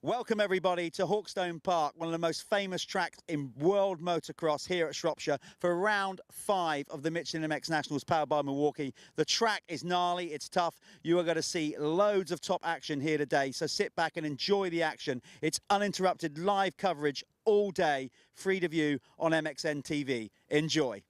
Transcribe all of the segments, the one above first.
Welcome everybody to Hawkstone Park, one of the most famous tracks in world motocross here at Shropshire for round 5 of the Michelin MX Nationals powered by Milwaukee. The track is gnarly, it's tough. You are going to see loads of top action here today, so sit back and enjoy the action. It's uninterrupted live coverage all day, free to view on mxn-tv. Enjoy.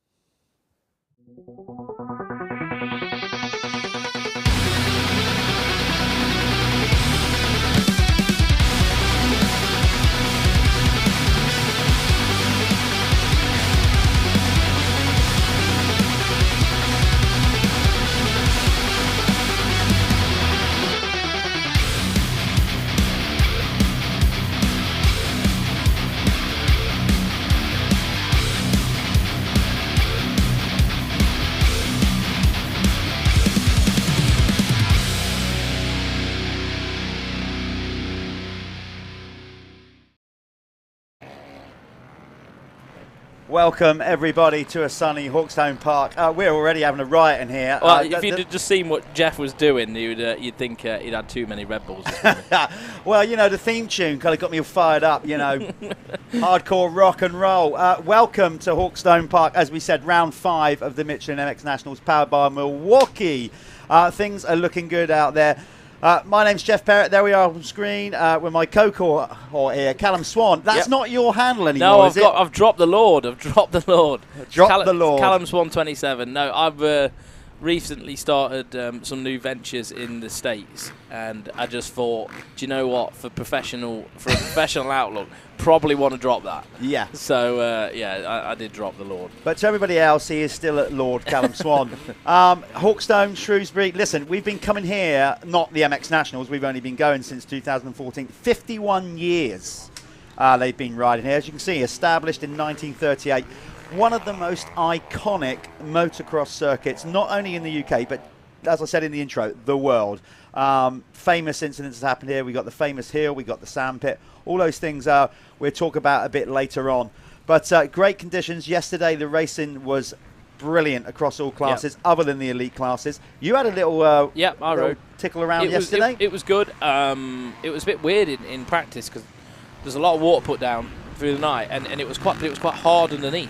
Welcome everybody to a sunny Hawkstone Park. We're already having a riot in here. Well, if you'd just seen what Jeff was doing, you'd think he'd had too many Red Bulls. Well, you know, the theme tune kind of got me all fired up, you know, hardcore rock and roll. Welcome to Hawkstone Park, as we said, round 5 of the Michelin MX Nationals powered by Milwaukee. Things are looking good out there. My name's Jeff Perrett. There we are on screen with my co-cohort here, Callum Swan. That's not your handle anymore, is it? No, I've dropped the Lord. Dropped the Lord. Callum Swan 27. No, I've recently started some new ventures in the States, and I just thought, do you know what? For a professional outlook, probably want to drop that. Yeah. So I did drop the Lord. But to everybody else, he is still at Lord Callum Swan. Hawkstone, Shrewsbury. Listen, we've been coming here, not the MX Nationals. We've only been going since 2014. 51 years they've been riding here. As you can see, established in 1938. One of the most iconic motocross circuits, not only in the UK, but as I said in the intro, the world. Famous incidents have happened here. We got the famous hill, we got the sandpit. All those things we'll talk about a bit later on. But great conditions. Yesterday, the racing was brilliant across all classes, other than the elite classes. You had a little, I rode tickle around yesterday. It was good. It was a bit weird in practice because there's a lot of water put down through the night, and it was quite hard underneath.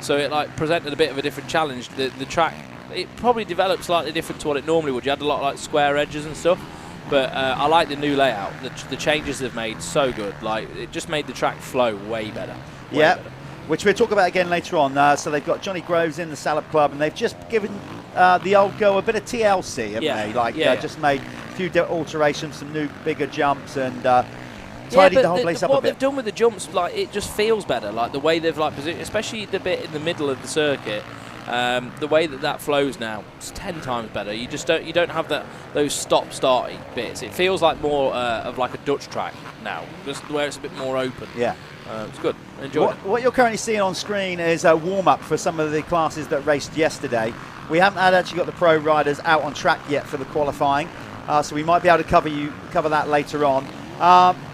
So it presented a bit of a different challenge. The track, it probably developed slightly different to what it normally would. You had a lot of square edges and stuff, but I like the new layout. The changes they've made, so good. It just made the track flow way better. Way better. Which we'll talk about again later on. So they've got Johnny Groves in the Salop Club, and they've just given the old girl a bit of TLC, haven't they? Just made a few alterations, some new bigger jumps, and tidied the whole place up a bit. What they've done with the jumps, it just feels better. The way they've positioned, especially the bit in the middle of the circuit, the way that flows now, it's 10 times better. You don't have those stop-starting bits. It feels like more of a Dutch track now, just where it's a bit more open. Yeah. It's good. Enjoy it. What you're currently seeing on screen is a warm-up for some of the classes that raced yesterday. We haven't actually got the pro riders out on track yet for the qualifying, so we might be able to cover that later on.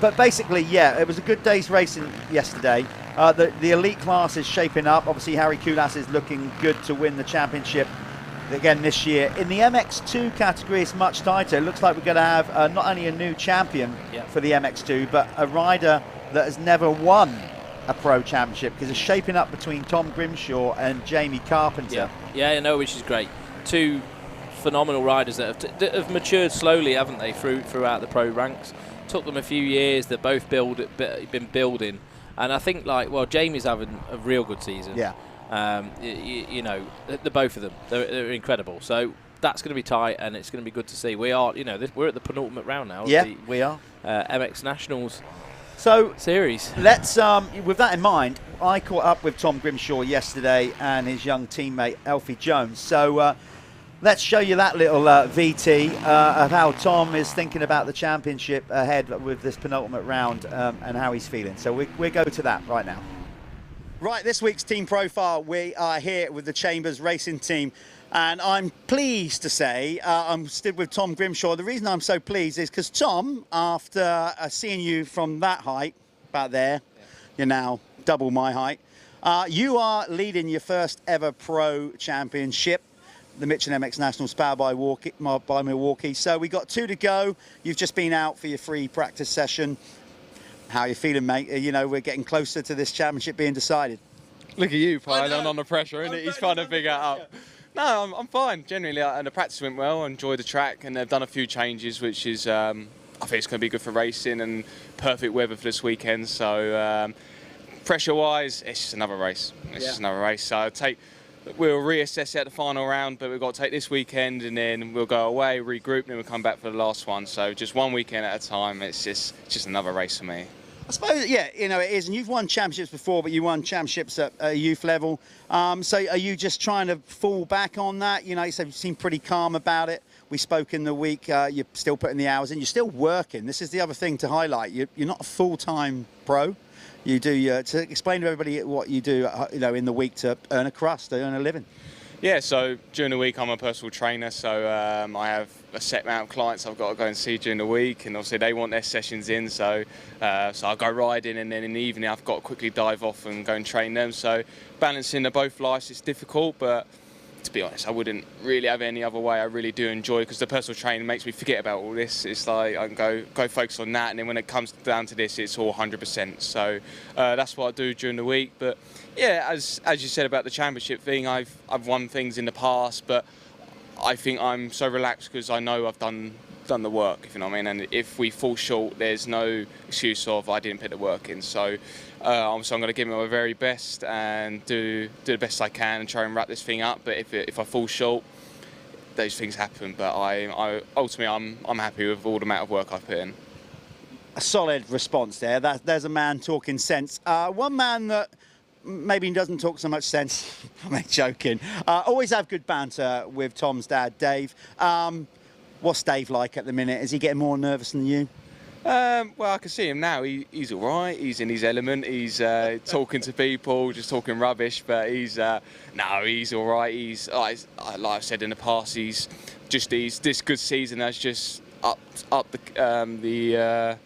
But basically, it was a good day's racing yesterday. The elite class is shaping up. Obviously, Harry Kulas is looking good to win the championship again this year. In the MX2 category, it's much tighter. It looks like we're going to have not only a new champion for the MX2, but a rider that has never won a pro championship, because it's shaping up between Tom Grimshaw and Jamie Carpenter. Yeah, I know, which is great. Two phenomenal riders that have matured slowly, haven't they, throughout the pro ranks. Took them a few years. They've both been building, and I think Jamie's having a real good season. Yeah. You know, the both of them, they're incredible. So that's going to be tight, and it's going to be good to see. We are, we're at the penultimate round now. Yeah, we are. MX Nationals. So series. Let's, with that in mind, I caught up with Tom Grimshaw yesterday and his young teammate Alfie Jones. So let's show you that little VT of how Tom is thinking about the championship ahead with this penultimate round and how he's feeling. So we go to that right now. Right, this week's team profile, we are here with the Chambers Racing team. And I'm pleased to say I'm stood with Tom Grimshaw. The reason I'm so pleased is because, Tom, after seeing you from that height, about there, you're now double my height, you are leading your first ever pro championship, the Michelin MX Nationals powered by Milwaukee. So we got 2 to go. You've just been out for your free practice session. How are you feeling, mate? You know, we're getting closer to this championship being decided. Look at you piling on the pressure, isn't it? He's trying to figure it out. No, I'm fine. Generally, and the practice went well. I enjoyed the track, and they've done a few changes, which is, I think it's going to be good for racing and perfect weather for this weekend. So, pressure-wise, it's just another race. It's just another race. So we'll reassess it at the final round, but we've got to take this weekend, and then we'll go away, regroup, and then we'll come back for the last one. So just one weekend at a time. It's just another race for me. I suppose, yeah, you know, it is. And you've won championships before, but you won championships at a youth level. So are you just trying to fall back on that? You know, you seem pretty calm about it. We spoke in the week, you're still putting the hours in. You're still working. This is the other thing to highlight. You're not a full-time pro. You do, to explain to everybody what you do, you know, in the week to earn a crust, to earn a living. Yeah, so during the week I'm a personal trainer, so I have a set amount of clients I've got to go and see during the week, and obviously they want their sessions in, so I go riding, and then in the evening I've got to quickly dive off and go and train them. So balancing the both lives is difficult, but to be honest, I wouldn't really have any other way. I really do enjoy it because the personal training makes me forget about all this. It's like I can go focus on that, and then when it comes down to this, it's all 100%. So that's what I do during the week. But yeah, as you said about the championship thing, I've won things in the past, but I think I'm so relaxed because I know I've done the work, if you know what I mean. And if we fall short, there's no excuse of I didn't put the work in. So I'm going to give it my very best and do the best I can and try and wrap this thing up. But if I fall short, those things happen. But I ultimately I'm happy with all the amount of work I've put in. A solid response there. There's a man talking sense. One man that maybe doesn't talk so much sense. I'm joking. Always have good banter with Tom's dad, Dave. What's Dave like at the minute? Is he getting more nervous than you? Well, I can see him now. He's all right. He's in his element. He's talking to people, just talking rubbish. But he's all right. He's like I've said in the past. He's this good season has just up the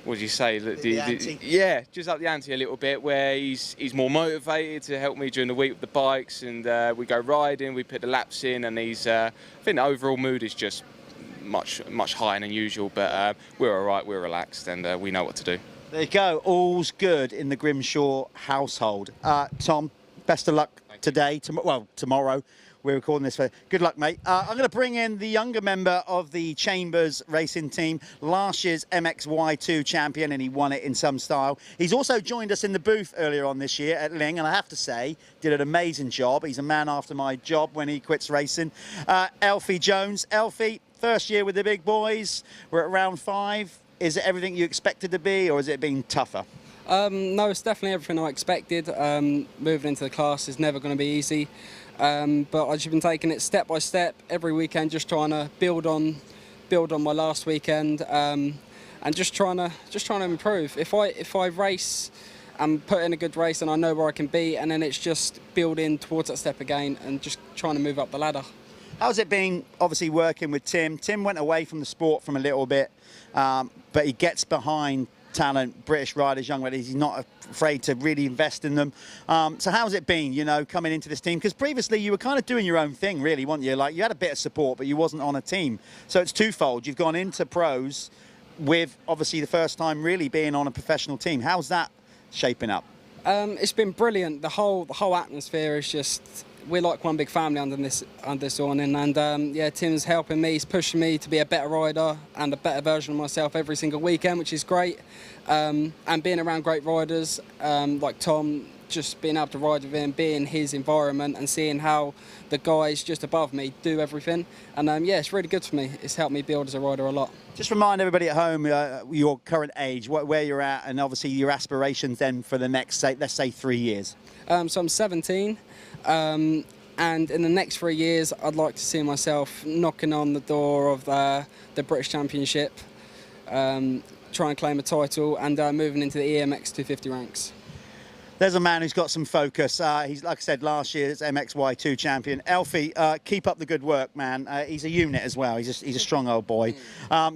what do you say? The ante. Yeah, just up the ante a little bit. Where he's more motivated to help me during the week with the bikes, and we go riding. We put the laps in, and I think the overall mood is just much higher than usual. But we're all right. We're relaxed, and we know what to do. There you go. All's good in the Grimshaw household. Tom, best of luck today. Tomorrow. We're recording this for. Good luck, mate. I'm going to bring in the younger member of the Chambers racing team, last year's MXY2 champion, and he won it in some style. He's also joined us in the booth earlier on this year at Ling, and I have to say, did an amazing job. He's a man after my job when he quits racing. Alfie Jones. Alfie, first year with the big boys. We're at round 5. Is it everything you expected to be, or has it been tougher? No, it's definitely everything I expected. Moving into the class is never going to be easy. But I've just been taking it step by step every weekend, just trying to build on my last weekend, and just trying to improve. If I race and put in a good race, and I know where I can be, and then it's just building towards that step again and just trying to move up the ladder. How's it been, obviously, working with Tim? Tim went away from the sport from a little bit, but he gets behind talent, British riders, young riders. He's not afraid to really invest in them. So how's it been, you know, coming into this team? Because previously you were kind of doing your own thing, really, weren't you? Like, you had a bit of support, but you wasn't on a team. So it's twofold. You've gone into pros with, obviously, the first time really being on a professional team. How's that shaping up? It's been brilliant. The whole atmosphere is just, we're like one big family under this awning, and yeah, Tim's helping me. He's pushing me to be a better rider and a better version of myself every single weekend, which is great. And being around great riders like Tom, just being able to ride with him, be in his environment, and seeing how the guys just above me do everything. And yeah, it's really good for me. It's helped me build as a rider a lot. Just remind everybody at home your current age, where you're at, and obviously your aspirations then for the next, let's say 3 years. So I'm 17. And in the next 3 years, I'd like to see myself knocking on the door of the British Championship, try and claim a title, and moving into the EMX 250 ranks. There's a man who's got some focus. He's, like I said, last year's MXY2 champion. Alfie, keep up the good work, man. He's a unit as well. He's a strong old boy.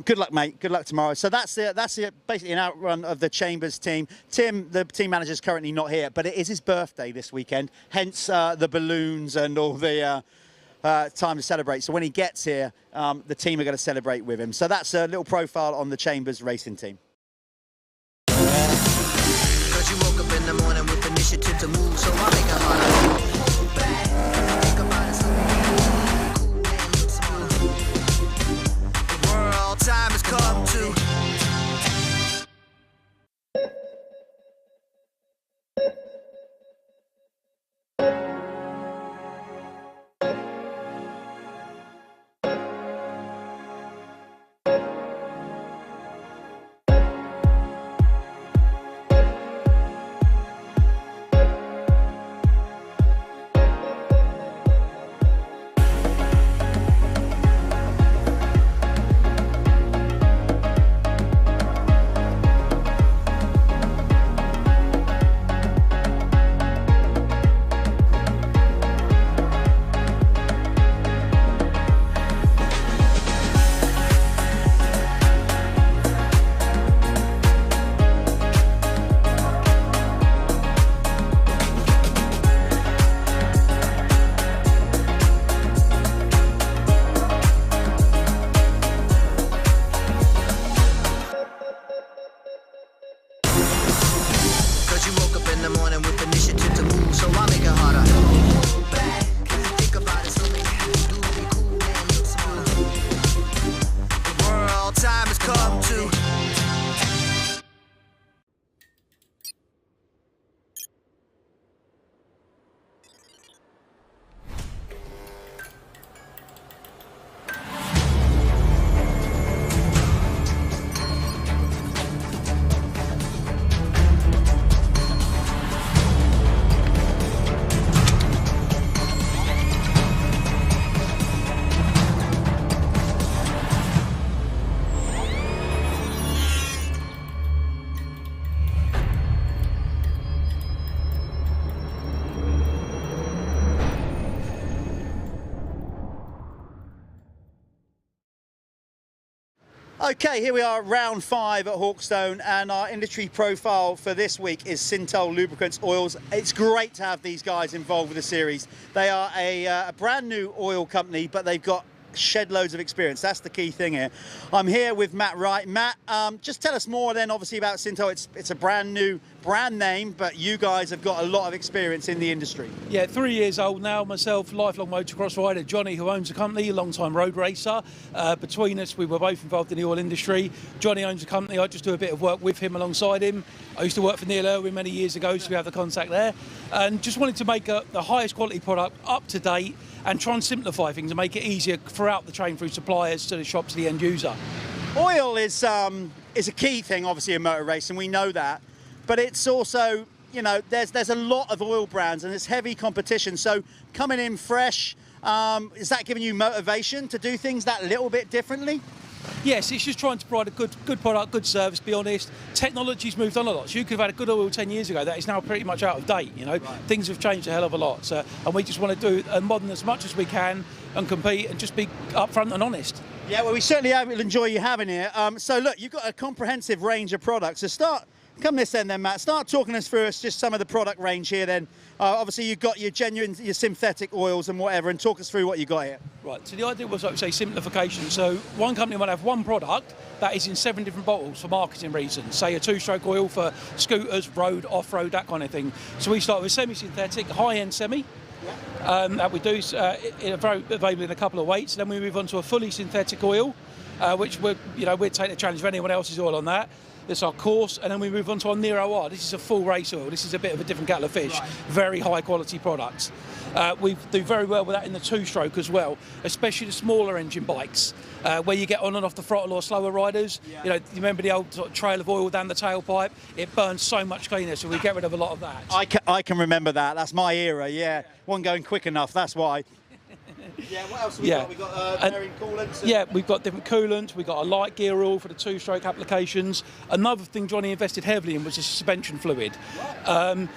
Good luck, mate. Good luck tomorrow. So that's basically an outrun of the Chambers team. Tim, the team manager, is currently not here, but it is his birthday this weekend, hence the balloons and all the time to celebrate. So when he gets here, the team are going to celebrate with him. So that's a little profile on the Chambers racing team. initiative to move, so I make it harder. Think about it slowly. Cool man looks smooth. The world time has come to. Okay, here we are, round 5 at Hawkstone, and our industry profile for this week is Syntol Lubricants Oils. It's great to have these guys involved with the series. They are a brand new oil company, but they've got shed loads of experience. That's the key thing here. I'm here with Matt Wright. Matt, just tell us more then, obviously, about Syntol. It's a brand new brand name, but you guys have got a lot of experience in the industry. Yeah, 3 years old now, myself, lifelong motocross rider. Johnny, who owns the company, a long-time road racer. Between us, we were both involved in the oil industry. Johnny owns the company. I just do a bit of work with him alongside him. I used to work for Neil Irwin many years ago, so we have the contact there. And just wanted to make the highest quality product up to date and try and simplify things and make it easier throughout the chain through suppliers to the shop to the end user. Oil is a key thing, obviously, in motor racing. We know that. But it's also, you know, there's a lot of oil brands and it's heavy competition. So coming in fresh, is that giving you motivation to do things that little bit differently? Yes, it's just trying to provide a good product, good service, be honest. Technology's moved on a lot. So you could have had a good oil 10 years ago that is now pretty much out of date, you know. Right. Things have changed a hell of a lot. So, and we just want to do a modern as much as we can and compete and just be upfront and honest. Yeah, well, we certainly will enjoy you having here. So look, you've got a comprehensive range of products. So come this end then, Matt. Start talking us through just some of the product range here then. Obviously, you've got your genuine, your synthetic oils and whatever, and talk us through what you got here. Right, so the idea was, like we say, simplification. So one company might have one product that is in 7 different bottles for marketing reasons. Say a 2-stroke oil for scooters, road, off-road, that kind of thing. So we start with semi-synthetic, high-end semi. That we do available in a couple of weights. Then we move on to a fully synthetic oil, which we'd take the challenge of anyone else's oil on that. That's our course, and then we move on to our Nero R. This is a full race oil. This is a bit of a different kettle of fish. Right. Very high quality products. We do very well with that in the 2-stroke as well, especially the smaller engine bikes, where you get on and off the throttle or slower riders. Yeah. You know, you remember the old sort of trail of oil down the tailpipe? It burns so much cleaner, so we get rid of a lot of that. I can remember that. That's my era, yeah. Wasn't going quick enough, that's why. Yeah, what else have we got? We've got varying coolants. Yeah, we've got different coolants. We've got a light gear oil for the 2-stroke applications. Another thing Johnny invested heavily in was the suspension fluid. Right.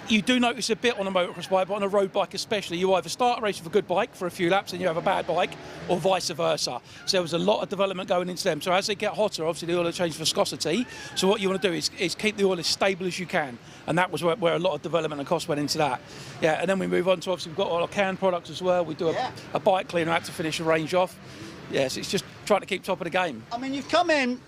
You do notice a bit on a motocross bike, but on a road bike especially, you either start a race with a good bike for a few laps and you have a bad bike, or vice versa. So there was a lot of development going into them. So as they get hotter, obviously the oil will change viscosity. So what you want to do is keep the oil as stable as you can. And that was where a lot of development and cost went into that. Yeah, and then we move on to, obviously, we've got all our canned products as well. We do a bike cleaner out to finish the range off. Yes, it's just trying to keep top of the game. I mean, you've come in,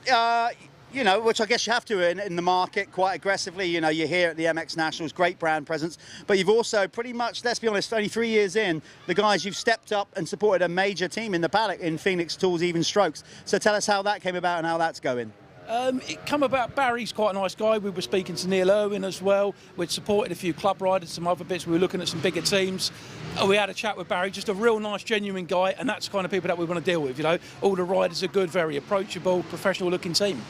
you know, which I guess you have to in the market quite aggressively. You know, you're here at the MX Nationals, great brand presence, but you've also pretty much, let's be honest, only 3 years in, the guys you've stepped up and supported a major team in the paddock in Phoenix Tools, Even Strokes. So tell us how that came about and how that's going. It come about, Barry's quite a nice guy. We were speaking to Neil Irwin as well. We'd supported a few club riders, some other bits. We were looking at some bigger teams. We had a chat with Barry, just a real nice, genuine guy, and that's the kind of people that we want to deal with, you know. All the riders are good, very approachable, professional-looking team.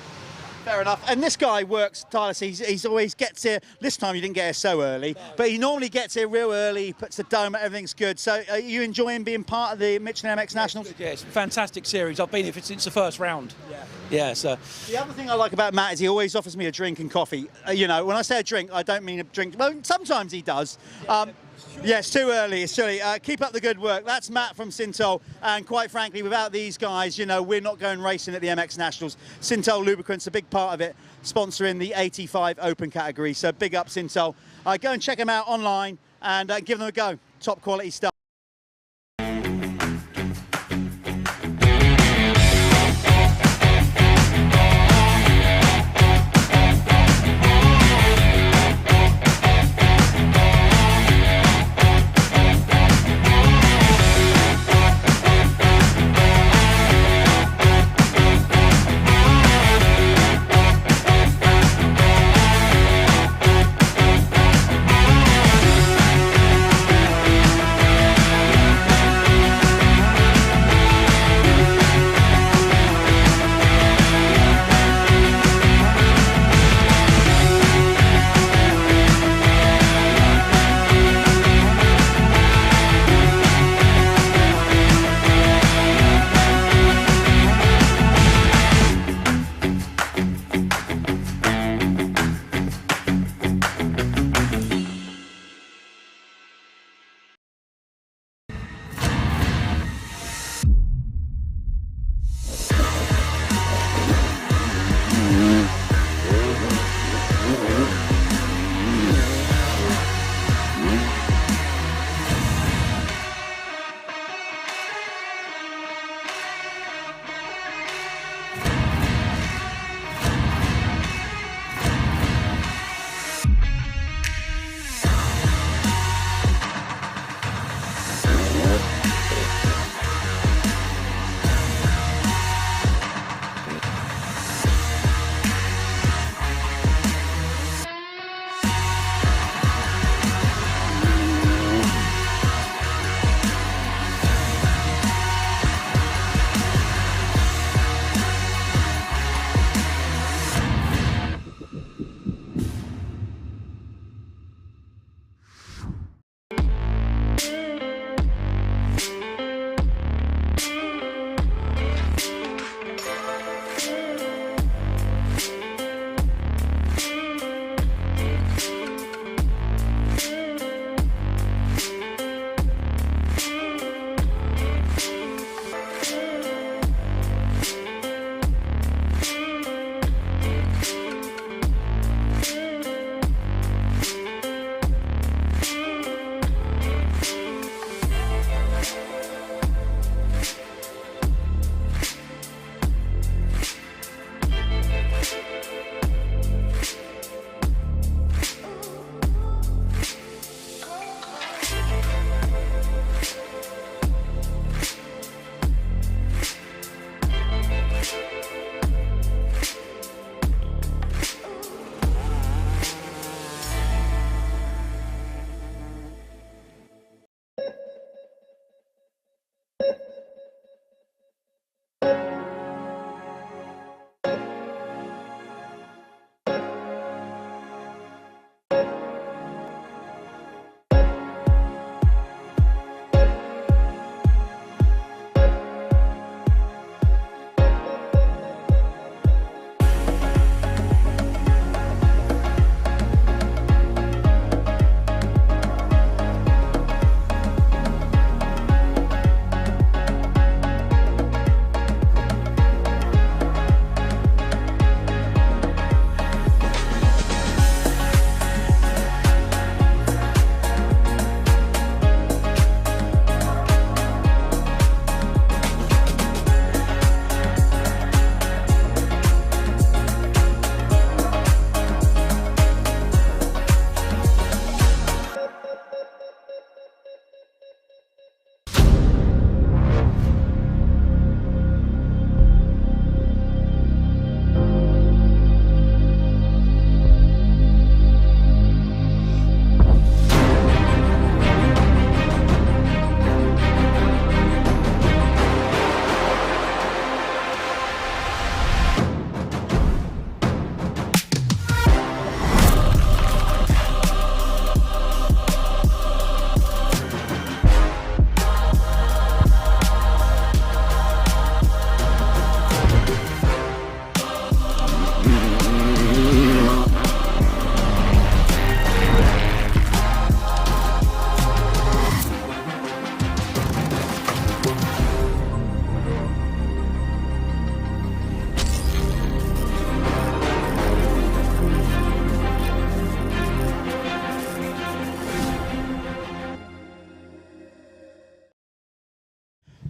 Fair enough. And this guy works tirelessly. He's always gets here. This time you didn't get here so early, but he normally gets here real early, puts the dome, everything's good. So are you enjoying being part of the Michelin MX Nationals? Yeah, it's a fantastic series. I've been here since the first round. Yeah, so. The other thing I like about Matt is he always offers me a drink and coffee. You know, when I say a drink, I don't mean a drink. Well, sometimes he does. Yeah, it's too early. It's silly. Keep up the good work. That's Matt from Syntol. And quite frankly, without these guys, you know, we're not going racing at the MX Nationals. Syntol lubricants, a big part of it, sponsoring the 85 Open category. So big up Syntol. Go and check them out online and give them a go. Top quality stuff.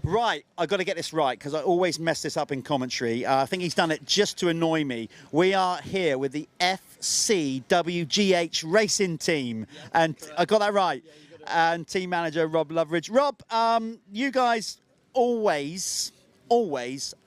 Right, I've got to get this right because I always mess this up in commentary. I think he's done it just to annoy me. We are here with the FCWGH Racing Team. And I got that right. And team manager Rob Loveridge. Rob, you guys always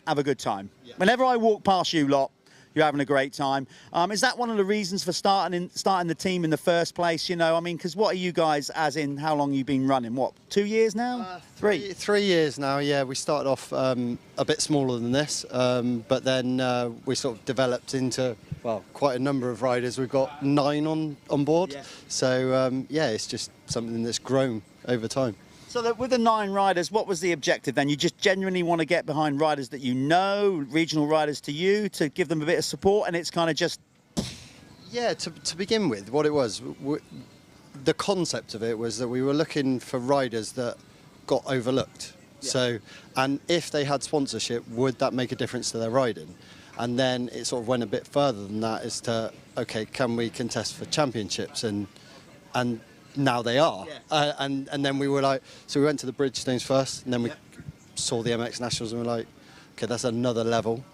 have a good time. Whenever I walk past you lot, you're having a great time. Is that one of the reasons for starting the team in the first place? You know, I mean, because what are you guys, as in how long you've been running? What, 2 years now? 3? 3 years now, yeah. We started off a bit smaller than this, but then we sort of developed into, well, quite a number of riders. We've got 9 on board. Yeah. So, yeah, it's just something that's grown over time. So with the 9 riders, what was the objective then? You just genuinely want to get behind riders that you know, regional riders to you, to give them a bit of support, and it's kind of just... Yeah, to begin with, what it was, the concept of it was that we were looking for riders that got overlooked. Yeah. So, and if they had sponsorship, would that make a difference to their riding? And then it sort of went a bit further than that as to, okay, can we contest for championships? And now they are. Yeah. And then we were like, so we went to the Bridgestones first, and then we saw the MX Nationals and we were like, okay, that's another level.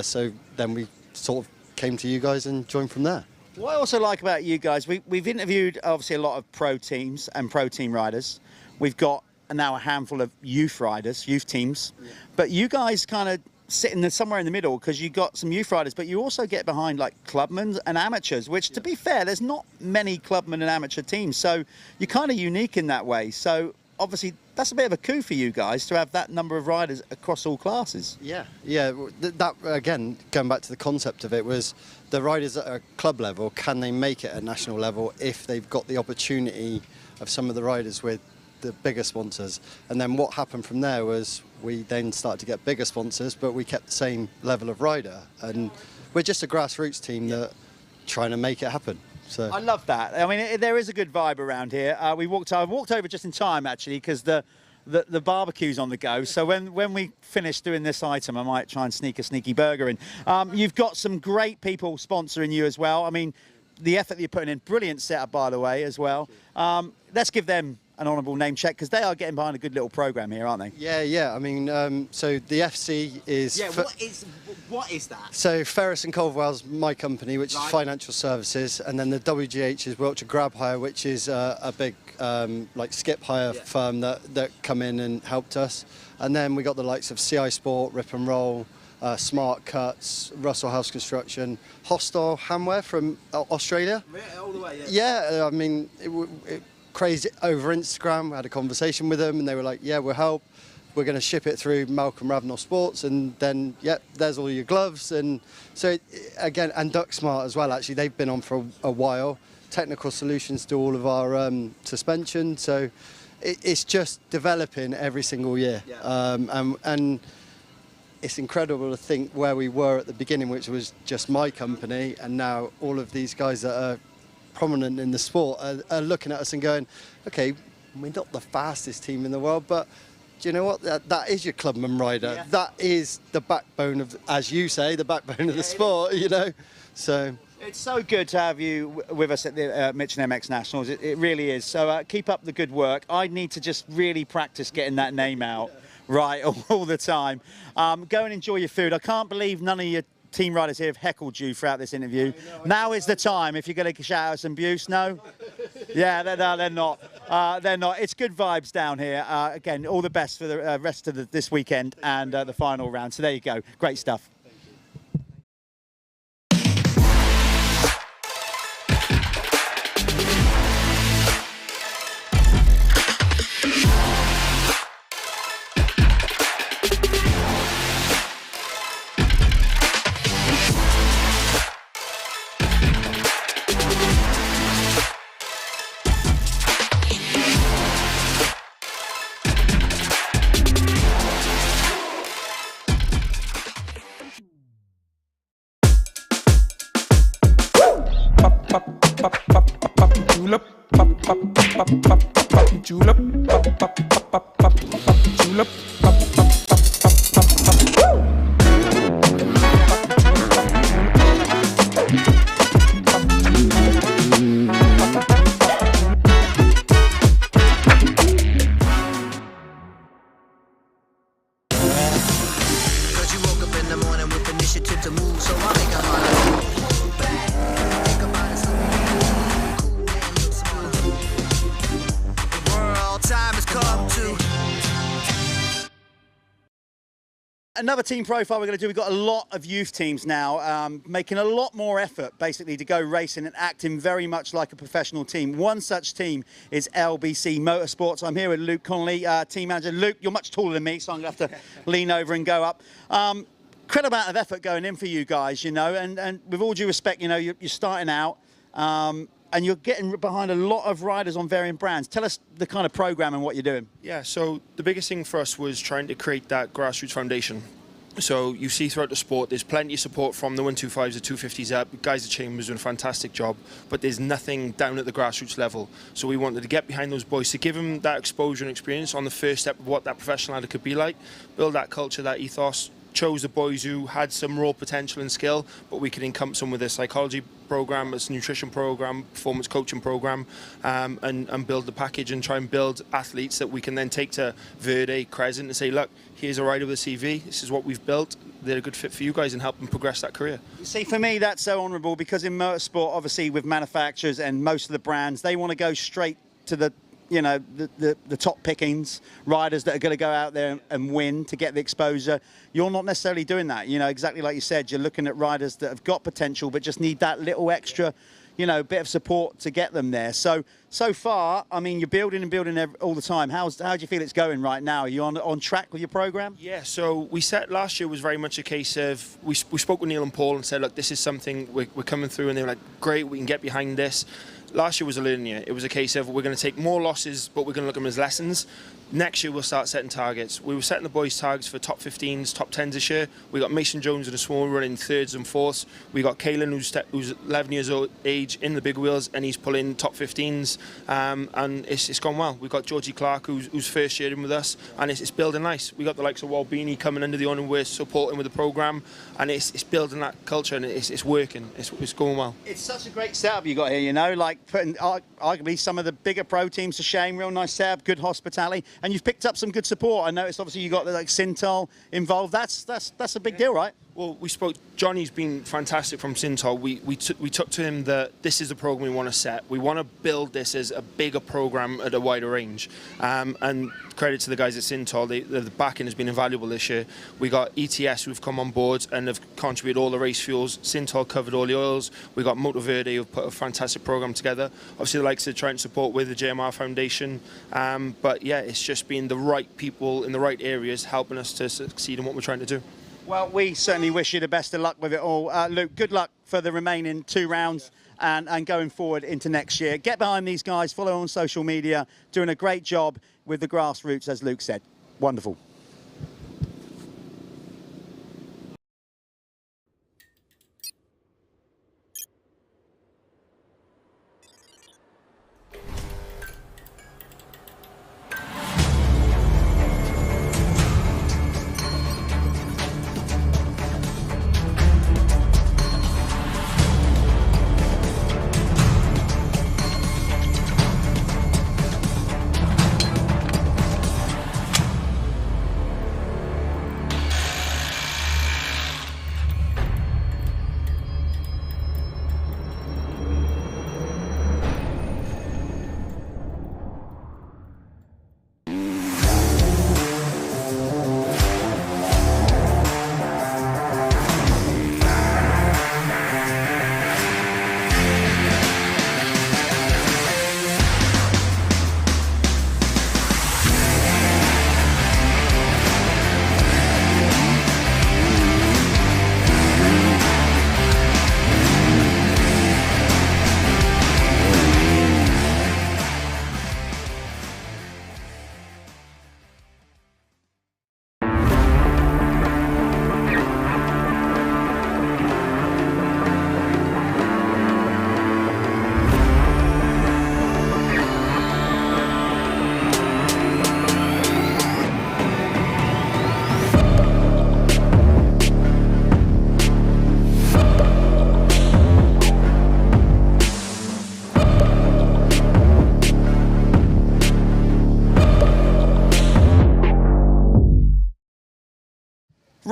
So then we sort of came to you guys and joined from there. What I also like about you guys, we've interviewed obviously a lot of pro teams and pro team riders. We've got now a handful of youth riders, youth teams. Yeah. But you guys kind of sit somewhere in the middle because you got some youth riders, but you also get behind like clubmen and amateurs, which to be fair, there's not many clubmen and amateur teams. So you're kind of unique in that way. So obviously that's a bit of a coup for you guys to have that number of riders across all classes. Yeah, yeah. That again, going back to the concept of it, was the riders at a club level, can they make it at national level if they've got the opportunity of some of the riders with the bigger sponsors? And then what happened from there was we then started to get bigger sponsors, but we kept the same level of rider. And we're just a grassroots team that trying to make it happen. So I love that. I mean, there is a good vibe around here. I walked over just in time actually because the barbecue's on the go. So when we finish doing this item, I might try and sneak a sneaky burger in. You've got some great people sponsoring you as well. I mean, the effort that you're putting in, brilliant setup by the way as well. Let's give them an honourable name check because they are getting behind a good little programme here, aren't they? Yeah, yeah. I mean, so the FC is... Yeah, what is that? So Ferris and Culverwell's my company, which is financial services, and then the WGH is Wiltshire Grab Hire, which is a big like skip hire firm that come in and helped us. And then we got the likes of CI Sport, Rip and Roll, Smart Cuts, Russell House Construction, Hostel Hamware from Australia. Yeah, all the way, yeah. Yeah, I mean, it crazy over Instagram. We had a conversation with them and they were like, yeah, we'll help. We're going to ship it through Malcolm Ravenel Sports, and then, there's all your gloves. And so, again, and Duck Smart as well, actually, they've been on for a while. Technical Solutions do all of our suspension. So it's just developing every single year. Yeah. And it's incredible to think where we were at the beginning, which was just my company, and now all of these guys that are prominent in the sport are looking at us and going, okay, we're not the fastest team in the world, but do you know what? That is your clubman rider. Yeah. That is the backbone of, as you say, the backbone of the sport, you know. So it's so good to have you with us at the MXn Nationals. It really is. So keep up the good work. I need to just really practice getting that name out right all the time. Go and enjoy your food. I can't believe none of your team riders here have heckled you throughout this interview. Now is the time if you're going to shout out some abuse. No? Yeah, they're not. They're not. It's good vibes down here. Again, all the best for the rest of this weekend and the final round. So there you go. Great stuff. another team profile we're going to do. We've got a lot of youth teams now making a lot more effort basically to go racing and acting very much like a professional team. One such team is LBC Motorsports. I'm here with Luke Connolly, team manager. Luke, you're much taller than me, so I'm going to have to lean over and go up. Incredible amount of effort going in for you guys, you know, and with all due respect, you know, you're starting out and you're getting behind a lot of riders on varying brands. Tell us the kind of program and what you're doing. Yeah, so the biggest thing for us was trying to create that grassroots foundation. So you see throughout the sport, there's plenty of support from the 125s, the 250s up. Guys at Chambers doing a fantastic job, but there's nothing down at the grassroots level. So we wanted to get behind those boys to give them that exposure and experience on the first step of what that professional rider could be like, build that culture, that ethos. Chose the boys who had some raw potential and skill, but we could encompass them with a psychology program, a nutrition program, performance coaching program, and build the package and try and build athletes that we can then take to Verde, Crescent and say, look, here's a rider with a CV, this is what we've built, they're a good fit for you guys, and help them progress that career. See, for me, that's so honourable, because in motorsport, obviously with manufacturers and most of the brands, they want to go straight to the, you know, the top pickings, riders that are going to go out there and win to get the exposure. You're not necessarily doing that. You know, exactly like you said, you're looking at riders that have got potential but just need that little extra, you know, bit of support to get them there. So far, I mean, you're building and building all the time. How do you feel it's going right now? Are you on track with your program? Yeah, so we set last year was very much a case of, we spoke with Neil and Paul and said, look, this is something we're coming through, and they were like, great, we can get behind this. Last year was a learning year. It was a case of, we're going to take more losses, but we're going to look at them as lessons. Next year, we'll start setting targets. We were setting the boys' targets for top 15s, top 10s this year. We got Mason Jones in a small running thirds and fourths. We got Kalen, who's 11 years old age, in the big wheels, and he's pulling top 15s. And it's gone well. We've got Georgie Clark, who's first year in with us, and it's building nice. We got the likes of Walbini coming under the awning, we're supporting with the program, and it's building that culture, and it's working. It's going well. It's such a great setup you got here, you know, like putting arguably some of the bigger pro teams to shame. Real nice setup, good hospitality, and you've picked up some good support. I noticed obviously you got like Syntol involved. That's a big deal, right? Well, we spoke. Johnny's been fantastic from Syntol. We took to him that this is the program we want to set. We want to build this as a bigger program at a wider range. And credit to the guys at Syntol. The backing has been invaluable this year. We got ETS who've come on board and have contributed all the race fuels. Syntol covered all the oils. We got Motoverde who've put a fantastic program together. Obviously, the likes of trying to support with the JMR Foundation. But yeah, it's just been the right people in the right areas helping us to succeed in what we're trying to do. Well, we certainly wish you the best of luck with it all. Luke, good luck for the remaining 2 rounds and going forward into next year. Get behind these guys, follow on social media, doing a great job with the grassroots, as Luke said. Wonderful.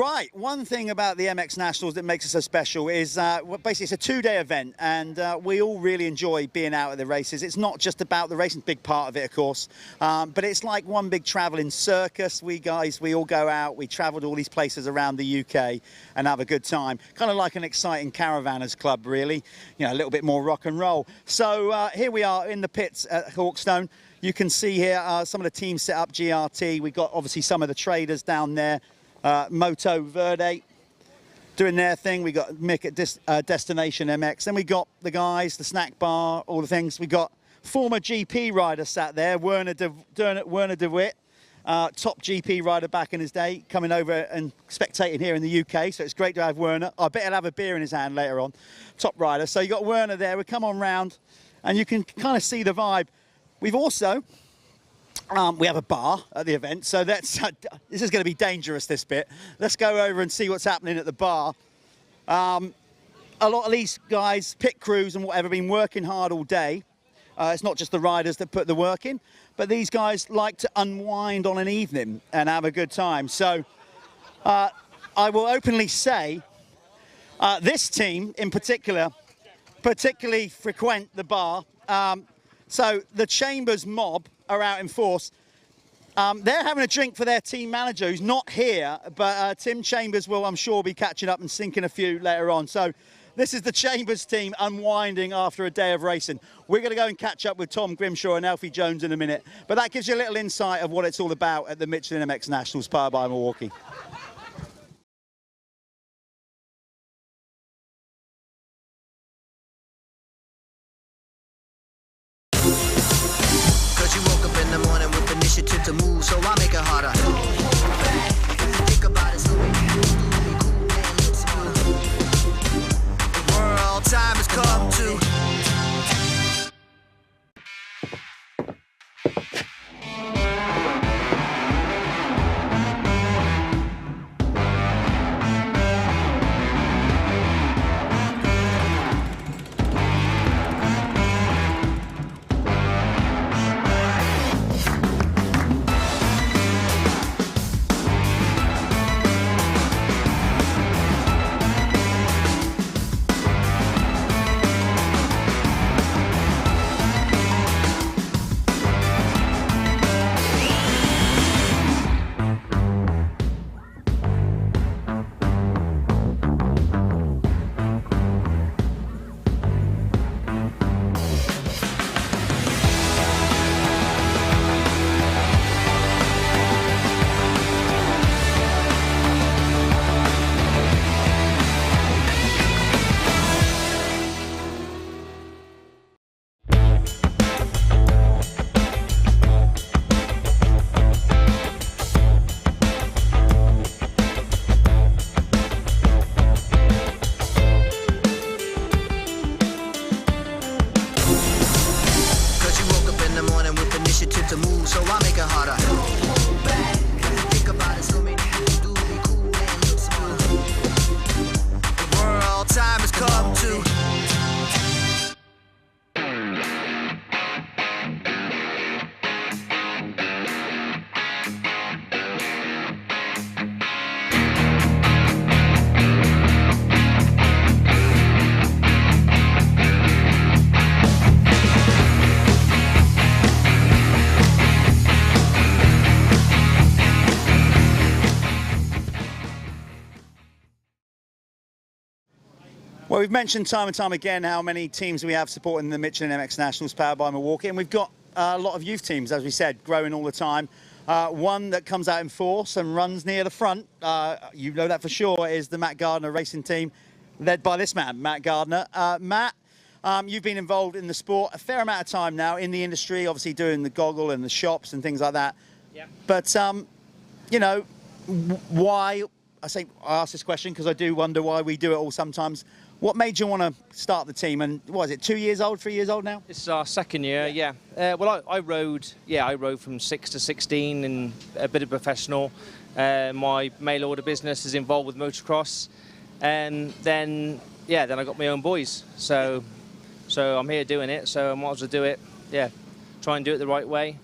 Right, one thing about the MX Nationals that makes it so special is basically it's a 2-day event, and we all really enjoy being out at the races. It's not just about the racing, big part of it, of course, but it's like one big travelling circus. We all go out, we travel to all these places around the UK and have a good time. Kind of like an exciting caravanners club, really. You know, a little bit more rock and roll. So here we are in the pits at Hawkstone. You can see here some of the teams set up, GRT. We've got obviously some of the traders down there. Motoverde doing their thing. We got Mick at Destination MX. Then we got the guys, the snack bar, all the things. We got former GP rider sat there, Werner de Witt, top GP rider back in his day, coming over and spectating here in the UK. So it's great to have Werner. I bet he'll have a beer in his hand later on. Top rider. So you got Werner there. We come on round, and you can kind of see the vibe. We've also. We have a bar at the event, so this is going to be dangerous, this bit. Let's go over and see what's happening at the bar. A lot of these guys, pit crews and whatever, been working hard all day. It's not just the riders that put the work in, but these guys like to unwind on an evening and have a good time. So I will openly say this team in particular particularly frequent the bar. So the Chambers mob are out in force. They're having a drink for their team manager, who's not here, but Tim Chambers will, I'm sure, be catching up and sinking a few later on. So this is the Chambers team unwinding after a day of racing. We're going to go and catch up with Tom Grimshaw and Alfie Jones in a minute, but that gives you a little insight of what it's all about at the Michelin MX Nationals, powered by Milwaukee. To move, so I make it harder. Think about it, so we can do it cool and look smooth. The world time has come to. Well, we've mentioned time and time again how many teams we have supporting the Michelin MX Nationals, powered by Milwaukee, and we've got a lot of youth teams, as we said, growing all the time. One that comes out in force and runs near the front, you know that for sure, is the Matt Gardner racing team, led by this man, Matt Gardner. Matt, you've been involved in the sport a fair amount of time now, in the industry, obviously doing the goggle and the shops and things like that. Yeah. But, you know, why, I ask this question because I do wonder why we do it all sometimes. What made you want to start the team? And what is it, 2 years old, 3 years old now? This is our second year, yeah. Well, I rode from 6 to 16 and a bit of professional. My mail order business is involved with motocross. And then I got my own boys. So I'm here doing it, so I might as well do it, try and do it the right way.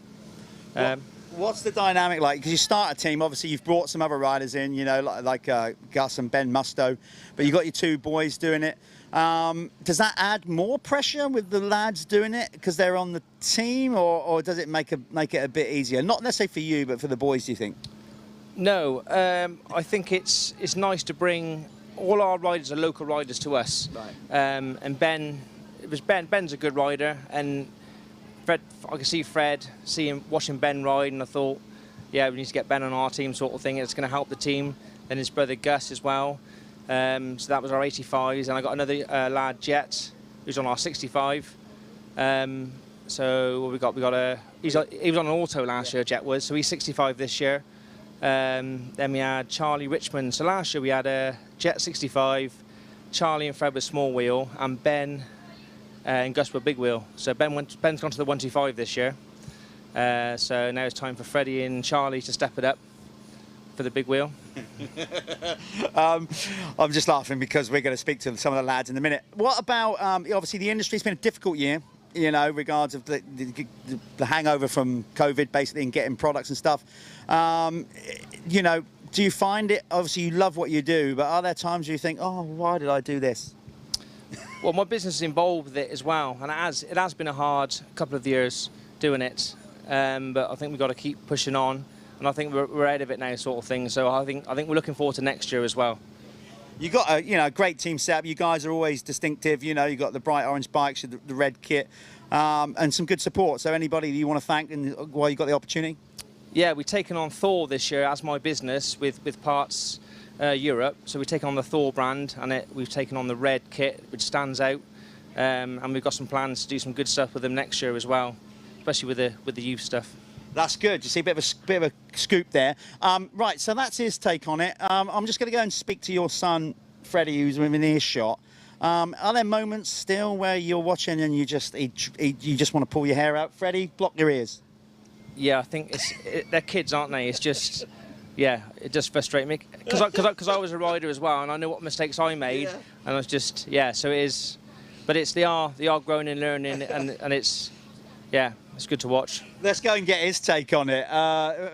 What's the dynamic like? Because you start a team, obviously you've brought some other riders in, you know, like Gus and Ben Musto, but you've got your two boys doing it. Does that add more pressure with the lads doing it because they're on the team, or does it make it a bit easier? Not necessarily for you, but for the boys, do you think? No, I think it's nice to bring all our riders are local riders to us. Right. And Ben's a good rider, and Fred, I could see Fred, watching Ben ride, and I thought, yeah, we need to get Ben on our team, sort of thing. It's going to help the team. Then his brother Gus as well. So that was our 85s, and I got another lad, Jet, who's on our 65. So we got he was on an auto last year, Jet was, so he's 65 this year. Then we had Charlie Richmond. So last year we had a Jet 65, Charlie and Fred with small wheel, and Ben and Gus were big wheel. So Ben's gone to the 125 this year. So now it's time for Freddie and Charlie to step it up for the big wheel. I'm just laughing because we're going to speak to some of the lads in a minute. What about, obviously the industry's been a difficult year, you know, regards of the hangover from COVID, basically, and getting products and stuff. You know, do you find it, obviously you love what you do, but are there times where you think, oh, why did I do this? Well, my business is involved with it as well, and it has been a hard couple of years doing it, but I think we've got to keep pushing on, and I think we're ahead of it now, sort of thing. So I think we're looking forward to next year as well. You got a great team setup. You guys are always distinctive. You know, you got the bright orange bikes, the red kit, and some good support. So anybody that you want to thank while you got the opportunity? Yeah, we've taken on Thor this year as my business with Parts Europe. So we've taken on the Thor brand, and we've taken on the red kit, which stands out. And we've got some plans to do some good stuff with them next year as well, especially with the youth stuff. That's good. You see a bit of a scoop there. Right, so that's his take on it. I'm just going to go and speak to your son, Freddie, who's within earshot. Are there moments still where you're watching and you just want to pull your hair out? Freddie, block your ears. Yeah, I think they're kids, aren't they? It's just, yeah, it just frustrates me because I was a rider as well, and I know what mistakes I made, and I was just, yeah. So it is, but they are growing and learning, and it's, yeah, it's good to watch. Let's go and get his take on it.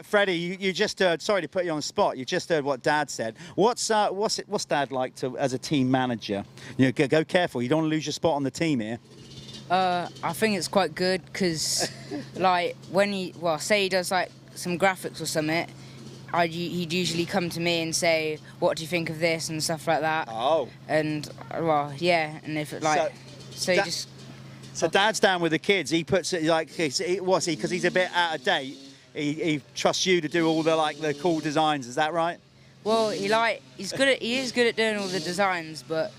Freddie, you just heard, sorry to put you on the spot, you just heard what Dad said. What's Dad like as a team manager? You know, go careful, you don't want to lose your spot on the team here. I think it's quite good because, like, when say he does like some graphics or something, he'd usually come to me and say, "What do you think of this?" and stuff like that. Oh. And yeah, and if So Dad's down with the kids. He puts it like, because he's a bit out of date. He trusts you to do all the cool designs. Is that right? Well, he is good at doing all the designs, but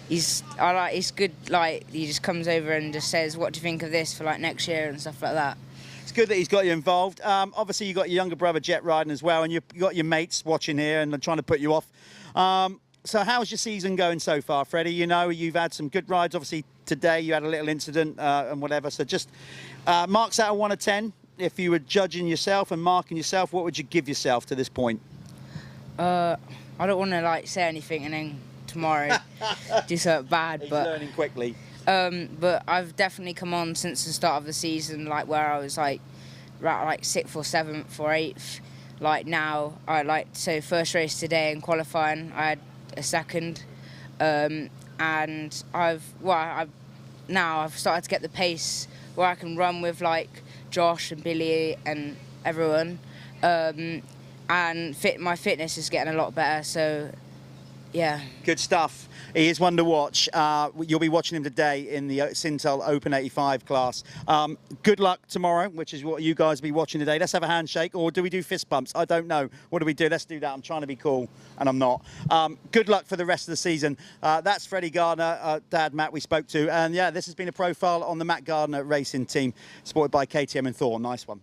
it's good. Like, he just comes over and just says, "What do you think of this for like next year?" and stuff like that. It's good that he's got you involved. Obviously, you got your younger brother Jet riding as well, and you got your mates watching here and trying to put you off. So how's your season going so far, Freddie? You know, you've had some good rides. Obviously, today you had a little incident and whatever. So just marks out of 1 to 10. If you were judging yourself and marking yourself, what would you give yourself to this point? I don't want to say anything and then tomorrow do something bad. He's but learning quickly. But I've definitely come on since the start of the season, where I was right 6th or 7th or 8th. Now, so first race today in qualifying, I had a second, and I've started to get the pace where I can run with Josh and Billy and everyone, and my fitness is getting a lot better. So, yeah. Good stuff. He is one to watch. You'll be watching him today in the Syntol Open 85 class. Good luck tomorrow, which is what you guys will be watching today. Let's have a handshake, or do we do fist bumps? I don't know. What do we do? Let's do that. I'm trying to be cool, and I'm not. Good luck for the rest of the season. That's Freddie Gardner, Dad Matt we spoke to. And yeah, this has been a profile on the Matt Gardner racing team, supported by KTM and Thor. Nice one.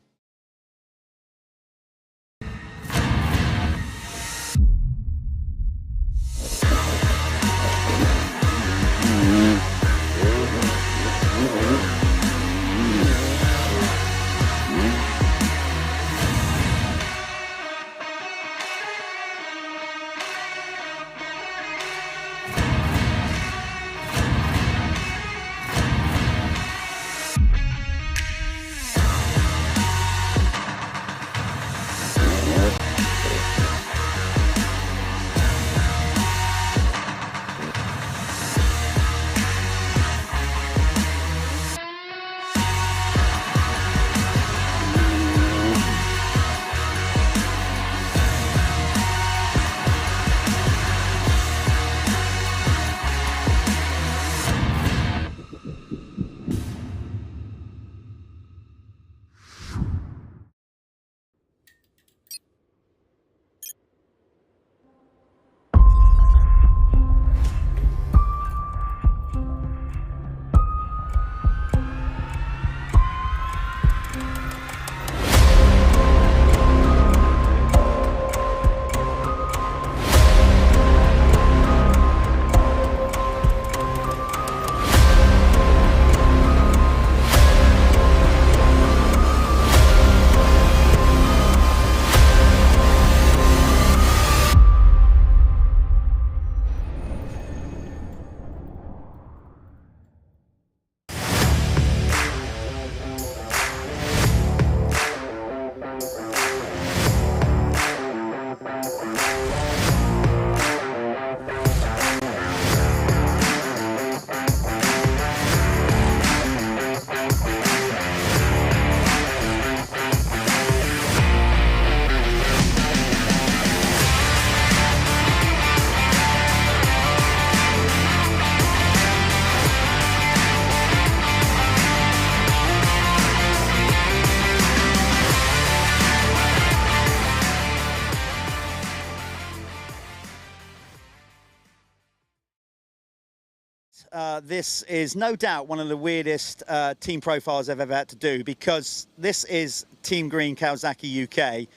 this is no doubt one of the weirdest team profiles I've ever had to do, because this is Team Green Kawasaki UK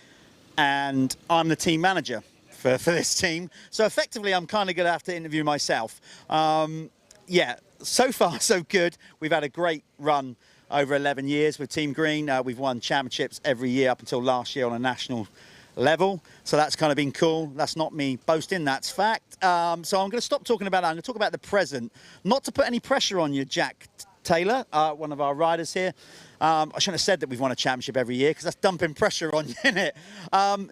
and I'm the team manager for this team. So effectively, I'm kind of going to have to interview myself. Yeah, so far so good. We've had a great run over 11 years with Team Green. We've won championships every year up until last year on a national level. So that's kind of been cool. That's not me boasting, that's fact. So I'm going to stop talking about that. I'm going to talk about the present. Not to put any pressure on you, Jack Taylor, one of our riders here. I shouldn't have said that we've won a championship every year, because that's dumping pressure on you, isn't it?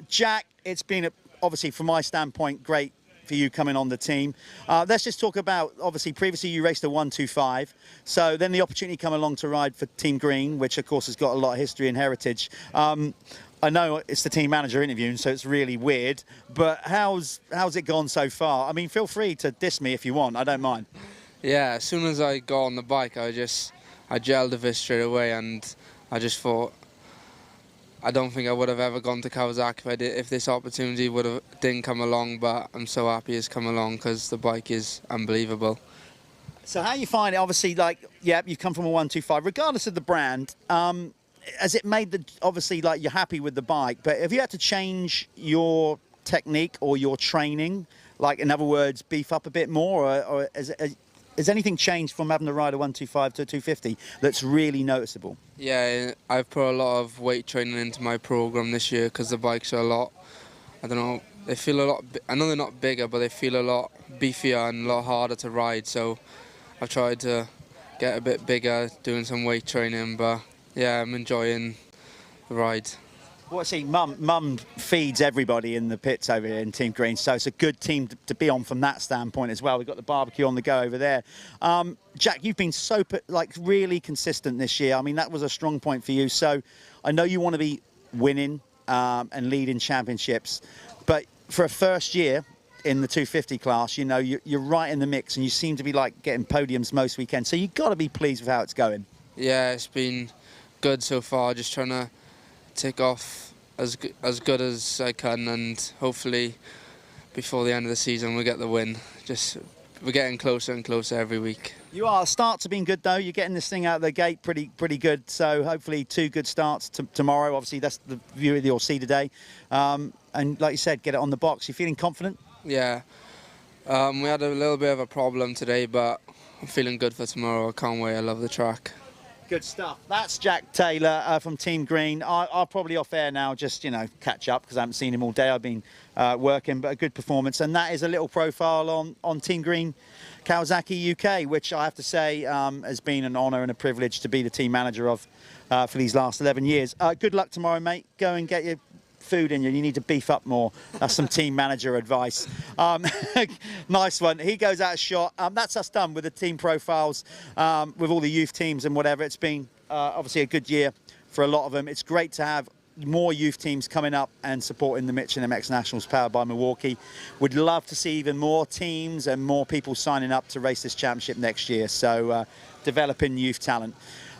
Jack, it's been, obviously, from my standpoint, great for you coming on the team. Let's just talk about, obviously, previously you raced a 125. So then the opportunity come along to ride for Team Green, which, of course, has got a lot of history and heritage. I know it's the team manager interviewing, so it's really weird. But how's it gone so far? I mean, feel free to diss me if you want. I don't mind. Yeah, as soon as I got on the bike, I gelled with it straight away, and I just thought, I don't think I would have ever gone to Kawasaki if this opportunity didn't come along, but I'm so happy it's come along because the bike is unbelievable. So how you find it? Obviously, like, yeah, you've come from a 125, regardless of the brand. Has it made obviously, like, you're happy with the bike, but have you had to change your technique or your training? Like, in other words, beef up a bit more, or has anything changed from having to ride a 125 to a 250 that's really noticeable? Yeah, I've put a lot of weight training into my program this year because the bikes are a lot, I don't know, they feel a lot, I know they're not bigger, but they feel a lot beefier and a lot harder to ride. So I've tried to get a bit bigger, doing some weight training, but yeah, I'm enjoying the ride. Well, see, Mum feeds everybody in the pits over here in Team Green, so it's a good team to be on from that standpoint as well. We've got the barbecue on the go over there. Jack, you've been so, really consistent this year. I mean, that was a strong point for you. So I know you want to be winning and leading championships, but for a first year in the 250 class, you know, you're right in the mix, and you seem to be, like, getting podiums most weekends. So you've got to be pleased with how it's going. Yeah, it's been good so far, just trying to tick off as good as I can, and hopefully before the end of the season we'll get the win. We're getting closer and closer every week. You are. Starts have been good though. You're getting this thing out of the gate pretty good. So hopefully 2 good starts tomorrow. Obviously that's the view you'll see today. And like you said, get it on the box. You feeling confident? Yeah. We had a little bit of a problem today, but I'm feeling good for tomorrow. I can't wait. I love the track. Good stuff. That's Jack Taylor from Team Green. I'll probably off air now, just, you know, catch up because I haven't seen him all day. I've been working, but a good performance. And that is a little profile on Team Green Kawasaki UK, which I have to say has been an honour and a privilege to be the team manager of for these last 11 years. Good luck tomorrow, mate. Go and get your food in you. You need to beef up more. That's some team manager advice. Nice one. He goes out of shot. That's us done with the team profiles, with all the youth teams and whatever. It's been obviously a good year for a lot of them. It's great to have more youth teams coming up and supporting the Michelin MX Nationals powered by Milwaukee. Would love to see even more teams and more people signing up to race this championship next year. So developing youth talent.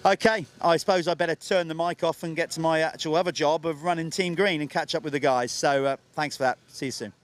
Okay, I suppose I better turn the mic off and get to my actual other job of running Team Green and catch up with the guys. So thanks for that. See you soon.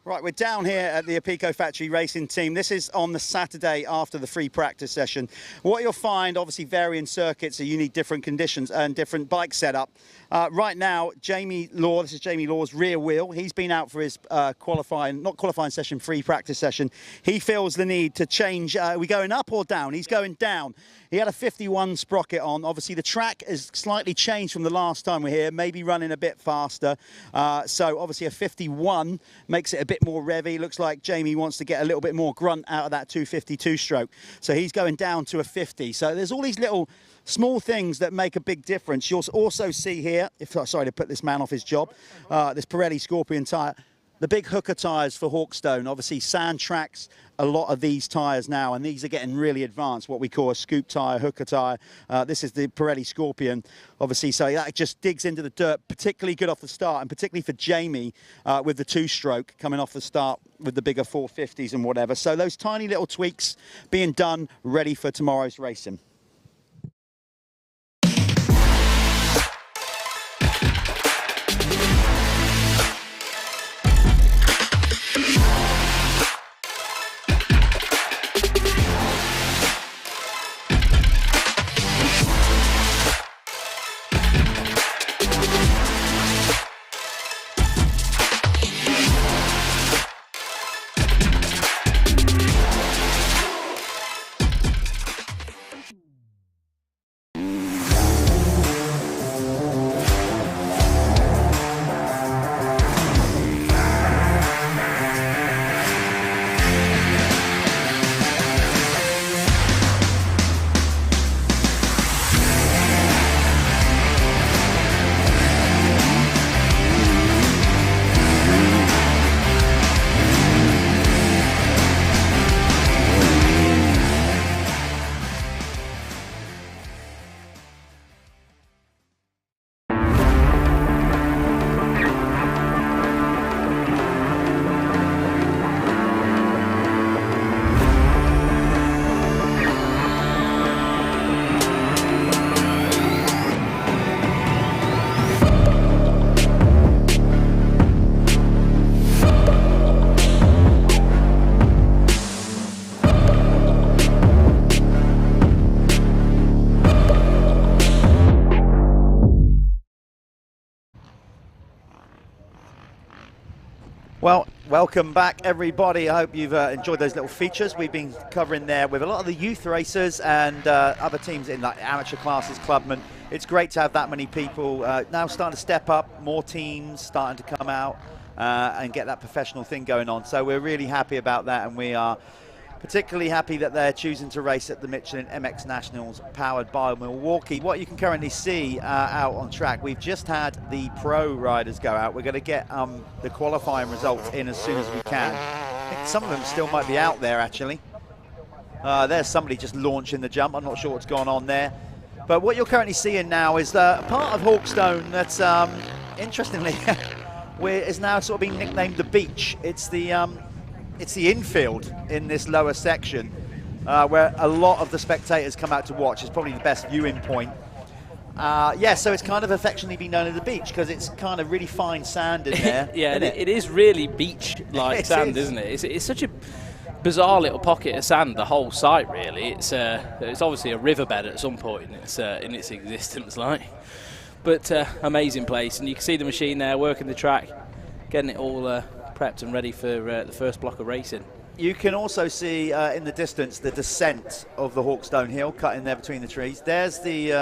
Right, we're down here at the Apico factory racing team. This is on the Saturday after the free practice session. What you'll find, obviously, varying circuits, so you need different conditions and different bike setup. Right now, Jamie Law, this is Jamie Law's rear wheel. He's been out for his not qualifying session, free practice session. He feels the need to change. Are we going up or down? He's going down. He had a 51 sprocket on. Obviously, the track has slightly changed from the last time we're here, maybe running a bit faster. So, obviously, a 51 makes it a bit more revvy. Looks like Jamie wants to get a little bit more grunt out of that 252 stroke. So, he's going down to a 50. So, there's all these little small things that make a big difference. You'll also see here, sorry to put this man off his job, this Pirelli Scorpion tyre. The big hooker tyres for Hawkstone. Obviously, sand tracks a lot of these tyres now, and these are getting really advanced, what we call a scoop tyre, hooker tyre. This is the Pirelli Scorpion, obviously, so that just digs into the dirt, particularly good off the start, and particularly for Jamie with the two-stroke coming off the start with the bigger 450s and whatever. So those tiny little tweaks being done, ready for tomorrow's racing. Well, welcome back, everybody. I hope you've enjoyed those little features we've been covering there with a lot of the youth racers and other teams in like amateur classes, Clubman. It's great to have that many people now starting to step up, more teams starting to come out and get that professional thing going on. So we're really happy about that, and we are particularly happy that they're choosing to race at the Michelin MX Nationals powered by Milwaukee. What you can currently see out on track, we've just had the pro riders go out. We're going to get the qualifying results in as soon as we can. I think some of them still might be out there, actually. There's somebody just launching the jump. I'm not sure what's going on there. But what you're currently seeing now is a part of Hawkstone that's, interestingly, is now sort of being nicknamed the beach. It's the infield in this lower section where a lot of the spectators come out to watch. It's probably the best viewing point. Yeah, so it's kind of affectionately been known as the beach because it's kind of really fine sand in there. Yeah, it is really beach-like sand, isn't it? It's such a bizarre little pocket of sand, the whole site, really. It's obviously a riverbed at some point in its existence, like. But amazing place, and you can see the machine there working the track, getting it all prepped and ready for the first block of racing. You can also see in the distance the descent of the Hawkstone hill, cut in there between the trees. There's the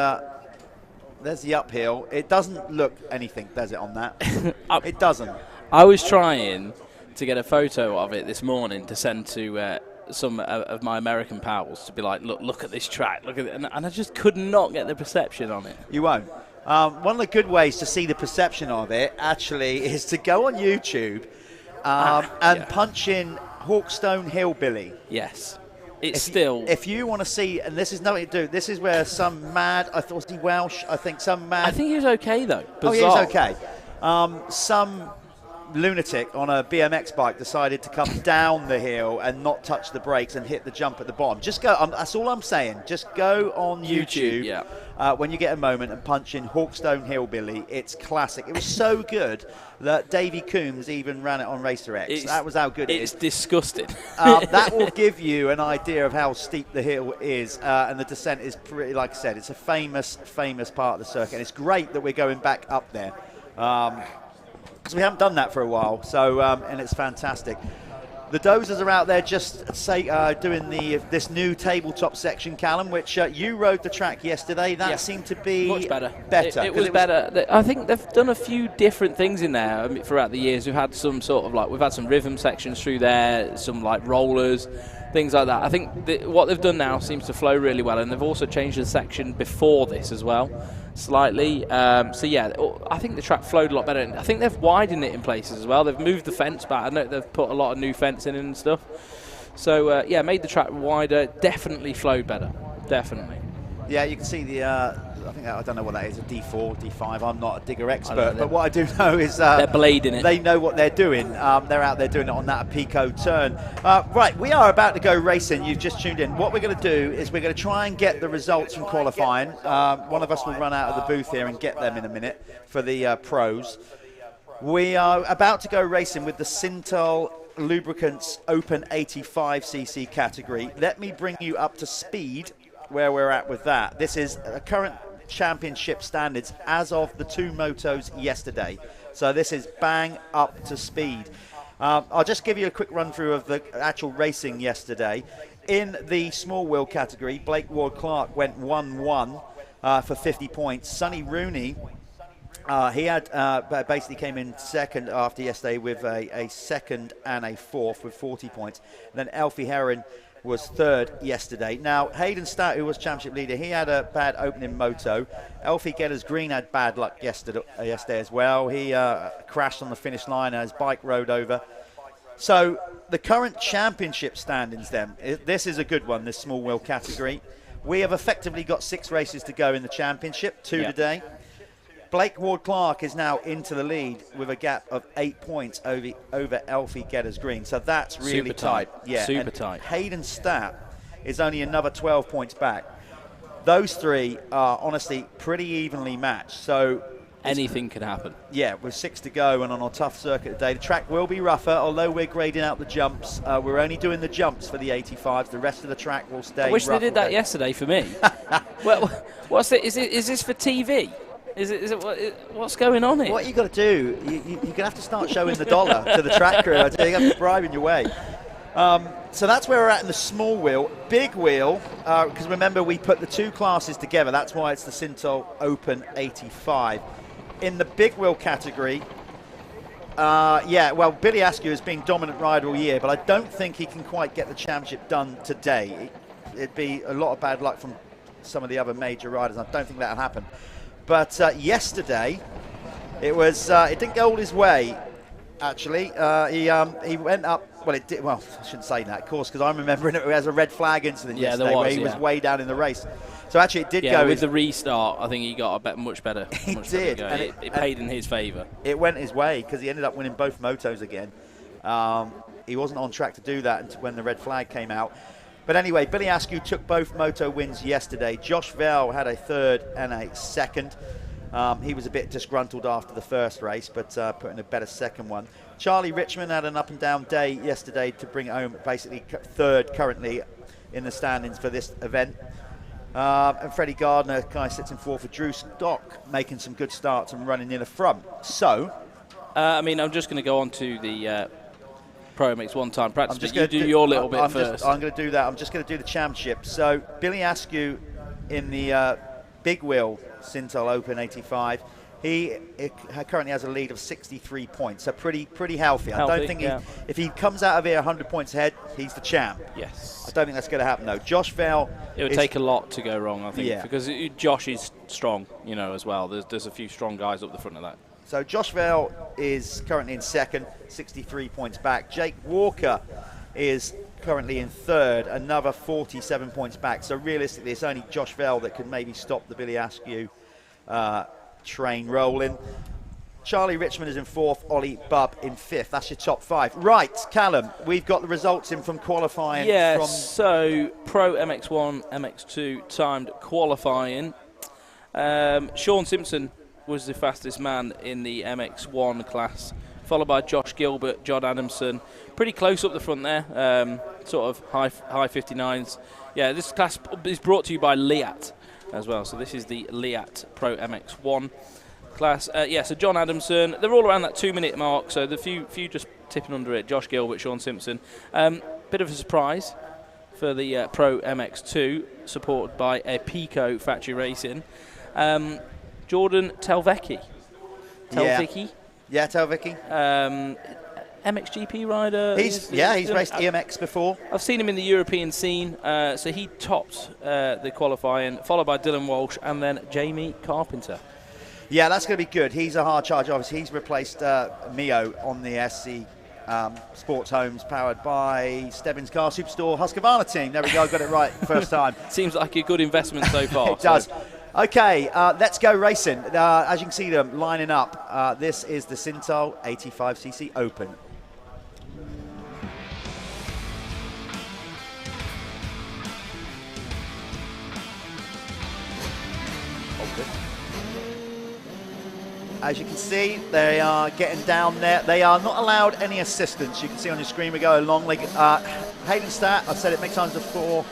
uphill. It doesn't look anything, does it, on that? It doesn't. I was trying to get a photo of it this morning to send to some of my American pals to be like, look at this track, look at it, and I just could not get the perception on it. You won't. One of the good ways to see the perception of it actually is to go on YouTube and punch in Hawkstone Hillbilly. Yes. If you want to see, and this is nothing to do, this is where some mad, I thought, was he Welsh? I think some mad. I think he was okay though. Bizarre. Oh, he was okay. Some lunatic on a BMX bike decided to come down the hill and not touch the brakes and hit the jump at the bottom. Just go, that's all I'm saying. Just go on YouTube when you get a moment and punch in Hawkstone Hillbilly. It's classic. It was so good that Davey Coombs even ran it on Racer X. That was how good it is. It's disgusting. That will give you an idea of how steep the hill is, and the descent is pretty, like I said, it's a famous part of the circuit, and it's great that we're going back up there. Because we haven't done that for a while, so and it's fantastic. The dozers are out there just doing this new tabletop section, Callum, which you rode the track yesterday. That seemed to be much better. It was better. I think they've done a few different things in there. I mean, throughout the years. We've had some sort of we've had some rhythm sections through there, some rollers, things like that. I think what they've done now seems to flow really well, and they've also changed the section before this as well, slightly. So yeah, I think the track flowed a lot better. I think they've widened it in places as well. They've moved the fence back. I know they've put a lot of new fencing in and stuff. So yeah, made the track wider. Definitely flowed better. Definitely. Yeah, you can see the. I don't know what that is, a D4, D5. I'm not a digger expert, but what I do know is they're blading it. They know what they're doing. They're out there doing it on that Apico turn. Right, we are about to go racing. You've just tuned in. What we're going to do is we're going to try and get the results from qualifying. One of us will run out of the booth here and get them in a minute for the pros. We are about to go racing with the Syntol Lubricants Open 85cc category. Let me bring you up to speed where we're at with that. This is a current championship standards as of the two motos yesterday. So this is bang up to speed. I'll just give you a quick run through of the actual racing yesterday. In the small wheel category, Blake Ward-Clark went 1-1 for 50 points. Sonny Rooney, he had basically came in second after yesterday with a second and a fourth with 40 points. And then Elfie Heron was third yesterday. Now, Hayden Stout, who was championship leader, he had a bad opening moto. Elfie Getters Green had bad luck yesterday as well. He crashed on the finish line and his bike rode over. So the current championship standings then, this is a good one, this small wheel category. We have effectively got 6 races to go in the championship, 2 today. Blake Ward-Clark is now into the lead with a gap of 8 points over Elfie Getters Green. So that's really tight. Yeah, super tight. Hayden Stapp is only another 12 points back. Those 3 are honestly pretty evenly matched. So anything can happen. Yeah, with 6 to go and on a tough circuit today. The track will be rougher, although we're grading out the jumps. We're only doing the jumps for the 85s. The rest of the track will stay. I wish they did that yesterday for me. Well, what's it? Is this for TV? Is it what's going on here? What you got to do, you're going to have to start showing the dollar to the track crew. I tell you, you have to bribe in your way. So that's where we're at in the small wheel. Big wheel, because remember we put the 2 classes together. That's why it's the Syntol Open 85. In the big wheel category, Billy Askew has been dominant rider all year, but I don't think he can quite get the championship done today. It'd be a lot of bad luck from some of the other major riders. I don't think that'll happen. But yesterday, it didn't go all his way, actually. He went up, well, it did, well, I shouldn't say that, of course, because I'm remembering it as a red flag incident yesterday where he was way down in the race. So actually it did go. With the restart, I think he got much better. He did. And it paid in his favour. It went his way because he ended up winning both motos again. He wasn't on track to do that until when the red flag came out. But anyway, Billy Askew took both moto wins yesterday. Josh Vell had a third and a second. He was a bit disgruntled after the first race, but put in a better second one. Charlie Richmond had an up and down day yesterday to bring it home, basically third currently in the standings for this event. And Freddie Gardner kind of sits in fourth for Drew Stock, making some good starts and running near the front. So, I'm just going to go on to the Pro MX one-time practice, but you do your little bit first. I'm going to do that. I'm just going to do the championship. So Billy Askew in the big wheel Syntol Open 85. He currently has a lead of 63 points, so pretty healthy. I don't think if he comes out of here 100 points ahead, he's the champ. Yes. I don't think that's going to happen though. Josh Vell. It would take a lot to go wrong, I think, because Josh is strong, as well. There's a few strong guys up the front of that. So Josh Vell is currently in second, 63 points back. Jake Walker is currently in third, another 47 points back. So realistically, it's only Josh Vell that could maybe stop the Billy Askew train rolling. Charlie Richmond is in 4th, Ollie Bubb in 5th. That's your top 5. Right, Callum, we've got the results in from qualifying. Yeah, so Pro MX1, MX2 timed qualifying. Sean Simpson was the fastest man in the MX1 class, followed by Josh Gilbert, John Adamson. Pretty close up the front there, sort of high 59s. Yeah, this class is brought to you by Leatt as well. So this is the Leatt Pro MX1 class. Yeah, so John Adamson, they're all around that 2-minute mark, so the few just tipping under it. Josh Gilbert, Sean Simpson. Bit of a surprise for the Pro MX2, supported by Apico Factory Racing. Jordan Telvecchi. Yeah, Telvecchi. MXGP rider. He's raced EMX before. I've seen him in the European scene. So he topped the qualifying, followed by Dylan Walsh and then Jamie Carpenter. Yeah, that's going to be good. He's a hard charge. Obviously, he's replaced Mio on the SC Sports Homes, powered by Stebbins Car Superstore Husqvarna team. There we go. Got it right first time. Seems like a good investment so far. It does. Okay, let's go racing. As you can see them lining up, this is the Syntol 85cc Open. As you can see, they are getting down there. They are not allowed any assistance. You can see on your screen we go along. Hayden Stat, I've said it many times before,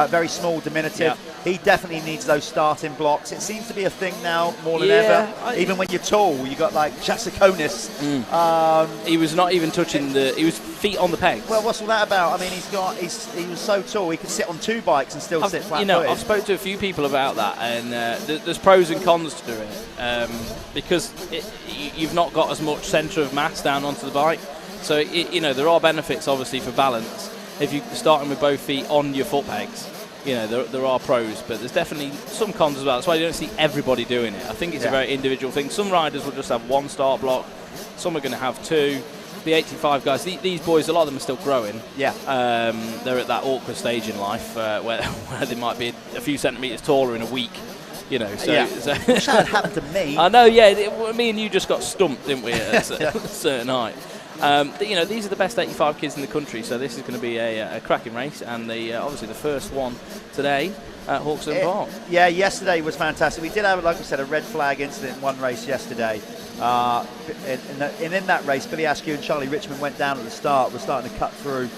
very small, diminutive. Yeah. He definitely needs those starting blocks. It seems to be a thing now more than ever. Even when you're tall, you got like Chatsakonis. He was not even touching he was feet on the pegs. Well, what's all that about? I mean, he was so tall, he could sit on 2 bikes and still sit flat-footed. I've spoken to a few people about that, and there's pros and cons to doing it, because you've not got as much centre of mass down onto the bike. So, there are benefits, obviously, for balance. If you're starting with both feet on your foot pegs, there are pros, but there's definitely some cons as well. That's why you don't see everybody doing it. I think it's a very individual thing. Some riders will just have 1 start block. Some are going to have 2. The 85 guys, these boys, a lot of them are still growing. Yeah. They're at that awkward stage in life where they might be a few centimetres taller in a week. So Wish that had happened to me. I know, yeah. Me and you just got stumped, didn't we, at a certain height. These are the best 85 kids in the country, so this is going to be a cracking race, and obviously the first one today at Hawkstone Park. Yeah, yesterday was fantastic. We did have, like we said, a red flag incident in one race yesterday. In that race, Billy Askew and Charlie Richmond went down at the start. We're starting to cut through.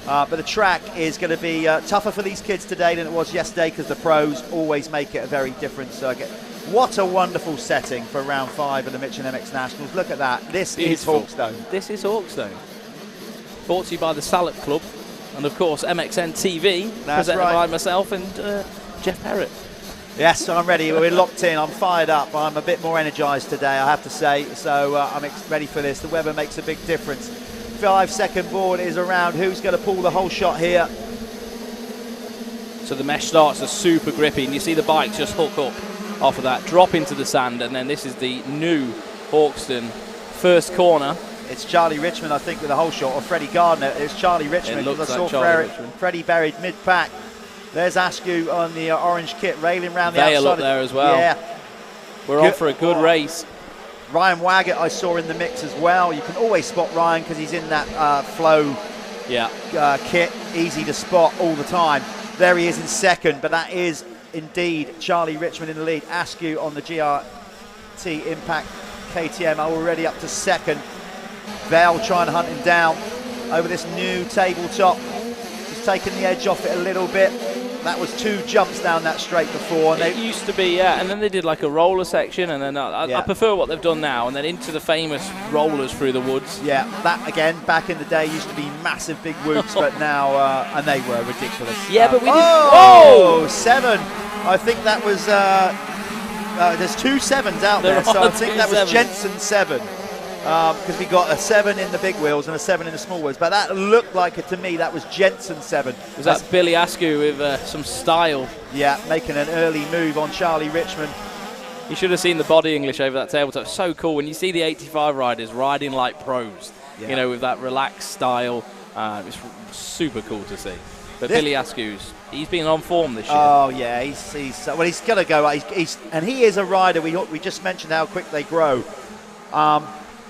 But the track is going to be tougher for these kids today than it was yesterday, because the pros always make it a very different circuit. What a wonderful setting for round 5 of the Michelin MX Nationals. Look at that. This is Hawkstone. This is Hawkstone. Brought to you by the Salop Club and, of course, MXN-TV, presented by myself and Jeff Perrott. Yes, I'm ready. We're locked in. I'm fired up. I'm a bit more energised today, I have to say. So I'm ready for this. The weather makes a big difference. 5-second board is around. Who's going to pull the whole shot here? So the mesh starts are super grippy, and you see the bikes just hook up off of that, drop into the sand, and then this is the new Hawkstone first corner. It's Charlie Richmond, I think, with the whole shot, or Freddie Gardner. It's Charlie Richmond. It looks I like saw Freddie buried mid-pack. There's Askew on the orange kit, railing around the Vale outside. Up there as well. Yeah. We're on for a good race. Ryan Waggett I saw in the mix as well. You can always spot Ryan because he's in that flow kit. Easy to spot all the time. There he is in second, but that is indeed Charlie Richmond in the lead. Askew on the GRT Impact KTM already up to second. Vale trying to hunt him down over this new tabletop. Just taking the edge off it a little bit. That was 2 jumps down that straight before. And it used to be, and then they did like a roller section, and then I prefer what they've done now, and then into the famous rollers through the woods. Yeah, that again, back in the day, used to be massive big whoops, but now, and they were ridiculous. Yeah, but we didn't. Oh, 7. I think that was, there's 2 7s out there, so I think that was Jensen 7. Because we got a 7 in the big wheels and a 7 in the small wheels, but that looked like it to me. That was Jensen 7. Was that Billy Askew with some style? Yeah, making an early move on Charlie Richmond. You should have seen the body English over that tabletop. So cool when you see the 85 riders riding like pros. Yeah. With that relaxed style. It's super cool to see. But Billy Askew's, he's been on form this year. Oh yeah, he's going to go. And he is a rider. We just mentioned how quick they grow.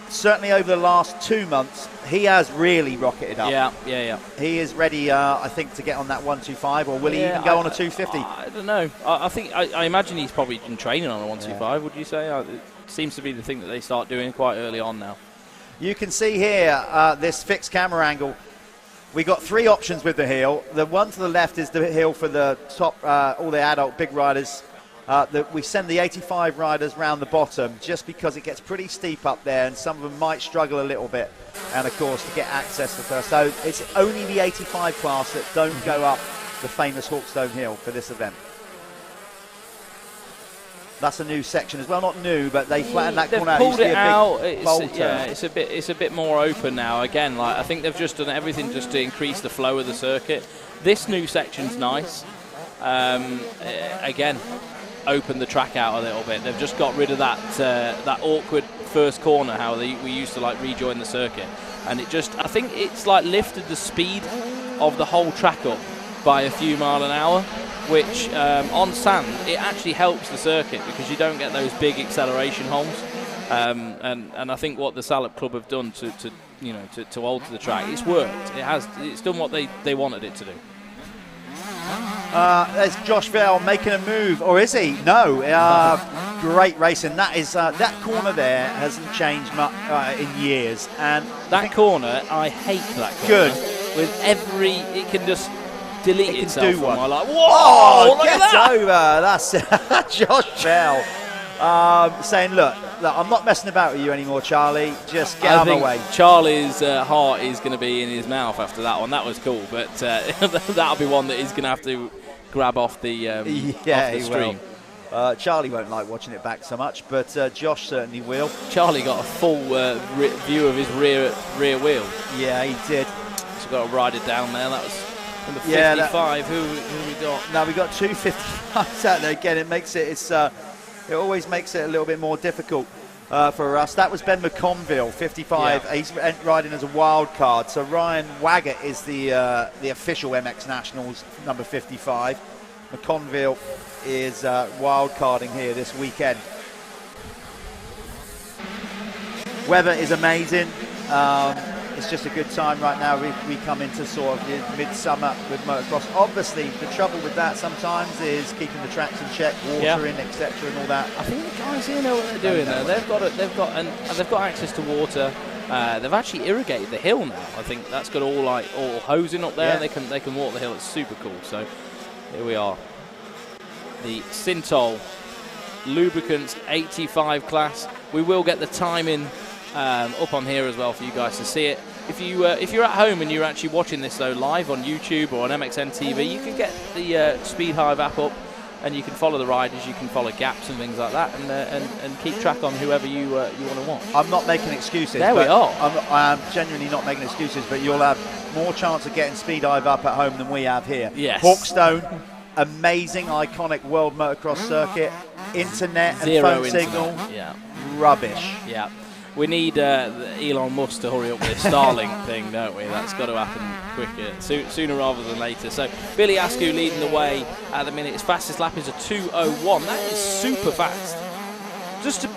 Certainly over the last 2 months, he has really rocketed up. Yeah. He is ready, I think, to get on that 125, or will he even go on a 250? I don't know. I imagine he's probably been training on a 125. Would you say? It seems to be the thing that they start doing quite early on now. You can see here this fixed camera angle. We got 3 options with the hill. The one to the left is the hill for the top, all the adult big riders. We send the 85 riders round the bottom just because it gets pretty steep up there, and some of them might struggle a little bit. And of course, to get access to first. So it's only the 85 class that don't go up the famous Hawkstone hill for this event. That's a new section as well. Not new, but they flattened that corner out. Pulled it out. It's a bit more open now. Again, like I think they've just done everything just to increase the flow of the circuit. This new section's nice. Again, open the track out a little bit. They've just got rid of that awkward first corner, how we used to like rejoin the circuit, and I think it's like lifted the speed of the whole track up by a few mile an hour, which on sand it actually helps the circuit because you don't get those big acceleration holes. And I think what the Salop Club have done to alter the track, it's worked. It's done what they wanted it to do. There's Josh Vale making a move, or is he? No. Great racing. That is that corner there hasn't changed much in years, and that corner, I hate that corner. Good. With it can just delete itself. Do one. Like, whoa! Get over. That's Josh Bell saying, look, I'm not messing about with you anymore, Charlie. Just get out of my way. Charlie's heart is going to be in his mouth after that one. That was cool, but that'll be one that he's going to have to grab off the off the stream. Charlie won't like watching it back so much, but Josh certainly will. Charlie got a full view of his rear wheel. Yeah, he did. So got to ride it down there. That was number 55. Who we got? Now we got 2 55s out there again. It always makes it a little bit more difficult for us. That was Ben McConville, 55. Yeah. He's riding as a wild card. So Ryan Waggett is the official MX Nationals number 55. McConville is wild carding here this weekend. Weather is amazing. It's just a good time right now. We come into sort of midsummer with motocross. Obviously, the trouble with that sometimes is keeping the tracks in check, watering, etc., and all that. I think the guys here know what they're doing. Though they've got access to water. They've actually irrigated the hill now. I think that's got all hosing up there. Yeah. They can walk the hill. It's super cool. So here we are. The Syntol Lubricants 85 class. We will get the timing up on here as well for you guys to see it. If you're at home and you're actually watching this though live on YouTube or on MXN-TV, you can get the Speed Hive app up and you can follow the riders, you can follow gaps and things like that, and keep track on whoever you want to watch. I'm not making excuses. There we are. I'm genuinely not making excuses, but you'll have more chance of getting Speed Hive up at home than we have here. Yes. Hawkstone, amazing, iconic world motocross circuit, internet and Zero phone internet. signal, Rubbish. Yeah. We need Elon Musk to hurry up with the Starlink thing, don't we? That's got to happen quicker, sooner rather than later. So Billy Askew leading the way at the minute. His fastest lap is a 2:01. That is super fast. Just to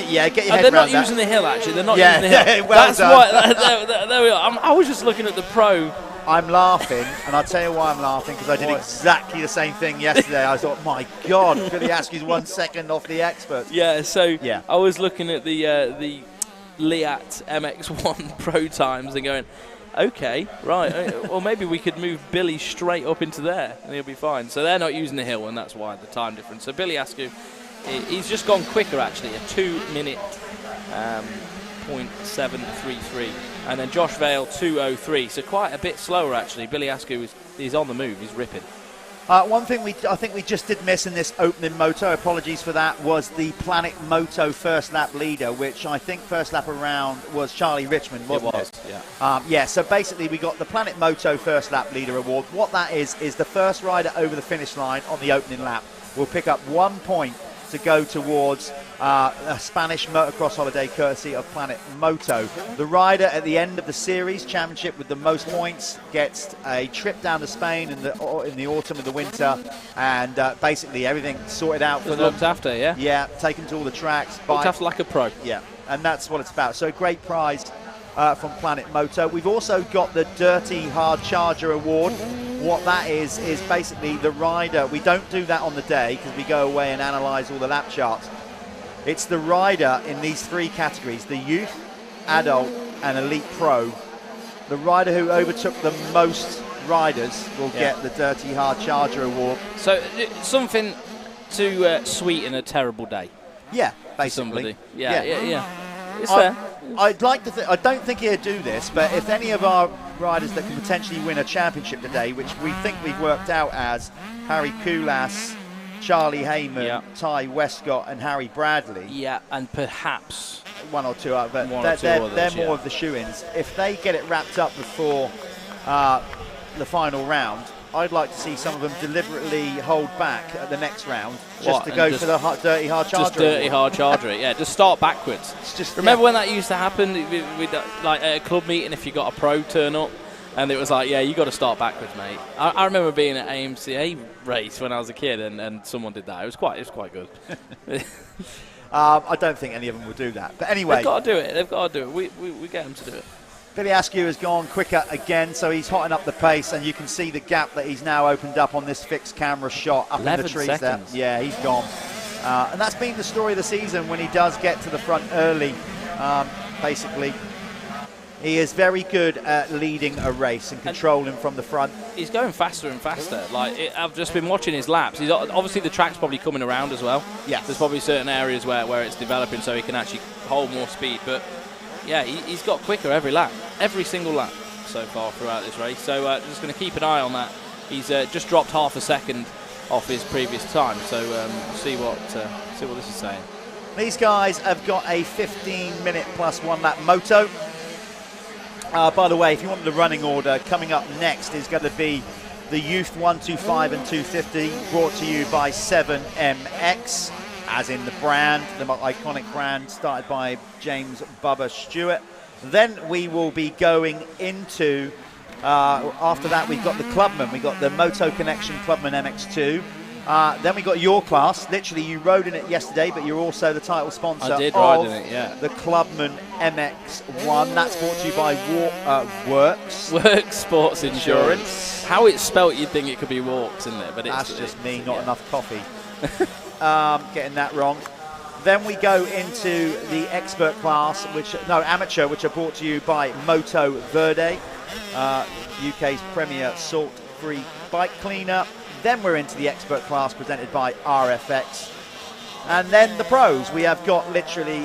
yeah, get your head they're not that. using the hill, actually. They're not using the hill. Well That's done. why. There we are. I was just looking at the pro. I'm laughing, and I'll tell you why I'm laughing, because I did exactly the same thing yesterday. I thought, my God, Billy Askew's 1 second off the experts. Yeah, so I was looking at the Leatt MX1 Pro times and going, okay, right, well, maybe we could move Billy straight up into there, and he'll be fine. So they're not using the hill, and that's why the time difference. So Billy Askew, he's just gone quicker, actually, a 2-minute .733. And then Josh Vale 2:03, so quite a bit slower actually. Billy Askew is on the move, he's ripping. One thing I think we just did miss in this opening moto, apologies for that, was the Planet Moto first lap leader, which I think first lap around was Charlie Richmond, wasn't it? Yeah. So basically we got the Planet Moto first lap leader award. What that is the first rider over the finish line on the opening lap will pick up 1 point. to go towards a Spanish motocross holiday courtesy of Planet Moto. The rider at the end of the series championship with the most points gets a trip down to Spain in the autumn and the winter, and basically everything sorted out for them. Looked after, yeah? Yeah, taken to all the tracks. Looked after like a pro. Yeah, and that's what it's about. So great prize from Planet Moto. We've also got the Dirty Hard Charger Award. What that is basically the rider. We don't do that on the day because we go away and analyse all the lap charts. It's the rider in these three categories, the youth, adult and elite pro. The rider who overtook the most riders will get the Dirty Hard Charger Award. So something to sweeten a terrible day. Yeah, basically. Somebody. Yeah. It's fair. I'd like to I don't think he'd do this, but if any of our riders that can potentially win a championship today, which we think we've worked out as Harry Koulas, Charlie Heyman, Ty Westcott and Harry Bradley. Yeah, and perhaps one or two others, but they're more of the shoe-ins. If they get it wrapped up before the final round, I'd like to see some of them deliberately hold back at the next round just to go for the Dirty Hard Charger. Just Dirty Hard Charger it, yeah. Just start backwards. Remember when that used to happen? Like at a club meeting, if you got a pro turn up, and it was like, yeah, you got to start backwards, mate. I remember being at AMCA race when I was a kid, and someone did that. It was quite good. I don't think any of them will do that, but anyway, they've got to do it. They've got to do it. We get them to do it. Billy Askew has gone quicker again, so he's hotting up the pace, and you can see the gap that he's now opened up on this fixed camera shot up in the trees seconds. there. Yeah, he's gone. And that's been the story of the season when he does get to the front early, basically. He is very good at leading a race and controlling from the front. He's going faster and faster. I've just been watching his laps. Obviously the track's probably coming around as well. Yes. There's probably certain areas where it's developing so he can actually hold more speed. But yeah, he's got quicker every lap, every single lap so far throughout this race. So just going to keep an eye on that. He's just dropped half a second off his previous time. So see what this is saying. These guys have got a 15-minute plus 1 lap moto. By the way, if you want the running order, coming up next is going to be the Youth 125 and 250, brought to you by 7MX, as in the brand, the iconic brand started by James Bubba Stewart. Then we will be going into, after that we've got the Clubman, we've got the Moto-Connection Clubman MX2. Then we got your class. Literally, you rode in it yesterday, but you're also the title sponsor I did ride in it, yeah. The Clubman MX1. That's brought to you by Worx. Worx Sports Insurance. How it's spelt, you'd think it could be Worx, isn't it? But that's just me, not enough coffee. Getting that wrong. Then we go into the expert class, amateur, which are brought to you by Motoverde, UK's premier salt-free bike cleaner. Then we're into the expert class presented by RFX. And then the pros. We have got literally,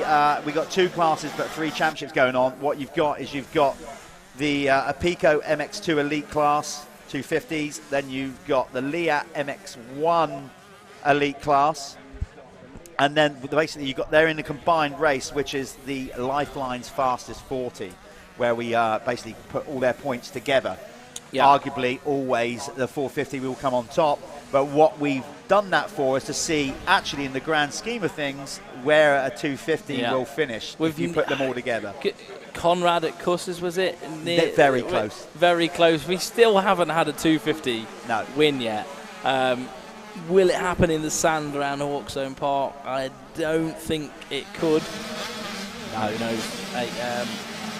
we've got 2 classes but 3 championships going on. What you've got is you've got the Apico MX2 Elite class, 250s. Then you've got the Leatt MX1 Elite class. And then basically you've got, they're in the combined race, which is the Lyfelinez Fastest 40, where we basically put all their points together. Yeah. Arguably, always the 450 will come on top. But what we've done that for is to see, actually, in the grand scheme of things, where a 250 will finish if you put them all together. Conrad at Cusses, was it? Very close. Very close. We still haven't had a 250 win yet. Will it happen in the sand around Hawkstone Park? I don't think it could. No, who knows?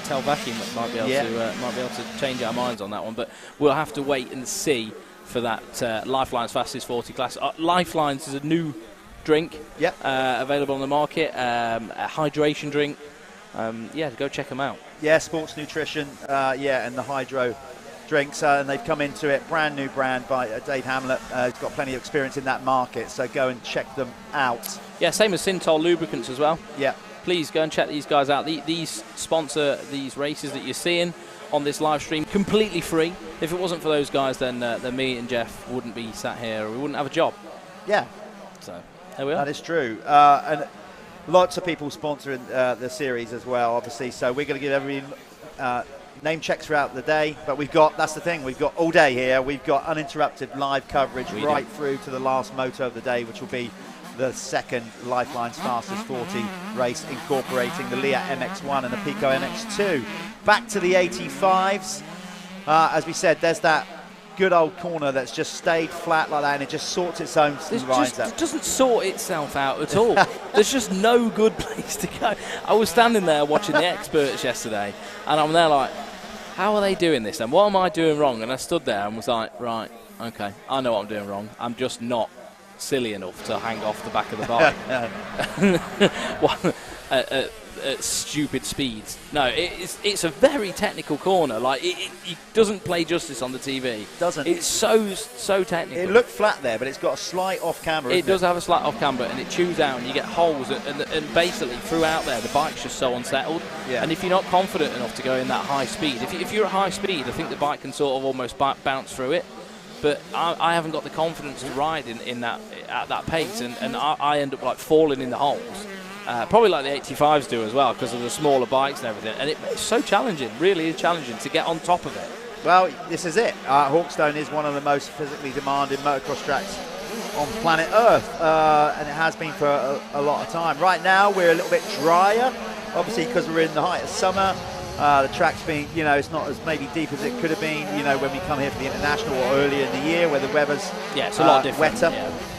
Telvaki might be able to change our minds on that one, but we'll have to wait and see for that Lyfelinez Fastest 40 class. Lyfelinez is a new drink available on the market, a hydration drink. Go check them out. Yeah, sports nutrition, and the hydro drinks, and they've come into it, brand new brand by Dave Hamlet. He's got plenty of experience in that market, so go and check them out. Yeah, same as Syntol lubricants as well. Yeah. Please go and check these guys out. These sponsor these races that you're seeing on this live stream completely free. If it wasn't for those guys, then me and Jeff wouldn't be sat here. We wouldn't have a job. Yeah. So there we are. That is true. And lots of people sponsoring the series as well, obviously. So we're going to give everyone name checks throughout the day. But that's the thing, we've got all day here. We've got uninterrupted live coverage through to the last moto of the day, which will be the second Lyfelinez Fastest 40 race, incorporating the Leatt MX1 and the Apico MX2. Back to the 85s. As we said, there's that good old corner that's just stayed flat like that, and it just sorts its own lines out. It doesn't sort itself out at all. There's just no good place to go. I was standing there watching the experts yesterday, and I'm there like, how are they doing this and what am I doing wrong? And I stood there and was like, right, okay, I know what I'm doing wrong. I'm just not silly enough to hang off the back of the bike at stupid speeds. No, it's a very technical corner. Like it doesn't play justice on the TV. Doesn't. It's so technical. It looked flat there, but it's got a slight off camber. It does have a slight off camber, and it chews out, and you get holes, and basically throughout there, the bike's just so unsettled. Yeah. And if you're not confident enough to go in that high speed, if you're at high speed, I think the bike can sort of almost bounce through it. But I haven't got the confidence to ride in that at that pace, and I end up like falling in the holes. Probably like the 85s do as well, because of the smaller bikes and everything. And it's so challenging, really is challenging to get on top of it. Well, this is it. Hawkstone is one of the most physically demanding motocross tracks on planet Earth, and it has been for a lot of time. Right now, we're a little bit drier, obviously, because we're in the height of summer. The track's been, it's not as maybe deep as it could have been, when we come here for the International or earlier in the year where the weather's it's a lot different, wetter,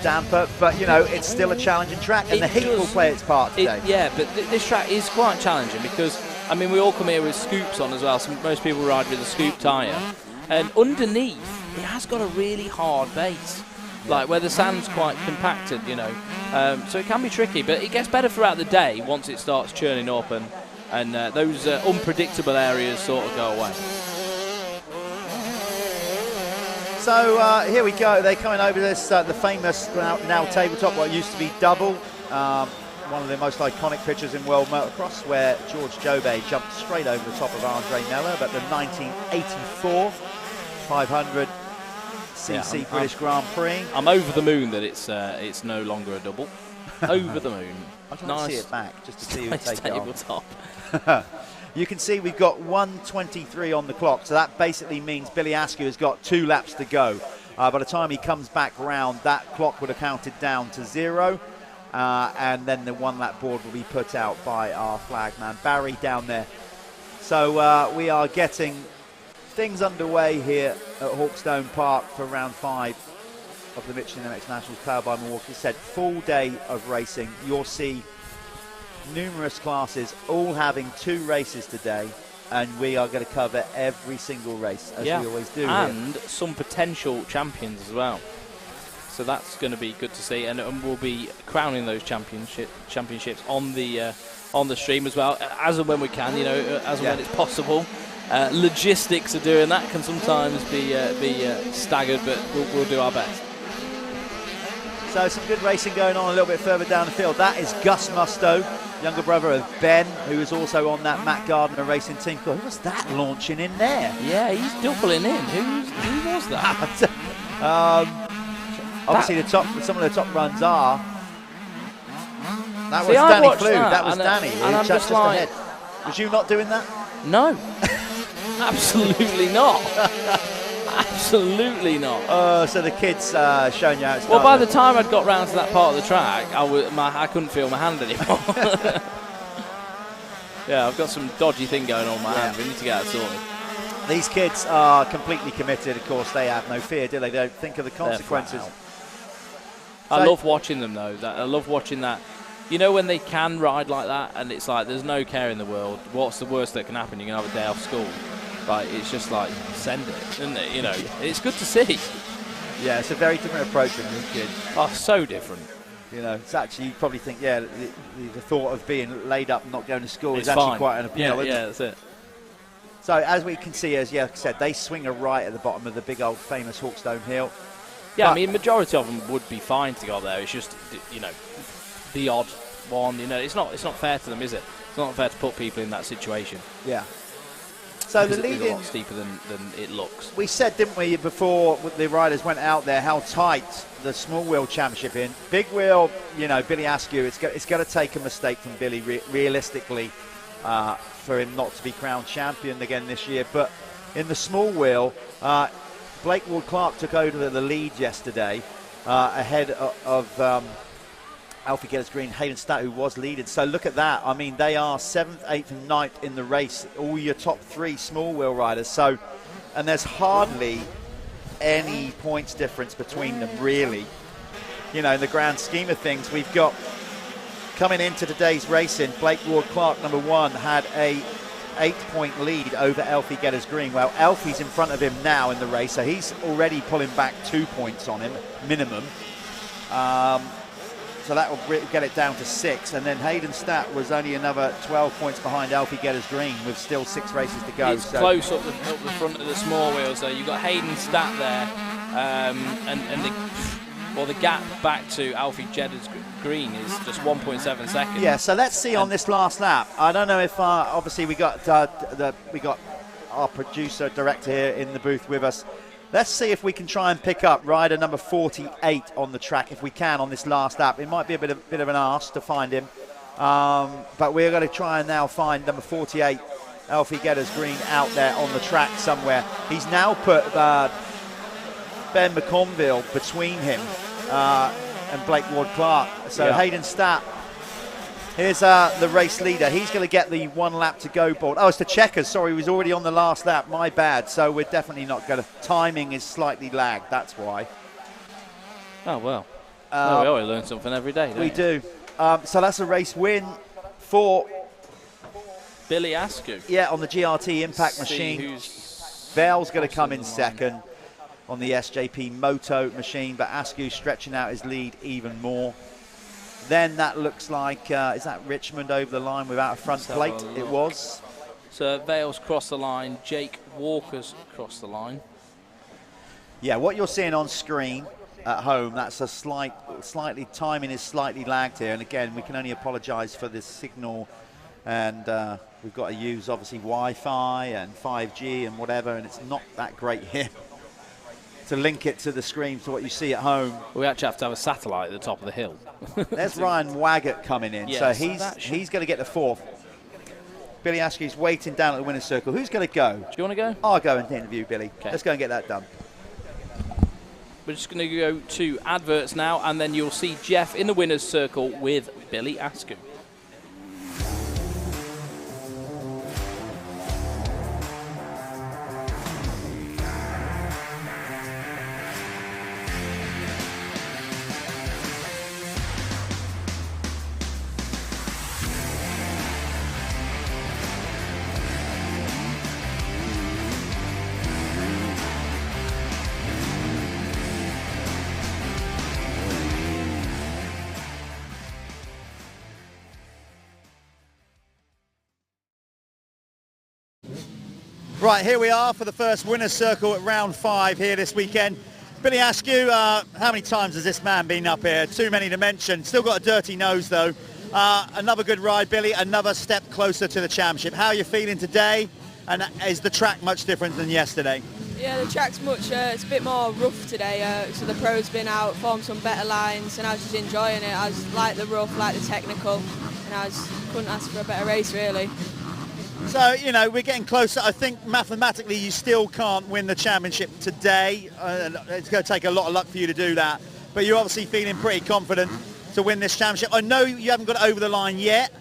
damper, but, it's still a challenging track, and the heat will play its part today. But this track is quite challenging because, we all come here with scoops on as well, so most people ride with a scoop tyre, and underneath, it has got a really hard base, like where the sand's quite compacted, so it can be tricky, but it gets better throughout the day once it starts churning up and those unpredictable areas sort of go away. So here we go. They're coming over this, the famous now tabletop, what used to be double. One of the most iconic pictures in world motocross, where George Jobey jumped straight over the top of Andre Mellor, but the 1984 500cc British Grand Prix. I'm over the moon that it's no longer a double. Over the moon. I'd like to see it back, just to see who take it on. Tabletop. You can see we've got 1:23 on the clock, so that basically means Billy Askew has got 2 laps to go. By the time he comes back round, that clock would have counted down to 0, and then the 1-lap board will be put out by our flagman, Barry, down there. So we are getting things underway here at Hawkstone Park for round 5 of the Michelin MX Nationals powered by Milwaukee. Said full day of racing. You'll see numerous classes all having 2 races today, and we are going to cover every single race as we always do and here. Some potential champions as well, so that's going to be good to see, and we'll be crowning those championships on the stream as well, as and when we can, as and when it's possible. Logistics of doing that can sometimes be staggered, but we'll do our best. So some good racing going on a little bit further down the field. That is Gus Musto, younger brother of Ben, who is also on that Matt Gardner racing team. God, who was that launching in there? Yeah, he's doubling in. Who was that? Obviously, some of the top runs are. That was Danny Flew. That was Danny. And I'm just like, ahead. Was you not doing that? No, absolutely not. Absolutely not. So the kids showing you how it's done. Well, by the time I'd got round to that part of the track, I couldn't feel my hand anymore. Yeah, I've got some dodgy thing going on in my hand. We need to get that sorted. These kids are completely committed. Of course, they have no fear, do they? They don't think of the consequences. I love watching them, though. I love watching that. When they can ride like that, and it's like there's no care in the world. What's the worst that can happen? You can have a day off school. Like, it's just like, send it, isn't it? It's good to see. Yeah, it's a very different approach from these kids. Oh, so different. It's actually, you probably think, the thought of being laid up and not going to school is actually fine. Quite an appeal. Yeah, that's it. So, as we can see, like I said, they swing a right at the bottom of the big old famous Hawkstone Hill. Yeah, majority of them would be fine to go there. It's just, the odd one. It's not fair to them, is it? It's not fair to put people in that situation. Yeah. So because the lead is a lot steeper than it looks. We said, didn't we, before the iders went out there, how tight the small wheel championship in. Big wheel, Billy Askew, it's going to take a mistake from Billy realistically for him not to be crowned champion again this year. But in the small wheel, Blake Ward Clark took over the lead yesterday ahead of Alfie Geddes Green, Hayden Statt, who was leading. So look at that. I mean, they are 7th, 8th and 9th in the race. All your top 3 small wheel riders. So, and there's hardly any points difference between them, really. You know, in the grand scheme of things, we've got coming into today's racing, Blake Ward-Clark, number 1, had a 8-point lead over Alfie Geddes Green. Well, Alfie's in front of him now in the race, so he's already pulling back 2 points on him, minimum. So that will get it down to 6. And then Hayden Statt was only another 12 points behind Alfie Geddes Green with still 6 races to go. He's close up the front of the small wheels there. You've got Hayden Statt there, and the gap back to Alfie Geddes Green is just 1.7 seconds. Yeah, so let's see on this last lap. I don't know if obviously we got our producer director here in the booth with us. Let's see if we can try and pick up rider number 48 on the track, if we can, on this last lap. It might be a bit of an arse to find him, but we're going to try and now find number 48, Alfie Geddes Green, out there on the track somewhere. He's now put Ben McConville between him and Blake Ward-Clark. So yeah. Hayden Statt, here's the race leader. He's going to get the 1 lap to go board. Oh, it's the checkers. Sorry, he was already on the last lap. My bad. So we're definitely not going to. Timing is slightly lagged. That's why. Oh, well. We always learn something every day, don't we? We do. So that's a race win for Billy Askew. Yeah, on the GRT Impact machine. Vale's going to come in second on the SJP Moto machine, but Askew stretching out his lead even more. Then that looks like, is that Richmond over the line without a front plate? It was. So Vale's crossed the line, Jake Walker's crossed the line. Yeah, what you're seeing on screen at home, that's a slightly, timing is slightly lagged here. And again, we can only apologise for this signal. And we've got to use, obviously, Wi-Fi and 5G and whatever, and it's not that great here to link it to the screen to what you see at home. We actually have to have a satellite at the top of the hill. There's Ryan Waggett coming in, yes, so he's going to get the 4th. Billy Askew's waiting down at the winner's circle. Who's going to go? Do you want to go? I'll go and interview Billy. Okay. Let's go and get that done. We're just going to go to adverts now, and then you'll see Jeff in the winner's circle with Billy Askew. Right, here we are for the first winner's circle at round 5 here this weekend. Billy Askew, how many times has this man been up here? Too many to mention. Still got a dirty nose though. Another good ride, Billy. Another step closer to the championship. How are you feeling today? And is the track much different than yesterday? Yeah, the track's it's a bit more rough today. So the pro's been out, formed some better lines, and I was just enjoying it. I was like the rough, like the technical, and I just couldn't ask for a better race really. So, you know, we're getting closer. I think mathematically you still can't win the championship today. It's going to take a lot of luck for you to do that. But you're obviously feeling pretty confident to win this championship. I know you haven't got it over the line yet,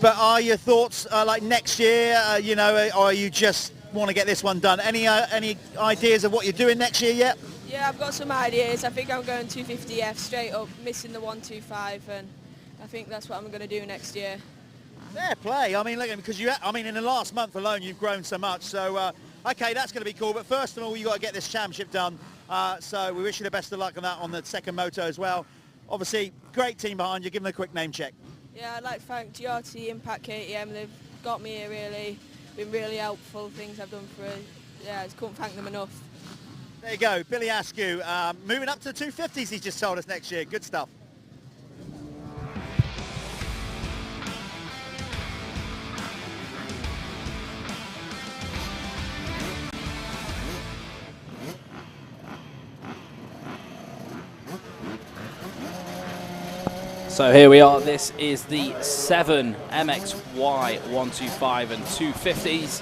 but are your thoughts like next year, you know, or you just want to get this one done? Any ideas of what you're doing next year yet? Yeah, I've got some ideas. I think I'm going 250F straight up, missing the 125, and I think that's what I'm going to do next year. Fair play. I mean, look, because in the last month alone, you've grown so much. So, okay, that's going to be cool. But first of all, you got to get this championship done. So we wish you the best of luck on that on the second moto as well. Obviously, great team behind you. Give them a quick name check. Yeah, I'd like to thank GRT, Impact, KTM. They've got me here really. Been really helpful. Things I've done for it. Yeah, I just couldn't thank them enough. There you go, Billy Askew. Moving up to the 250s, he's just told us next year. Good stuff. So here we are, this is the 7 MXY 125 and 250s.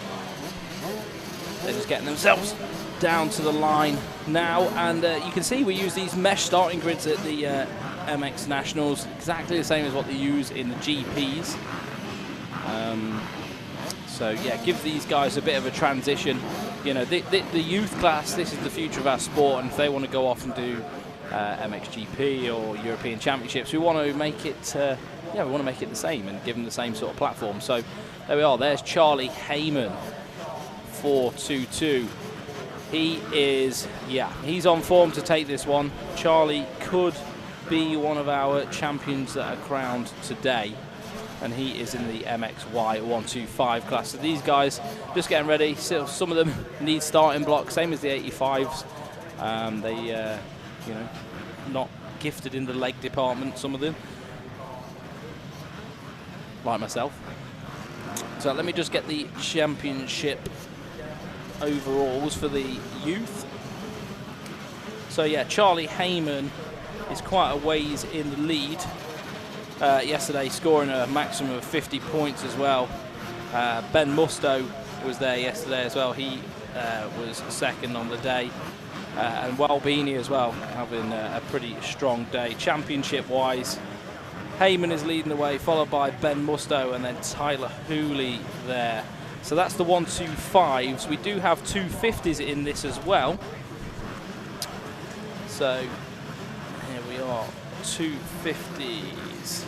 They're just getting themselves down to the line now, and you can see we use these mesh starting grids at the MX Nationals, exactly the same as what they use in the GPs. So yeah, give these guys a bit of a transition. You know, the youth class, this is the future of our sport, and if they want to go off and do MXGP or European Championships, we want to make it, we want to make it the same and give them the same sort of platform. So there we are. There's Charlie Heyman, 4.22. He is, he's on form to take this one. Charlie could be one of our champions that are crowned today, and he is in the MXY 125 class. So these guys just getting ready. So some of them need starting blocks, same as the 85s. They, not gifted in the leg department, some of them, like myself. So let me just get the championship overalls for the youth. So yeah, Charlie Heyman is quite a ways in the lead. Yesterday scoring a maximum of 50 points as well. Ben Musto was there yesterday as well. He was second on the day. And Walbini as well, having a pretty strong day. Championship-wise, Heyman is leading the way, followed by Ben Musto and then Tyler Hooley there. So that's the 125s. We do have 250s in this as well. So here we are, 250s.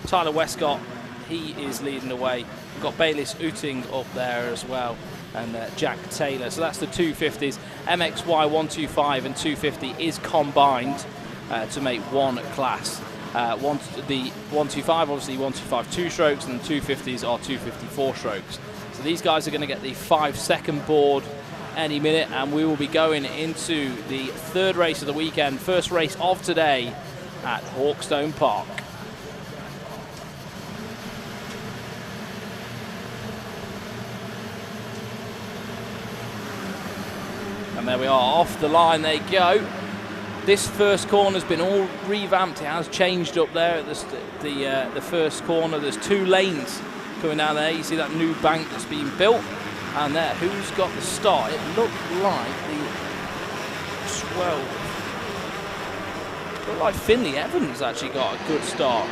Tyler Westcott, he is leading the way. We've got Baylis Uting up there as well, and Jack Taylor. So that's the 250s. MXY 125 and 250 is combined to make one class. The 125, obviously 125 2 strokes, and the 250s are 250 4 strokes. So these guys are going to get the 5-second board any minute, and we will be going into the third race of the weekend, first race of today at Hawkstone Park. And there we are, off the line they go. This first corner's been all revamped. It has changed up there at the first corner. There's 2 lanes coming down there. You see that new bank that's being built. And there, who's got the start? It looked like the 12. It looked like Finley Evans actually got a good start.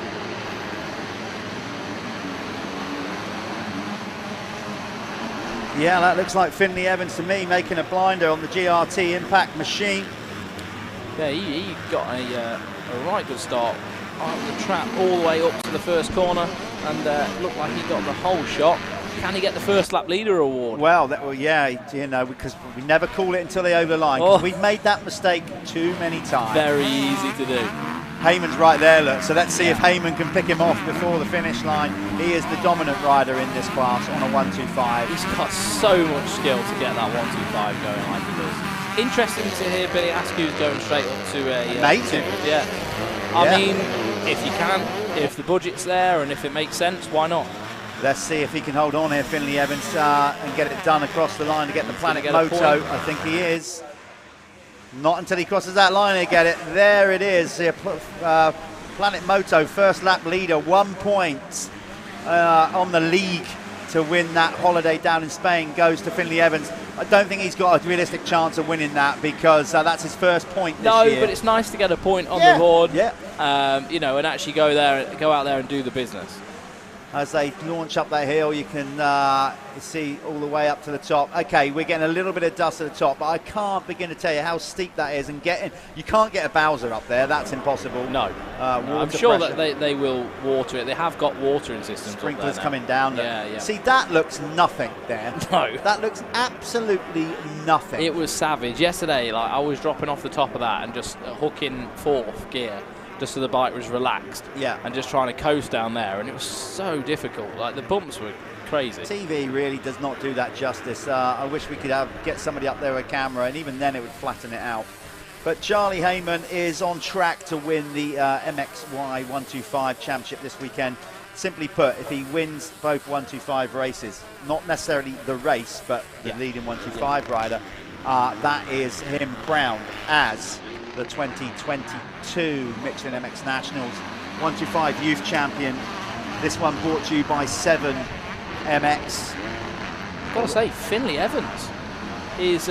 Yeah, that looks like Finley Evans to me, making a blinder on the GRT impact machine. Yeah, he got a right good start out of the trap all the way up to the first corner, and looked like he got the whole shot. Can he get the first lap leader award? Well, yeah, you know, because we never call it until they over the line. Oh. We've made that mistake too many times. Very easy to do. Heyman's right there, look. So let's see if Heyman can pick him off before the finish line. He is the dominant rider in this class on a 125. He's got so much skill to get that 125 going like he does. Interesting to hear Billy Askew's going straight up to a... Amazing. Yeah. I mean, if you can, if the budget's there and if it makes sense, why not? Let's see if he can hold on here, Finley Evans, and get it done across the line to get the Planet Moto. I think he is. Not until he crosses that line he'll get it. There it is. Planet Moto, first lap leader, 1 point on the league to win that holiday down in Spain goes to Finley Evans. I don't think he's got a realistic chance of winning that because that's his first point this year. No, but it's nice to get a point on the board. Yeah. You know, and actually go out there and do the business. As they launch up that hill, you can see all the way up to the top. Okay, we're getting a little bit of dust at the top, but I can't begin to tell you how steep that is. And you can't get a Bowser up there. That's impossible. No. I'm sure that they will water it. They have got watering systems. Sprinklers coming down. Yeah. See, that looks nothing there. No. That looks absolutely nothing. It was savage. Yesterday, like I was dropping off the top of that and just hooking 4th gear, just so the bike was relaxed, and just trying to coast down there, and it was so difficult. Like the bumps were crazy. TV really does not do that justice. I wish we could get somebody up there with a camera, and even then it would flatten it out. But Charlie Heyman is on track to win the MXY 125 championship this weekend. Simply put, if he wins both 125 races, not necessarily the race, but the leading 125 rider, that is him crowned as the 2022 Michelin MX Nationals 125 Youth Champion. This one brought to you by 7 MX. I've got to say, Finley Evans. he's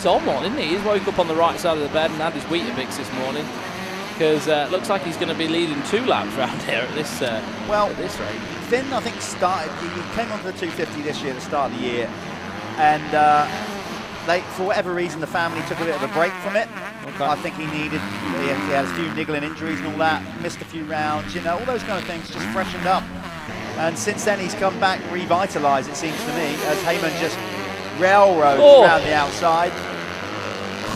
on one, isn't he? He's woke up on the right side of the bed and had his Weetabix this morning, because looks like he's going to be leading 2 laps around here at this at this rate. Finn, I think, he came onto the 250 this year at the start of the year, and for whatever reason, the family took a bit of a break from it. Okay. I think he had a few niggling injuries and all that, missed a few rounds, you know, all those kind of things, just freshened up. And since then, he's come back revitalised, it seems to me, as Heyman just railroads around the outside,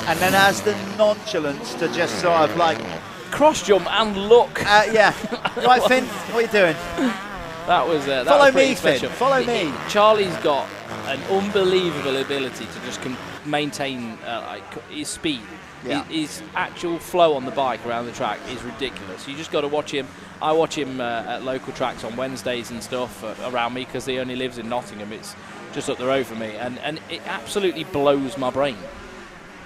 and then has the nonchalance to just sort of like cross jump and look. Yeah. Right, Finn, what are you doing? That was follow was me, special. Finn. Follow me. Charlie's got an unbelievable ability to just maintain like his speed. Yeah. His actual flow on the bike around the track is ridiculous. You just got to watch him. I watch him at local tracks on Wednesdays and stuff around me, because he only lives in Nottingham. It's just up the road from me, and it absolutely blows my brain.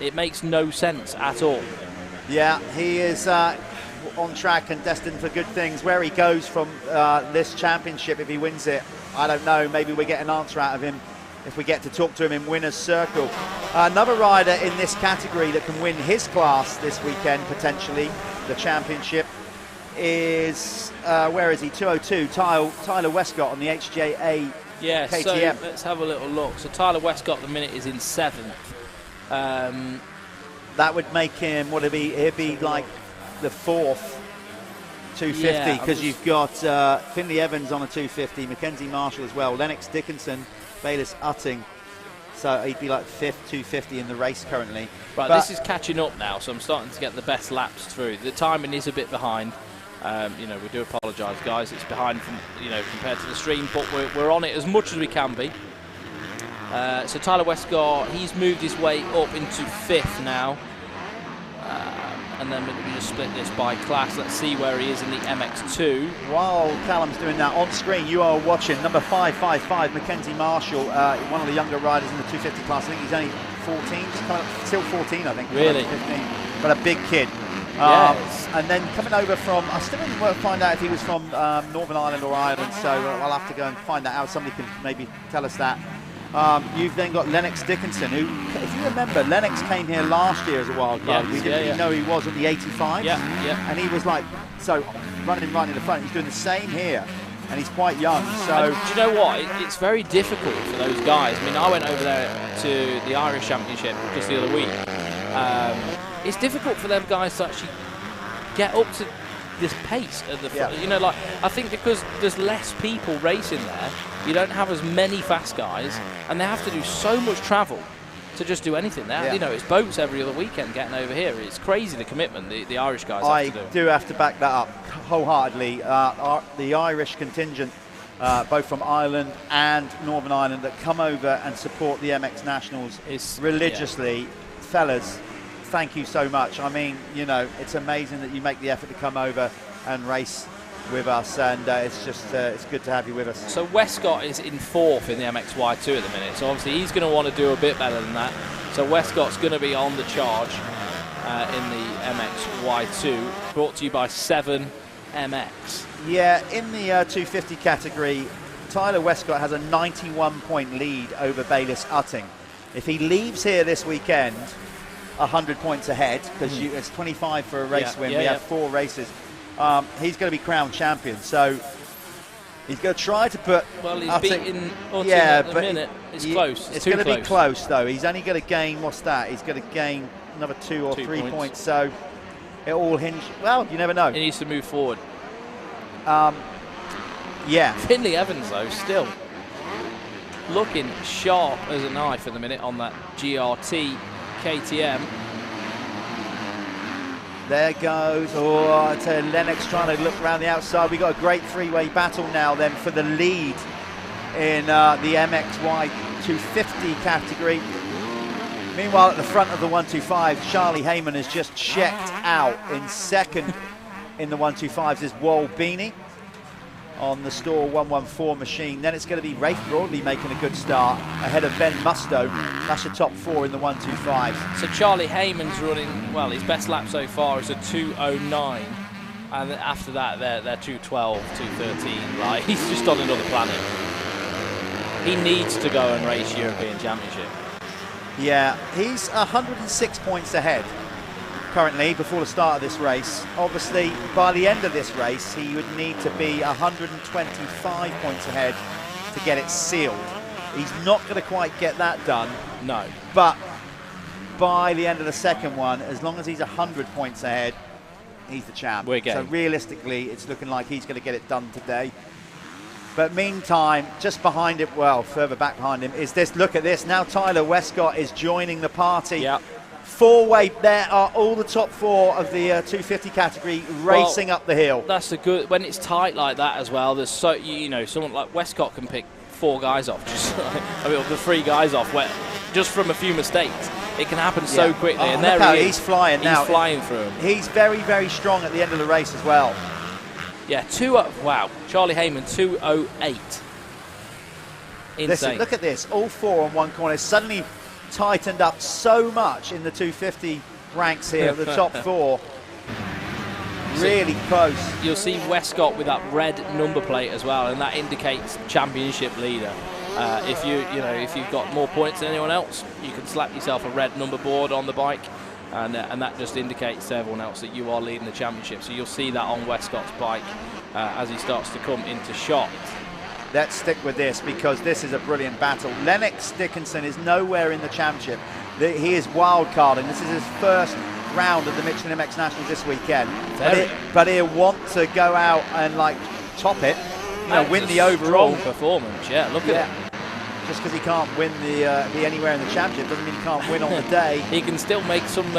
It makes no sense at all. Yeah, he is on track and destined for good things. Where he goes from this championship, if he wins it, I don't know. Maybe we get an answer out of him if we get to talk to him in winner's circle. Another rider in this category that can win his class this weekend, potentially, the championship, is, where is he? 202, Tyler Westcott on the HJA Yeah, KTM. so let's have a little look. So Tyler Westcott, the minute, is in 7th. That would make him, he'd be like the 4th 250, because you've got Finley Evans on a 250, Mackenzie Marshall as well, Lennox Dickinson, Bayless Utting. So he'd be like 5th 250 in the race currently. Right, this is catching up now, so I'm starting to get the best laps through. The timing is a bit behind. You know, we do apologise, guys. It's behind from, you know, compared to the stream, but we're on it as much as we can be. So Tyler Westcott, he's moved his way up into 5th now. And then we just split this by class. Let's see where he is in the MX2. While Callum's doing that, on screen you are watching number 555, Mackenzie Marshall, one of the younger riders in the 250 class. I think he's only 14, still 14, I think. Really? 15, but a big kid. Yes. And then coming over from, I still didn't find out if he was from Northern Ireland or Ireland, so I'll have to go and find that out. Somebody can maybe tell us that. You've then got Lennox Dickinson, who, if you remember, Lennox came here last year as a wild card. Yes, We didn't even know he was at the 85. Yeah. And he was like, so running right in the front. He's doing the same here, and he's quite young. So do you know what? It's very difficult for those guys. I mean, I went over there to the Irish Championship just the other week. It's difficult for them guys to actually get up to this pace at the front. You know, like, I think because there's less people racing there, you don't have as many fast guys, and they have to do so much travel to just do anything. You know, it's boats every other weekend getting over here. It's crazy the commitment the Irish guys have to do. I do have to back that up wholeheartedly. The Irish contingent, both from Ireland and Northern Ireland, that come over and support the MX Nationals religiously. Fellas, thank you so much. I mean, you know, it's amazing that you make the effort to come over and race with us, and it's just it's good to have you with us. So Westcott is in 4th in the MXY2 at the minute, so obviously he's going to want to do a bit better than that. So Westcott's going to be on the charge in the MXY2, brought to you by 7MX. Yeah, in the 250 category, Tyler Westcott has a 91-point lead over Bayless Utting. If he leaves here this weekend 100 points ahead, because it's 25 for a race win, we have 4 races, he's going to be crowned champion. So he's going to try to put... Well, he's beating Utting at the minute. It's close. It's going to be close, though. He's only going to gain, what's that? He's going to gain another 2 or 3 points. So it all hinges... Well, you never know. He needs to move forward. Yeah. Finley Evans, though, still looking sharp as a knife at the minute on that GRT KTM. There goes, to Lennox trying to look around the outside. We've got a great three-way battle now then for the lead in the MXY 250 category. Meanwhile, at the front of the 125, Charlie Heyman has just checked out. In 2nd in the 125s is Wal Beanie on the Store 114 machine. Then it's going to be Rafe Broadley making a good start ahead of Ben Musto. That's the top 4 in the 125s. So Charlie Heyman's running, well, his best lap so far is a 2:09, and after that they're 2:12, 2:13. Like, he's just on another planet. He needs to go and race European Championship. Yeah, he's 106 points ahead currently before the start of this race. Obviously, by the end of this race, he would need to be 125 points ahead to get it sealed. He's not going to quite get that done. No. But by the end of the second one, as long as he's 100 points ahead, he's the champ. So realistically, it's looking like he's going to get it done today. But meantime, just behind it, well, further back behind him, is this. Look at this. Now Tyler Westcott is joining the party. Yep. Four-way, there are all the top four of the 250 category racing up the hill. That's a good, when it's tight like that as well, there's so, you know, someone like Westcott can pick 4 guys off, just I mean, the 3 guys off, where, just from a few mistakes. It can happen so quickly. Oh, and there he is. He's flying now. He's flying through him. He's very, very strong at the end of the race as well. Yeah, wow. Charlie Heyman, 2:08. Insane. Listen, look at this. All 4 on one corner. Suddenly tightened up so much in the 250 ranks here, the top 4. Really close. You'll see Westcott with that red number plate as well, and that indicates championship leader. If you've got more points than anyone else, you can slap yourself a red number board on the bike, and that just indicates to everyone else that you are leading the championship. So you'll see that on Westcott's bike as he starts to come into shot. Let's stick with this because this is a brilliant battle. Lennox Dickinson is nowhere in the championship. He is wild carding. This is his first round of the Michelin MX Nationals this weekend. But he'll want to go out and like top it, win the overall performance. Yeah, look at it. Just because he can't win be anywhere in the championship doesn't mean he can't win on the day. He can still make some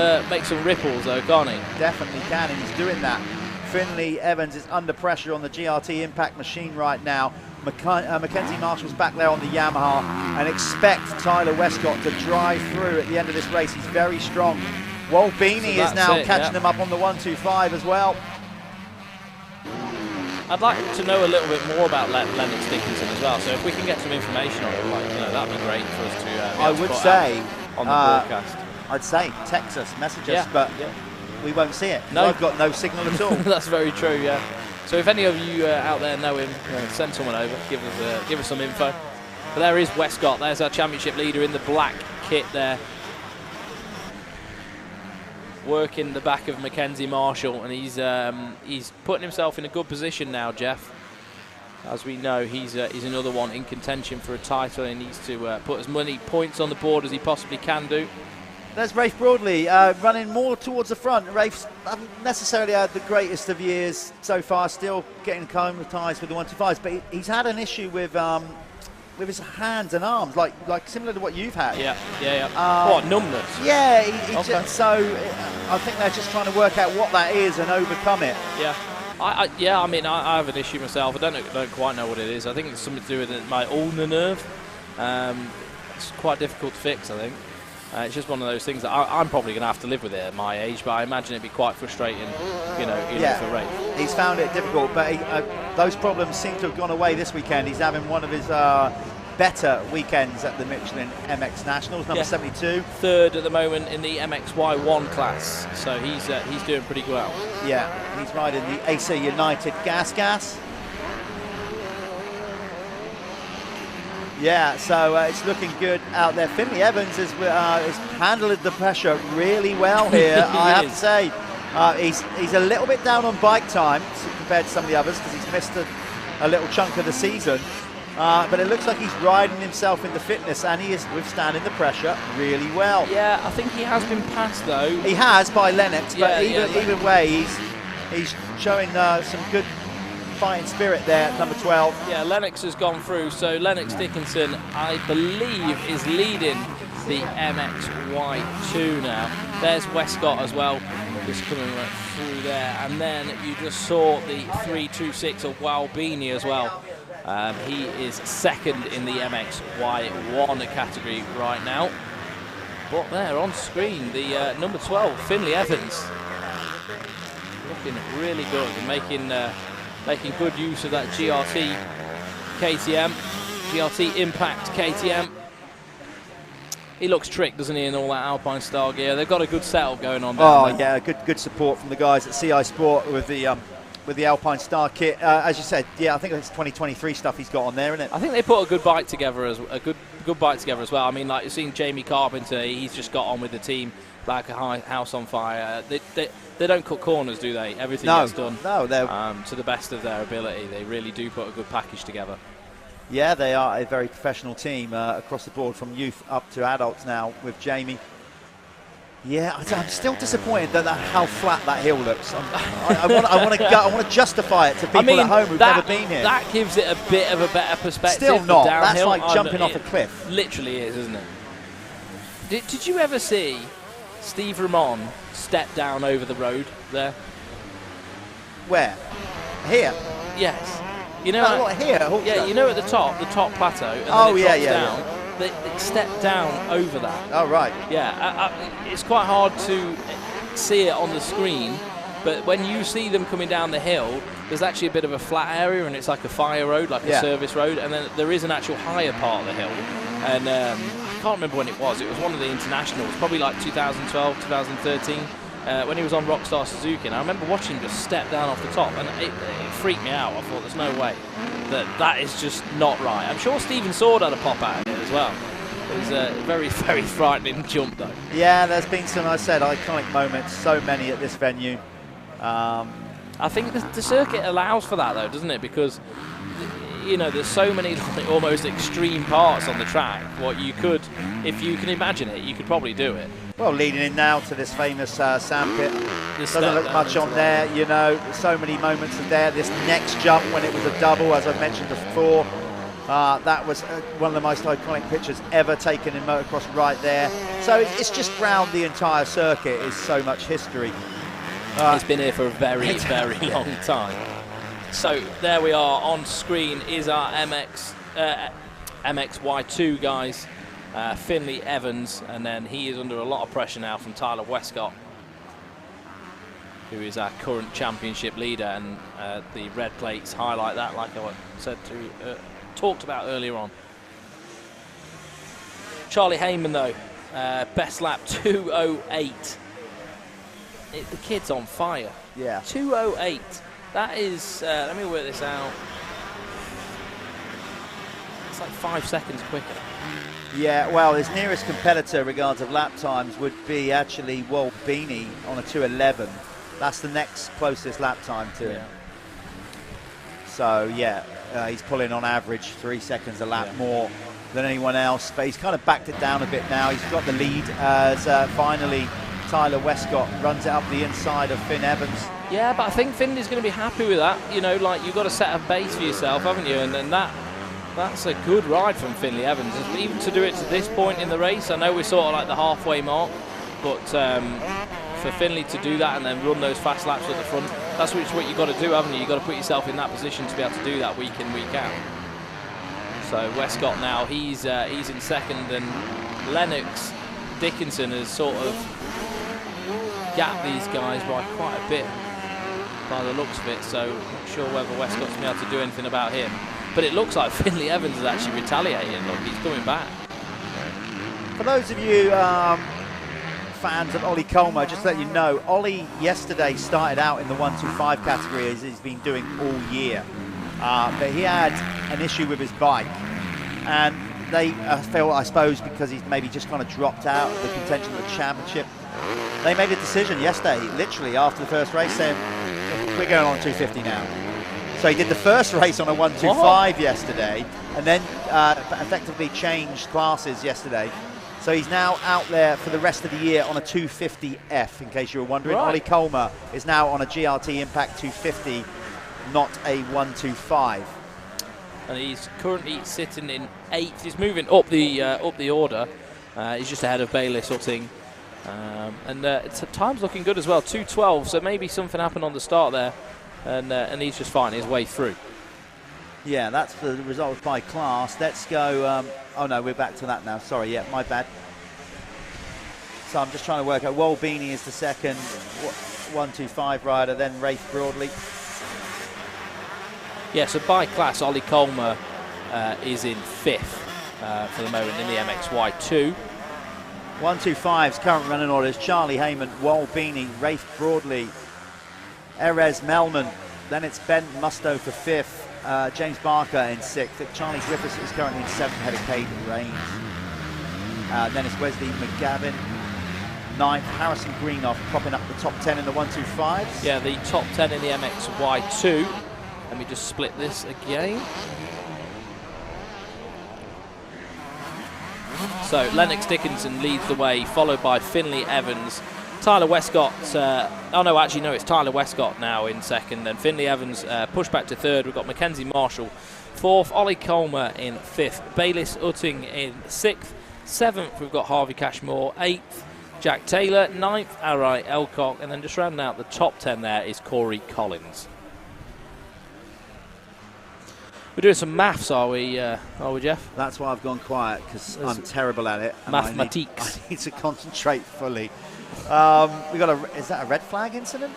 ripples though, can't he? Definitely can, and he's doing that. Finley Evans is under pressure on the GRT impact machine right now. Mackenzie Marshall's back there on the Yamaha, and expect Tyler Westcott to drive through at the end of this race. He's very strong. Walbini is now catching him up on the 125 as well. I'd like to know a little bit more about Lennox Dickinson as well. So if we can get some information on him, that'd be great for us to. I would say on the broadcast. I'd say text us, message us, but we won't see it. No, I've got no signal at all. That's very true. Yeah. So if any of you out there know him, send someone over, give us some info. But there is Westcott. There's our championship leader in the black kit there, working the back of Mackenzie Marshall, and he's putting himself in a good position now, Jeff. As we know, he's another one in contention for a title, and he needs to put as many points on the board as he possibly can do. There's Rafe Broadley running more towards the front. Rafe hasn't necessarily had the greatest of years so far, still getting acclimatised with the 125s, but he's had an issue with his hands and arms, like similar to what you've had. Yeah. What, numbness? Yeah, so I think they're just trying to work out what that is and overcome it. Yeah. I mean, I have an issue myself. I don't quite know what it is. I think it's something to do with my ulnar nerve. It's quite difficult to fix, I think. It's just one of those things that I'm probably going to have to live with it at my age, but I imagine it'd be quite frustrating, for Rafe. He's found it difficult, but those problems seem to have gone away this weekend. He's having one of his better weekends at the Michelin MX Nationals, number 72. 3rd at the moment in the MXY1 class, so he's doing pretty well. Yeah, he's riding the AC United Gas. Yeah, so it's looking good out there. Finley Evans has handled the pressure really well here, I have to say. He's a little bit down on bike time compared to some of the others because he's missed a little chunk of the season. But it looks like he's riding himself into fitness, and he is withstanding the pressure really well. Yeah, I think he has been passed, though. He has by Lennox, but either way, he's showing some good fighting spirit there at number 12. Yeah, Lennox has gone through, so Lennox Dickinson, I believe, is leading the MXY2 now. There's Westcott as well, just coming right through there, and then you just saw the 326 of Walbini as well. He is second in the MXY1 category right now. But there on screen, the number 12, Finley Evans, looking really good and making good use of that GRT KTM, GRT Impact KTM. He looks tricked, doesn't he, in all that Alpine style gear? They've got a good setup going on there. Oh yeah, good support from the guys at CI Sport with the Alpine Star kit. As you said, yeah, I think it's 2023 stuff he's got on there, isn't it? I think they put a good bike together, as a good good bike together as well. I mean, like you've seen Jamie Carpenter, he's just got on with the team like a house on fire. They don't cut corners, do they? Everything gets done to the best of their ability. They really do put a good package together. Yeah, they are a very professional team across the board, from youth up to adults now with Jamie. Yeah, I'm still disappointed that how flat that hill looks. I want to justify it to people at home who've never been here. That gives it a bit of a better perspective. Still not. Downhill. That's like jumping off a cliff. Literally is, isn't it? Did you ever see Steve Ramon step down over the road there? Where? Here? Yes. You know, here? Yeah, you know at the top plateau, and then it drops down. They step down over that. Oh, right. Yeah, it's quite hard to see it on the screen, but when you see them coming down the hill, there's actually a bit of a flat area, and it's like a fire road, like a service road, and then there is an actual higher part of the hill. And I can't remember when it was. It was one of the internationals, probably like 2012, 2013, when he was on Rockstar Suzuki. And I remember watching him just step down off the top, and it freaked me out. I thought, there's no way that is just not right. I'm sure Stephen Sword had a pop at it as well. It was a very, very frightening jump, though. Yeah, there's been some, I said, iconic moments, so many at this venue. I think the circuit allows for that, though, doesn't it? Because, you know, there's so many like, almost extreme parts on the track. What you could, if you can imagine it, you could probably do it. Well, leading in now to this famous sandpit. Doesn't look much on there, you know. So many moments of there. This next jump when it was a double, as I mentioned before. That was one of the most iconic pictures ever taken in motocross right there. So it's just round the entire circuit is so much history. It's been here for a very, very long time. So there we are. On screen is our MXY2 guys. Finley Evans, and then he is under a lot of pressure now from Tyler Westcott, who is our current championship leader, and the red plates highlight that, like I said talked about earlier on. Charlie Heyman though, best lap 2:08. The kid's on fire. Yeah. 2:08. That is. Let me work this out. It's like 5 seconds quicker. Yeah, well, his nearest competitor regards of lap times would be actually Walt Beanie on a 2:11. That's the next closest lap time to him. So, yeah, he's pulling on average 3 seconds a lap more than anyone else. But he's kind of backed it down a bit now. He's got the lead as finally Tyler Westcott runs it up the inside of Finn Evans. Yeah, but I think Finley's going to be happy with that. You know, like, you've got to set a base for yourself, haven't you? And that's a good ride from Finley Evans. Even to do it to this point in the race, I know we're sort of like the halfway mark, but for Finley to do that and then run those fast laps at the front, that's what you've got to do, haven't you? You've got to put yourself in that position to be able to do that week in, week out. So Westcott now, he's in second, and Lennox Dickinson has sort of gapped these guys by quite a bit by the looks of it, so I'm not sure whether Westcott's going to be able to do anything about him. But it looks like Finley Evans is actually retaliating. Look, he's coming back. For those of you fans of Ollie Colmer, just to let you know, Ollie yesterday started out in the 125 category, as he's been doing all year. But he had an issue with his bike, and they felt, I suppose, because he's maybe just kind of dropped out of the contention of the championship, they made a decision yesterday, literally after the first race, saying, we're going on 250 now. So he did the first race on a 125 yesterday, and then effectively changed classes yesterday. So he's now out there for the rest of the year on a 250F, in case you were wondering. Right. Ollie Colmer is now on a GRT Impact 250, not a 125. And he's currently sitting in 8th. He's moving up the order. He's just ahead of Bayliss Utting. Time's looking good as well, 2:12. So maybe something happened on the start there. And he's just finding his way through. Yeah, that's the results by class. Let's go. Oh no, we're back to that now. Sorry, yeah, my bad. So I'm just trying to work out. Wal Beanie is the second 125 rider, then Rafe Broadley. Yeah, so by class, Ollie Colmer is in 5th for the moment in the MXY2. 125's current running orders: Charlie Heyman, Wal Beanie, Rafe Broadley, Erez Melman, then it's Ben Musto for 5th, James Barker in 6th. Charlie Griffiths is currently in 7th, ahead of Caden Rains. Then it's Wesley McGavin, 9th. Harrison Greenoff propping up the top 10 in the 125s. Yeah, the top 10 in the MXY2. Let me just split this again. So Lennox Dickinson leads the way, followed by Finley Evans. Tyler Westcott, it's Tyler Westcott now in 2nd, and Finley Evans pushed back to 3rd. We've got Mackenzie Marshall 4th, Ollie Colmer in 5th, Bayliss Utting in 6th, 7th we've got Harvey Cashmore, 8th Jack Taylor, 9th Arai Elcock, and then just rounding out the top 10 there is Corey Collins. We're doing some maths, are we, Jeff? That's why I've gone quiet, because I'm terrible at it. Mathematiques. I need to concentrate fully. We got is that a red flag incident?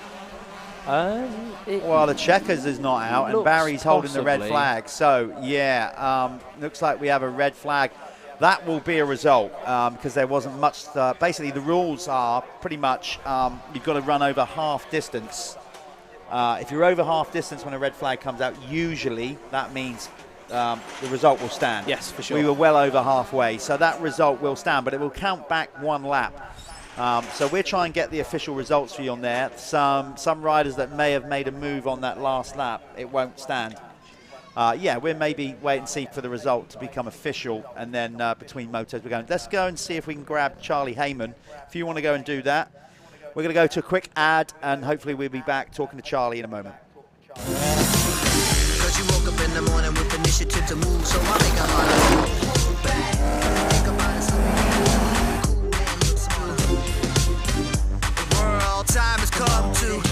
Well, the checkers is not out, and Barry's holding the red flag. So, yeah, looks like we have a red flag. That will be a result, because there wasn't much. Basically, the rules are pretty much you've got to run over half distance. If you're over half distance when a red flag comes out, usually that means the result will stand. Yes, for sure. We were well over halfway, so that result will stand, but it will count back 1 lap. So we'll try and get the official results for you on there. Some riders that may have made a move on that last lap, it won't stand. Yeah, we'll maybe wait and see for the result to become official, and then between motos we're going. Let's go and see if we can grab Charlie Heyman. If you want to go and do that. We're going to go to a quick ad, and hopefully we'll be back talking to Charlie in a moment. Cause you woke up in the morning with initiative to move, so I make a heart. Hold back, think about it, cool and look smart. The world time has come to.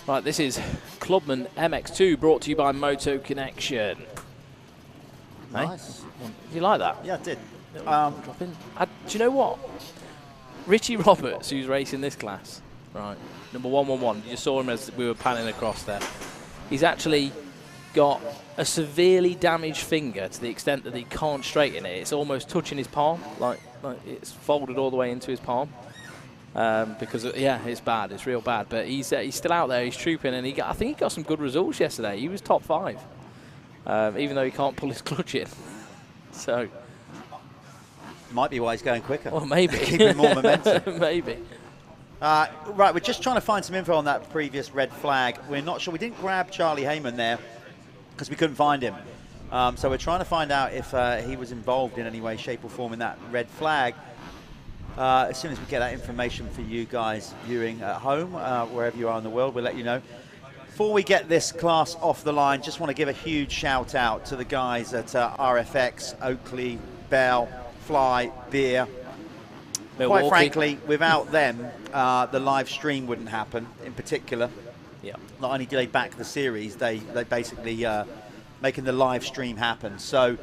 Right, this is Clubman MX2 brought to you by Moto-Connection. Nice. Hey? Did you like that? Yeah, I did. Drop in. Do you know what? Richie Roberts, who's racing this class, right, number 111, you just saw him as we were panning across there. He's actually got a severely damaged finger to the extent that he can't straighten it. It's almost touching his palm, like it's folded all the way into his palm. Because yeah, it's bad, it's real bad. But he's still out there, he's trooping, and I think he got some good results yesterday. He was top 5, even though he can't pull his clutch in. So might be why he's going quicker. Well, maybe keeping more momentum. Maybe. Right, we're just trying to find some info on that previous red flag. We're not sure. We didn't grab Charlie Heyman there because we couldn't find him. So we're trying to find out if he was involved in any way, shape or form in that red flag. As soon as we get that information for you guys viewing at home, wherever you are in the world, we'll let you know. Before we get this class off the line, just want to give a huge shout out to the guys at RFX, Oakley, Bell, Fly, Beer. Milwaukee. Quite frankly, without them, the live stream wouldn't happen in particular. Yeah. Not only do they back the series, they basically making the live stream happen. So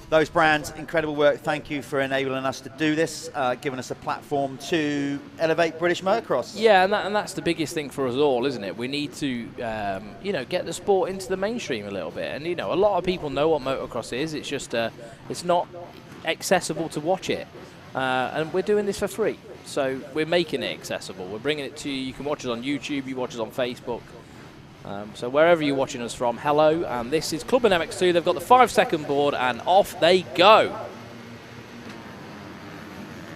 those brands, incredible work. Thank you for enabling us to do this, giving us a platform to elevate British motocross. Yeah, and that's the biggest thing for us all, isn't it? We need to, you know, get the sport into the mainstream a little bit. And, you know, a lot of people know what motocross is. It's just, it's not accessible to watch it. And we're doing this for free. So we're making it accessible. We're bringing it to you. You can watch us on YouTube. You watch us on Facebook. So wherever you're watching us from, hello. And this is Clubman MX2. They've got the 5-second board, and off they go.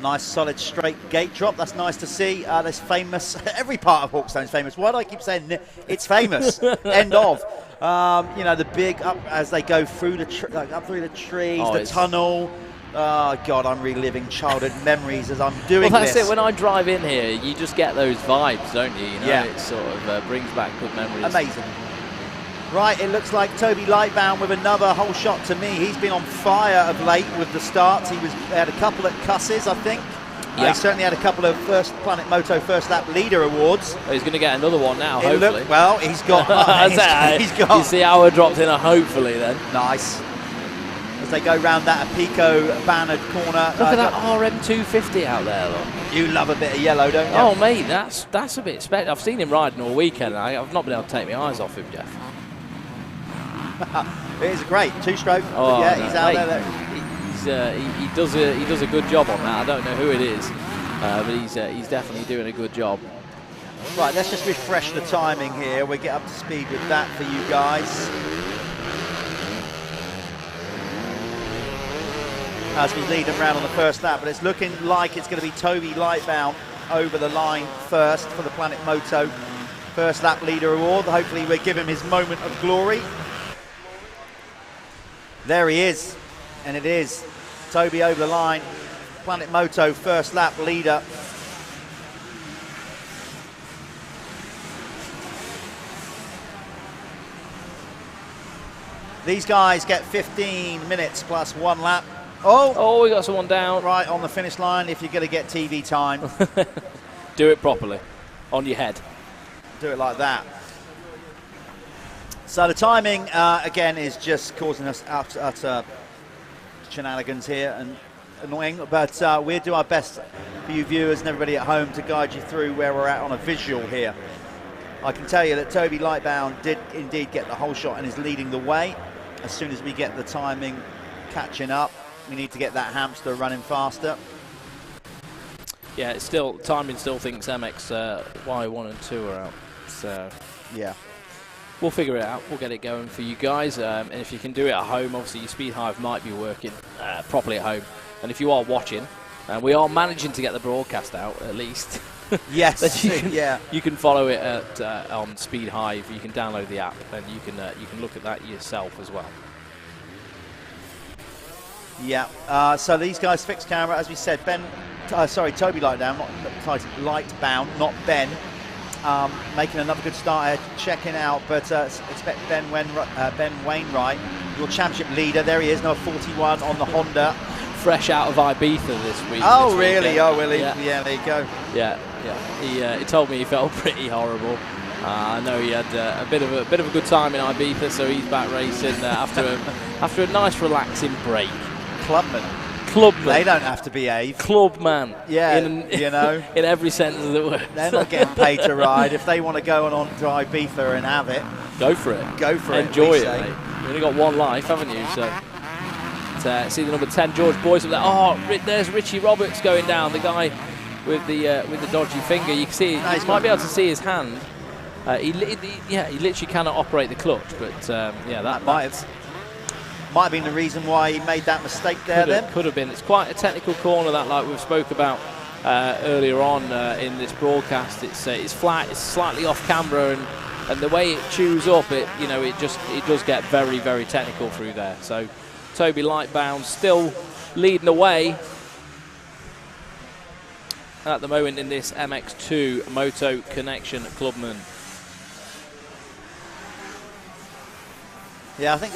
Nice, solid, straight gate drop. That's nice to see. This famous, every part of Hawkstone is famous. Why do I keep saying it's famous? End of. You know, the big up as they go through the up through the trees, the tunnel. Oh God, I'm reliving childhood memories as I'm doing this. Well, that's it. When I drive in here, you just get those vibes, don't you? You know, yeah. It sort of brings back good memories. Amazing. Right, it looks like Toby Lightbound with another whole shot to me. He's been on fire of late with the starts. He had a couple at Cusses, I think. Yeah. He certainly had a couple of Planet Moto First Lap Leader awards. Well, he's going to get another one now, hopefully. Well, he's got. he's got. You see how I dropped in a hopefully then. Nice. As they go round that Apico bannered corner. Look at that RM250 out there, look. You love a bit of yellow, don't you? Oh, mate, that's a bit special. I've seen him riding all weekend, and I've not been able to take my eyes off him, Jeff. It is a great two-stroke. Oh, yeah, no, he's out mate, there. He does a good job on that. I don't know who it is, but he's definitely doing a good job. Right, let's just refresh the timing here. We'll get up to speed with that for you guys. As we lead them round on the first lap, but it's looking like it's going to be Toby Lightbound over the line first for the Planet Moto First Lap Leader Award. Hopefully we'll give him his moment of glory. There he is, and it is Toby over the line, Planet Moto First Lap Leader. These guys get 15 minutes plus 1 lap. Oh, we got someone down. Right on the finish line if you're going to get TV time. Do it properly, on your head. Do it like that. So the timing, again, is just causing us utter shenanigans here and annoying, but we'll do our best for you viewers and everybody at home to guide you through where we're at on a visual here. I can tell you that Toby Lightbound did indeed get the whole shot and is leading the way. As soon as we get the timing catching up, we need to get that hamster running faster. Yeah, it's still timing still thinks MX Y1 and 2 are out. So yeah, we'll figure it out. We'll get it going for you guys. And if you can do it at home, obviously your speed hive might be working properly at home. And if you are watching, we are managing to get the broadcast out at least. Yes, you can follow it at on Speed Hive. You can download the app and you can look at that yourself as well. Yeah, so these guys fixed camera, as we said. Toby Lightbound, not Ben. Making another good start here, checking out, but expect Ben Wainwright, your championship leader. There he is, number 41 on the Honda. Fresh out of Ibiza this week. Oh, really? Oh, really? Yeah, there you go. Yeah. He told me he felt pretty horrible. No, he had a bit of a good time in Ibiza, so he's back racing after a nice relaxing break. Clubman. They don't have to behave. Clubman. Yeah, you know, in every sense of the word. They're not getting paid to ride. If they want to go on to Ibiza and have it, go for it. Go for it. Enjoy it. Mate. You've only got one life, haven't you? So. See the number 10 George Boyce up there. Oh, there's Richie Roberts going down. The guy with the dodgy finger. You can see. You might be able to see his hand. He literally cannot operate the clutch. But that might have been the reason why he made that mistake there. Could have been. It's quite a technical corner, that, like we've spoke about earlier on in this broadcast. It's flat. It's slightly off camera, and the way it chews up, it does get very, very technical through there. So. Toby Lightbound still leading away at the moment in this MX2 Moto-Connection Clubman. Yeah, I think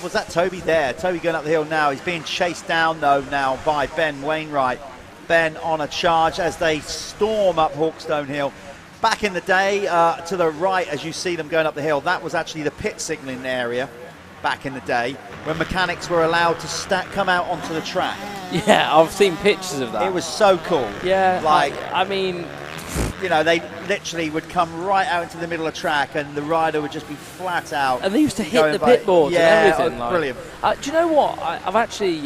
was that Toby there? Toby going up the hill now. He's being chased down, though, now by Ben Wainwright. Ben on a charge as they storm up Hawkstone Hill. Back in the day, to the right, as you see them going up the hill, that was actually the pit signalling area. Back in the day, when mechanics were allowed to come out onto the track. Yeah, I've seen pictures of that. It was so cool. Yeah, I mean, they literally would come right out into the middle of the track, and the rider would just be flat out. And they used to hit the pit boards and everything. Brilliant. Do you know what? I've actually,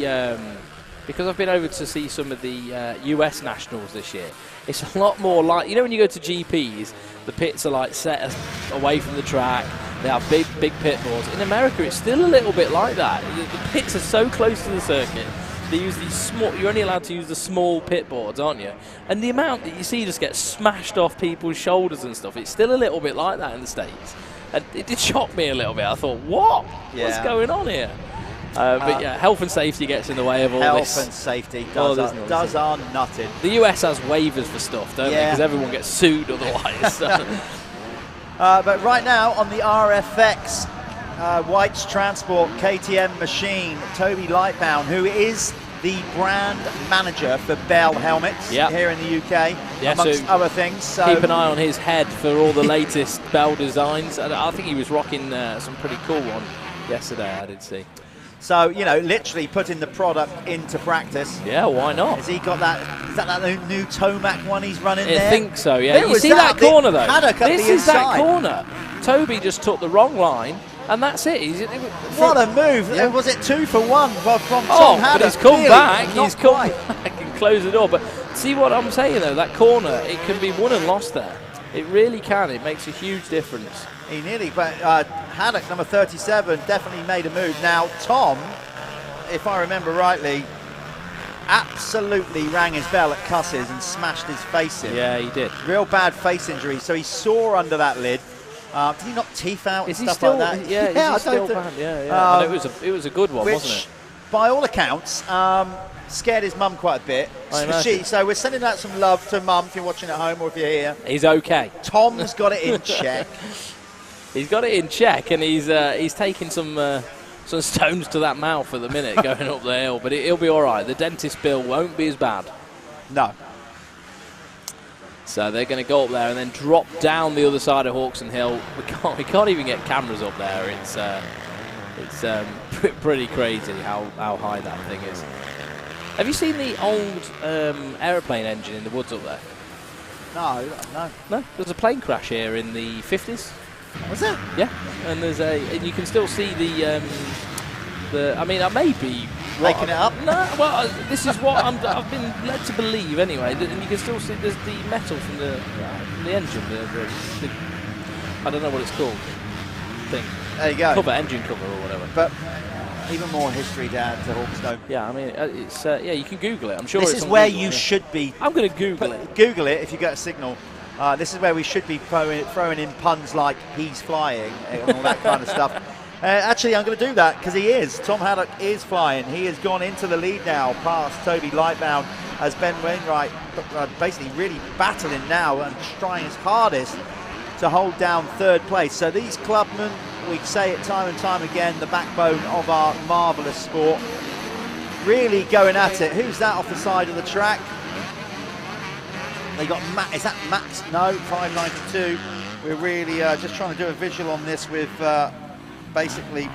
because I've been over to see some of the US Nationals this year, it's a lot more like, when you go to GPs, the pits are like set away from the track. They have big pit boards. In America, it's still a little bit like that. The pits are so close to the circuit. They use these small. You're only allowed to use the small pit boards, aren't you? And the amount that you see just get smashed off people's shoulders and stuff, it's still a little bit like that in the States. And it did shock me a little bit. I thought, what? Yeah. What's going on here? But yeah, health and safety gets in the way of all this. Health and safety does our nutting. The US has waivers for stuff, don't they? Because everyone gets sued otherwise. So. But right now on the RFX White's Transport KTM machine, Toby Lightbound, who is the brand manager for Bell helmets here in the UK, amongst other things. So keep an eye on his head for all the latest Bell designs. I think he was rocking some pretty cool one yesterday, I did see. So, literally putting the product into practice. Yeah, why not? Has he got that? Is that new Tomac one he's running there? I think so, yeah. You see that corner, though? This is that corner. Toby just took the wrong line, and that's it. What a move. Yeah. Was it 2 for 1 from Tom Haddock? But he's come back. He's come back and closed the door. But see what I'm saying, though? That corner, it can be won and lost there. It really can. It makes a huge difference. He nearly, but Haddock, number 37, definitely made a move. Now, Tom, if I remember rightly, absolutely rang his bell at Cusses and smashed his face in. Yeah, he did. Real bad face injury, so he's sore under that lid. Did he knock teeth out and stuff still, like that? Yeah, is he still banned? Yeah. It was a good one, wasn't it? By all accounts, scared his mum quite a bit. So we're sending out some love to Mum if you're watching at home or if you're here. He's okay. Tom's got it in check. He's got it in check, and he's taking some stones to that mouth at the minute going up the hill, but he'll be all right. The dentist bill won't be as bad. No. So they're going to go up there and then drop down the other side of Hawkstone Hill. We can't even get cameras up there. It's pretty crazy how high that thing is. Have you seen the old aeroplane engine in the woods up there? No. There's a plane crash here in the 50s. Was there? Yeah, and and you can still see I mean, I may be making it up. No, well, this is what I've been led to believe anyway. And you can still see there's the metal from the engine. The I don't know what it's called. Thing. There you go. Engine cover or whatever. But even more history down to Hawkstone. Yeah, I mean, it's you can Google it. I'm sure this it's is where Google, you should be. I'm going to Google it. Google it if you get a signal. This is where we should be throwing in puns like he's flying and all that kind of stuff. Actually, I'm going to do that because he is. Tom Haddock is flying. He has gone into the lead now past Toby Lightbound as Ben Wainwright basically really battling now and trying his hardest to hold down third place. So these clubmen, we say it time and time again, the backbone of our marvellous sport, really going at it. Who's that off the side of the track? They got Matt. Is that Matt? No, 592. We're really just trying to do a visual on this with basically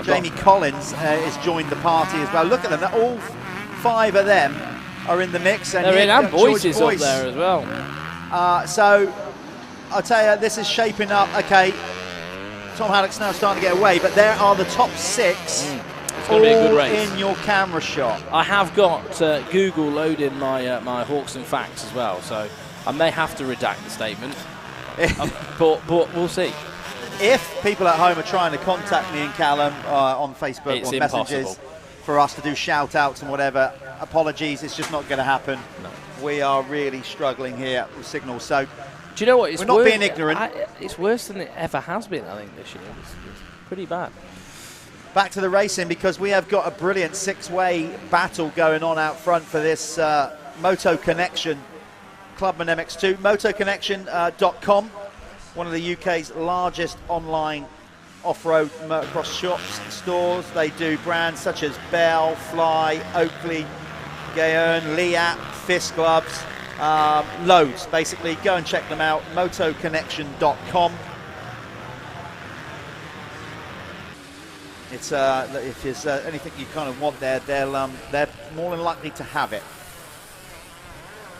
Jamie Collins has joined the party as well. Look at them, all 5 of them are in the mix. And Boyce is up there as well. So I'll tell you, this is shaping up. Okay, Tom Haddock's now starting to get away, but there are the top 6 all be a good race. in your camera shot. I have got Google loading my my Hawkstone facts as well, so I may have to redact the statement, but we'll see. If people at home are trying to contact me and Callum on Facebook It's or messages for us to do shout-outs and whatever, apologies, it's just not going to happen. No. We are really struggling here with signals. So do you know what? It's we're not being ignorant. It's worse than it ever has been, I think, this year. It's pretty bad. Back to the racing, because we have got a brilliant 6-way battle going on out front for this Moto-Connection Clubman MX2. Moto-Connection.com, one of the UK's largest online off-road motocross shops and stores. They do brands such as Bell, Fly, Oakley, Gaern, Leatt, Fist Gloves, loads basically. Go and check them out, Moto-Connection.com. It's if there's anything you kind of want there, they're more than likely to have it.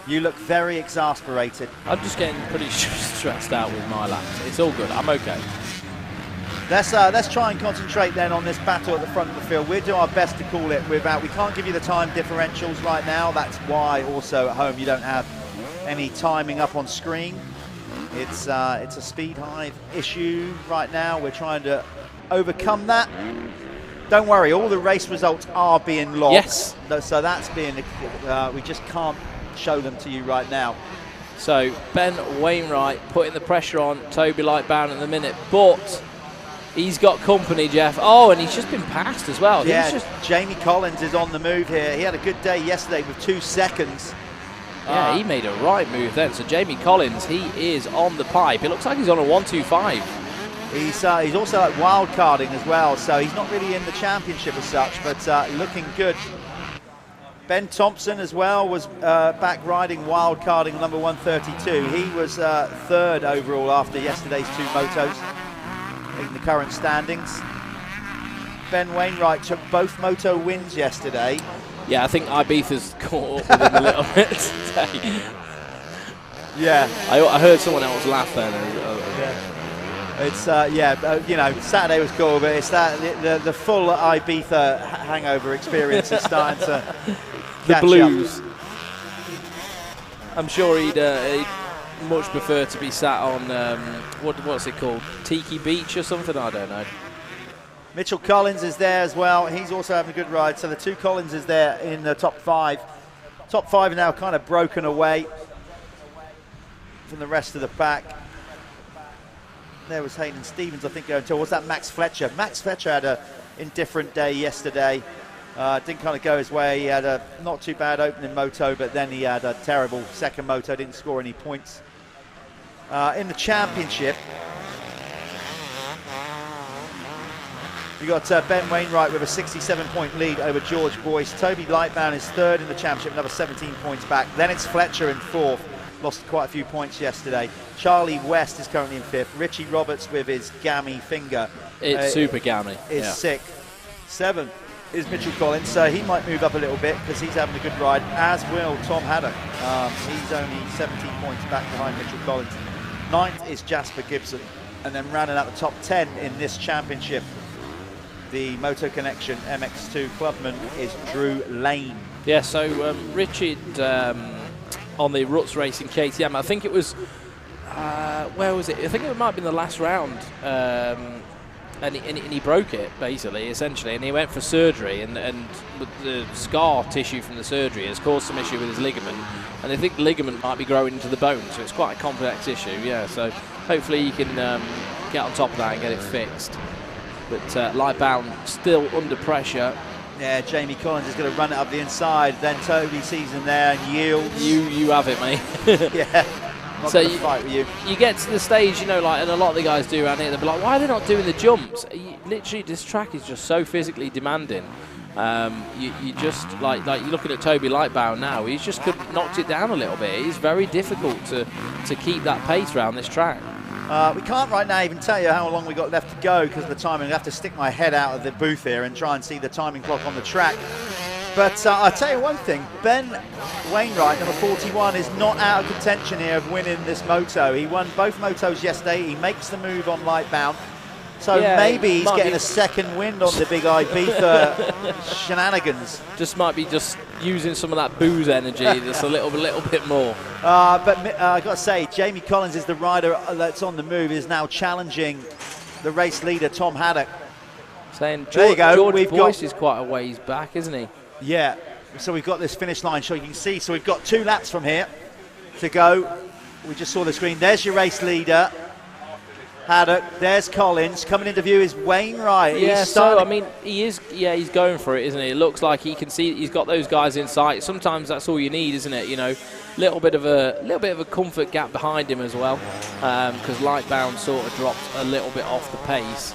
You look very exasperated. I'm just getting pretty stressed out with my laps. It's all good. I'm okay. Let's try and concentrate then on this battle at the front of the field. We'll do our best to call it without. We can't give you the time differentials right now. That's why also at home you don't have any timing up on screen. It's a speed hive issue right now. We're trying to overcome that. Don't worry, all the race results are being logged. Yes. So that's being, we just can't show them to you right now. So Ben Wainwright putting the pressure on Toby Lightbound at the minute, but he's got company, Jeff. Oh, and he's just been passed as well. Yeah, Jamie Collins is on the move here. He had a good day yesterday with 2 seconds. Yeah, he made a right move then. So Jamie Collins, he is on the pipe. It looks like he's on a 125. He's also like wild carding as well, so he's not really in the championship as such, but looking good. Ben Thompson as well was back riding wild carding number 132. He was 3rd overall after yesterday's 2 motos in the current standings. Ben Wainwright took both moto wins yesterday. Yeah, I think Ibiza's caught up with him a little bit today. Yeah. I heard someone else laugh then. Yeah. It's you know, Saturday was cool, but it's that the full Ibiza hangover experience is starting to the blues. Up. I'm sure he'd much prefer to be sat on what's it called, Tiki Beach or something. I don't know. Mitchell Collins is there as well. He's also having a good ride. So the 2 Collins is there in the top 5. Top 5 are now kind of broken away from the rest of the pack. There was Hayden Stevens, I think, going to. Was that Max Fletcher? Max Fletcher had a indifferent day yesterday. Didn't kind of go his way. He had a not too bad opening moto, but then he had a terrible second moto. Didn't score any points. In the championship, you got Ben Wainwright with a 67-point lead over George Boyce. Toby Lightbound is 3rd in the championship, another 17 points back. Then it's Fletcher in 4th. Lost quite a few points yesterday. Charlie West is currently in 5th. Richie Roberts with his gammy finger. It's super gammy. Is 6th. 7th is Mitchell Collins, so he might move up a little bit because he's having a good ride, as will Tom Haddock. He's only 17 points back behind Mitchell Collins. 9th is Jasper Gibson. And then rounding out the top 10 in this championship, the Moto-Connection MX2 Clubman is Drew Lane. Yeah, so Richard on the Ruts Racing KTM, I think it was, where was it? I think it might have been the last round, and he broke it, basically, essentially, and he went for surgery, and with the scar tissue from the surgery has caused some issue with his ligament, and I think the ligament might be growing into the bone, so it's quite a complex issue, yeah, so hopefully he can get on top of that and get it fixed. But Lightbound still under pressure. Yeah, Jamie Collins is going to run it up the inside. Then Toby sees him there and yields. You have it, mate. Yeah. Not so fight with you. You get to the stage, you know, like, and a lot of the guys do around here. They'll be like, "Why are they not doing the jumps?" Literally, this track is just so physically demanding. You just like you're looking at Toby Lightbound now. He's just knocked it down a little bit. It's very difficult to keep that pace around this track. We can't right now even tell you how long we got left to go because of the timing. I have to stick my head out of the booth here and try and see the timing clock on the track. But I'll tell you one thing, Ben Wainwright, number 41, is not out of contention here of winning this moto. He won both motos yesterday. He makes the move on Lightbound. So yeah, maybe he's getting a second wind on the big Ibiza shenanigans. Just might be just using some of that booze energy just a little bit more. But I've got to say, Jamie Collins is the rider that's on the move, is now challenging the race leader, Tom Haddock. Saying there you go. George Boyce is quite a ways back, isn't he? Yeah, so we've got this finish line, so you can see. So we've got 2 laps from here to go. We just saw the screen. There's your race leader, Haddock. There's Collins. Coming into view is Wainwright. Yeah, so I mean, he's going for it, isn't he? It looks like he can see he's got those guys in sight. Sometimes that's all you need, isn't it? You know, little bit of a comfort gap behind him as well, because Lightbound sort of dropped a little bit off the pace.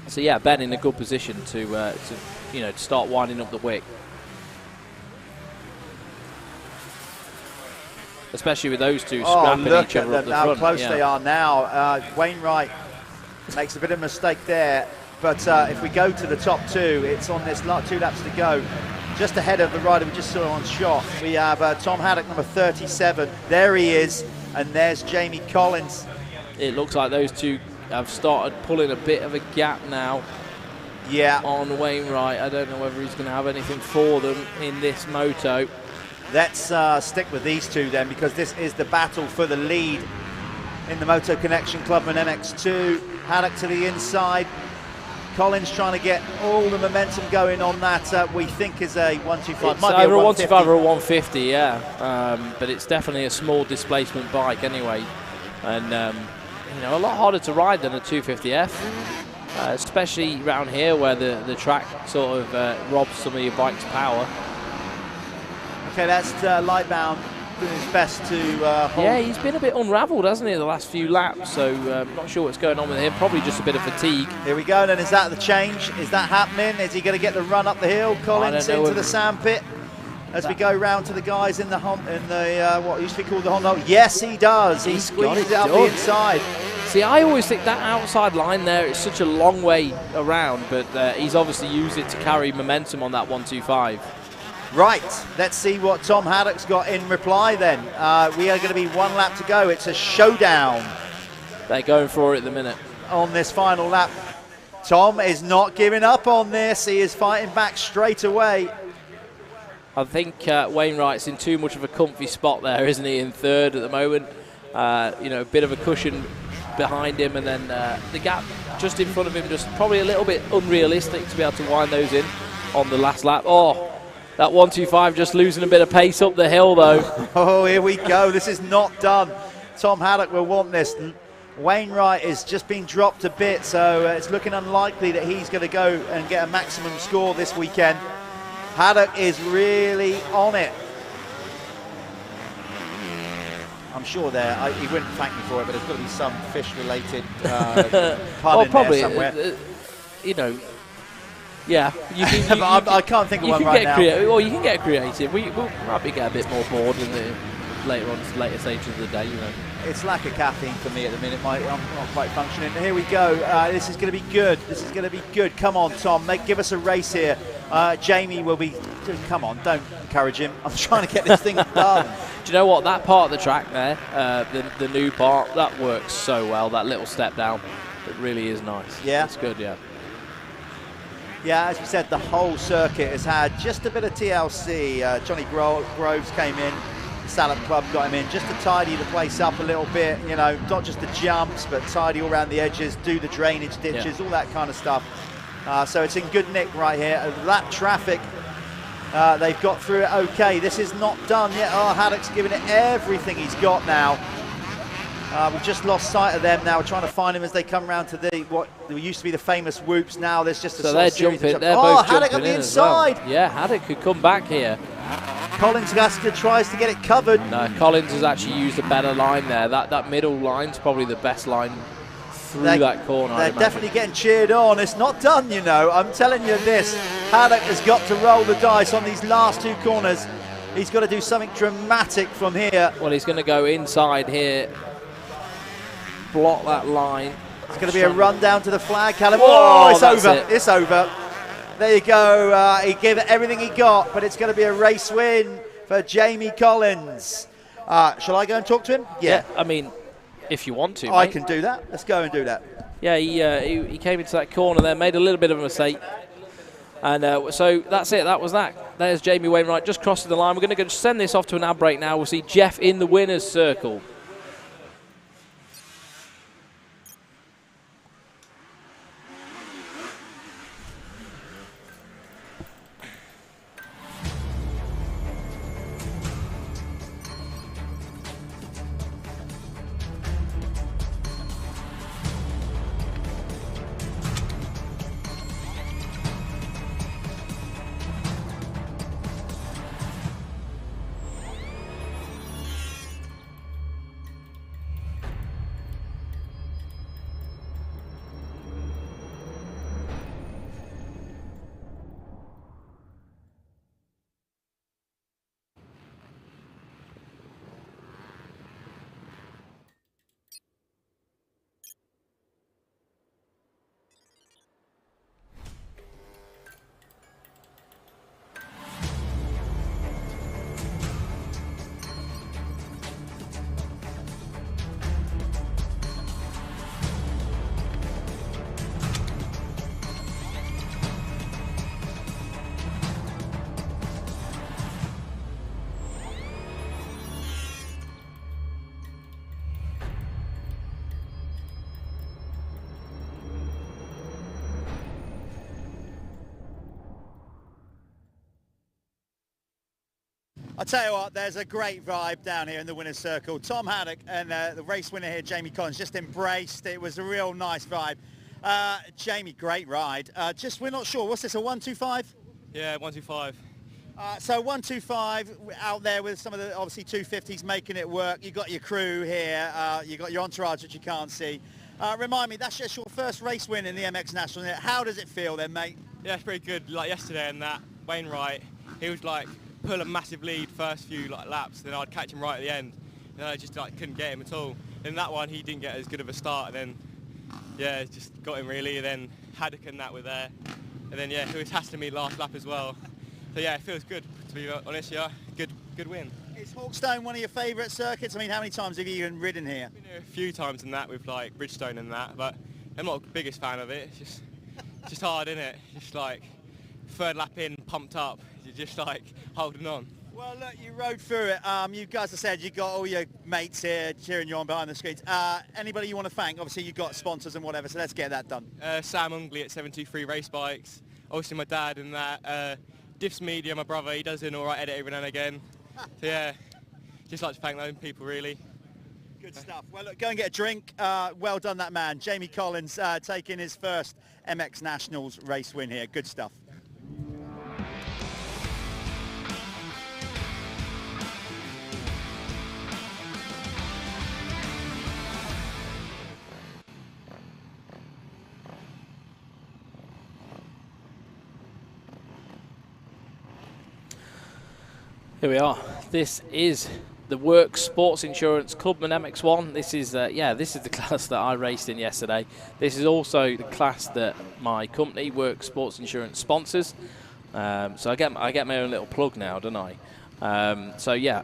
So yeah, Ben in a good position to start winding up the wick. Especially with those two scrapping each other up the front. How close they are now. Wainwright makes a bit of a mistake there, but if we go to the top 2, it's on this 2 laps to go. Just ahead of the rider we just saw on shot, we have Tom Haddock, number 37. There he is, and there's Jamie Collins. It looks like those two have started pulling a bit of a gap now. Yeah. On Wainwright. I don't know whether he's going to have anything for them in this moto. Let's stick with these two then, because this is the battle for the lead in the Moto-Connection Clubman MX2. Haddock to the inside. Collins trying to get all the momentum going on that we think is a 125. It's either a 125 or a 150, yeah. But it's definitely a small displacement bike anyway. And, a lot harder to ride than a 250F. Especially around here where the track sort of robs some of your bike's power. Okay, that's Lightbound doing his best to hold. Yeah, he's been a bit unravelled, hasn't he, the last few laps, so not sure what's going on with him. Probably just a bit of fatigue. Here we go, then is that the change? Is that happening? Is he going to get the run up the hill? Collins into the sandpit as we go round to the guys in the what used to be called the Honda. Yes, he does. He squeezes it up the inside. See, I always think that outside line there is such a long way around, but he's obviously used it to carry momentum on that 125. Right, let's see what Tom Haddock's got in reply then. We are going to be 1 lap to go. It's a showdown. They're going for it at the minute. On this final lap. Tom is not giving up on this. He is fighting back straight away. I think Wainwright's in too much of a comfy spot there, isn't he, in third at the moment. A bit of a cushion behind him, and then the gap just in front of him, just probably a little bit unrealistic to be able to wind those in on the last lap. Oh, that 125 just losing a bit of pace up the hill though. Oh, here we go. This is not done. Tom Haddock will want this. Wainwright is just being dropped a bit, so it's looking unlikely that he's going to go and get a maximum score this weekend. Haddock is really on it. I'm sure he wouldn't thank me for it, but there's got to be some fish-related pun in there somewhere. Yeah, I can't think of one right now. Well, you can get creative. We'll probably get a bit more bored in the later stages of the day, It's lack of caffeine for me at the minute. I'm not quite functioning. Here we go. This is going to be good. This is going to be good. Come on, Tom. Give us a race here. Jamie will be... Come on, don't encourage him. I'm trying to get this thing done. Do you know what? That part of the track there, the new part, that works so well. That little step down. It really is nice. Yeah? It's good, yeah. Yeah, as we said, the whole circuit has had just a bit of TLC. Johnny Groves came in. Salop Club got him in just to tidy the place up a little bit, not just the jumps, but tidy all around the edges, do the drainage ditches, all that kind of stuff. So it's in good nick right here. That traffic, they've got through it okay. This is not done yet. Oh, Haddock's giving it everything he's got now. We've just lost sight of them now. We're trying to find them as they come round to what used to be the famous whoops. Now there's just a so they're jumping. They're both Haddock on the inside. Well. Yeah, Haddock could come back here. Collins tries to get it covered. No, Collins has actually used a better line there. That middle line's probably the best line through that corner. They're definitely getting cheered on. It's not done, you know. I'm telling you this. Haddock has got to roll the dice on these last 2 corners. He's got to do something dramatic from here. Well, he's going to go inside here, block that line. It's going to be a run down to the flag, Callum. Oh, it's over. It's over. There you go. He gave it everything he got, but it's going to be a race win for Jamie Collins. Shall I go and talk to him? Yeah. I mean, if you want to, I mate. can do that. Let's go and do that. Yeah, he came into that corner there, made a little bit of a mistake. And so that's it. That was that. There's Jamie Wainwright just crossing the line. We're going to send this off to an ad break now. We'll see Jeff in the winner's circle. I tell you what, there's a great vibe down here in the winner's circle. Tom Haddock and the race winner here, Jamie Collins, just embraced. It was a real nice vibe. Jamie, great ride. We're not sure. What's this, a 125? Yeah, 125. So 125 out there with some of the obviously 250s making it work. You got your crew here. You got your entourage that you can't see. Remind me, that's just your first race win in the MX National. How does it feel then, mate? Yeah, it's pretty good. Like yesterday and that, Wainwright, he was like pull a massive lead first few laps, then I'd catch him right at the end. And I just couldn't get him at all. In that one, he didn't get as good of a start, and then yeah, just got him really. And then Haddock and that were there, and then yeah, he was hassling me last lap as well. So yeah, it feels good to be honest. Yeah, good win. Is Hawkstone one of your favourite circuits? I mean, how many times have you even ridden here? Been here a few times in that with like Bridgestone and that, but I'm not the biggest fan of it. It's just hard, isn't it? Just like third lap in, pumped up. You're just like holding on. Well, look, you rode through it. You guys have said you got all your mates here cheering you on behind the screens. Anybody you want to thank? Obviously, you've got sponsors and whatever, so let's get that done. Sam Ungley at 723 Race Bikes. Obviously, my dad and that. Diffs Media, my brother, he does an all right edit every now and again. So yeah, just like to thank those people, really. Good stuff. Well, look, go and get a drink. Well done, that man. Jamie Collins taking his first MX Nationals race win here. Good stuff. Here we are. This is the Worx Sports Insurance Clubman MX1. This is this is the class that I raced in yesterday. This is also the class that my company, Worx Sports Insurance, sponsors. So I get my own little plug now, don't I? So yeah,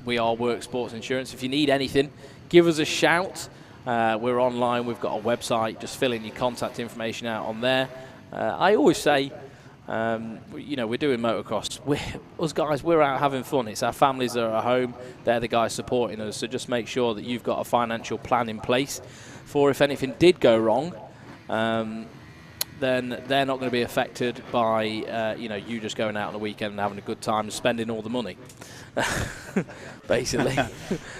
we are Worx Sports Insurance. If you need anything, give us a shout. We're online. We've got a website. Just fill in your contact information out on there. I always say, you know, we're doing motocross. Us guys, we're out having fun. It's our families that are at home. They're the guys supporting us. So just make sure that you've got a financial plan in place for if anything did go wrong, then they're not going to be affected by you know, you just going out on the weekend and having a good time and spending all the money. Basically,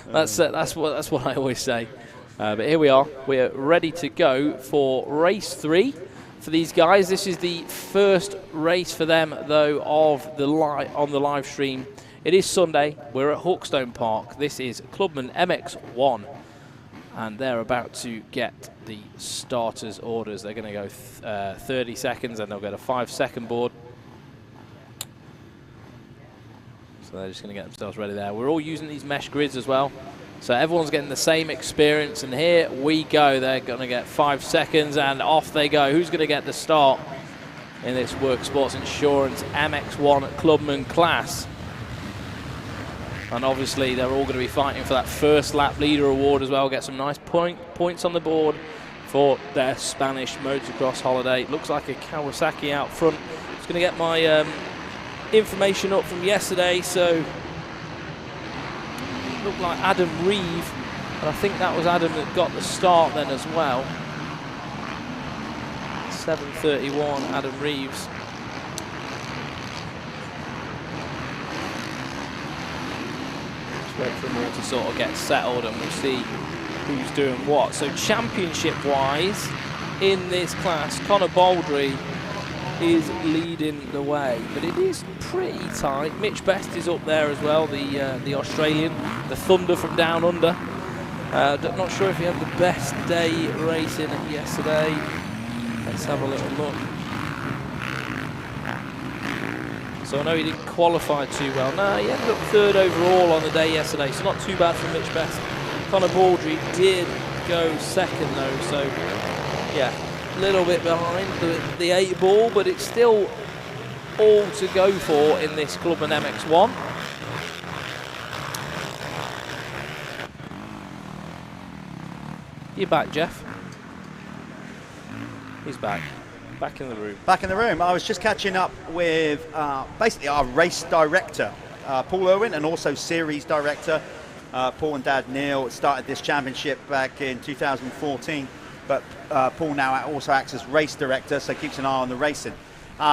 that's what I always say. But here we are. We're ready to go for race 3. For these guys, this is the first race for them, though, of the on the live stream. It is Sunday. We're at Hawkstone Park. This is Clubman MX1. And they're about to get the starters' orders. They're going to go 30 seconds, and they'll get a 5-second board. So they're just going to get themselves ready there. We're all using these mesh grids as well. So everyone's getting the same experience, and here we go. They're going to get 5 seconds, and off they go. Who's going to get the start in this Worx Sports Insurance MX1 Clubman class? And obviously, they're all going to be fighting for that first lap leader award as well. Get some nice points on the board for their Spanish motocross holiday. Looks like a Kawasaki out front. Just going to get my information up from yesterday. So looked like Adam Reeve, and I think that was Adam that got the start then as well. 7:31, Adam Reeves. Just wait for them all to sort of get settled, and we'll see who's doing what. So championship-wise, in this class, Connor Baldry is leading the way, but it is pretty tight. Mitch Best is up there as well, the Australian, the Thunder from down under. Not sure if he had the best day racing yesterday. Let's have a little look. So I know he didn't qualify too well. No, he ended up 3rd overall on the day yesterday, so not too bad for Mitch Best. Connor Baldry did go 2nd though, so yeah, a little bit behind the 8 ball, but it's still all to go for in this Clubman MX1. You're back, Jeff. He's back. Back in the room. Back in the room. I was just catching up with basically our race director, Paul Irwin, and also series director, Paul and Dad Neil. Started this championship back in 2014, but Paul now also acts as race director, so keeps an eye on the racing.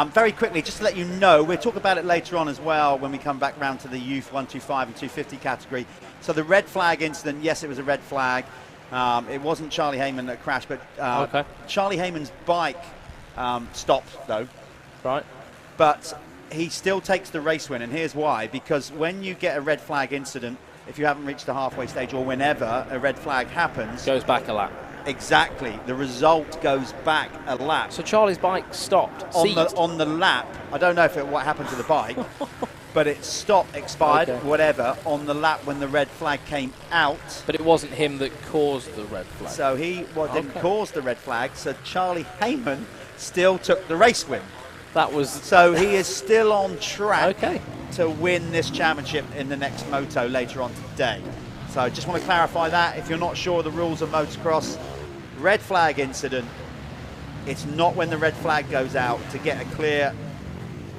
Very quickly, just to let you know, we'll talk about it later on as well when we come back round to the youth 125 and 250 category. So the red flag incident, yes, it was a red flag. It wasn't Charlie Heyman that crashed, but okay. Charlie Heyman's bike stopped, though. Right. But he still takes the race win, and here's why. Because when you get a red flag incident, if you haven't reached the halfway stage or whenever a red flag happens... Goes back a lap. Exactly. The result goes back a lap. So Charlie's bike stopped. On the lap. I don't know what happened to the bike, but it stopped, expired, whatever, on the lap when the red flag came out. But it wasn't him that caused the red flag. So he didn't cause the red flag, so Charlie Heyman still took the race win. That was... So he is still on track to win this championship in the next moto later on today. So I just want to clarify that. If you're not sure of the rules of motocross, red flag incident, it's not when the red flag goes out to get a clear,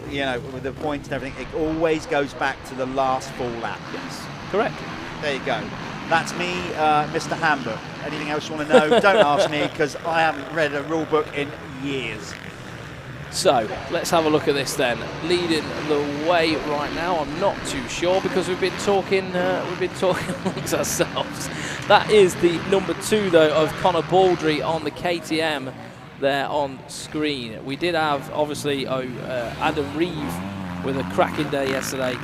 you know, with the points and everything. It always goes back to the last full lap. Yes, correct. There you go. That's me, Mr. Handbook. Anything else you want to know, don't ask me, because I haven't read a rule book in years. So let's have a look at this then. Leading the way right now, I'm not too sure because we've been talking amongst ourselves. That is the number 2 though of Connor Baldry on the KTM there on screen. We did have obviously Adam Reeve with a cracking day yesterday.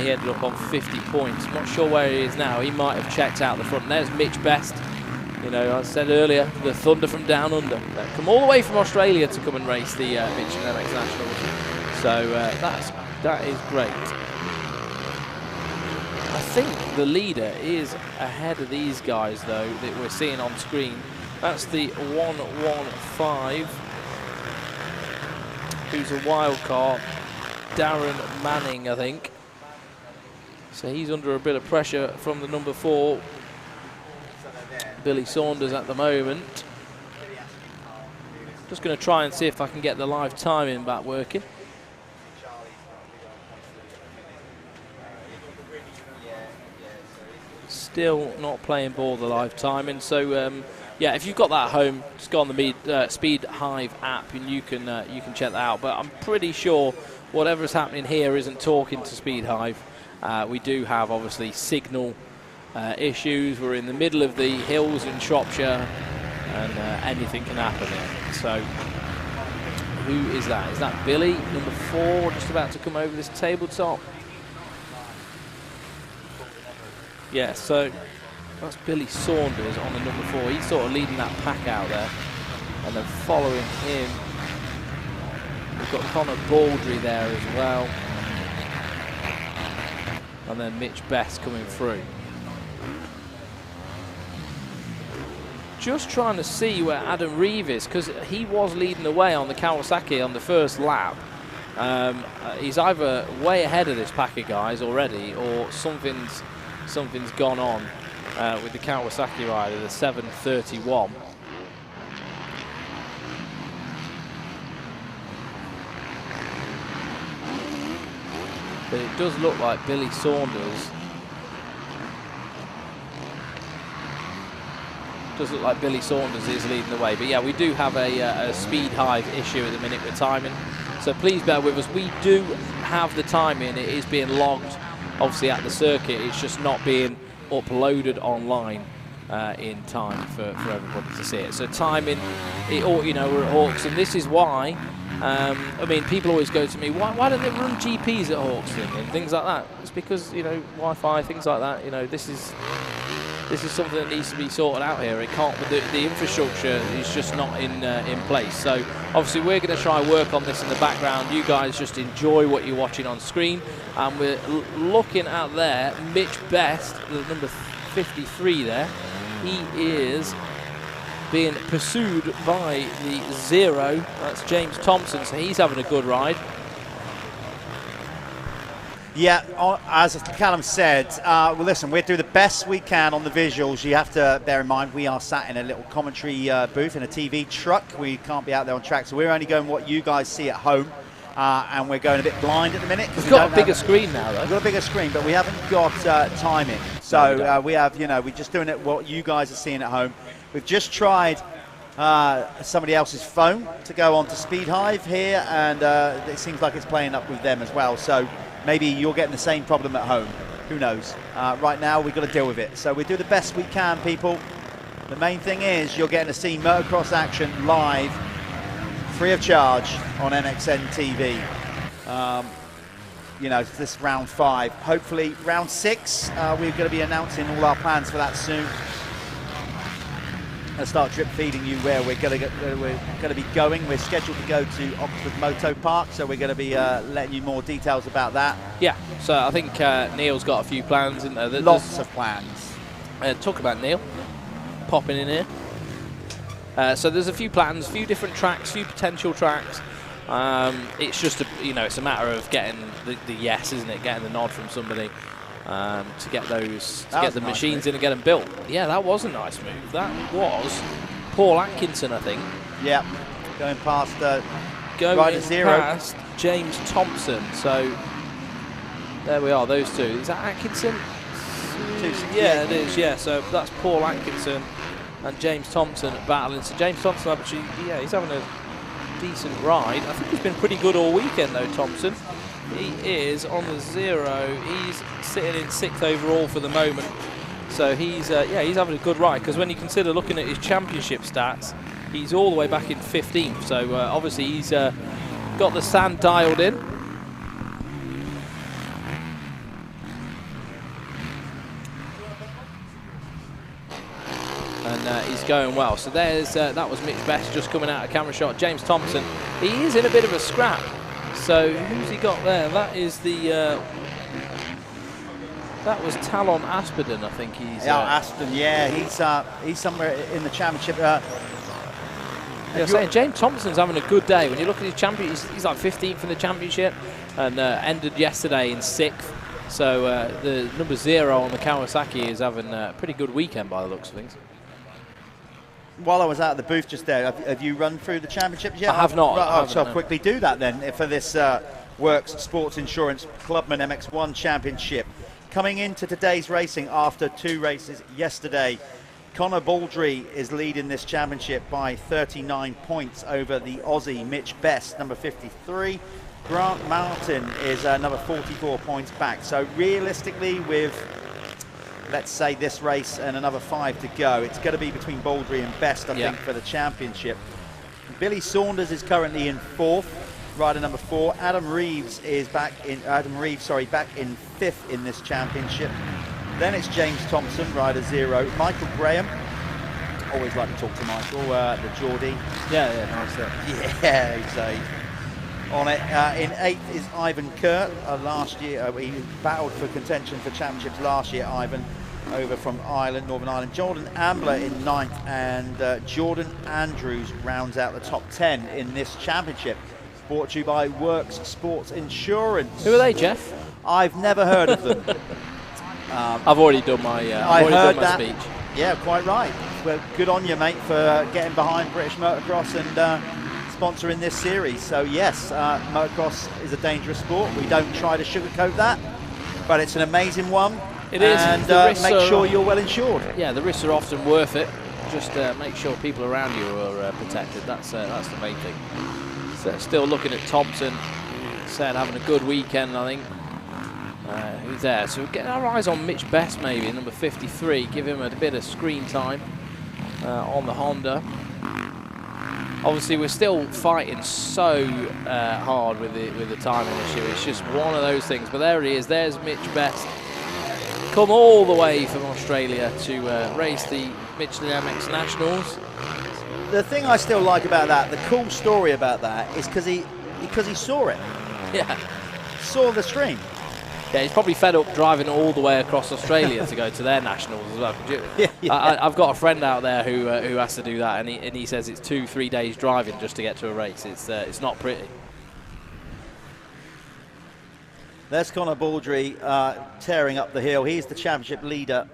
He ended up on 50 points. Not sure where he is now. He might have checked out the front. There's Mitch Best. You know, I said earlier, the Thunder from down under. They come all the way from Australia to come and race the Michelin MX Nationals. So that is great. I think the leader is ahead of these guys, though, that we're seeing on screen. That's the 115, who's a wild card, Darren Manning, I think. So he's under a bit of pressure from the number 4. Billy Saunders at the moment. Just going to try and see if I can get the live timing back working. Still not playing ball the live timing. So yeah, if you've got that at home, just go on the Speed Hive app and you can check that out. But I'm pretty sure whatever's happening here isn't talking to Speed Hive. We do have obviously signal issues. We're in the middle of the hills in Shropshire, and anything can happen there. So who is that? Is that Billy, number 4, just about to come over this tabletop? Yeah, so That's Billy Saunders on the number 4. He's sort of leading that pack out there. And then following him, we've got Connor Baldry there as well. And then Mitch Best coming through. Just trying to see where Adam Reeve is, because he was leading the way on the Kawasaki on the first lap. He's either way ahead of this pack of guys already, or something's gone on with the Kawasaki rider, the 731. But it does look like Billy Saunders. Does look like Billy Saunders is leading the way. But yeah, we do have a speed hive issue at the minute with timing. So please bear with us. We do have the timing. It is being logged, obviously, at the circuit. It's just not being uploaded online in time for everybody to see it. So timing, you know, we're at Hawkstone. This is why. I mean, people always go to me, why don't they run GPs at Hawkstone and things like that? It's because, you know, Wi-Fi, things like that. You know, this is something that needs to be sorted out here. It can't. The infrastructure is just not in place. So obviously we're going to try and work on this in the background. You guys just enjoy what you're watching on screen. And we're looking at there, Mitch Best, the number 53 there. He is being pursued by the 0. That's James Thompson. So he's having a good ride. Yeah, as Callum said, well, listen, we'll do the best we can on the visuals. You have to bear in mind we are sat in a little commentary booth in a TV truck. We can't be out there on track, so we're only going what you guys see at home, and we're going a bit blind at the minute. We've got a bigger screen now, though. We've got a bigger screen, but we haven't got timing. So we have, you know, we're just doing it what you guys are seeing at home. We've just tried somebody else's phone to go on to Speed Hive here, and it seems like it's playing up with them as well. So maybe you're getting the same problem at home. Who knows? Right now, we've got to deal with it. So we do the best we can, people. The main thing is you're getting to see motocross action live, free of charge on MXN-TV. You know, this round 5. Hopefully, round 6, we're going to be announcing all our plans for that soon. I'll start drip feeding you where we're going to be going. We're scheduled to go to Oxford Moto Park, so we're going to be letting you more details about that. Yeah, so I think Neil's got a few plans, isn't there? Lots of plans. Talk about Neil popping in here. So there's a few plans, a few different tracks, a few potential tracks. It's just it's a matter of getting the yes, isn't it? Getting the nod from somebody. To get those, to get the machines in and get them built. Yeah, that was a nice move. That was Paul Atkinson, I think. Yeah, going past going 0. Past James Thompson. So there we are, those two. Is that Atkinson? Yeah, it is. Yeah, so that's Paul Atkinson and James Thompson battling. So James Thompson, actually, yeah, he's having a decent ride. I think he's been pretty good all weekend, though, Thompson. He is on the 0. He's sitting in 6th overall for the moment. So he's he's having a good ride, because when you consider looking at his championship stats, he's all the way back in 15th. So obviously he's got the sand dialed in. And he's going well. So there's that was Mitch Best just coming out of camera shot. James Thompson, he is in a bit of a scrap. So who's he got there? That is the that was Talon Aspiden, I think he's. Yeah, Aspiden. Yeah, he's somewhere in the championship. Yeah, saying James Thompson's having a good day. When you look at his champion, he's like 15th in the championship, and ended yesterday in 6th. So the number 0 on the Kawasaki is having a pretty good weekend by the looks of things. While I was out of the booth just there, have you run through the championships yet? I have not. Right, so I'll quickly do that then for this Worx Sports Insurance Clubman MX1 Championship. Coming into today's racing after 2 races yesterday, Connor Baldry is leading this championship by 39 points over the Aussie Mitch Best, number 53. Grant Martin is number 44 points back. So realistically, with let's say this race and another 5 to go, it's going to be between Baldry and Best, I think, for the championship. Billy Saunders is currently in 4th, rider number 4. Adam Reeves is back in 5th in this championship. Then it's James Thompson, rider 0. Michael Graham. Always like to talk to Michael, the Geordie. Yeah, nice there. Yeah, he's on it. In 8th is Ivan Kurt. Last year, he battled for contention for championships last year, Ivan, over from Ireland, Northern Ireland. Jordan Ambler in 9th, and Jordan Andrews rounds out the top 10 in this championship. Brought to you by Worx Sports Insurance. Who are they, Jeff? I've never heard of them. I've already done my, speech. Yeah, quite right. Well, good on you, mate, for getting behind British Motocross and sponsoring this series. So yes, motocross is a dangerous sport. We don't try to sugarcoat that, but it's an amazing one. It is. And make sure you're well insured. Yeah, the risks are often worth it. Just make sure people around you are protected. That's the main thing. So still looking at Thompson. Said having a good weekend, I think. Who's there? So we're getting our eyes on Mitch Best, maybe, number 53. Give him a bit of screen time on the Honda. Obviously, we're still fighting so hard with the timing issue. It's just one of those things. But there he is. There's Mitch Best. Come all the way from Australia to race the Michelin MX Nationals. The thing I still like about that, the cool story about that, is because he saw it. Yeah. Saw the stream. Yeah, he's probably fed up driving all the way across Australia to go to their nationals as well. I've got a friend out there who has to do that, and he says it's 2-3 days driving just to get to a race. It's not pretty. There's Conor Baldry tearing up the hill. He's the championship leader.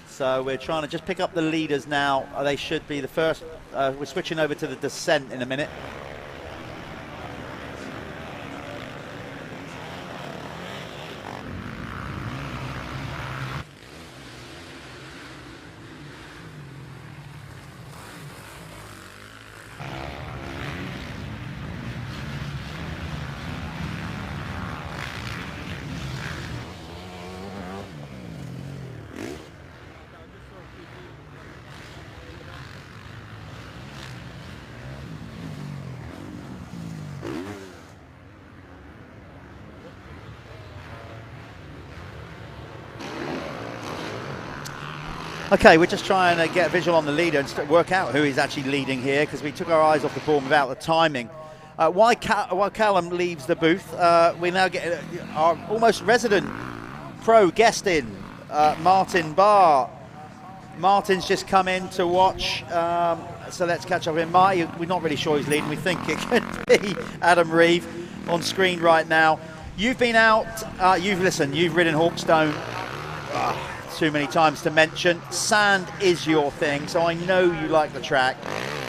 So we're trying to just pick up the leaders now. They should be the first. We're switching over to the descent in a minute. Okay, we're just trying to get a visual on the leader and work out who is actually leading here, because we took our eyes off the ball without the timing. While Callum leaves the booth, we now get our almost resident pro guest in, Martin Barr. Martin's just come in to watch, so let's catch up with him. Marty, we're not really sure who's leading. We think it could be Adam Reeve on screen right now. You've been out, you've ridden Hawkstone. Too many times to mention. Sand is your thing, so I know you like the track.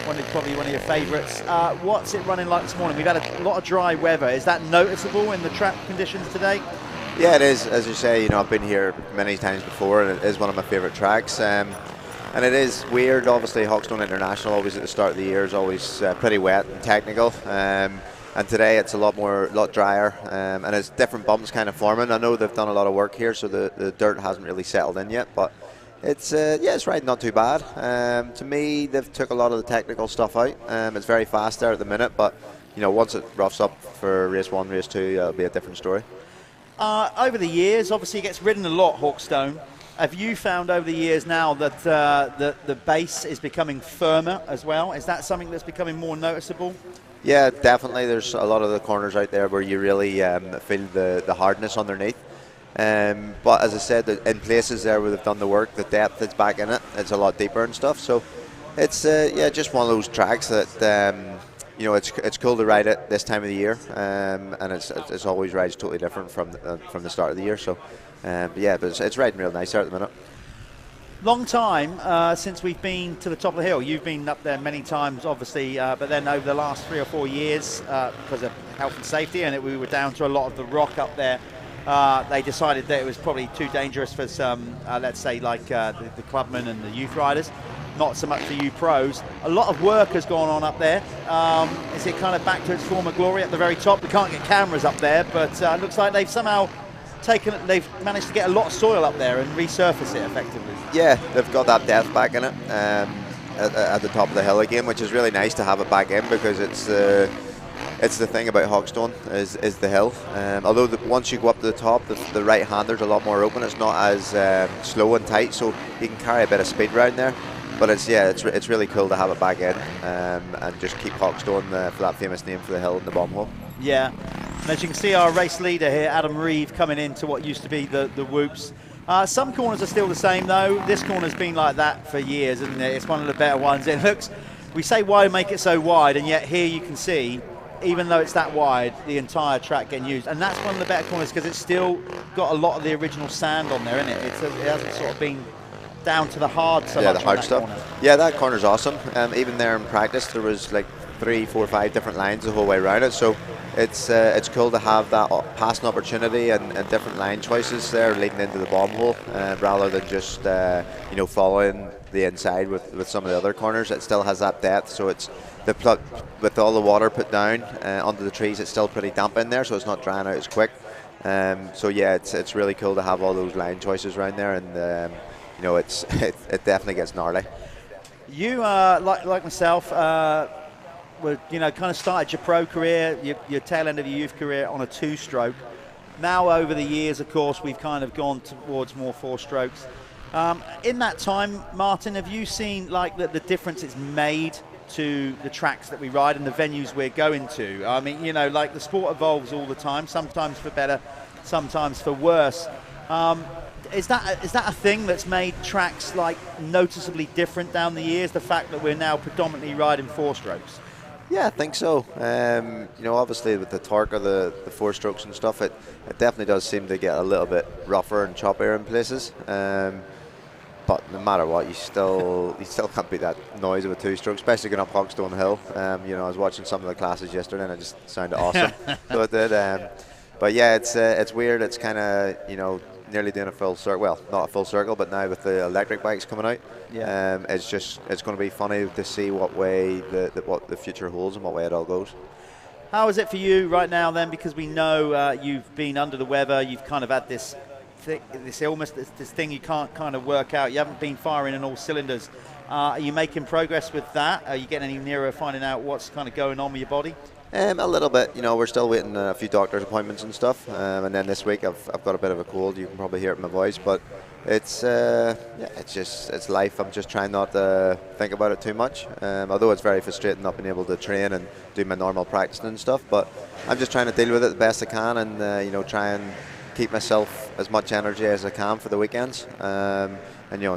Probably one of your favourites. What's it running like this morning? We've had a lot of dry weather. Is that noticeable in the track conditions today? Yeah, it is. As you say, I've been here many times before, and it is one of my favourite tracks. And it is weird. Obviously, Hawkstone International, always at the start of the year, is always pretty wet and technical. And today it's a lot drier, and it's different bumps kind of forming. I know they've done a lot of work here, so the dirt hasn't really settled in yet, but it's it's riding not too bad. To me, they've took a lot of the technical stuff out. It's very fast there at the minute, but once it roughs up for race 1, race 2, it'll be a different story. Over the years, obviously it gets ridden a lot, Hawkstone. Have you found over the years now that the base is becoming firmer as well? Is that something that's becoming more noticeable? Yeah, definitely. There's a lot of the corners out there where you really feel the hardness underneath. But as I said, in places there where they've done the work, the depth that's back in it, it's a lot deeper and stuff. So it's just one of those tracks that it's cool to ride it this time of the year, and it's always rides totally different from the start of the year. So but it's riding real nice there at the minute. Long time since we've been to the top of the hill. You've been up there many times, obviously, but then over the last 3 or 4 years, because of health and safety, and we were down to a lot of the rock up there, they decided that it was probably too dangerous for some, let's say, like the Clubman and the youth riders, not so much for you pros. A lot of work has gone on up there. Is it kind of back to its former glory at the very top? We can't get cameras up there, but it looks like they've somehow they've managed to get a lot of soil up there and resurface it effectively. Yeah, they've got that depth back in it at the top of the hill again, which is really nice to have it back in, because it's it's the thing about Hawkstone is the hill. Although once you go up to the top, the right-hander's a lot more open. It's not as slow and tight, so you can carry a bit of speed around there. But it's really cool to have it back in and just keep Hawkstone for that famous name for the hill and the bomb hole. Yeah, and as you can see, our race leader here, Adam Reeve, coming into what used to be the whoops. Some corners are still the same though. This corner's been like that for years, isn't it? It's one of the better ones. It looks, we say why make it so wide, and yet here you can see, even though it's that wide, the entire track getting used. And that's one of the better corners because it's still got a lot of the original sand on there, isn't it? It hasn't sort of been down to the hard so much. The hard stuff. Corner. Yeah, that corner's awesome. Even there in practice, there was like 3, 4, 5 different lines the whole way around it. So it's cool to have that passing opportunity and different line choices there leading into the bomb hole, rather than just following the inside with some of the other corners. It still has that depth, so it's with all the water put down onto the trees. It's still pretty damp in there, so it's not drying out as quick. So yeah, it's really cool to have all those line choices around there, and it definitely gets gnarly. You like myself. Kind of started your pro career, your tail end of your youth career on a 2-stroke. Now over the years, of course, we've kind of gone towards more 4 strokes. In that time, Martin, have you seen like the difference it's made to the tracks that we ride and the venues we're going to? I mean, like the sport evolves all the time, sometimes for better, sometimes for worse. Is that a thing that's made tracks like noticeably different down the years, the fact that we're now predominantly riding 4 strokes? Yeah, I think so. Obviously with the torque of the 4 strokes and stuff, it definitely does seem to get a little bit rougher and choppier in places. But no matter what, you still can't beat that noise of a 2-stroke, especially going up Hawkstone Hill. I was watching some of the classes yesterday and it just sounded awesome. So it did. But yeah, it's weird. It's kind of nearly doing a full circle. Well, not a full circle, but now with the electric bikes coming out, it's going to be funny to see what way what the future holds and what way it all goes. How is it for you right now then? Because we know you've been under the weather. You've kind of had this illness, this thing you can't kind of work out. You haven't been firing in all cylinders. Are you making progress with that? Are you getting any nearer finding out what's kind of going on with your body? A little bit. We're still waiting a few doctor's appointments and stuff. And then this week I've got a bit of a cold. You can probably hear it in my voice, but it's life. I'm just trying not to think about it too much. Although it's very frustrating not being able to train and do my normal practicing and stuff, but I'm just trying to deal with it the best I can, and try and keep myself as much energy as I can for the weekends. And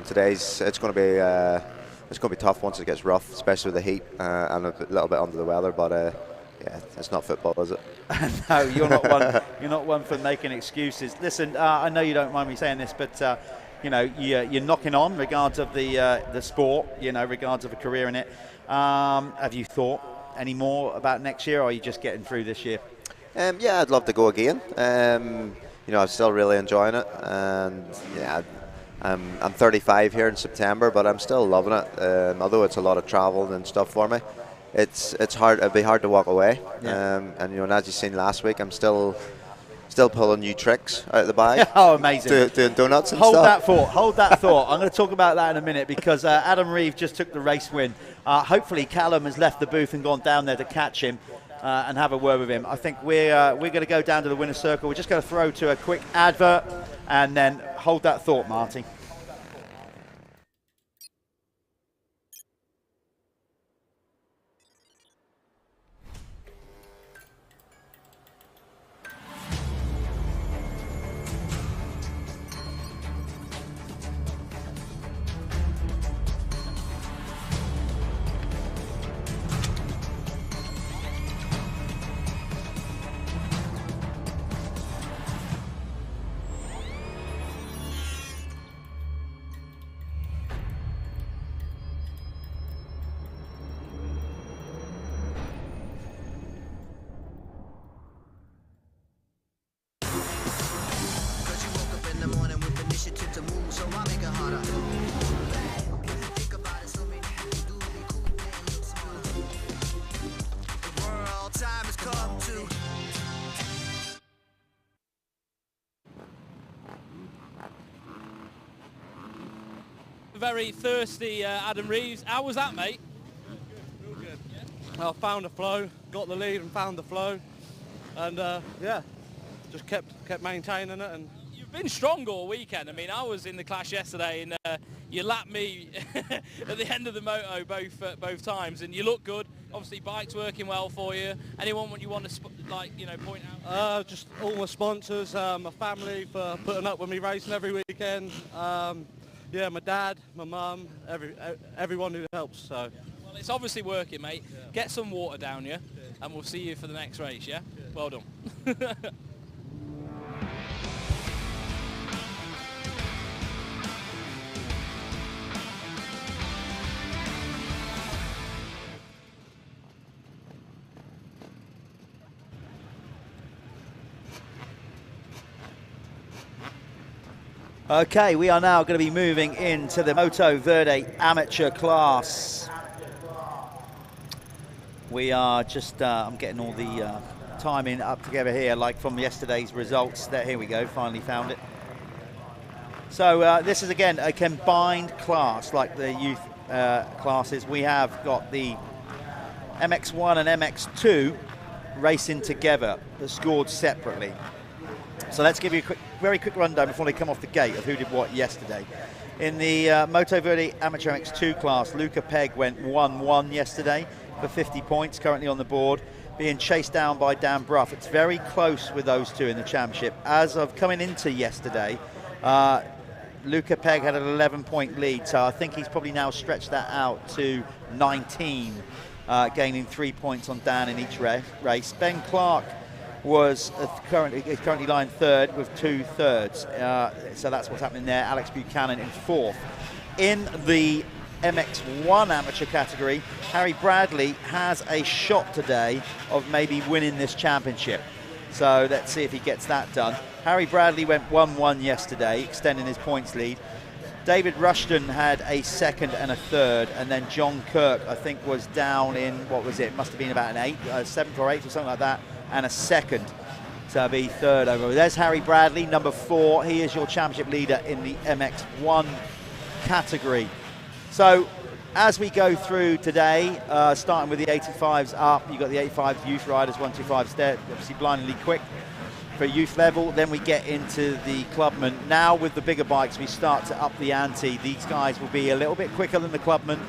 today's it's going to be tough once it gets rough, especially with the heat and a little bit under the weather. But yeah, it's not football, is it? No, you're not one. You're not one for making excuses. Listen, I know you don't mind me saying this, but you're knocking on regards of the sport. Regards of a career in it. Have you thought any more about next year, or are you just getting through this year? Yeah, I'd love to go again. I'm still really enjoying it, and yeah, I'm 35 here in September, but I'm still loving it. Although it's a lot of travel and stuff for me. It's hard. It'd be hard to walk away. Yeah. And as you seen last week, I'm still pulling new tricks out of the bag. Oh, amazing! Doing donuts and Hold stuff. Hold that thought. I'm going to talk about that in a minute because Adam Reeve just took the race win. Hopefully, Callum has left the booth and gone down there to catch him and have a word with him. I think we're going to go down to the winner's circle. We're just going to throw to a quick advert and then hold that thought, Marty. Very thirsty Adam Reeves. How was that, mate? I found the flow, got the lead and found the flow, and yeah, just kept maintaining it. And you've been strong all weekend. I mean, I was in the clash yesterday, and you lapped me at the end of the moto both times, and you look good. Obviously, bike's working well for you. Anyone you want to point out? just all my sponsors, my family for putting up with me racing every weekend. Yeah, my dad, my mum, everyone who helps. So. Well, it's obviously working, mate. Yeah. Get some water down you, and we'll see you for the next race. Yeah. Well done. Okay, we are now going to be moving into the Motoverde amateur class. We are just, I'm getting all the timing up together here, like from yesterday's results. There, here we go, finally found it. So this is again a combined class, like the youth classes. We have got the MX1 and MX2 racing together, but scored separately. So let's give you a very quick rundown before they come off the gate of who did what yesterday. In the Motoverde Amateur MX2 class, Luca Pegg went 1-1 yesterday for 50 points, currently on the board, being chased down by Dan Bruff. It's very close with those two in the championship. As of coming into yesterday, Luca Pegg had an 11-point lead, so I think he's probably now stretched that out to 19, gaining 3 points on Dan in each race. Ben Clark was currently lying third with 2/3. So that's what's happening there. Alex Buchanan in fourth. In the MX1 amateur category, Harry Bradley has a shot today of maybe winning this championship. So let's see if he gets that done. Harry Bradley went 1-1 yesterday, extending his points lead. David Rushton had a second and a third, and then John Kirk, I think, was down in, what was it? Must have been about an 7th or 8th or something like that, and a second to be third overall. There's Harry Bradley, number 4. He is your championship leader in the MX1 category. So as we go through today, starting with the 85s up, you've got the 85 youth riders, 125s there, obviously blindingly quick for youth level. Then we get into the Clubman. Now with the bigger bikes, we start to up the ante. These guys will be a little bit quicker than the Clubman.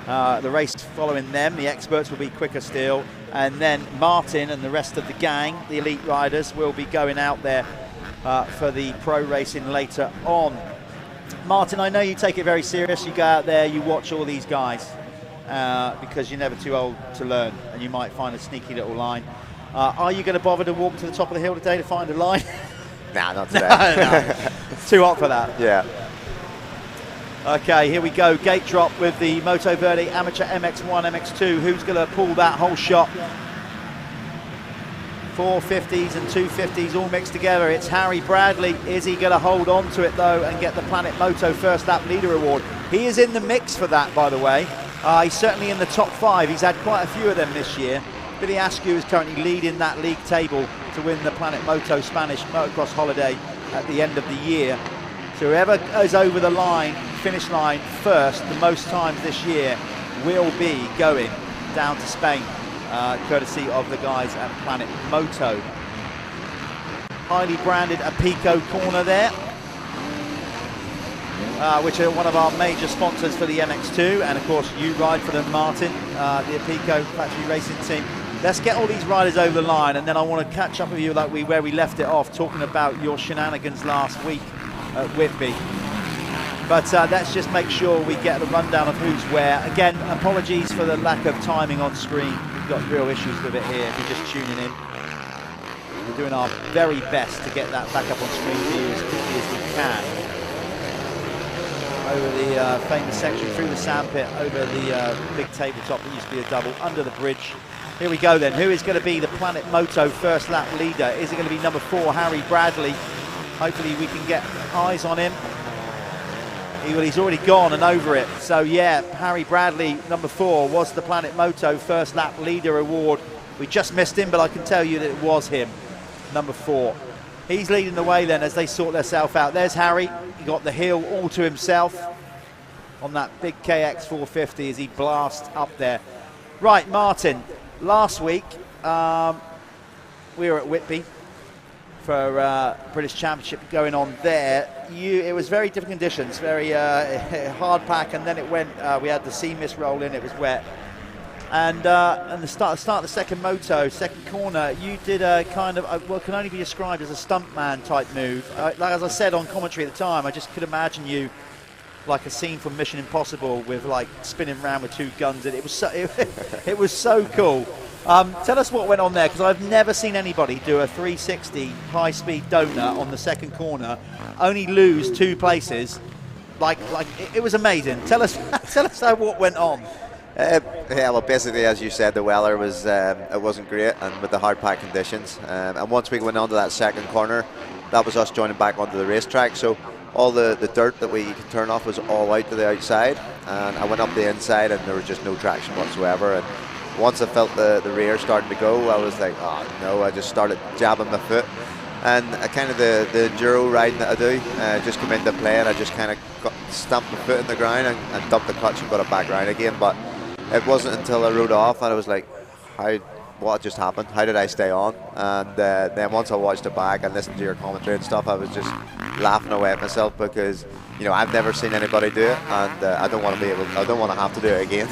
The race following them, the experts will be quicker still. And then Martin and the rest of the gang, the elite riders, will be going out there for the pro racing later on. Martin, I know you take it very serious. You go out there, you watch all these guys because you're never too old to learn, and you might find a sneaky little line. Are you going to bother to walk to the top of the hill today to find a line? Nah, not today. No, too hot for that. Yeah. Okay, here we go. Gate drop with the Motoverde Amateur MX1, MX2. Who's going to pull that whole shot? 450s and 250s all mixed together. It's Harry Bradley. Is he going to hold on to it, though, and get the Planet Moto First Lap Leader Award? He is in the mix for that, by the way. He's certainly in the top 5. He's had quite a few of them this year. Billy Askew is currently leading that league table to win the Planet Moto Spanish Motocross Holiday at the end of the year. So whoever is over the line, finish line first, the most times this year, will be going down to Spain, courtesy of the guys at Planet Moto. Highly branded Apico corner there, which are one of our major sponsors for the MX2, and of course you ride for them, Martin, the Apico factory racing team. Let's get all these riders over the line, and then I want to catch up with you like where we left it off, talking about your shenanigans last week at Whitby. But let's just make sure we get the rundown of who's where. Again, apologies for the lack of timing on screen. We've got real issues with it here if you're just tuning in. We're doing our very best to get that back up on screen for you as quickly as we can. Over the famous section, through the sandpit, over the big tabletop that used to be a double, under the bridge. Here we go then. Who is going to be the Planet Moto First Lap Leader? Is it going to be number 4, Harry Bradley? Hopefully we can get eyes on him. He's already gone and over it. So yeah, Harry Bradley, number 4, was the Planet Moto First Lap Leader Award. We just missed him, but I can tell you that it was him, number 4. He's leading the way then as they sort themselves out. There's Harry. He got the hill all to himself on that big KX 450 as he blasts up there. Right, Martin, last week we were at Whitby for British Championship going on there. It was very different conditions, very hard pack, and then it went, we had the sea mist roll in, it was wet. And the start of the second second corner, you did a kind of, well, can only be described as a stuntman type move. Like as I said on commentary at the time, I just could imagine you like a scene from Mission Impossible with like spinning around with two guns, and it was so, it was so cool. Tell us what went on there, because I've never seen anybody do a 360 high-speed donut on the second corner, only lose 2 places. Like it was amazing. Tell us what went on. Yeah, well, basically, as you said, the weather was it wasn't great, and with the hard pack conditions. And once we went onto that second corner, that was us joining back onto the racetrack. So all the dirt that we could turn off was all out to the outside, and I went up the inside, and there was just no traction whatsoever. And once I felt the rear starting to go, I was like, oh no! I just started jabbing my foot, and kind of the enduro riding that I do just came into play, and I just kind of stamped my foot in the ground and dumped the clutch and got it back round again. But it wasn't until I rode off and I was like, what just happened? How did I stay on? And then once I watched it back and listened to your commentary and stuff, I was just laughing away at myself, because I've never seen anybody do it, and I don't want to have to do it again.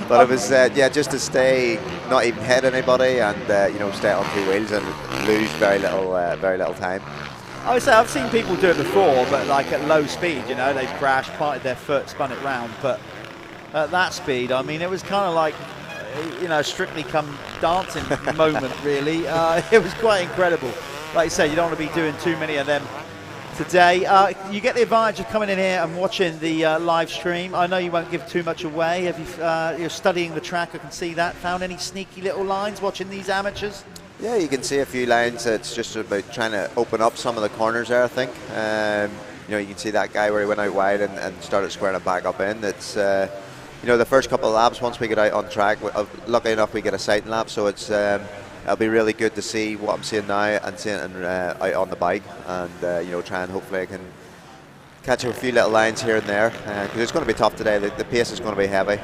But it was just to stay, not even hit anybody, and stay on 2 wheels and lose very little time. I would say I've seen people do it before, but like at low speed, they've crashed, parted their foot, spun it round, but at that speed, I mean, it was kind of like, Strictly Come Dancing moment, really. It was quite incredible. Like you say, you don't want to be doing too many of them today. You get the advantage of coming in here and watching the live stream. I know you won't give too much away. Have you, you're studying the track, I can see that. Found any sneaky little lines watching these amateurs? Yeah, you can see a few lines. It's just about trying to open up some of the corners there, I think. You can see that guy where he went out wide and started squaring it back up in. It's the first couple of laps, once we get out on track, lucky enough we get a sighting lap, so it's it'll be really good to see what I'm seeing now and seeing it out on the bike, and try and hopefully I can catch a few little lines here and there, because it's going to be tough today. The pace is going to be heavy.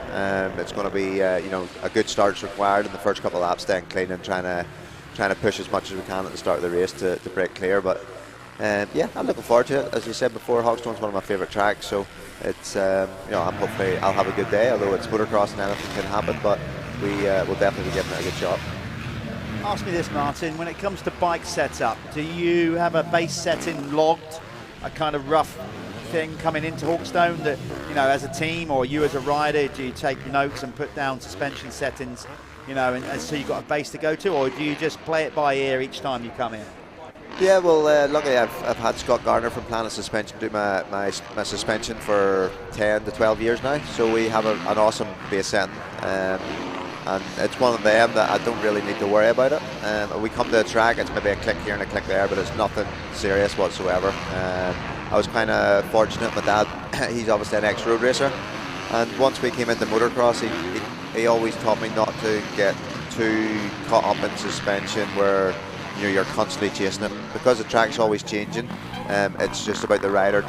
It's going to be a good start's required in the first couple of laps, staying clean and trying to push as much as we can at the start of the race to break clear. But yeah, I'm looking forward to it. As you said before, Hawkstone's one of my favourite tracks, so it's hopefully I'll have a good day, although it's motocross and anything can happen, but we will definitely be giving it a good shot. Ask me this, Martin, when it comes to bike setup, do you have a base setting logged, a kind of rough thing coming into Hawkstone that, as a team or you as a rider, do you take notes and put down suspension settings, and so you've got a base to go to, or do you just play it by ear each time you come in? Yeah, well, luckily I've had Scott Garner from Planet Suspension do my suspension for 10 to 12 years now, so we have an awesome base setting, and it's one of them that I don't really need to worry about it. We come to a track, it's maybe a click here and a click there, but it's nothing serious whatsoever. I was kind of fortunate, my dad, he's obviously an ex-road racer, and once we came into motocross, he always taught me not to get too caught up in suspension where you're constantly chasing it, because the track's always changing. It's just about the rider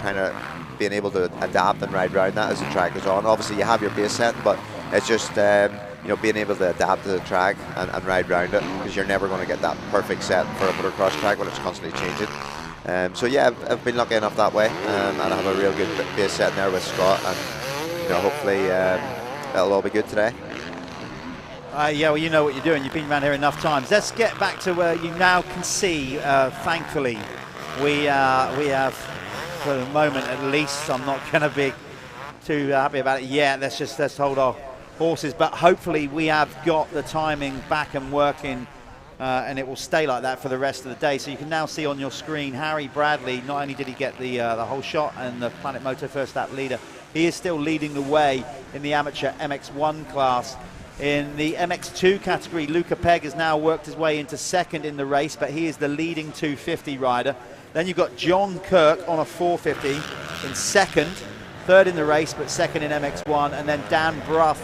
being able to adapt and ride around that as the track goes on. Obviously you have your base set, but it's just being able to adapt to the track and ride around it, because you're never going to get that perfect set for a motocross track when it's constantly changing. So yeah, I've been lucky enough that way, and I have a real good base set in there with Scott, and hopefully it'll all be good today. Yeah, well, you know what you're doing. You've been around here enough times. Let's get back to where you now can see, thankfully, we have, for the moment at least, I'm not going to be too happy about it yet. Let's hold our horses. But hopefully we have got the timing back and working, and it will stay like that for the rest of the day. So you can now see on your screen Harry Bradley. Not only did he get the whole shot and the Planet Moto first lap leader, he is still leading the way in the amateur MX1 class. In the MX2 category, Luca Pegg has now worked his way into second in the race, but he is the leading 250 rider. Then you've got John Kirk on a 450 in second, third in the race, but second in MX1. And then Dan Bruff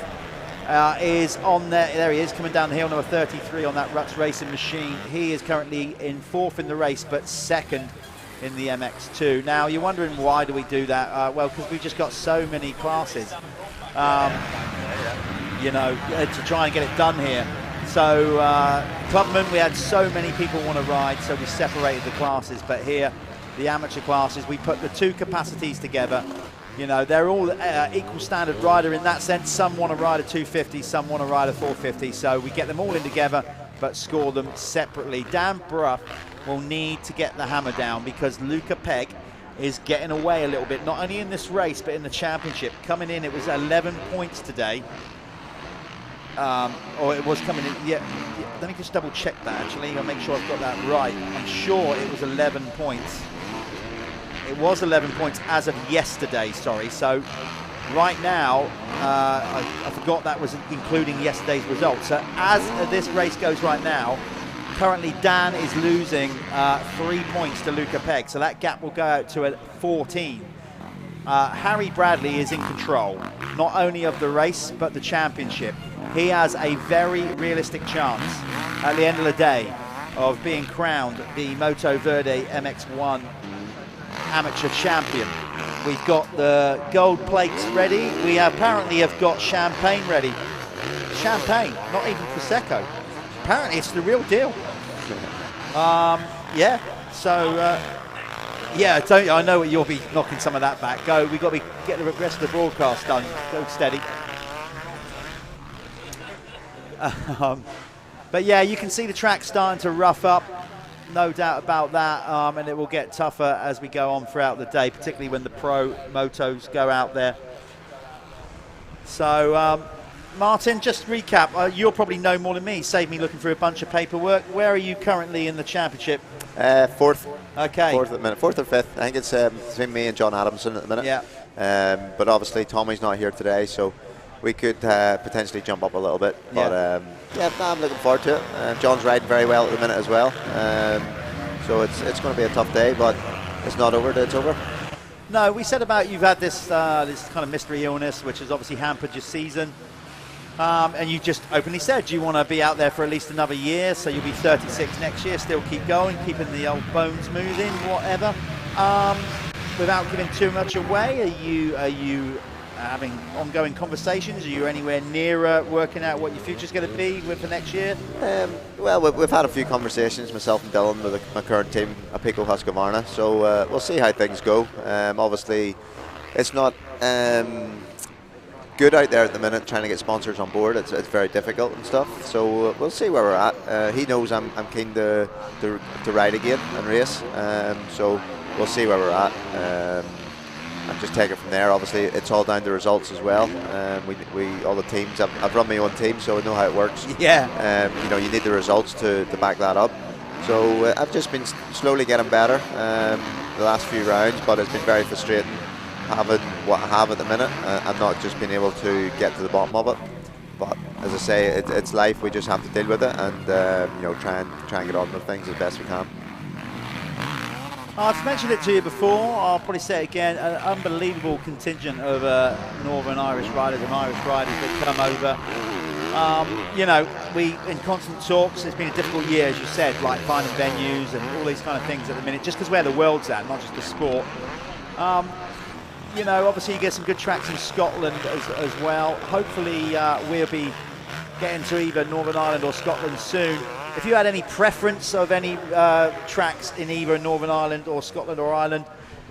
is on there he is, coming down the hill, number 33 on that Ruts Racing machine. He is currently in fourth in the race, but second in the MX2. Now, you're wondering why do we do that? Well, because we've just got so many classes. you know, to try and get it done here. So Clubman, we had so many people want to ride, so we separated the classes. But here, the amateur classes, we put the two capacities together. You know, they're all equal standard rider in that sense. Some want to ride a 250, some want to ride a 450. So we get them all in together, but score them separately. Dan Bruff will need to get the hammer down because Luca Pegg is getting away a little bit, not only in this race, but in the championship. Coming in, it was 11 points today. Or it was coming in, yeah, let me just double check that actually. I'll make sure I've got that right. I'm sure it was 11 points. It was 11 points as of yesterday, sorry. So right now, I forgot that was including yesterday's results. So as this race goes right now, currently Dan is losing 3 points to Luca Pegg. So that gap will go out to 14. Harry Bradley is in control, not only of the race, but the championship. He has a very realistic chance at the end of the day of being crowned the Motoverde MX1 amateur champion. We've got the gold plates ready. We apparently have got champagne ready. Champagne, not even Prosecco. Apparently it's the real deal. Yeah, so yeah, I know you'll be knocking some of that back. Go, we've got to get the rest of the broadcast done. Go steady. But yeah, you can see the track starting to rough up, no doubt about that, and it will get tougher as we go on throughout the day, particularly when the pro motos go out there. So Martin, just recap, you'll probably know more than me, save me looking through a bunch of paperwork. Where are you currently in the championship? Fourth. Okay. Fourth at the minute. Fourth or fifth. I think it's between me and John Adamson at the minute. Yeah. But obviously Tommy's not here today, so we could potentially jump up a little bit. But yeah, I'm looking forward to it. John's riding very well at the minute as well. So it's going to be a tough day, but it's not over till it's over. No, we said about you've had this this kind of mystery illness, which has obviously hampered your season. And you just openly said you want to be out there for at least another year, so you'll be 36 next year, still keep going, keeping the old bones moving, whatever. Without giving too much away, are you having ongoing conversations? Are you anywhere nearer working out what your future's going to be with the next year? Well, we've had a few conversations, myself and Dylan, with my current team, Apico Husqvarna, so we'll see how things go. Obviously, it's not good out there at the minute trying to get sponsors on board. It's very difficult and stuff, so we'll see where we're at. He knows I'm keen to ride again and race, so we'll see where we're at. And just take it from there. Obviously, it's all down to results as well. We all the teams. I've run my own team, so I know how it works. Yeah. You know, you need the results to back that up. So I've just been slowly getting better the last few rounds, but it's been very frustrating having what I have at the minute and not just being able to get to the bottom of it. But as I say, it's life. We just have to deal with it and you know, try and get on with things as best we can. I've mentioned it to you before, I'll probably say it again, an unbelievable contingent of Northern Irish riders and Irish riders that come over. You know, we in constant talks. It's been a difficult year, as you said, like finding venues and all these kind of things at the minute, just because where the world's at, not just the sport. You know, obviously you get some good tracks in Scotland as well. Hopefully we'll be getting to either Northern Ireland or Scotland soon. If you had any preference of any tracks in either Northern Ireland or Scotland or Ireland,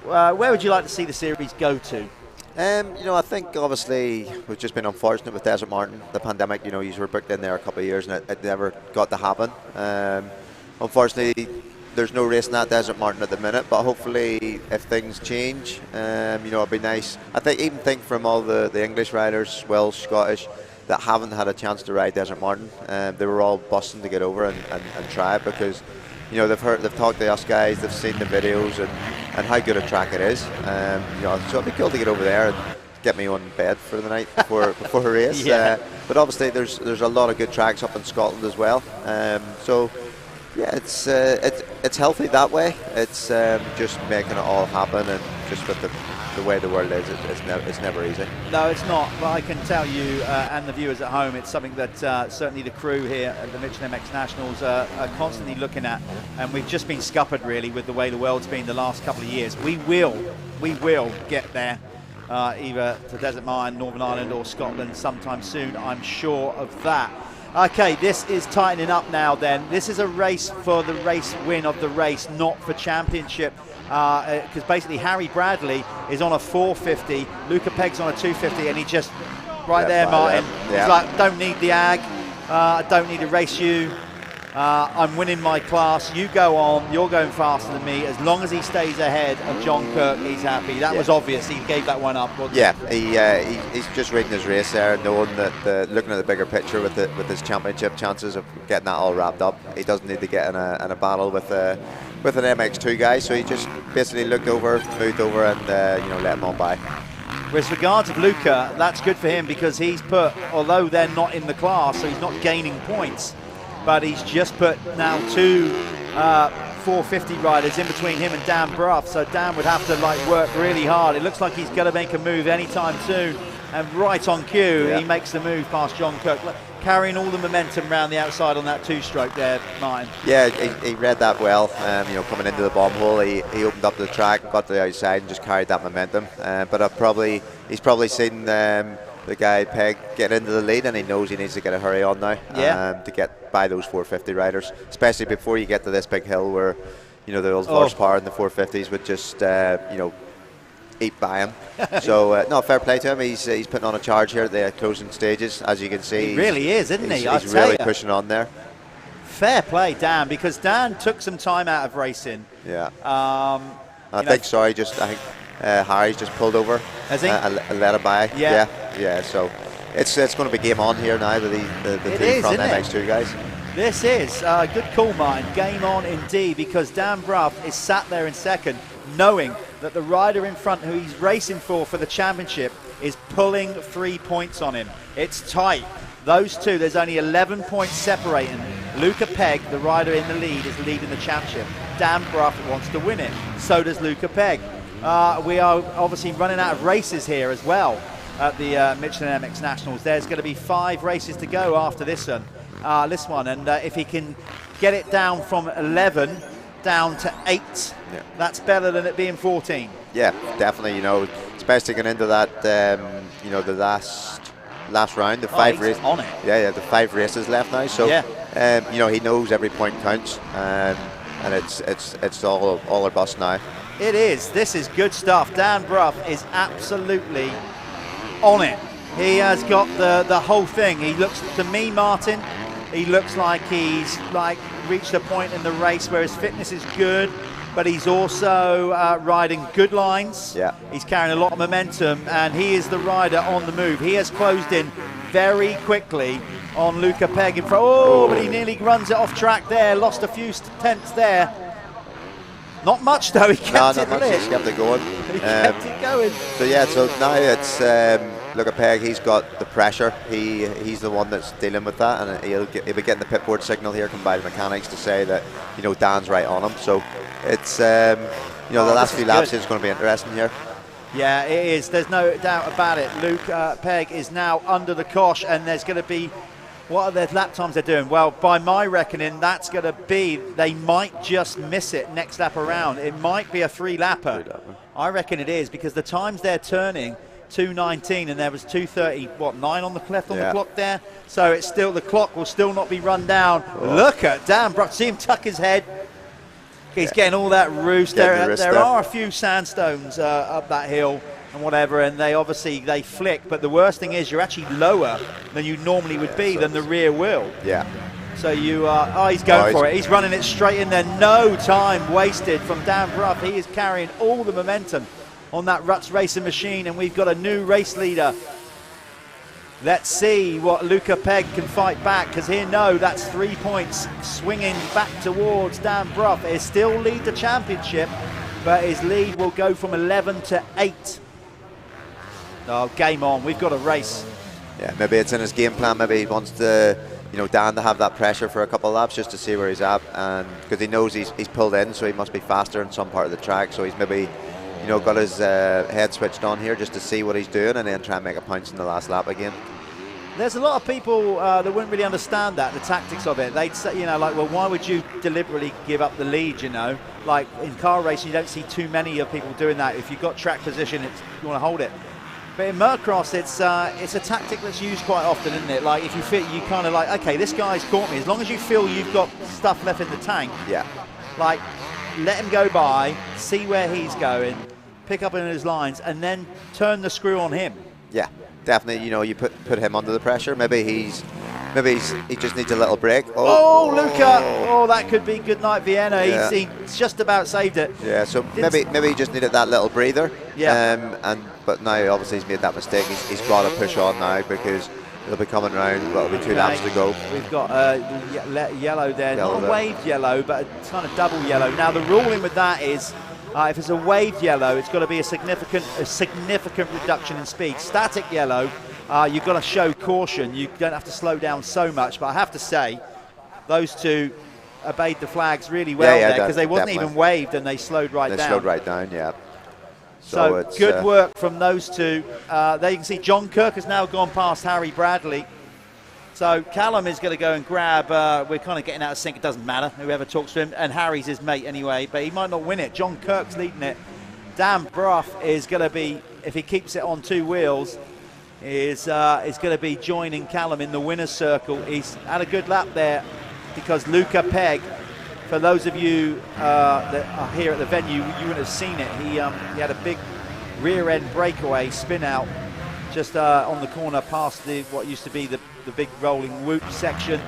where would you like to see the series go to? You know, I think obviously we've just been unfortunate with Desert Martin. The pandemic, you know, you were booked in there a couple of years and it never got to happen. Unfortunately, there's no racing at Desert Martin at the minute, but hopefully if things change, you know, it'd be nice. I think from all the English riders, Welsh, Scottish, that haven't had a chance to ride Desert Martin. They were all busting to get over and try it because, you know, they've talked to us guys, they've seen the videos and how good a track it is. You know, so it'd be cool to get over there and get me on bed for the night before a race. Yeah. But obviously there's a lot of good tracks up in Scotland as well. So yeah, it's healthy that way. It's just making it all happen, and just with the way the world is, it's never easy. No, it's not, but I can tell you and the viewers at home, it's something that certainly the crew here at the Michelin MX Nationals are constantly looking at, and we've just been scuppered really with the way the world's been the last couple of years. We will get there. either to Desert Mine, Northern Ireland or Scotland sometime soon, I'm sure of that. Okay, this is tightening up now then. This is a race for the race win of the race, not for championship. Because basically Harry Bradley is on a 450, Luca Pegg's on a 250, and he just, there, Martin, he's like, don't need the ag, I don't need to race you. I'm winning my class. You go on. You're going faster than me. As long as he stays ahead of John Kirk, he's happy. That was obvious. He gave that one up. He's just reading his race there, knowing that looking at the bigger picture with his championship chances of getting that all wrapped up. He doesn't need to get in a battle with an MX2 guy. So he just basically looked over, moved over, and let him on by. With regards of Luca, that's good for him because he's put, although they're not in the class, so he's not gaining points. But he's just put now 2 450 riders in between him and Dan Brough, so Dan would have to work really hard. It looks like he's going to make a move anytime soon, and right on cue, he makes the move past John Kirk, carrying all the momentum around the outside on that 2-stroke there, Martin. Yeah, he read that well. Coming into the bomb hole, he opened up the track, got to the outside, and just carried that momentum. But he's probably seen the guy Peg get into the lead, and he knows he needs to get a hurry on now to get by those 450 riders, especially before you get to this big hill where the old horsepower in the 450s would just eat by him. So no, fair play to him. He's putting on a charge here at the closing stages, as you can see. He really is, isn't he? He's really pushing on there. Fair play, Dan, because Dan took some time out of racing. Yeah. I think Harry's just pulled over and let it by. Yeah. So it's going to be game on here now with the two front MX2 guys. This is a good call, Martin. Game on indeed, because Dan Brough is sat there in second, knowing that the rider in front who he's racing for the championship is pulling 3 points on him. It's tight. Those two, there's only 11 points separating. Luca Pegg, the rider in the lead, is leading the championship. Dan Brough wants to win it. So does Luca Pegg. We are obviously running out of races here as well at the Michelin MX Nationals. There's going to be 5 races to go after this one. And if he can get it down from 11 down to 8, that's better than it being 14. Yeah, definitely. Especially going into that, the last round, the 5 races on it. Yeah, the 5 races left now. So he knows every point counts, and it's all or bust now. It is. This is good stuff. Dan Brough is absolutely on it. He has got the whole thing. He looks, to me, Martin, he looks like he's reached a point in the race where his fitness is good, but he's also riding good lines. Yeah. He's carrying a lot of momentum, and he is the rider on the move. He has closed in very quickly on Luca Pegg in front. But he nearly runs it off track there. Lost a few tenths there. Not much though. He kept it lit. He kept it going. He kept it going. So now it's Luca Pegg. He's got the pressure. He's the one that's dealing with that, and he'll be getting the pit board signal here come by the mechanics to say that Dan's right on him. So it's the last few laps is going to be interesting here. Yeah, it is. There's no doubt about it. Luca Pegg is now under the cosh, and there's going to be. What are their lap times they're doing? Well, by my reckoning, that's going to be, they might just miss it next lap around. It might be a 3-lapper. I reckon it is, because the times they're turning, 2:19, and there was 2:30, 9 on the left on the clock there? So it's still, the clock will still not be run down. Look at Dan Brough. See him tuck his head. He's getting all that roost. There are a few sandstones up that hill and whatever, and they flick, but the worst thing is you're actually lower than you normally would be than the rear wheel. Yeah. So you are, he's going for it. He's running it straight in there. No time wasted from Dan Brough. He is carrying all the momentum on that Ruts racing machine, and we've got a new race leader. Let's see what Luca Pegg can fight back, because here, that's 3 points swinging back towards Dan Brough. He still lead the championship, but his lead will go from 11 to 8. Oh, game on. We've got a race. Yeah, maybe it's in his game plan. Maybe he wants to, Dan to have that pressure for a couple of laps just to see where he's at, and because he knows he's pulled in, so he must be faster in some part of the track. So he's maybe, got his head switched on here just to see what he's doing, and then try and make a punch in the last lap again. There's a lot of people that wouldn't really understand that, the tactics of it. They'd say, well, why would you deliberately give up the lead, Like in car racing, you don't see too many of people doing that. If you've got track position, you want to hold it. But in Motocross, it's a tactic that's used quite often, isn't it? Like if you feel, you kind of like, okay, this guy's caught me. As long as you feel you've got stuff left in the tank, yeah, like let him go by, see where he's going, pick up in his lines, and then turn the screw on him. Yeah, definitely. You know, you put him under the pressure. Maybe he just needs a little break. Oh, Luca! Oh, that could be good night, Vienna. Yeah. He's just about saved it. Yeah, so maybe he just needed that little breather. Yeah. But now obviously he's made that mistake. He's got to push on now because they'll be coming round. Well, it'll be 2 laps to go. We've got yellow there, Yellow not there. a waved yellow, but a kind of double yellow. Now the ruling with that is, if it's a waved yellow, it's got to be a significant reduction in speed. Static yellow, you've got to show caution. You don't have to slow down so much. But I have to say, those two obeyed the flags really well there because they wasn't even waved and they slowed right down. They slowed right down, yeah. So it's good work from those two. There you can see John Kirk has now gone past Harry Bradley. So Callum is going to go and grab, we're kind of getting out of sync, it doesn't matter, whoever talks to him, and Harry's his mate anyway, but he might not win it. John Kirk's leading it. Dan Bruff is going to be, if he keeps it on 2 wheels, is going to be joining Callum in the winner's circle. He's had a good lap there because Luca Pegg, for those of you that are here at the venue, you would have seen it. He had a big rear end breakaway spin out just on the corner past what used to be the big rolling whoop section,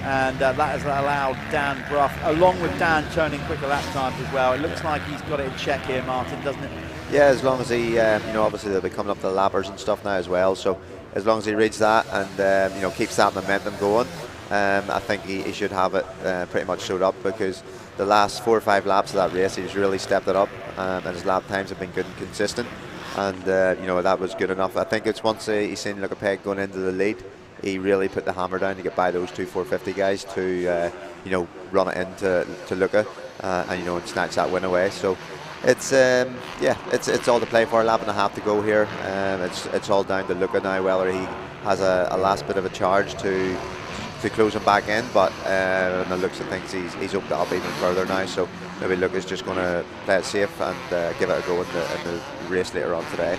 and that has allowed Dan Bruff, along with Dan, turning quicker lap times as well. It looks like he's got it in check here, Martin, doesn't it? Yeah, as long as he, obviously they'll be coming up the lappers and stuff now as well. So as long as he reads that and keeps that momentum going, I think he should have it pretty much showed up, because the last 4 or 5 laps of that race he's really stepped it up, and his lap times have been good and consistent, and that was good enough. I think it's once he's seen Luca Pegg going into the lead, he really put the hammer down to get by those 2 450 guys to run it into Luca and snatch that win away. So it's all to play for. A lap and a half to go here. It's all down to Luca now whether he has a last bit of a charge to close him back in, but on the looks of things he's opened it up even further now, so maybe Luca's just going to play it safe and give it a go in the race later on today.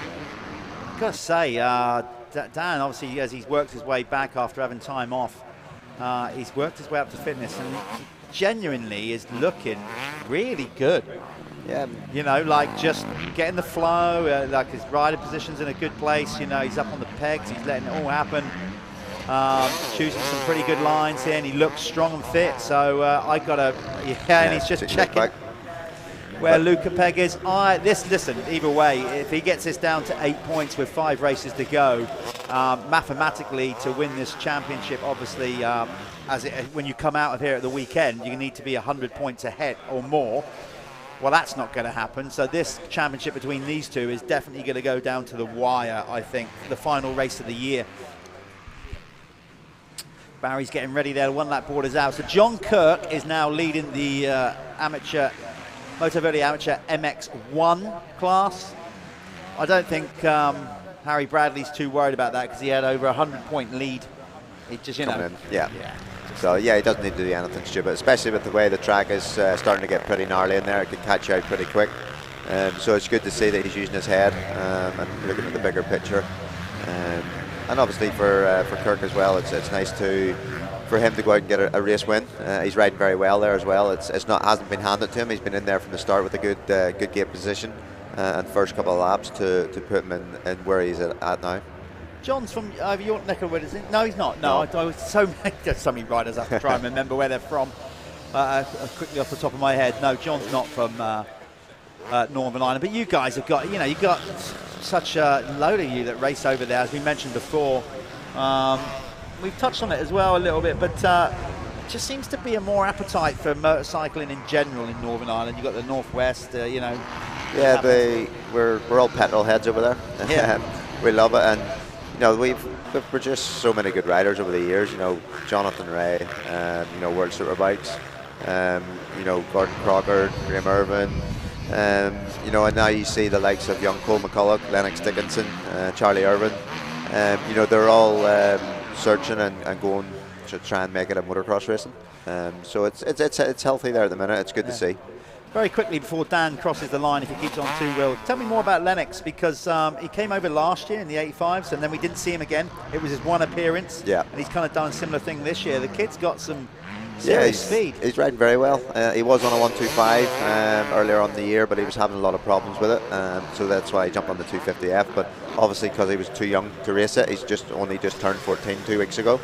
I've got to say, Dan, obviously, as he's worked his way back after having time off, he's worked his way up to fitness and he genuinely is looking really good. Yeah. Like just getting the flow, like his riding position's in a good place, he's up on the pegs, he's letting it all happen. Choosing some pretty good lines here, and he looks strong and fit. So and he's just checking where Luca Pegg is. Listen, either way, if he gets this down to 8 points with 5 races to go, mathematically to win this championship, obviously, when you come out of here at the weekend, you need to be 100 points ahead or more. Well, that's not going to happen. So this championship between these two is definitely going to go down to the wire, I think, the final race of the year. Barry's getting ready there, 1 lap board is out. So John Kirk is now leading the Motoverde Amateur MX1 class. I don't think Harry Bradley's too worried about that because he had over a 100-point lead. He just, Yeah. So he doesn't need to do anything stupid, especially with the way the track is starting to get pretty gnarly in there. It can catch you out pretty quick. So it's good to see that he's using his head and looking at the bigger picture. And obviously for Kirk as well, it's nice for him to go out and get a race win. He's riding very well there as well. Hasn't been handed to him. He's been in there from the start with a good gate position and first couple of laps to put him in where he's at now. John's from your neck of the woods, isn't he? No, he's not. No. I was so many riders I have to try and remember where they're from. Quickly off the top of my head, no, John's not from Northern Ireland. But you guys have got, you've got such a load of you that race over there, as we mentioned before. We've touched on it as well a little bit, but it just seems to be a more appetite for motorcycling in general in Northern Ireland. You've got the Northwest, Yeah, we're all petrol heads over there. Yeah. We love it, and we've produced so many good riders over the years. Jonathan Ray, World Superbikes, Gordon Crocker, Graham Irvin, and now you see the likes of young Cole McCulloch, Lennox Dickinson, Charlie Irvin. They're all searching and going to try and make it a motocross racing. So it's healthy there at the minute. It's good to see. Very quickly before Dan crosses the line, if he keeps on two-wheel, tell me more about Lennox, because he came over last year in the 85s and then we didn't see him again. It was his one appearance, yeah, and he's kind of done a similar thing this year. The kid's got some serious speed. He's riding very well. He was on a 125 earlier on in the year, but he was having a lot of problems with it, so that's why he jumped on the 250F. But obviously, because he was too young to race it, he's only just turned 14 2 weeks ago.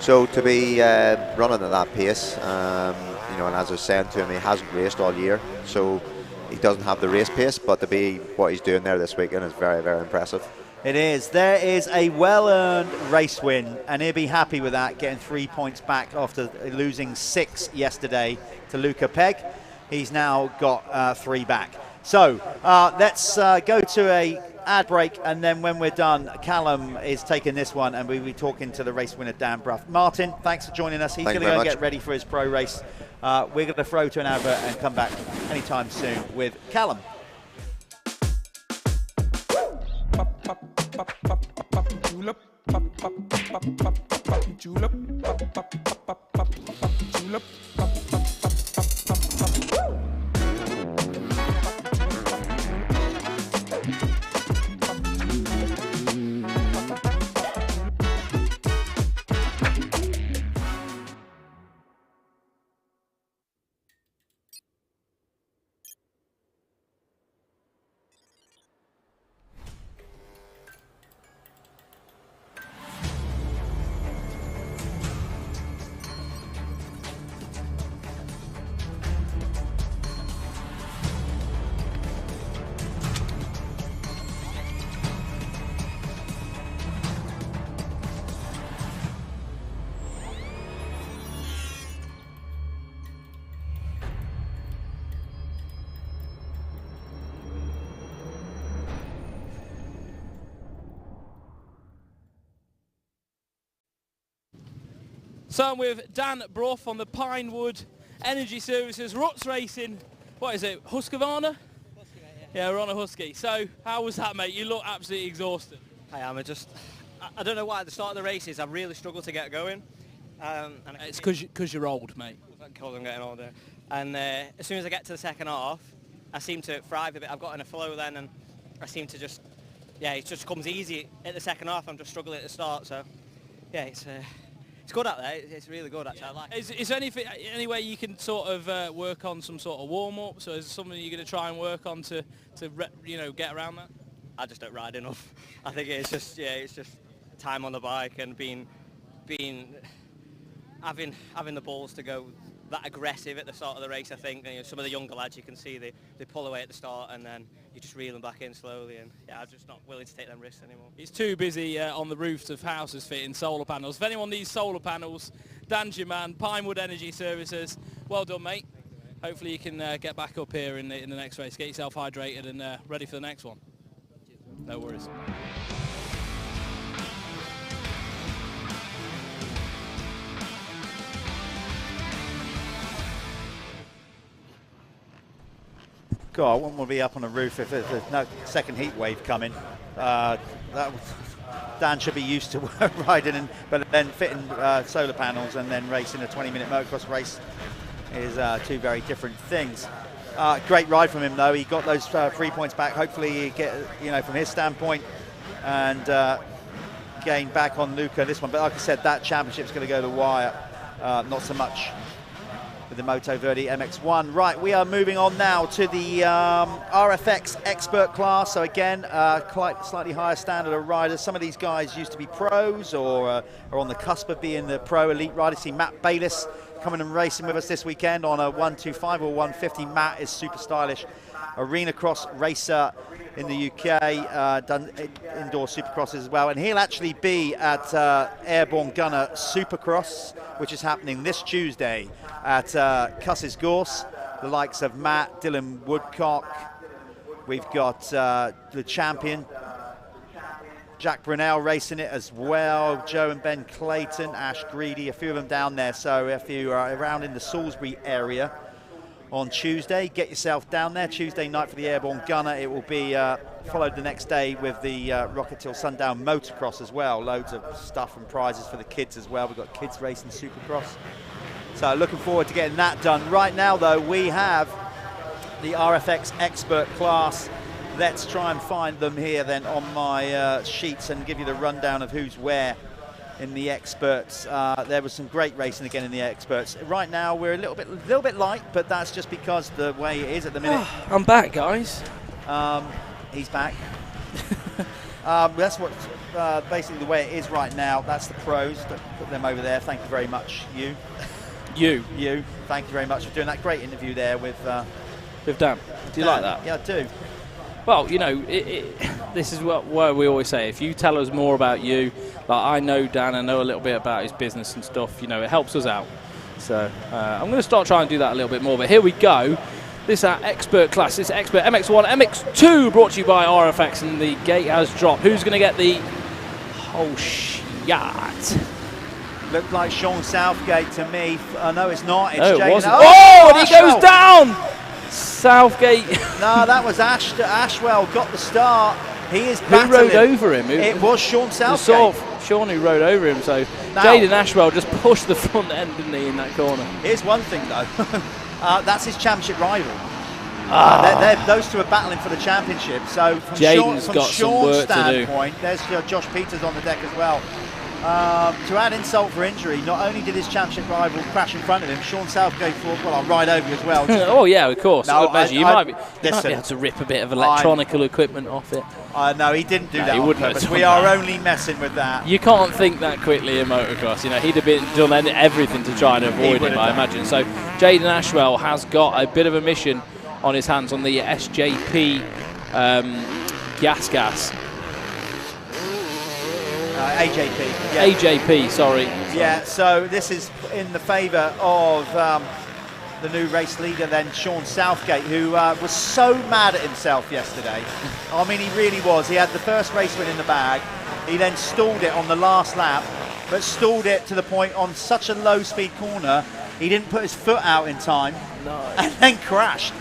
So to be running at that pace, you know, and as I was saying to him, he hasn't raced all year, so he doesn't have the race pace. But to be what he's doing there this weekend is very, very impressive. It is. There is a well-earned race win, and he'll be happy with that, getting 3 points back after losing 6 yesterday to Luca Pegg. He's now got 3 back. So let's go to a ad break, and then when we're done, Callum is taking this one, and we'll be talking to the race winner, Dan Bruff. Martin, thanks for joining us. He's going to go and get ready for his pro race. We're going to throw to an advert and come back anytime soon with Callum. So I'm with Dan Bruff on the Pinewood Energy Services Ruts Racing. What is it, Husqvarna? Husky, mate, yeah, we're on a Husky. So how was that, mate? You look absolutely exhausted. I am. I don't know why at the start of the races I really struggled to get going. It's because you're old, mate. Because I'm getting older. And as soon as I get to the second half, I seem to thrive a bit. I've got in a flow then, and I seem to just, yeah, it just comes easy at the second half. I'm just struggling at the start. So, yeah, it's good out there. It's really good, actually. Yeah. I like it. Is there any way you can sort of work on some sort of warm-up? So is there something you're going to try and work on to you know, get around that? I just don't ride enough. I think it's just time on the bike and having the balls to go that aggressive at the start of the race. I think, you know, some of the younger lads, you can see they pull away at the start and then you just reel them back in slowly, and yeah, I'm just not willing to take them risks anymore. He's too busy on the roofs of houses fitting solar panels. If anyone needs solar panels, Dan's your man. Pinewood Energy Services. Well done, mate. Hopefully you can get back up here in the next race, get yourself hydrated and ready for the next one. No worries. God, I wouldn't want to be up on the roof if there's no second heat wave coming. Dan should be used to riding, but then fitting solar panels and then racing a 20-minute motocross race is two very different things. Great ride from him, though. He got those 3 points back. Hopefully, he get, you know, from his standpoint, and gain back on Luca this one. But like I said, that championship's going to go to wire. Not so much with the Motoverde MX-1. Right, we are moving on now to the RFX expert class. So again, quite slightly higher standard of riders. Some of these guys used to be pros or are on the cusp of being the pro elite riders. See Matt Bayliss coming and racing with us this weekend on a 125 or 150. Matt is super stylish. Arena cross racer in the UK, done indoor supercrosses as well, and he'll actually be at Airborne Gunner Supercross, which is happening this Tuesday at Cusses Gorse. The likes of Matt, Dylan Woodcock, we've got the champion Jack Brunel racing it as well, Joe and Ben Clayton, Ash Greedy, a few of them down there. So if you are around in the Salisbury area on Tuesday, get yourself down there. Tuesday night for the Airborne Gunner. It will be followed the next day with the Rocket Till Sundown Motocross as well. Loads of stuff and prizes for the kids as well. We've got kids racing Supercross. So looking forward to getting that done. Right now, though, we have the RFX Expert class. Let's try and find them here then on my sheets and give you the rundown of who's where in the Experts. There was some great racing again in the Experts. Right now we're a little bit light, but that's just because the way it is at the minute. I'm back, guys. He's back. That's what basically the way it is right now. That's the pros. Put them over there. Thank you very much. You. Thank you very much for doing that great interview there with Dan. Do you like that? Yeah, I do. Well, you know, this is what we always say. If you tell us more about you, like I know Dan, I know a little bit about his business and stuff, you know, it helps us out. So I'm going to start trying to do that a little bit more. But here we go. This Expert class, this Expert MX1, MX2, brought to you by RFX, and the gate has dropped. Who's going to get the shot? Looked like Sean Southgate to me. No, it's not. It's no, Jaden. It wasn't. Oh, and he goes down! Southgate. No, that was Ashwell got the start. He is battling. Who rode over him? It was Sean Southgate. Sean who rode over him. So Jaden Ashwell just pushed the front end, didn't he, in that corner? Here's one thing though. That's his championship rival. Those two are battling for the championship. So from Sean's standpoint, there's Josh Peters on the deck as well. To add insult for injury, not only did his championship rival crash in front of him, Sean Southgate thought, well, I'll ride over as well. Oh yeah, of course. No, you might be able to rip a bit of electronical equipment off it. No, he didn't do that he on wouldn't purpose. have We done are that. only messing with that. You can't think that quickly in motocross. You know, he'd have done everything to try and avoid him, I imagine. So Jaden Ashwell has got a bit of a mission on his hands on the SJP gas. AJP. Yeah. AJP, sorry. Yeah, so this is in the favour of the new race leader then, Sean Southgate, who was so mad at himself yesterday. I mean, he really was. He had the first race win in the bag. He then stalled it on the last lap, but stalled it to the point on such a low-speed corner, he didn't put his foot out in time, and then crashed.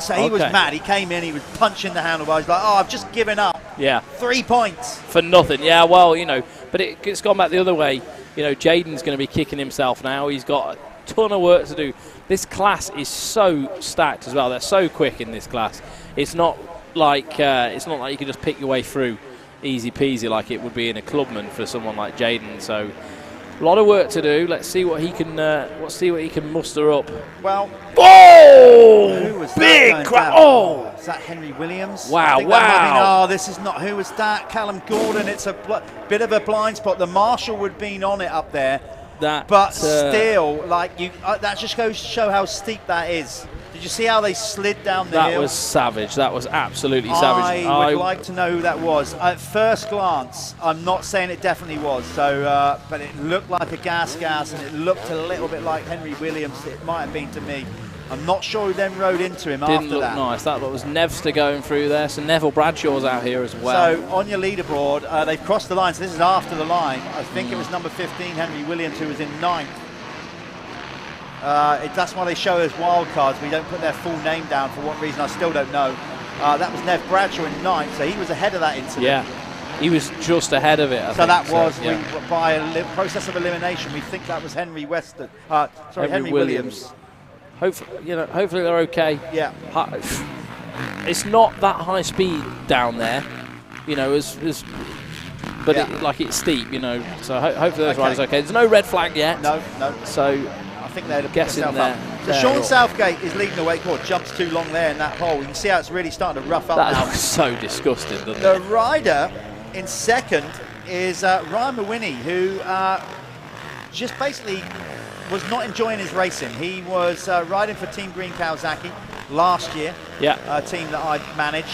So he was mad. He came in, he was punching the handlebars. He's like, oh, I've just given up. Yeah. 3 points. For nothing. Yeah, well, you know, but it's gone back the other way. You know, Jaden's going to be kicking himself now. He's got a ton of work to do. This class is so stacked as well. They're so quick in this class. It's not like you can just pick your way through easy peasy like it would be in a Clubman for someone like Jaden. So a lot of work to do. Let's see what he can. Let's see what he can muster up. Well, who was big that? crap! Oh, is that Henry Williams? Wow! This is not. Who was that? Callum Gordon. It's a bit of a blind spot. The marshal would have been on it up there. But still, like that just goes to show how steep that is. Did you see how they slid down the hill? That was savage. That was absolutely savage. I would like to know who that was. At first glance, I'm not saying it definitely was. So, but it looked like a gas, and it looked a little bit like Henry Williams. It might have been to me. I'm not sure who then rode into him after that. Didn't look nice. That was Nevster going through there. So Neville Bradshaw's out here as well. So on your leaderboard, they've crossed the line. So this is after the line. I think it was number 15, Henry Williams, who was in 9th. That's why they show us wild cards. We don't put their full name down for what reason, I still don't know. That was Nev Bradshaw in 9th, so he was ahead of that incident. Yeah, he was just ahead of it. I think. That was, by a process of elimination, we think that was Henry Weston. Henry Williams. Hopefully they're okay. Yeah. It's not that high speed down there, you know, but it's steep, you know. So hopefully those riders are okay. There's no red flag yet. No. So I think they're guessing there. So Sean Southgate is leading the way. Jumps too long there in that hole. You can see how it's really starting to rough up now. That looks so disgusting, doesn't it? The rider in second is Ryan Mawhinney, who just basically was not enjoying his racing. He was riding for Team Green Kawasaki last year, a team that I manage.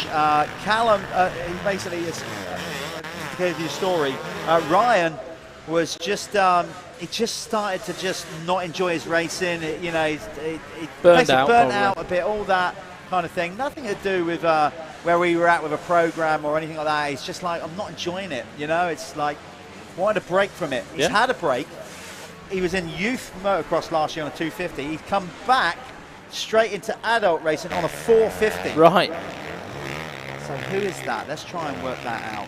Callum, he basically is, to give you a story, Ryan was just, he just started to just not enjoy his racing. He burnt out a bit, all that kind of thing. Nothing to do with where we were at with a program or anything like that. He's just like, I'm not enjoying it. You know, it's like, wanted a break from it. He's had a break. He was in youth motocross last year on a 250. He's come back straight into adult racing on a 450. Right. So who is that? Let's try and work that out.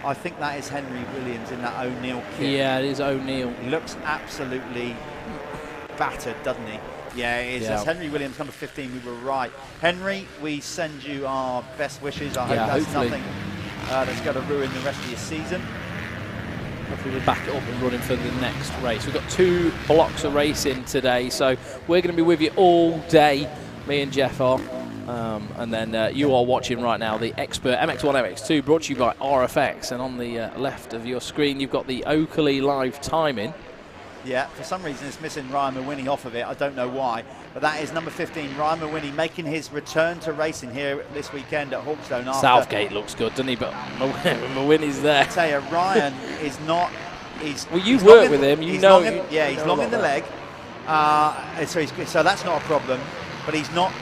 I think that is Henry Williams in that O'Neill kit. Yeah, it is O'Neill. He looks absolutely battered, doesn't he? Yeah, it is. Yeah. That's Henry Williams, number 15. We were right. Henry, we send you our best wishes. I hope that's hopefully. nothing that's going to ruin the rest of your season. Hopefully we're back up and running for the next race. We've got 2 blocks of racing today, so we're going to be with you all day. Me and Jeff are. And then you are watching right now the Expert MX1, MX2, brought to you by RFX. And on the left of your screen, you've got the Oakley live timing. Yeah, for some reason it's missing Ryan Mawhinney off of it. I don't know why. But that is number 15, Ryan Mawhinney, making his return to racing here this weekend at Hawkstone. Southgate looks good, doesn't he? But Mawhinney's there. I tell you, Ryan is not... Well, you work with him, you know. He's long in the leg. So that's not a problem. But he's not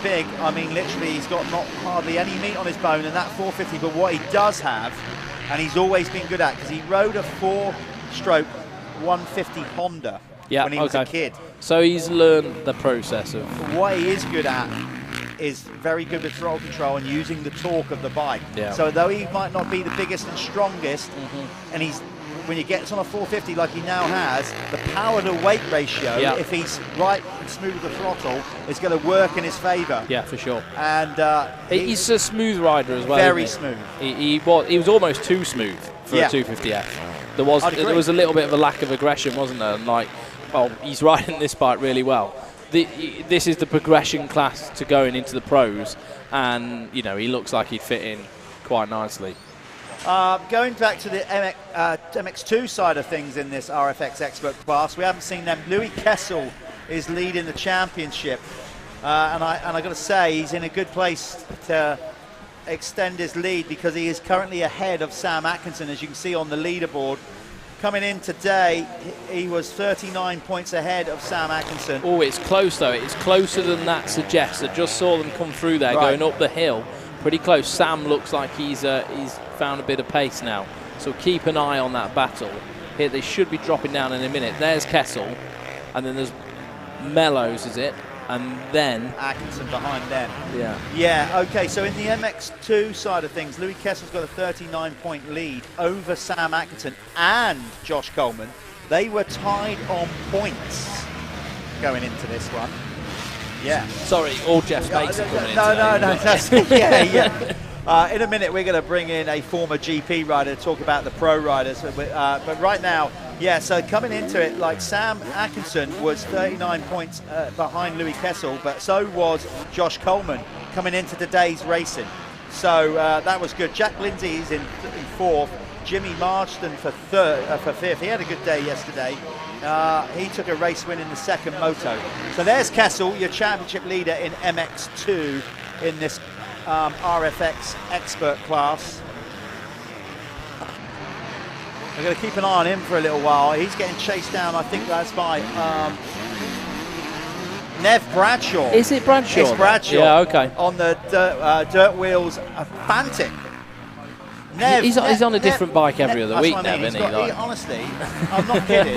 big. I mean, literally, he's got not hardly any meat on his bone, and that 450. But what he does have, and he's always been good at, because he rode a 4-stroke 150 Honda when he was a kid. So he's learned the process of... What he is good at is very good with throttle control and using the torque of the bike. Yeah. So though he might not be the biggest and strongest, and when he gets on a 450 like he now has, the power to weight ratio, if he's right and smooth with the throttle, is going to work in his favour. Yeah, for sure. And he's a smooth rider as well. Very smooth. He was almost too smooth for a 250F. There was a little bit of a lack of aggression, wasn't there? And like, well, he's riding this bike really well. This is the progression class to going into the pros, and you know he looks like he'd fit in quite nicely. Going back to the MX2 side of things in this RFX Expert class, we haven't seen them. Louis Kessel is leading the championship, and I got to say he's in a good place to extend his lead, because he is currently ahead of Sam Atkinson, as you can see on the leaderboard. Coming in today, he was 39 points ahead of Sam Atkinson. Oh, it's close though. It's closer than that suggests. I just saw them come through there, going up the hill. Pretty close. Sam looks like he's found a bit of pace now. So keep an eye on that battle. Here they should be dropping down in a minute. There's Kessel, and then there's Mellows, is it? And then Atkinson behind them. Yeah. Yeah, okay, so in the MX2 side of things, Louis Kessel's got a 39-point lead over Sam Atkinson and Josh Coleman. They were tied on points going into this one. Yeah. Sorry, all Jeff Bates are coming in. No, that's, in a minute, we're going to bring in a former GP rider to talk about the pro riders. But right now, so coming into it, like Sam Atkinson was 39 points behind Louis Kessel, but so was Josh Coleman coming into today's racing. So that was good. Jack Lindsay is in fourth. Jimmy Marston for fifth. He had a good day yesterday. He took a race win in the second moto. So there's Kessel, your championship leader in MX2 in this RFX Expert class. We're going to keep an eye on him for a little while. He's getting chased down, I think that's by Nev Bradshaw. Is it Bradshaw? It's Bradshaw. Yeah, okay. On the dirt wheels, Fantic. Nev, he's on a different bike every other week, Nev, isn't he? Honestly, I'm not kidding.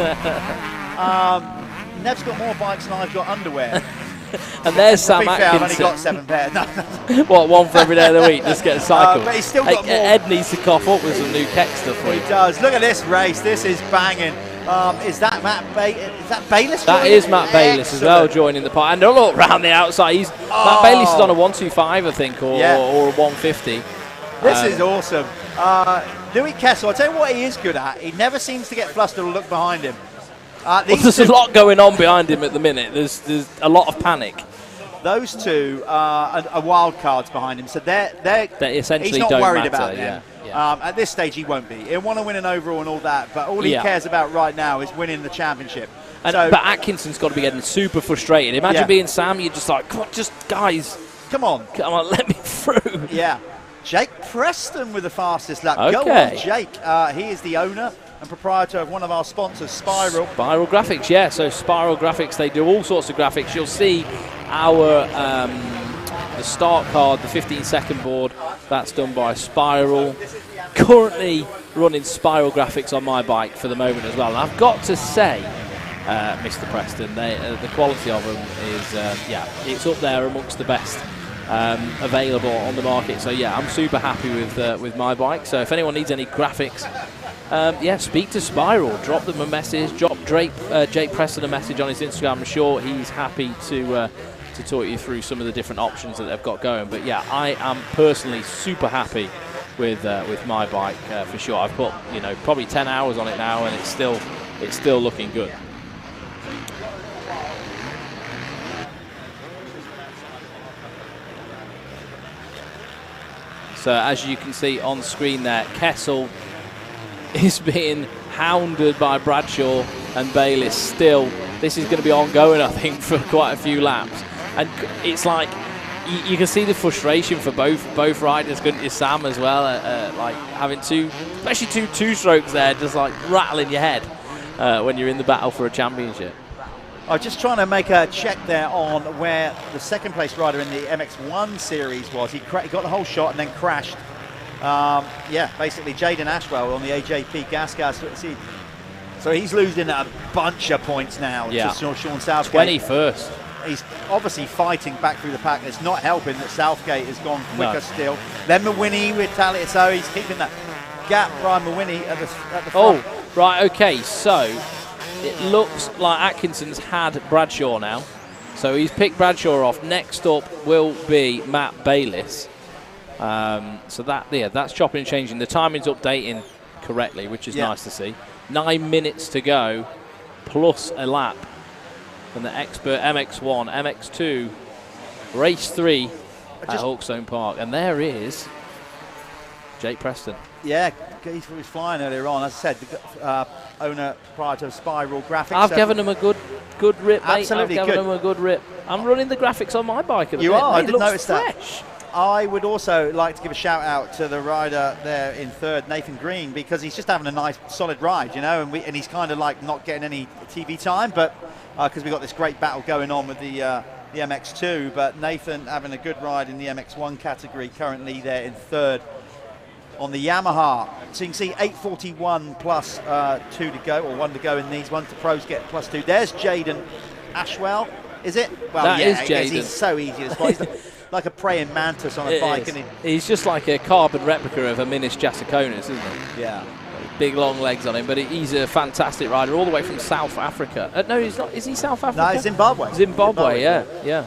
Nev's got more bikes than I've got underwear. And there's Sam Atkinson. I've only got 7 pairs. What, one for every day of the week? Just get a cycle. But he's still got more. Ed needs to cough up with some new Keck stuff for you. He does. Look at this race. This is banging. Is that Bayliss? That is Matt Bayliss as well joining the party. And look round the outside. Matt Bayliss is on a 125, I think, or a 150. This is awesome. Louis Kessel, I'll tell you what he is good at. He never seems to get flustered or look behind him. There's a lot going on behind him at the minute. There's a lot of panic. Those two are wild cards behind him, so they essentially he's not don't worried matter, about them. Yeah. At this stage, he won't be. He'll want to win an overall and all that, but all he cares about right now is winning the championship. But Atkinson's got to be getting super frustrated. Imagine being Sam, you're just like, come on, guys. Come on, let me through. Yeah. Jake Preston with the fastest lap. Okay. Go on, Jake. He is the owner and proprietor of one of our sponsors, Spiral. Spiral Graphics, yeah. So Spiral Graphics, they do all sorts of graphics. You'll see our the start card, the 15-second board. That's done by Spiral. Currently running Spiral Graphics on my bike for the moment as well. And I've got to say, Mr. Preston, the quality of them is, it's up there amongst the best available on the market. So yeah, I'm super happy with my bike. So if anyone needs any graphics Yeah, speak to Spiral. Drop them a message. Drop Jake Preston a message on his Instagram. I'm sure he's happy to talk you through some of the different options that they've got going. But yeah, I am personally super happy with my bike for sure. I've put probably 10 hours on it now, and it's still looking good. So as you can see on screen there, Kessel is being hounded by Bradshaw and Bayliss still. This is going to be ongoing, I think, for quite a few laps. And it's like, you can see the frustration for both riders, couldn't you, Sam, as well? Like having especially two-strokes there, just like rattling your head when you're in the battle for a championship. I'm just trying to make a check there on where the second place rider in the MX1 series was. He got the whole shot and then crashed. Yeah, basically Jaden Ashwell on the AJP gas. So he's losing a bunch of points now to Sean Southgate. 21st. He's obviously fighting back through the pack. It's not helping that Southgate has gone quicker still. Then Mawhinney retaliates, so he's keeping that gap. Brian Mawhinney at the front. Oh, right, okay, so it looks like Atkinson's had Bradshaw now. So he's picked Bradshaw off. Next up will be Matt Bayliss. So that's chopping and changing. The timing's updating correctly, which is nice to see. 9 minutes to go, plus a lap. And the expert MX1, MX2, race 3 at Hawkstone Park. And there is Jake Preston. Yeah, he was flying earlier on. As I said, the owner prior to Spiral Graphics. I've given him a good rip, mate. Absolutely I've given him a good rip. I'm running the graphics on my bike at the minute. I didn't notice that. I would also like to give a shout out to the rider there in third, Nathan Green, because he's just having a nice, solid ride, and he's kind of like not getting any TV time, but because we've got this great battle going on with the MX2, but Nathan having a good ride in the MX1 category, currently there in third on the Yamaha. So you can see 8:41 plus 2 to go, or 1 to go in these. 1 to pros get +2. There's Jaden Ashwell, is it? Well, that is Jaden. He's so easy to spot. He's like a praying mantis on a bike. Isn't he? He's just like a carbon replica of a Minis Jasikonis, isn't he? Yeah. Big long legs on him, but he's a fantastic rider all the way from South Africa. No, he's not. Is he South Africa? No, Zimbabwe. Zimbabwe, yeah.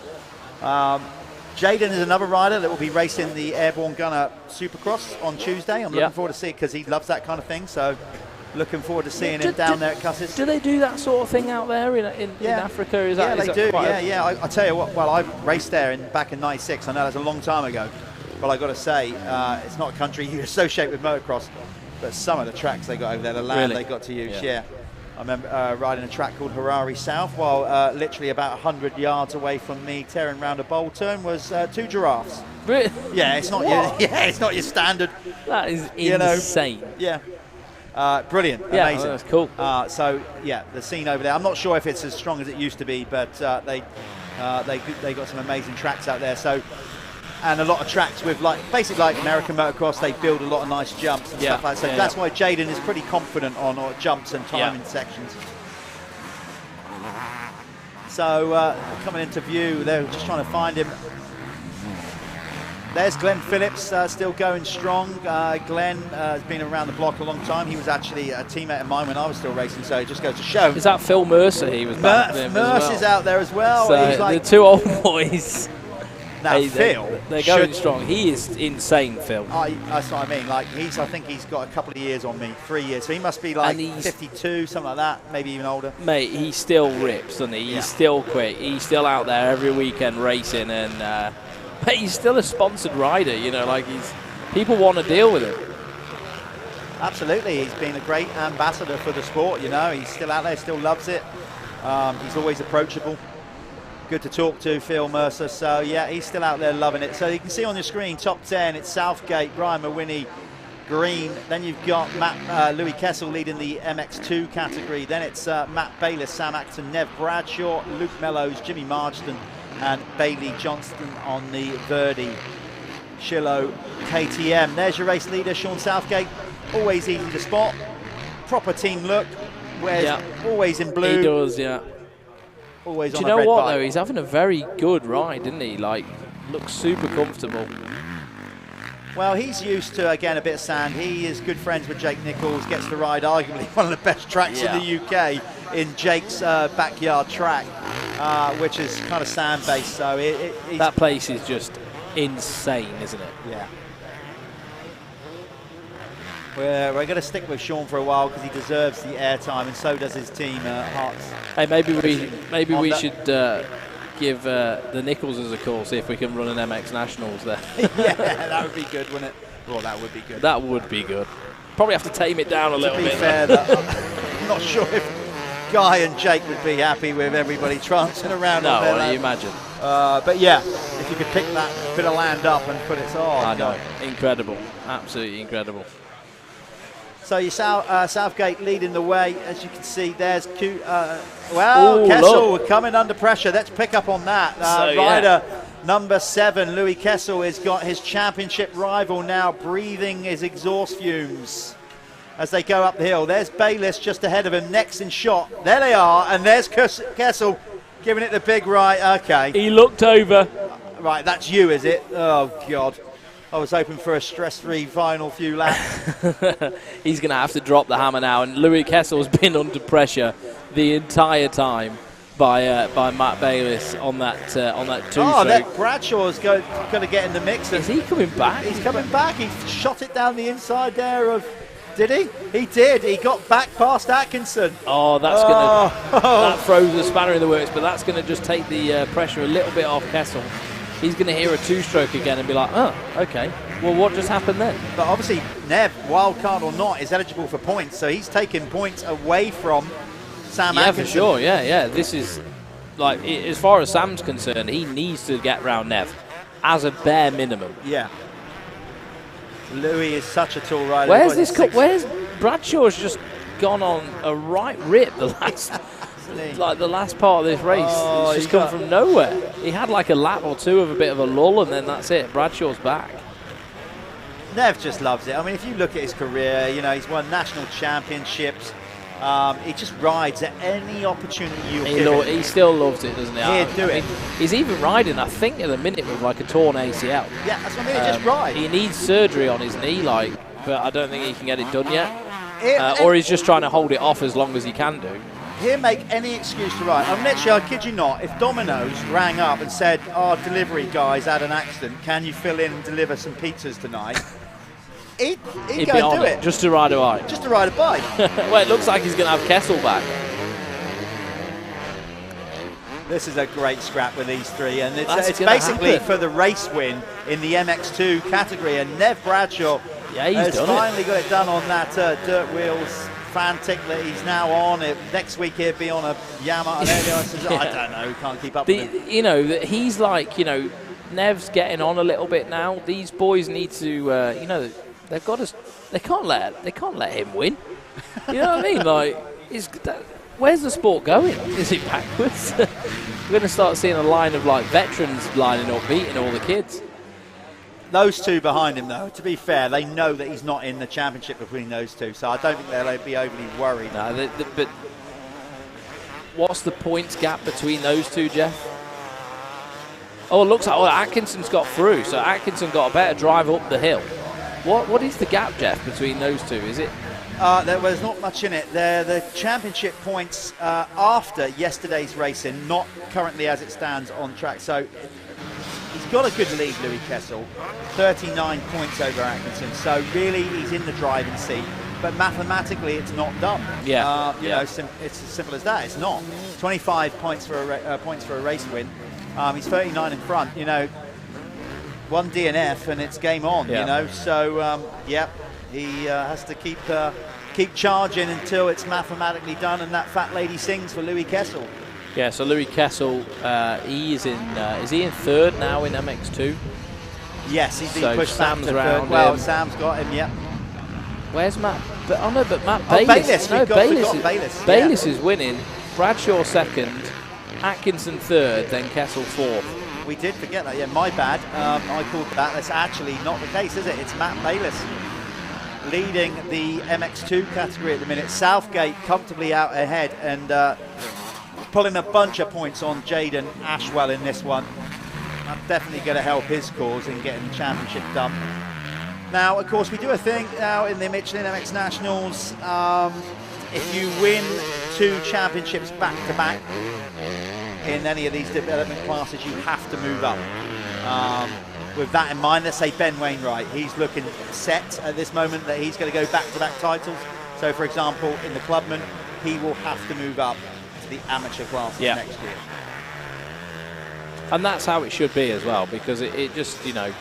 Jaden is another rider that will be racing the Airborne Gunner Supercross on Tuesday. I'm looking forward to see it because he loves that kind of thing. So looking forward to seeing him down there at Cusses. Do they do that sort of thing out there in Africa? They do. I tell you what. Well, I raced there back in '96. I know that's a long time ago, but I got to say, it's not a country you associate with motocross. But some of the tracks they got over there, the land they got to use, I remember riding a track called Harare South, while literally about 100 yards away from me, tearing around a bowl turn, was 2 giraffes. Really? Yeah, it's not it's not your standard. That is insane. Yeah. Brilliant, amazing. That's cool. So yeah, the scene over there. I'm not sure if it's as strong as it used to be, but they got some amazing tracks out there. So. And a lot of tracks with basically like American motocross, they build a lot of nice jumps and stuff like that. So that's why Jaden is pretty confident on jumps and timing sections. So coming into view, they're just trying to find him. There's Glenn Phillips, still going strong. Glenn has been around the block a long time. He was actually a teammate of mine when I was still racing, so it just goes to show. Is that Phil Mercer? He was back with him as well. Is out there as well. So he's like, the 2 old boys. Now, Phil, they're going strong. He is insane, Phil. That's what I mean. Like I think he's got a couple of years on me, 3 years. So he must be like 52, something like that, maybe even older. Mate, he still rips, doesn't he? He's still quick. He's still out there every weekend racing, and but he's still a sponsored rider. People want to deal with him. Absolutely, he's been a great ambassador for the sport. He's still out there, still loves it. He's always approachable. Good to talk to, Phil Mercer. So, yeah, he's still out there loving it. So you can see on your screen, top 10, it's Southgate, Brian Mawhinney, Green. Then you've got Louis Kessel leading the MX2 category. Then it's Matt Bayliss, Sam Acton, Nev Bradshaw, Luke Mellows, Jimmy Marsden, and Bailey Johnston on the Verdi Shillow KTM. There's your race leader, Sean Southgate. Always easy to spot. Proper team look. Wears always in blue. He does, yeah. Always Do on you a know red what, bike. though? He's having a very good ride, isn't he? Looks super comfortable. Well, he's used to, again, a bit of sand. He is good friends with Jake Nichols, gets to ride arguably one of the best tracks in the UK in Jake's backyard track, which is kind of sand-based. So that place is just insane, isn't it? Yeah. We're going to stick with Sean for a while because he deserves the airtime, and so does his team, Hearts. Hey, maybe we should give the Nicholses a call, see if we can run an MX Nationals there. Yeah, that would be good, wouldn't it? Well, that would be good. That would be good. Probably have to tame it down a little bit. To be fair, I'm not sure if Guy and Jake would be happy with everybody trancing around. No, on there, I imagine. But yeah, if you could pick that bit of land up and put it on. I know. Incredible. Absolutely incredible. So you Southgate leading the way, as you can see. There's Kessel coming under pressure. Let's pick up on that. Rider number 7, Louis Kessel, has got his championship rival now breathing his exhaust fumes as they go up the hill. There's Bayliss just ahead of him, next in shot. There they are, and there's Kessel giving it the big right. Okay. He looked over. Right, that's you, is it? Oh, God. I was hoping for a stress-free final few laps. He's going to have to drop the hammer now, and Louis Kessel's been under pressure the entire time by Matt Bayliss on that two-stroke. Oh, that Bradshaw's going to get in the mix. Is he coming back? He's coming back. He shot it down the inside there of... Did he? He did. He got back past Atkinson. Oh, that's going to... That throws a spanner in the works, but that's going to just take the pressure a little bit off Kessel. He's going to hear a two-stroke again and be like, oh, okay. Well, what just happened then? But obviously, Nev, wild card or not, is eligible for points. So he's taking points away from Sam Atkinson. Yeah, for sure. Yeah. This is, like, as far as Sam's concerned, he needs to get round Nev as a bare minimum. Yeah. Louis is such a tall rider. Where's Bradshaw's just gone on a right rip the last... like the last part of this race. It's just come from nowhere. He had like a lap or two of a bit of a lull, and then that's it. Bradshaw's back. Nev just loves it. I mean, if you look at his career, you know, he's won national championships. He just rides at any opportunity you give him. He still loves it, doesn't he? He'd do it. He's even riding, I think, at the minute with like a torn ACL. Yeah, that's what I mean. Just ride. He needs surgery on his knee, but I don't think he can get it done yet. Or he's just trying to hold it off as long as he can do. He'll make any excuse to ride. I'm literally, I kid you not, if Domino's rang up and said, our delivery guy's had an accident, can you fill in and deliver some pizzas tonight? He'd go be and on do it. Just to ride a bike. Just to ride a bike. Well, it looks like he's going to have Kessel back. This is a great scrap with these three, and it's basically for the race win in the MX2 category, and Nev Bradshaw has finally got it done on that dirt wheels Fantic that he's now on. Next week he'll be on a Yamaha. I don't know, can't keep up with him. You know, he's like, you know, Nev's getting on a little bit now. These boys need to, you know, they've got to. They can't let him win. You know what I mean? Like, where's the sport going? Is it backwards? We're going to start seeing a line of like veterans lining up, beating all the kids. Those two behind him, though, to be fair, they know that he's not in the championship between those two, so I don't think they'll be overly worried. No, but what's the points gap between those two, Jeff? Oh, it looks like Atkinson's got through, so Atkinson got a better drive up the hill. What is the gap, Jeff, between those two? Is it? There's not much in it. They're the championship points after yesterday's racing, not currently as it stands on track. So he's got a good lead, Louis Kessel, 39 points over Atkinson. So really, he's in the driving seat. But mathematically, it's not done. Yeah. You know, it's as simple as that. It's not. 25 points for a race win. He's 39 in front. You know, one DNF and it's game on. Yeah. You know, so he has to keep charging until it's mathematically done, and that fat lady sings for Louis Kessel. Yeah, so Louis Kessel, is he in third now in MX2? Yes, he's been pushed Sam's back to round third. Well, him. Sam's got him, yeah. Where's Matt? But Matt Bayliss. Bayliss. Bayliss is winning. Bradshaw second, Atkinson third, then Kessel fourth. We did forget that, yeah, my bad. I called that. That's actually not the case, is it? It's Matt Bayliss leading the MX2 category at the minute. Southgate comfortably out ahead and pulling a bunch of points on Jaden Ashwell in this one. That's definitely going to help his cause in getting the championship done. Now, of course, we do a thing now in the Michelin MX Nationals. If you win 2 championships back-to-back in any of these development classes, you have to move up. With that in mind, let's say Ben Wainwright, he's looking set at this moment that he's going to go back-to-back titles. So, for example, in the Clubman, he will have to move up to the amateur classes next year. And that's how it should be as well, because it just, you know,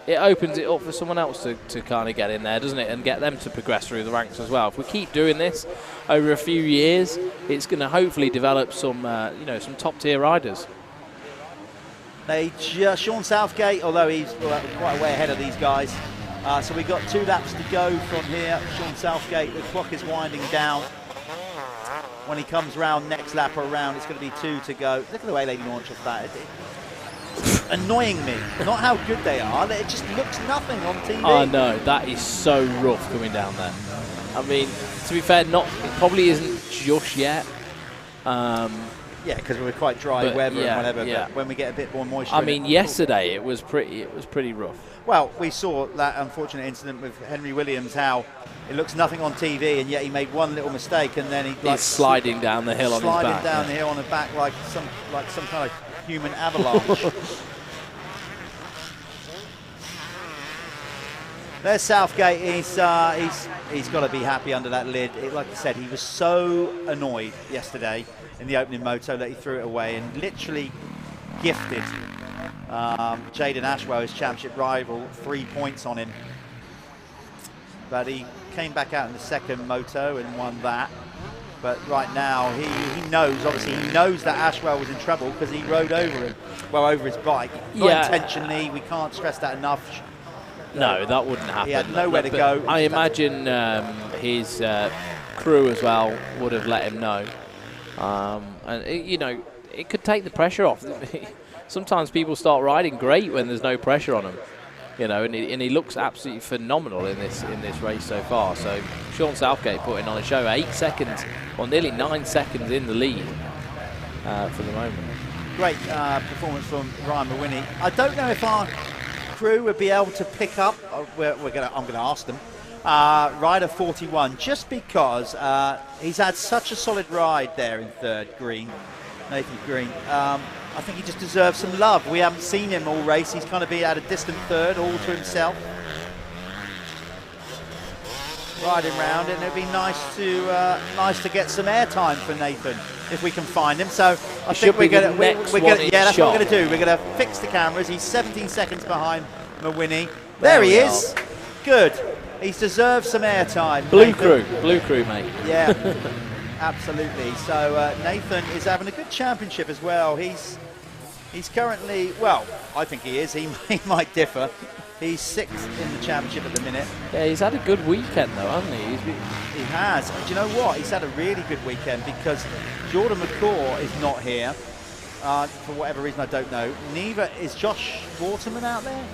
it opens it up for someone else to kind of get in there, doesn't it, and get them to progress through the ranks as well. If we keep doing this over a few years, it's going to hopefully develop some, you know, some top-tier riders. Sean Southgate, although he's quite way ahead of these guys. So we've got 2 laps to go from here. Sean Southgate, the clock is winding down. When he comes round next lap around, it's going to be 2 to go. Look at the way they launch off that. It's annoying me. Not how good they are. It just looks nothing on TV. Oh no, that is so rough coming down there. I mean, to be fair, it probably isn't just yet. Yeah, because we're quite dry weather and whatever. Yeah. But when we get a bit more moisture, I mean, yesterday it was pretty rough. Well, we saw that unfortunate incident with Henry Williams, how it looks nothing on TV, and yet he made one little mistake, and then he's sliding down the hill on his back. Sliding down the hill on his back like some kind of human avalanche. There's Southgate. He's got to be happy under that lid. Like I said, he was so annoyed yesterday in the opening moto that he threw it away and literally gifted Jaden Ashwell, his championship rival, 3 points on him. But he came back out in the second moto and won that. But right now, he knows, obviously, he knows that Ashwell was in trouble because he rode over him, over his bike. Not intentionally, we can't stress that enough. No, that wouldn't happen. He had nowhere to go. I imagine his crew as well would have let him know. And, you know, it could take the pressure off. Sometimes people start riding great when there's no pressure on them. You know, and he looks absolutely phenomenal in this race so far. So Sean Southgate putting on a show, 8 seconds or nearly 9 seconds in the lead for the moment. Great performance from Ryan Mawhinney. I don't know if our crew would be able to pick up. I'm going to ask them. Rider 41, just because he's had such a solid ride there in third, Nathan Green. I think he just deserves some love. We haven't seen him all race. He's kind of been at a distant third, all to himself. Riding round, and it'd be nice to get some airtime for Nathan if we can find him. So I think we're gonna that's what we're gonna do. We're gonna fix the cameras. He's 17 seconds behind Mawhinney. There he is. Good. He's deserved some airtime. Blue crew, mate. Yeah. Absolutely. So Nathan is having a good championship as well. He's currently, well, I think he is. He might differ. He's 6th in the championship at the minute. Yeah, he's had a good weekend though, hasn't he? He has. Do you know what? He's had a really good weekend because Jordan McCaw is not here for whatever reason, I don't know. Neither is Josh Waterman out there.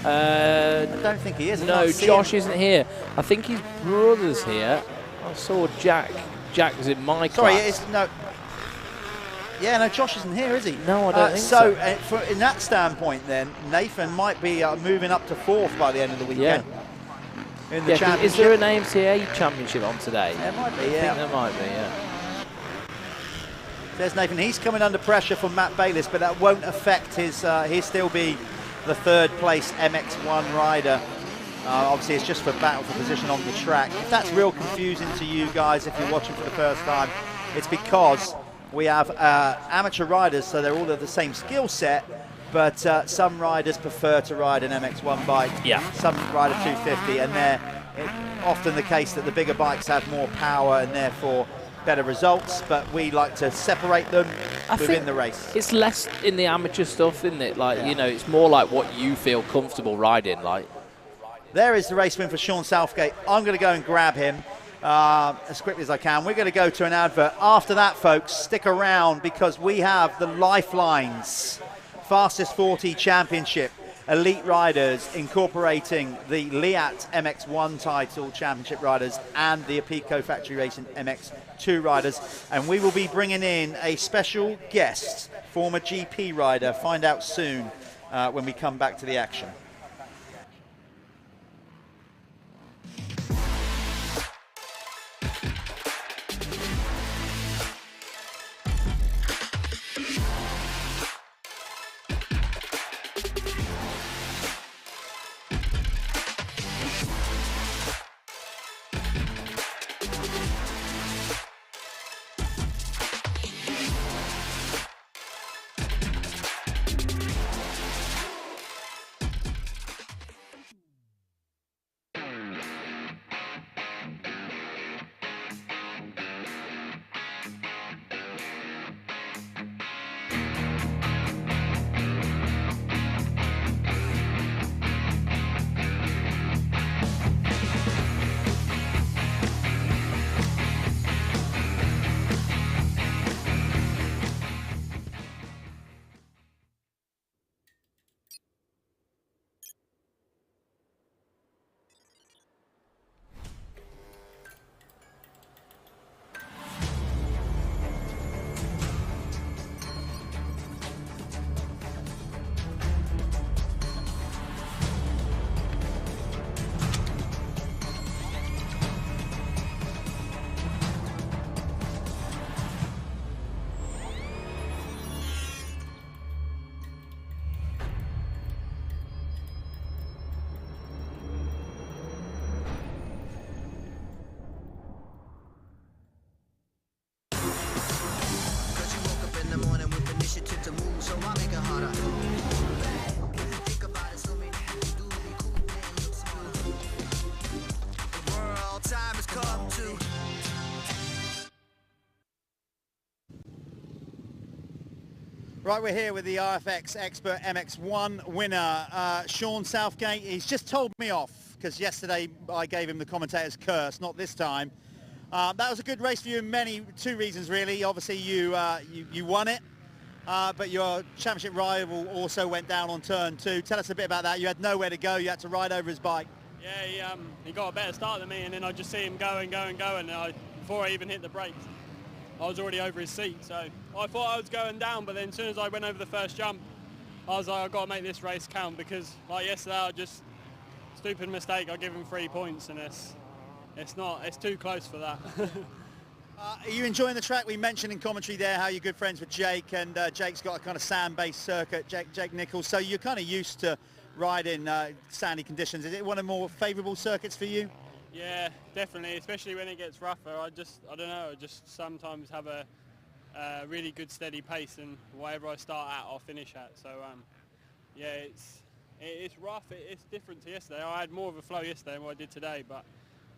I don't think he is. No, Josh isn't here. I think his brother's here. I saw Jack. Jack was in my class. Sorry, it's no. Yeah, no, Josh isn't here, is he? No, I don't think so. So, in that standpoint, then Nathan might be moving up to 4th by the end of the weekend. Yeah. In the championship. Is there an AMTA championship on today? There might be. I think there might be. Yeah. There's Nathan. He's coming under pressure from Matt Bayliss, but that won't affect his. He'll still be the 3rd place MX1 rider. Obviously, it's just for battle for position on the track. If that's real confusing to you guys, if you're watching for the first time, it's because we have amateur riders, so they're all of the same skill set, but some riders prefer to ride an MX1 bike. Yeah. Some ride a 250, and they're often the case that the bigger bikes have more power and therefore better results, but we like to separate them within the race. It's less in the amateur stuff, isn't it? Like, you know, it's more like what you feel comfortable riding, like. There is the race win for Sean Southgate. I'm going to go and grab him as quickly as I can. We're going to go to an advert. After that, folks, stick around because we have the Lyfelinez Fastest 40 Championship. Elite riders incorporating the Leatt MX1 title championship riders and the Apico Factory Racing MX2 riders. And we will be bringing in a special guest, former GP rider. Find out soon when we come back to the action. so I make it harder. Think about it, so many people do be cool, man, look smart. The world time has come to. Right, we're here with the RFX Expert MX1 winner, Sean Southgate. He's just told me off because yesterday I gave him the commentator's curse, not this time. That was a good race for you in two reasons really. Obviously you won it, but your championship rival also went down on turn 2. Tell us a bit about that. You had nowhere to go, you had to ride over his bike. Yeah, he got a better start than me, and then I just see him go and before I even hit the brakes, I was already over his seat. So I thought I was going down, but then as soon as I went over the first jump, I was like, I've got to make this race count, because like yesterday, I just, stupid mistake, I give him 3 points, and it's too close for that. Are you enjoying the track? We mentioned in commentary there how you're good friends with Jake, and Jake's got a kind of sand-based circuit, Jake Nichols, so you're kind of used to riding sandy conditions. Is it one of the more favourable circuits for you? Yeah, definitely, especially when it gets rougher. I don't know, I just sometimes have a really good steady pace, and whatever I start at, I'll finish at. So yeah, it's rough. It's different to yesterday. I had more of a flow yesterday than what I did today, but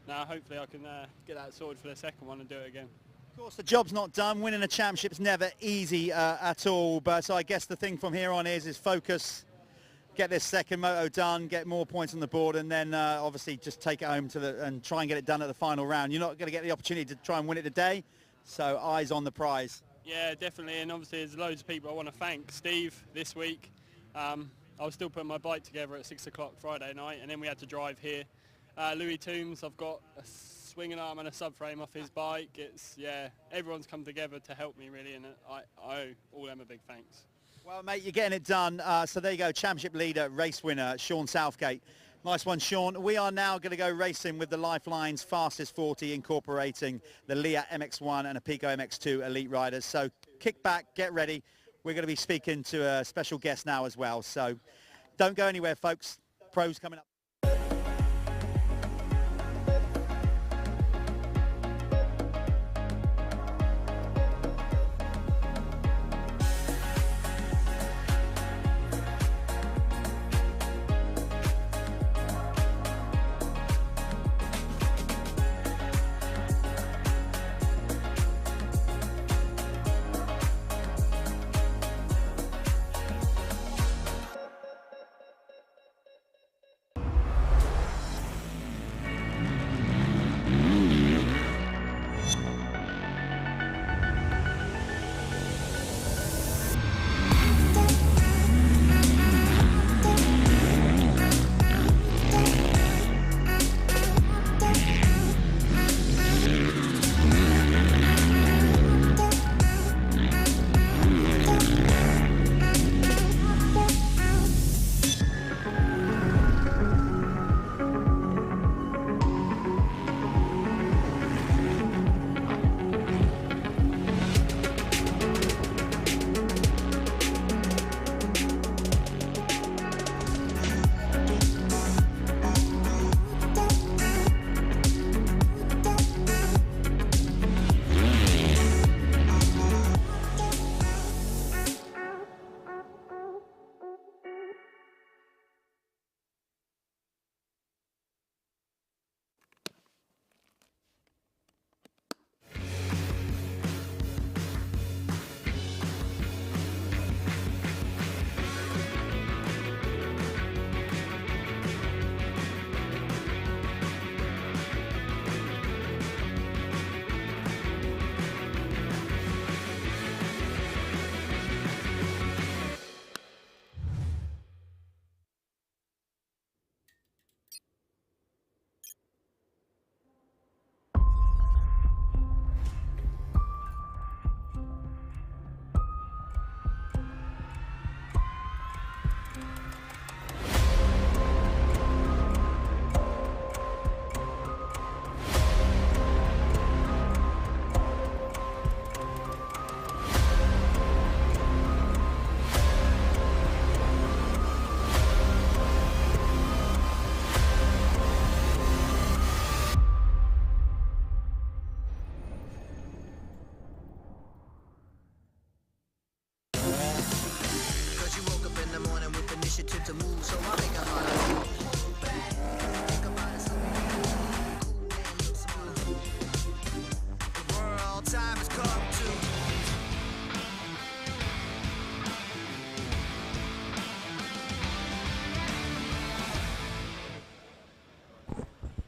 now hopefully I can get that sorted for the second one and do it again. Of course, the job's not done. Winning a championship's never easy at all, but so I guess the thing from here on is focus, get this second moto done, get more points on the board, and then obviously just take it home and try and get it done at the final round. You're not going to get the opportunity to try and win it today, so eyes on the prize. Yeah, definitely, and obviously there's loads of people I want to thank. Steve this week. I was still putting my bike together at 6 o'clock Friday night, and then we had to drive here. Louis Toombs, I've got a swinging arm and a subframe off his bike. Everyone's come together to help me really, and I owe all them a big thanks. Well, mate, you're getting it done. So there you go, championship leader, race winner, Sean Southgate. Nice one, Sean. We are now going to go racing with the Lyfelinez Fastest 40, incorporating the Leatt MX1 and Apico MX2 elite riders. So kick back, get ready. We're going to be speaking to a special guest now as well. So don't go anywhere, folks. Pros coming up.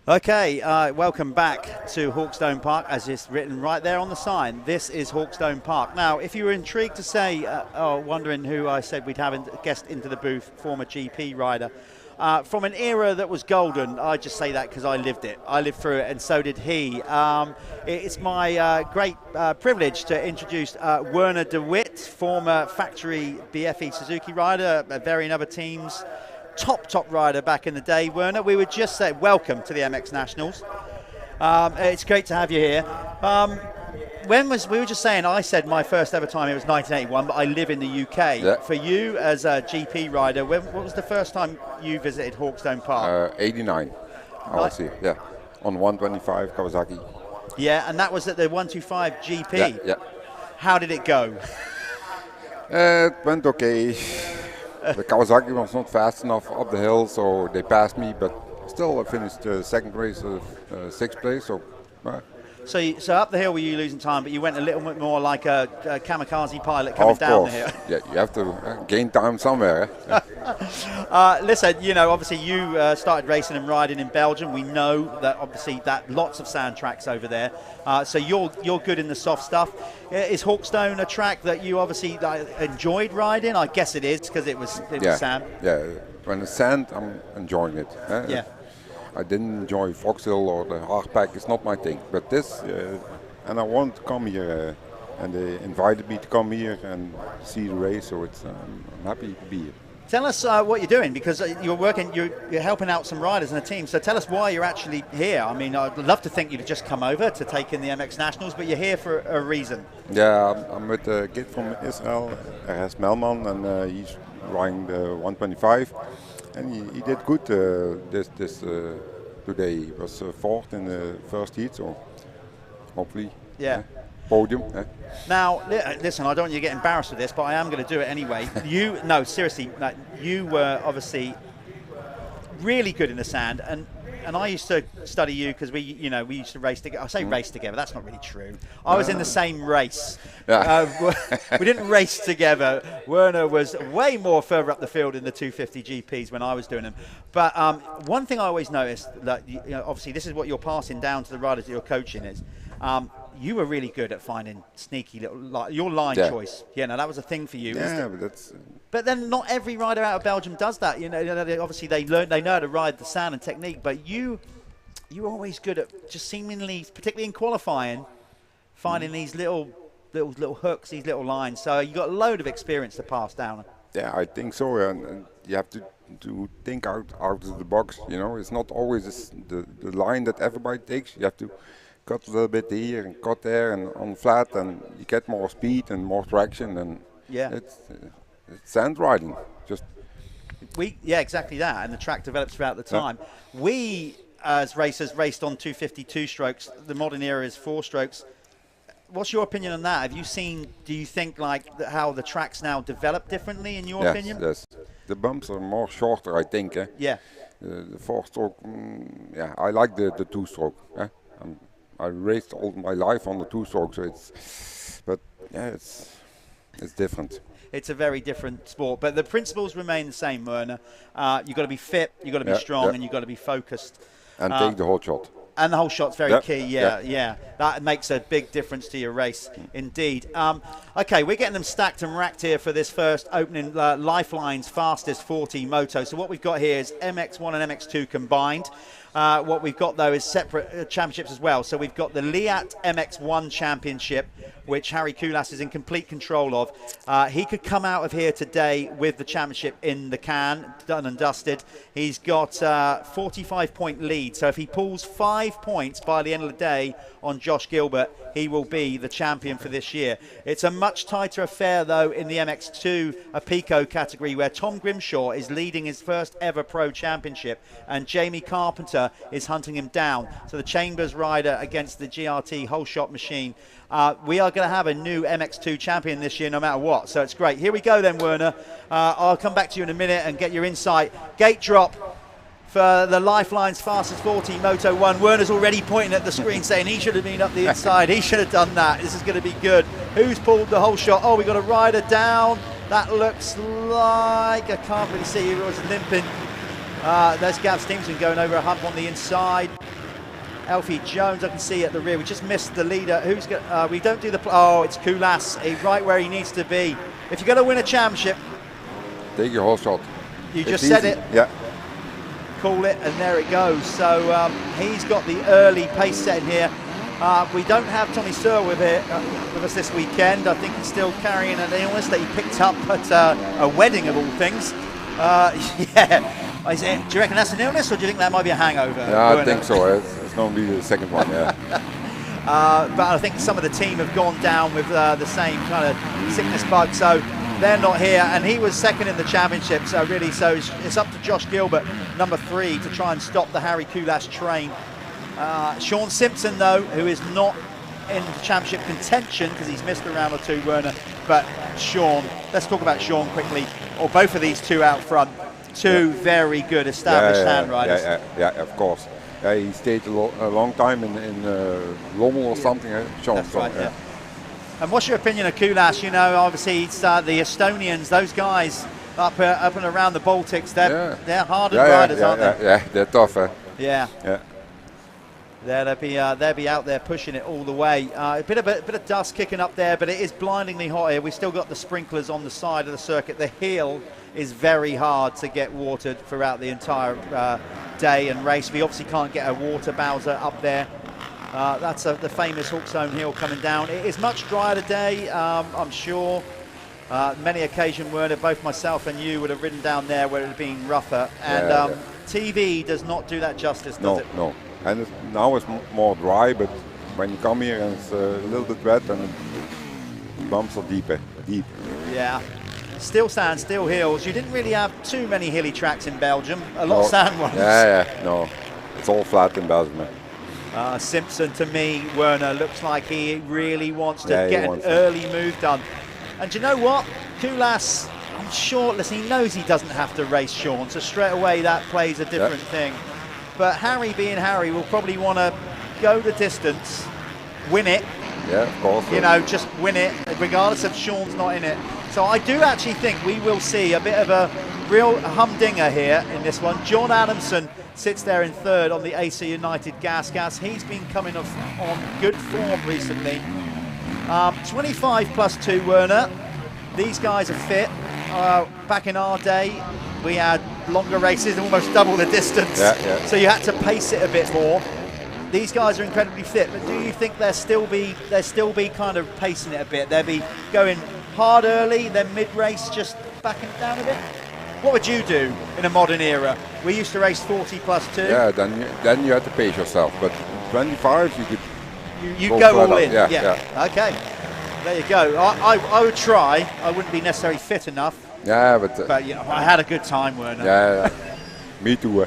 Okay, welcome back to Hawkstone Park, as it's written right there on the sign. This is Hawkstone Park. Now, if you were intrigued to say, or wondering who I said we'd have a guest into the booth, former GP rider, from an era that was golden, I just say that because I lived it. I lived through it, and so did he. It's my great privilege to introduce Werner de Wit, former factory BFE Suzuki rider, varying other teams. Top rider back in the day, Werner. We would just say welcome to the MX Nationals. It's great to have you here. We were just saying, I said my first ever time, it was 1981, but I live in the UK. Yeah. For you as a GP rider, what was the first time you visited Hawkstone Park? 89, I was here, yeah. On 125 Kawasaki. Yeah, and that was at the 125 GP. Yeah. How did it go? It went okay. The Kawasaki was not fast enough up the hill, so they passed me, but still I finished second race, sixth place. So up the hill were you losing time, but you went a little bit more like a kamikaze pilot coming down the hill. Yeah, you have to gain time somewhere. Listen, obviously you started racing and riding in Belgium. We know that obviously that lots of sand tracks over there. So you're good in the soft stuff. Is Hawkstone a track that you obviously enjoyed riding? I guess it is because it was sand. Yeah, when it's sand, I'm enjoying it. Yeah. I didn't enjoy Foxhill or the hardpack. It's not my thing. But this, and I want to come here, and they invited me to come here and see the race. So I'm happy to be here. Tell us what you're doing, because you're helping out some riders in the team. So tell us why you're actually here. I mean, I'd love to think you'd just come over to take in the MX Nationals, but you're here for a reason. Yeah, I'm with a kid from Israel, RS Melman, and he's riding the 125. And he did good this today. He was fourth in the first heat, so hopefully podium. Now, listen, I don't want you to get embarrassed with this, but I am going to do it anyway. Seriously, you were obviously really good in the sand, and I used to study you because we used to race together. I say race together, that's not really true. I was in the same race. Yeah. We didn't race together. Werner was way more further up the field in the 250 GPs when I was doing them. But one thing I always noticed, that obviously this is what you're passing down to the riders that you're coaching is, you were really good at finding sneaky little your line choice. Yeah, no, that was a thing for you. Yeah, but that's. But then not every rider out of Belgium does that. Obviously they know how to ride the sand and technique. But you're always good at just seemingly, particularly in qualifying, finding these little hooks, these little lines. So you got a load of experience to pass down. Yeah, I think so. And you have to think out of the box. It's not always the line that everybody takes. You have to cut a little bit here and cut there and on flat, and you get more speed and more traction, and it's sand riding. Exactly that, and the track develops throughout the time. We as racers raced on 252 strokes. The modern era is 4 strokes. What's your opinion on that? Do you think how the tracks now develop differently in your opinion? Yes, the bumps are more shorter, I think. Yeah. The 4-stroke, I like the 2-stroke. I raced all my life on the 2-stroke, so it's different. It's a very different sport, but the principles remain the same, Werner. You've got to be fit, you've got to be strong, and you've got to be focused. And take the whole shot. And the whole shot's very key, yeah. That makes a big difference to your race, indeed. Okay, we're getting them stacked and racked here for this first opening Lyfelinez fastest 40 moto. So what we've got here is MX1 and MX2 combined. What we've got, though, is separate championships as well. So we've got the Leatt MX1 Championship, which Harry Koulas is in complete control of. He could come out of here today with the championship in the can, done and dusted. He's got 45-point lead. So if he pulls 5 points by the end of the day on Josh Gilbert, he will be the champion for this year. It's a much tighter affair, though, in the MX2 Apico category, where Tom Grimshaw is leading his first ever pro championship, and Jamie Carpenter is hunting him down. So the Chambers rider against the GRT whole shot machine. We are going to have a new MX2 champion this year no matter what, so it's great. Here we go then, Werner. I'll come back to you in a minute and get your insight. Gate drop for the Lyfelinez fastest 40 Moto 1. Werner's already pointing at the screen saying he should have been up the inside. He should have done that. This is going to be good. Who's pulled the whole shot? Oh, we got a rider down. That looks like, I can't really see who was limping. There's Gav Stevenson going over a hump on the inside. Alfie Jones, I can see at the rear. We just missed the leader. Who's got? We don't do the. Oh, it's Kulas, right where he needs to be. If you're going to win a championship, take your whole shot. You just said it. Yeah. Call it, and there it goes. So he's got the early pace setting here. We don't have Tommy Searle with us this weekend. I think he's still carrying an illness that he picked up at a wedding of all things. Yeah. Do you reckon that's an illness, or do you think that might be a hangover? Yeah, I think so. It's going to be the second one, yeah. But I think some of the team have gone down with the same kind of sickness bug, so they're not here. And he was second in the championship, so really, it's up to Josh Gilbert, number 3, to try and stop the Harry Kulas train. Sean Simpson, though, who is not in the championship contention because he's missed a round or two, Werner. But Sean, let's talk about Sean quickly, or both of these two out front. Two very good established hand riders. Yeah, of course. He stayed a long time in Lommel or something. Sean, that's right, yeah. And what's your opinion of Kulas? You know, obviously it's the Estonians, those guys up and around the Baltics. They're hardened riders, aren't they? Yeah, they're tough. Yeah. They'll be out there pushing it all the way. A bit of dust kicking up there, but it is blindingly hot here. We've still got the sprinklers on the side of the circuit. The hill is very hard to get watered throughout the entire day and race. We obviously can't get a water bowser up there. That's the famous Hawkstone hill coming down. It is much drier today, I'm sure. Many occasions, Werner, both myself and you would have ridden down there where it had been rougher. And TV does not do that justice, does it? No. And now it's more dry, but when you come here and it's a little bit wet, and the bumps are deep. Yeah. Still sand, still hills. You didn't really have too many hilly tracks in Belgium. A lot of sand ones. No. It's all flat in Belgium. Simpson, to me, Werner, looks like he really wants to get an early move done. And do you know what? Kulas, I'm sure, listen, he knows he doesn't have to race Sean, so straight away that plays a different thing. But Harry, being Harry, will probably want to go the distance, win it. Yeah, of course. You know, just win it, regardless of Sean's not in it. So I do actually think we will see a bit of a real humdinger here in this one. John Adamson sits there in 3rd on the AC United Gas. He's been coming off on good form recently. 25 plus 2, Werner. These guys are fit. Back in our day, we had longer races, almost double the distance. So you had to pace it a bit more. These guys are incredibly fit, but do you think they'll still be kind of pacing it a bit? They'll be going hard early, then mid-race just backing it down a bit? What would you do in a modern era? We used to race 40 plus 2. Yeah, then you had to pace yourself, but 25 you could you go all in. Yeah. Okay, there you go. I would try. I wouldn't be necessarily fit enough. Yeah, but you know, I had a good time, Werner. Yeah. Me too.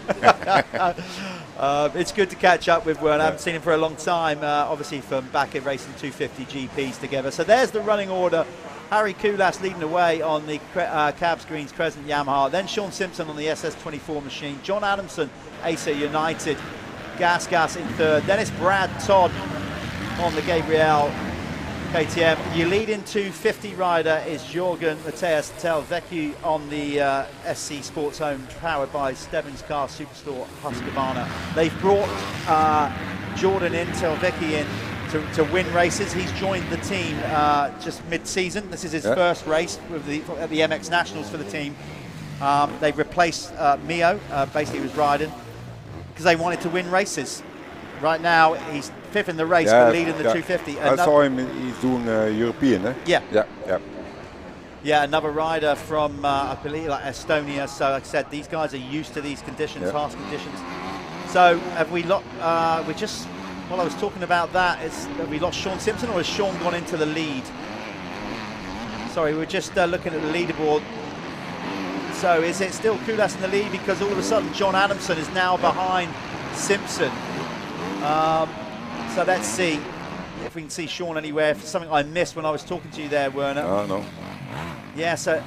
It's good to catch up with Werner. I haven't seen him for a long time, obviously from back at racing 250 GPs together. So there's the running order. Harry Kulas leading the way on the Cabs Greens Crescent Yamaha. Then Sean Simpson on the SS24 machine. John Adamson, AC United. Gas in 3rd. Then it's Brad Todd on the Gabriel KTM. Your leading 250 rider is Jorgen Matthias Telvecchi on the SC Sports Home, powered by Stebbins Car Superstore Husqvarna. They've brought Jordan in, Telvecchi in, to win races. He's joined the team just mid-season. This is his first race at the MX Nationals for the team. They've replaced Mio, basically was riding, because they wanted to win races. Right now, he's 5th in the race, but leading the 250. I saw him, he's doing European, eh? Yeah, another rider from, I believe, like Estonia. So, like I said, these guys are used to these conditions, harsh conditions. So, have we lost, while I was talking about that, have we lost Sean Simpson, or has Sean gone into the lead? Sorry, we're just looking at the leaderboard. So, is it still Kulas in the lead? Because all of a sudden, John Adamson is now behind Simpson. So let's see if we can see Sean anywhere. For something I missed when I was talking to you there, Werner. No. Yeah, so,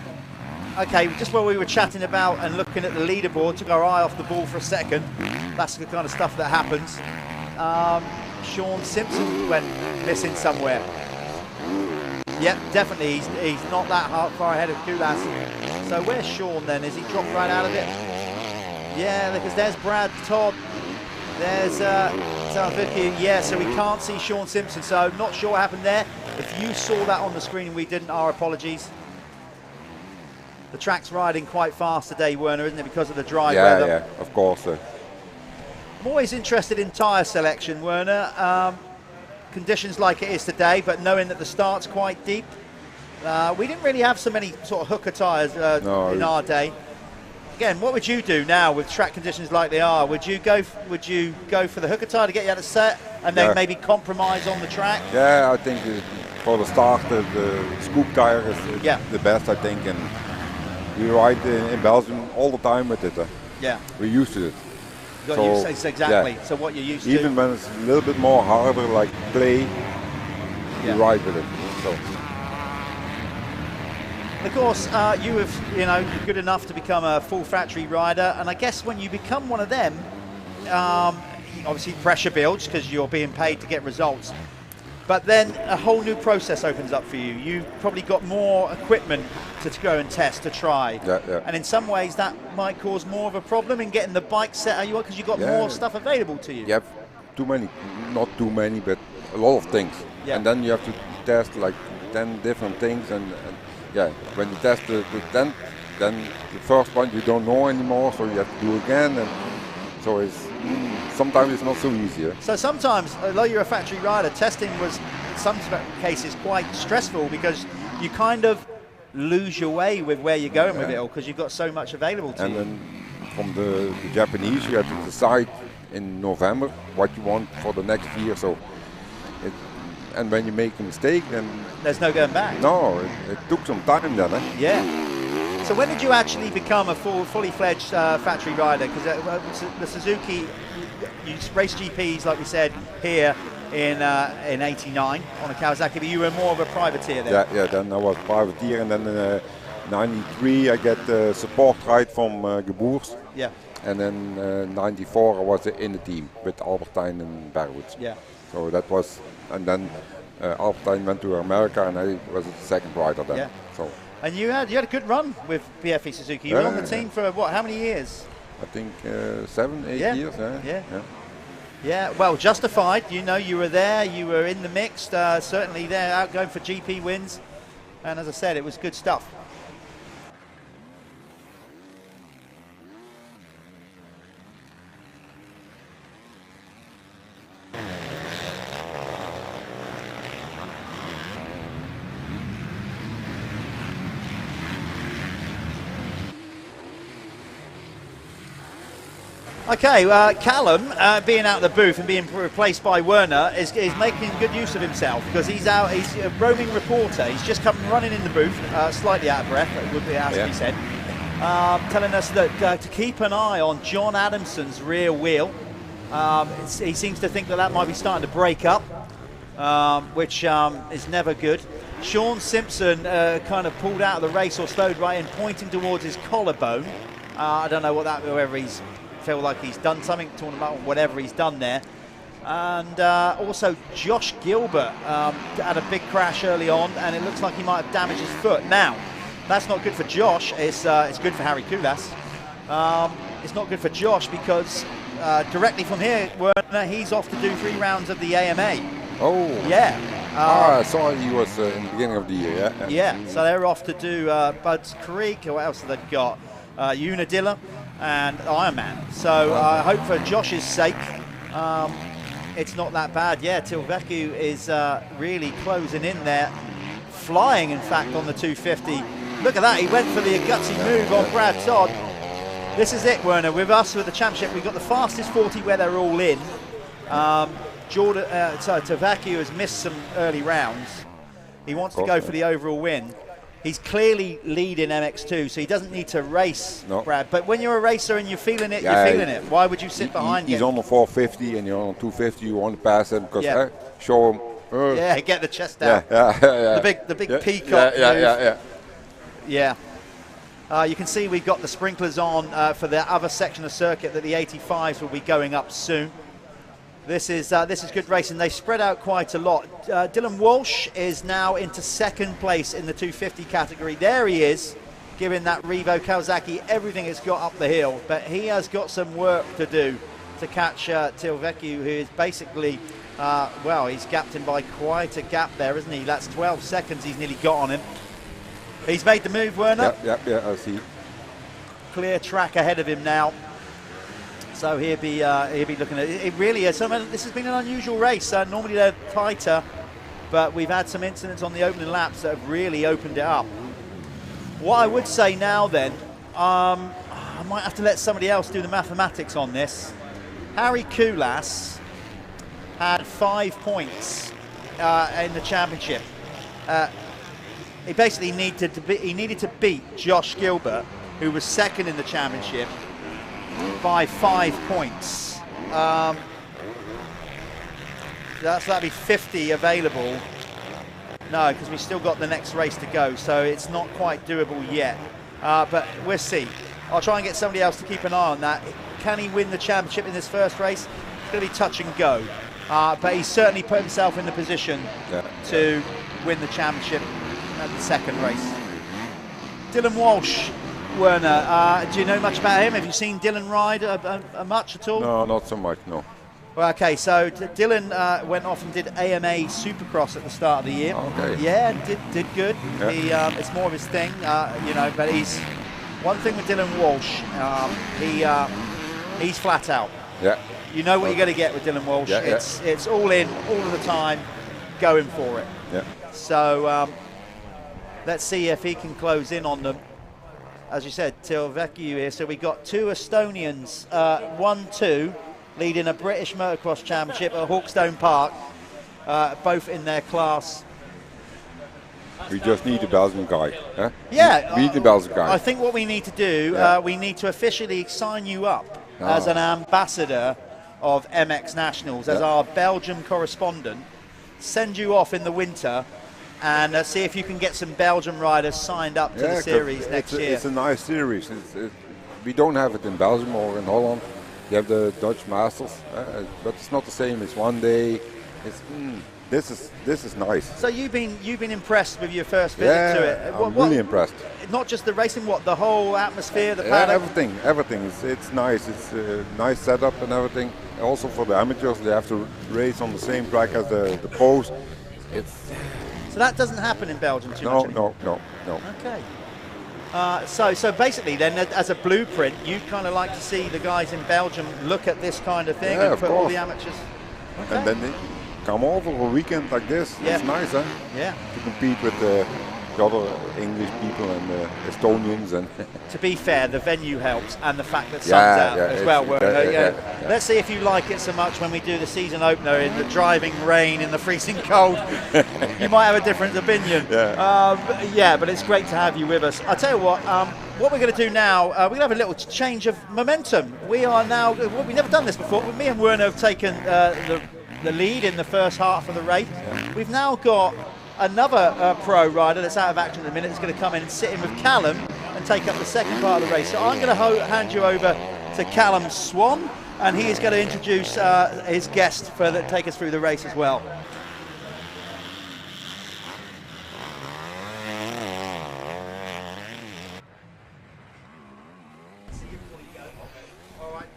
okay, just while we were chatting about and looking at the leaderboard, took our eye off the ball for a second. That's the kind of stuff that happens. Sean Simpson went missing somewhere. Yep, definitely, he's not that far ahead of Kulas. So where's Sean then? Is he dropped right out of it? Yeah, because there's Brad Todd. There's Vicky. Yeah, so we can't see Sean Simpson, so not sure what happened there. If you saw that on the screen and we didn't, our apologies. The track's riding quite fast today, Werner, isn't it, because of the dry weather? Yeah, of course. I'm always interested in tyre selection, Werner. Conditions like it is today, but knowing that the start's quite deep. We didn't really have so many sort of hooker tyres in our day. Again, what would you do now with track conditions like they are? Would you go for the hooker tyre to get you out of set and then maybe compromise on the track? Yeah, I think for the start the scoop tyre is the best, I think. And we ride in Belgium all the time with it. Yeah. We're used to it. Exactly. Yeah. So what you're used to. Even when it's a little bit more harder, like clay, you ride with it. So. Of course, you have, good enough to become a full factory rider, and I guess when you become one of them, obviously pressure builds because you're being paid to get results. But then a whole new process opens up for you. You've probably got more equipment to go and test, to try. And in some ways that might cause more of a problem in getting the bike set how you want, because you've got more stuff available to you. You have not too many, but a lot of things. And then you have to test like 10 different things. And when you test the 10th, then the first one you don't know anymore, so you have to do again. And so it's sometimes it's not so easy. So sometimes, although you're a factory rider, testing was in some cases quite stressful because you kind of lose your way with where you're going with it all because you've got so much available to you. And then from the Japanese, you have to decide in November what you want for the next year. So, and when you make a mistake, then there's no going back. No, it took some time then. Yeah. So when did you actually become a fully fledged factory rider? Because the Suzuki, you raced GPs like we said here in '89 on a Kawasaki, but you were more of a privateer then. Yeah. Then I was privateer, and then in '93 I get the support ride from Geboers. Yeah. And then '94 I was in the team with Albertine and Berwoods. Yeah. So that was, and then Albertine went to America, and I was the second rider then. Yeah. So. And you had a good run with BFE Suzuki. You were on the team for what? How many years? I think 7, 8 years. Yeah. Well, justified. You were there. You were in the mix. Certainly there, out going for GP wins. And as I said, it was good stuff. Okay, Callum, being out of the booth and being replaced by Werner, is making good use of himself because he's a roaming reporter. He's just come running in the booth, slightly out of breath, it would be has to be said, telling us that to keep an eye on John Adamson's rear wheel. He seems to think that might be starting to break up, which is never good. Sean Simpson kind of pulled out of the race or slowed right in, pointing towards his collarbone. I don't know whether he's feel like he's done something, talking about whatever he's done there. And also Josh Gilbert had a big crash early on, and it looks like he might have damaged his foot. Now, that's not good for Josh. It's good for Harry Kulas. It's not good for Josh because directly from here, Werner, he's off to do 3 rounds of the AMA. Oh. Yeah. I saw he was in the beginning of the year. Yeah. So they're off to do Bud's Creek. What else have they got? Unadilla and Ironman. So I hope for Josh's sake it's not that bad. Yeah, Tilveku is really closing in there, flying in fact on the 250. Look at that, he went for the gutsy move on Brad Todd. This is it, Werner, with us with the championship. We've got the fastest 40 where they're all in. Tilveku has missed some early rounds. He wants to go for the overall win. He's clearly leading MX2, so he doesn't need to race, Brad. But when you're a racer and you're feeling it, you're feeling it. Why would you sit behind him? He's on the 450 and you're on the 250. You want to pass him because show him. Get the chest out. The big peacock move. Yeah. You can see we've got the sprinklers on for the other section of circuit that the 85s will be going up soon. This is good racing. They spread out quite a lot. Dylan Walsh is now into 2nd place in the 250 category. There he is, giving that Revo Kawasaki everything it's got up the hill. But he has got some work to do. to catch Tilvecchio, who is basically, well, he's gapped him by quite a gap there, isn't he? That's 12 seconds he's nearly got on him. He's made the move, Werner. Yeah, I see. Clear track ahead of him now. So he'll be looking at it. Really is. This has been an unusual race. Normally they're tighter, but we've had some incidents on the opening laps that have really opened it up. What I would say now then, I might have to let somebody else do the mathematics on this. Harry Koulas had 5 points in the championship. He basically needed to beat Josh Gilbert, who was second in the championship, by 5 points. That'd be 50 available. No, because we've still got the next race to go, so it's not quite doable yet. But we'll see. I'll try and get somebody else to keep an eye on that. Can he win the championship in this first race? It's going to be touch and go. But he's certainly put himself in the position to win the championship at the second race. Dylan Walsh, Werner, do you know much about him? Have you seen Dylan ride much at all? No, not so much, no. Well, okay, so Dylan went off and did AMA Supercross at the start of the year. Okay. Yeah, did good. Yeah. It's more of his thing, you know. But he's one thing with Dylan Walsh. He's flat out. Yeah. You know what you're going to get with Dylan Walsh. Yeah, It's all in, all of the time, going for it. Yeah. So let's see if he can close in on them. As you said, Tilvecchio here. So we got 2 Estonians, 1-2. Leading a British Motocross Championship at Hawkstone Park, both in their class. We just need a Belgian guy. Huh? Yeah, we need a Belgian guy. I think what we need to do, we need to officially sign you up Oh. as an ambassador of MX Nationals, as our Belgium correspondent. Send you off in the winter and see if you can get some Belgian riders signed up to the series next year. It's a nice series. We don't have it in Belgium or in Holland. You have the Dutch Masters, but it's not the same. It's one day. This is nice. So you've been impressed with your first visit to it? I'm really impressed. Not just the racing, the whole atmosphere, the Yeah, paddock? everything. It's nice. It's a nice setup and everything. Also for the amateurs, they have to race on the same track as the pros. So that doesn't happen in Belgium too much anymore? No. Okay. So basically then, as a blueprint, you'd kind of like to see the guys in Belgium look at this kind of thing and of put all course. the amateurs. Okay. And then they come over for a weekend like this. Yeah. It's nice, huh? Yeah. To compete with the other English people and the Estonians. And To be fair, the venue helps, and the fact that sun's out as well. Let's see if you like it so much when we do the season opener in the driving rain, in the freezing cold. You might have a different opinion. But it's great to have you with us. I'll tell you what we're going to do now, we're going to have a little change of momentum. We are now, we've never done this before, but me and Werner have taken the lead in the first half of the race. We've now got another pro rider that's out of action at the minute. Is going to come in and sit in with Callum and take up the second part of the race. So I'm going to hand you over to Callum Swan, and he is going to introduce his guest to take us through the race as well.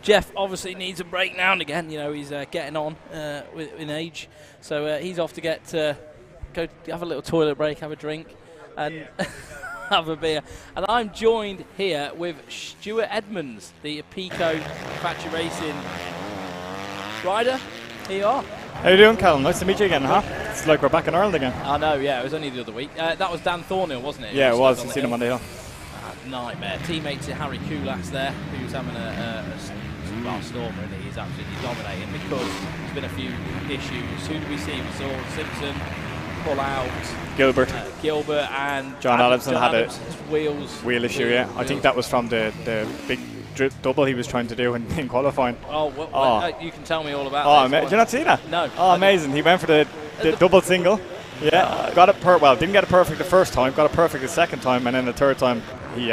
Jeff obviously needs a break now and again. You know, he's getting on in age, so he's off to go have a little toilet break, have a drink, and have a beer. And I'm joined here with Stuart Edmonds, the Apico factory racing rider. Here you are. How you doing, Callum? Nice to meet you again, huh? It's like we're back in Ireland again. I know, yeah, it was only the other week. That was Dan Thornhill, wasn't it? Yeah, it was. I've seen him on the hill. Nightmare. Teammate to Harry Koulas there, who's having a storm, really. He's absolutely dominating because there's been a few issues. Who did we see? We saw Simpson pull out. Gilbert and John Adamson had a wheel issue. Yeah, I think that was from the big double he was trying to do in qualifying. You can tell me all about that. Did you not see that? No. Oh, amazing. He went for the double single. Yeah, got it didn't get it perfect the first time, got it perfect the second time, and then the third time he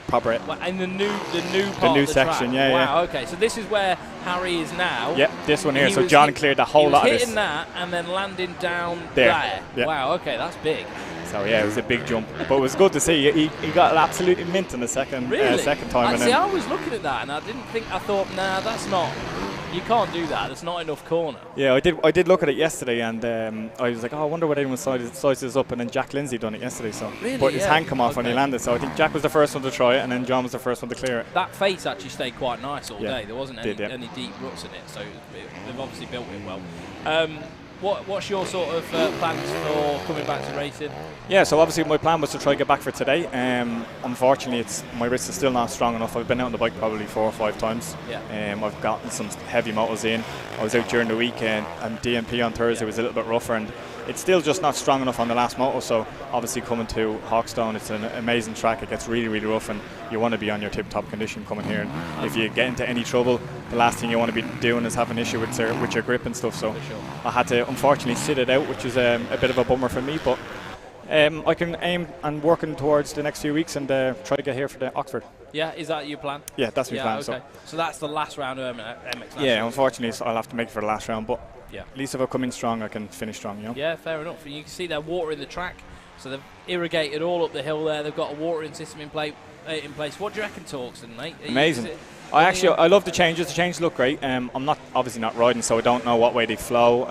proper it. In the new part new of the section, track. yeah. Wow, okay. So this is where Harry is now. Yep, this one here. So John cleared the whole lot of this. Hitting that and then landing down there. Yep. Wow, okay, that's big. So yeah, it was a big jump, but it was good to see. He got absolutely mint in the second really? second time. I was looking at that and I thought, nah, that's not You can't do that. There's not enough corner. Yeah, I did look at it yesterday, and I was like, oh, I wonder what anyone sizes this up. And then Jack Lindsay done it yesterday, so Really? but his Yeah. hand come off when he landed. So I think Jack was the first one to try it, and then John was the first one to clear it. That face actually stayed quite nice all Yeah, day. There wasn't any, did, yeah. any deep ruts in it, so they've obviously built it well. What's your sort of plans for coming back to racing? Yeah, so obviously my plan was to try to get back for today. Unfortunately, my wrist is still not strong enough. I've been out on the bike probably 4 or 5 times. Yeah. I've gotten some heavy motos in. I was out during the week, and DMP on Thursday was a little bit rougher, and it's still just not strong enough on the last moto. So obviously coming to Hawkstone, it's an amazing track. It gets really, really rough, and you want to be on your tip-top condition coming here. And if you get into any trouble, the last thing you want to be doing is having an issue with your grip and stuff. So I had to unfortunately sit it out, which is a bit of a bummer for me, but I can aim and working towards the next few weeks and try to get here for the Oxford. Yeah, is that your plan? Yeah, that's my plan. Okay. So that's the last round of MX. Yeah, unfortunately, so I'll have to make it for the last round, but yeah, at least if I come in strong, I can finish strong, you know? Yeah, fair enough. You can see they're watering the track, so they've irrigated all up the hill there. They've got a watering system in place. What do you reckon, Torxton, mate? Amazing. I love the changes. The changes look great. I'm obviously not riding, so I don't know what way they flow,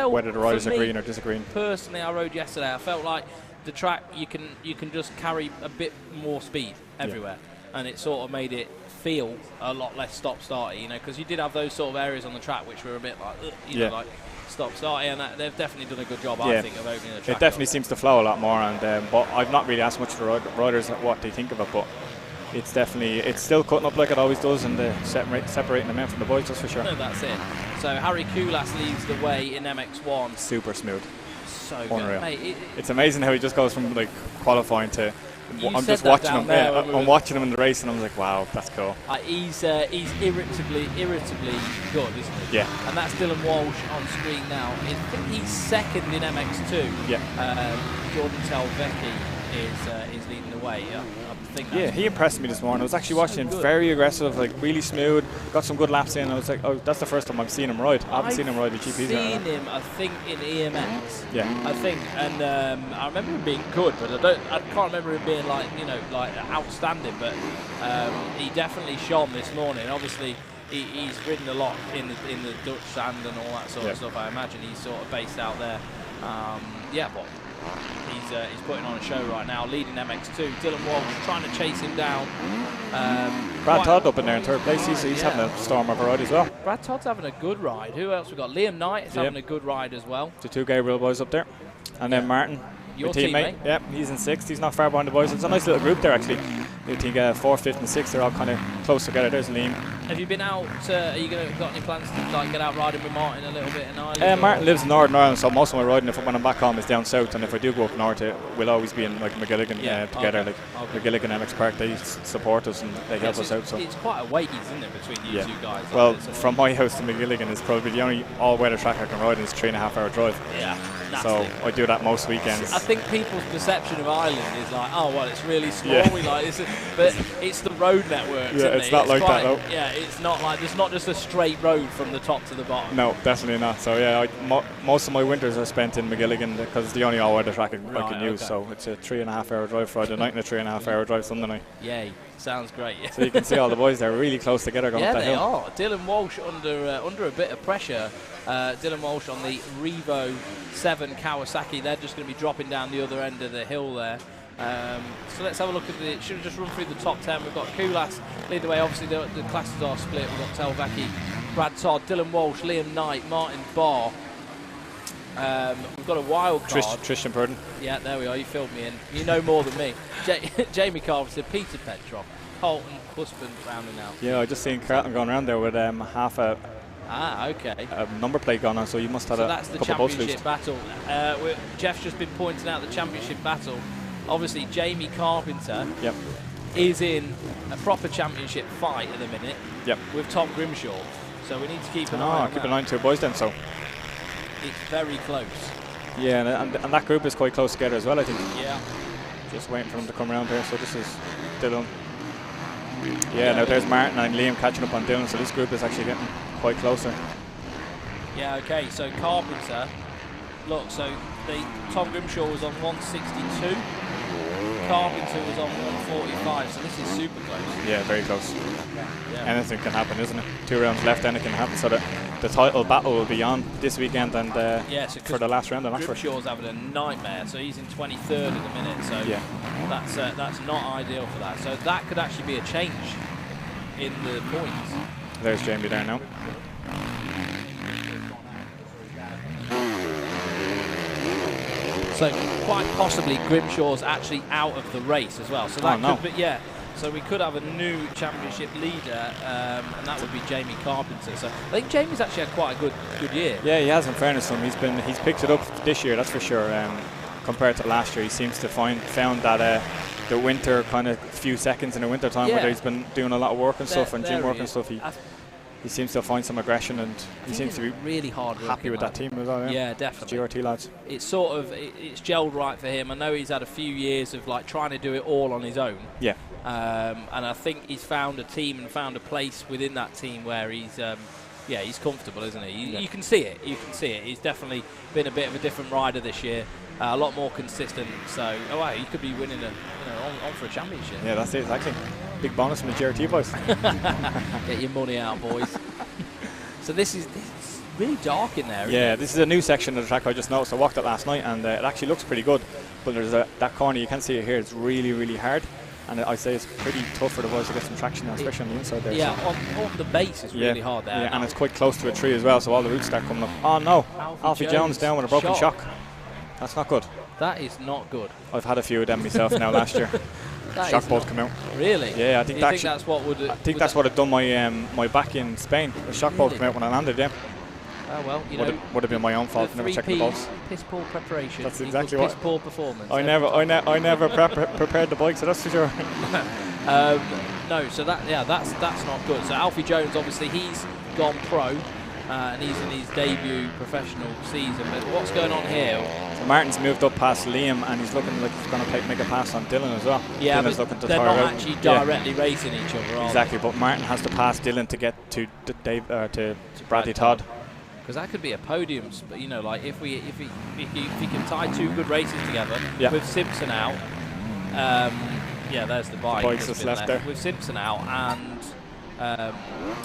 whether the riders are agreeing or disagreeing. Personally, I rode yesterday. I felt like the track you can just carry a bit more speed everywhere, and it sort of made it feel a lot less stop-starty, you know, because you did have those sort of areas on the track which were a bit like, you know, like stop-starty, and they've definitely done a good job, I think, of opening the track. It definitely seems to flow a lot more, and but I've not really asked much of the riders what they think of it, but it's still cutting up like it always does, and separating the men from the boys, that's for sure. No, that's it. So Harry Koulas leads the way in MX1. Super smooth. So unreal. good. Mate, it's amazing how he just goes from like qualifying to. I'm just watching him. I'm watching him in the race, and I'm like, wow, that's cool. He's irritably good, isn't he? Yeah. And that's Dylan Walsh on screen now. I think he's second in MX2. Yeah. Jordan Telvecchi is leading the way. I think he impressed me this morning. I was actually watching him, very aggressive, like really smooth. Got some good laps in. I was like, oh, that's the first time I've seen him ride. I haven't seen him ride the GPs. I've seen him, I think, in EMX. Yeah. I think, and I remember him being good, but I can't remember him being like outstanding. But he definitely shone this morning. Obviously, he's ridden a lot in the Dutch sand and all that sort of stuff. I imagine he's sort of based out there. But he's putting on a show right now, leading MX2. Dylan Walsh trying to chase him down. Brad Todd up in there in third place. He's having a storm of a ride as well. Brad Todd's having a good ride. Who else we got? Liam Knight is having a good ride as well. The 2 Gabriel boys up there, and then Martin, your teammate. Yeah, he's in 6th. He's not far behind the boys. It's a nice little group there actually. You think 4th, 5th, and 6th. They're all kind of close together. There's Liam. Have you been out? Are you got any plans to like get out riding with Martin a little bit in Ireland? Martin lives in Northern Ireland, so most of my riding, when I'm back home, is down south. And if I do go up north, we'll always be in like McGilligan together. Like McGilligan MX Park, they support us and they help us out. So it's quite a ways, isn't it, between you two guys? Well, from my house to McGilligan is probably the only all-weather track I can ride, and it's 3.5 hour drive. Yeah. So I do that most weekends. I think people's perception of Ireland is like, oh well, it's really small. We like this, but it's the road network. Yeah, it's not like that though. Yeah, it's not like there's not just a straight road from the top to the bottom. No, definitely not. So yeah, most of my winters are spent in McGilligan because it's the only all-weather track I can use. So it's a 3.5 hour drive Friday night and a 3.5 hour drive Sunday night. Yay. Sounds great. So you can see all the boys, they're really close together going up that hill. Yeah, they are. Dylan Walsh under a bit of pressure. Dylan Walsh on the Revo 7 Kawasaki. They're just going to be dropping down the other end of the hill there. So let's have a look at the. Should have just run through the top 10. We've got Koulas lead the way. Obviously, the classes are split. We've got Telvecchi, Brad Todd, Dylan Walsh, Liam Knight, Martin Barr. We've got a wild card. Tristan Purden. Yeah, there we are. You filled me in. You know more than me. Jamie Carpenter, Peter Petrov, Colton Husband rounding out. Yeah, I just seen Carlton going around there with half a. Okay. A number plate gone on, so you must have a that's the couple championship battle. Jeff's just been pointing out the championship battle. Obviously, Jamie Carpenter is in a proper championship fight at the minute with Tom Grimshaw. So we need to keep an eye on keep an eye on 2 boys then. So it's very close. Yeah, and that group is quite close together as well, I think. Yeah. Just waiting for them to come around here. So this is Dylan. Yeah, now there's Martin and Liam catching up on Dylan. So this group is actually getting quite closer. Yeah, okay. So Carpenter, look, so Tom Grimshaw was on 162. Carpenter was on 145, so this is super close. Yeah, very close. Yeah. Anything can happen, isn't it? 2 rounds left, anything can happen. So the title battle will be on this weekend, and so for the last round of Oxford. Grimshaw's having a nightmare, so he's in 23rd at the minute. So yeah, that's not ideal for that. So that could actually be a change in the points. There's Jamie there now. So quite possibly Grimshaw's actually out of the race as well. So that could be, so we could have a new championship leader, and that would be Jamie Carpenter. So I think Jamie's actually had quite a good year. Yeah, he has. In fairness to him, he's picked it up this year, that's for sure. Compared to last year, he seems to found that the winter kind of few seconds in the winter time where he's been doing a lot of work and stuff and gym work and stuff. He seems to find some aggression, and he seems to be really hard happy with that team as well. Yeah, definitely. GRT lads. It's sort of it's gelled right for him. I know he's had a few years of like trying to do it all on his own. Yeah. And I think he's found a team and found a place within that team where he's he's comfortable, isn't he? You can see it. You can see it. He's definitely been a bit of a different rider this year. A lot more consistent. So he could be winning on for a championship. Yeah, that's it exactly. Big bonus from the GRT boys. Get your money out, boys. So this is really dark in there. Yeah, this is a new section of the track I just noticed. I walked it last night, and it actually looks pretty good. But there's that corner, you can't see it here. It's really, really hard, and I'd say it's pretty tough for the boys to get some traction, especially on the inside there. Yeah, on the base is really hard there. Yeah, and it's quite close to a tree as well, so all the roots start coming up. Oh no, Alfie Jones down with a broken shock. That's not good. That is not good. I've had a few of them myself now last year. Shock bolt come out. Really? Yeah, I think that's what would. I think that's what had done my back in Spain. The shock bolt come out when I landed. Yeah. Oh well, would have been my own fault. Never checked the bolts. Piss poor preparation. That's exactly what. Piss poor performance. I never prepared the bike, so that's for sure. No, so that's not good. So Alfie Jones, obviously, he's gone pro. And he's in his debut professional season. But what's going on here? So Martin's moved up past Liam, and he's looking like he's going to make a pass on Dylan as well. Yeah, Dylan's but looking to they're not actually directly racing each other. Exactly, but Martin has to pass Dylan to get to Bradley Todd. Because that could be a podium. But like if he can tie 2 good races together with Simpson out. There's the bike. The bike's just left there. With Simpson out and.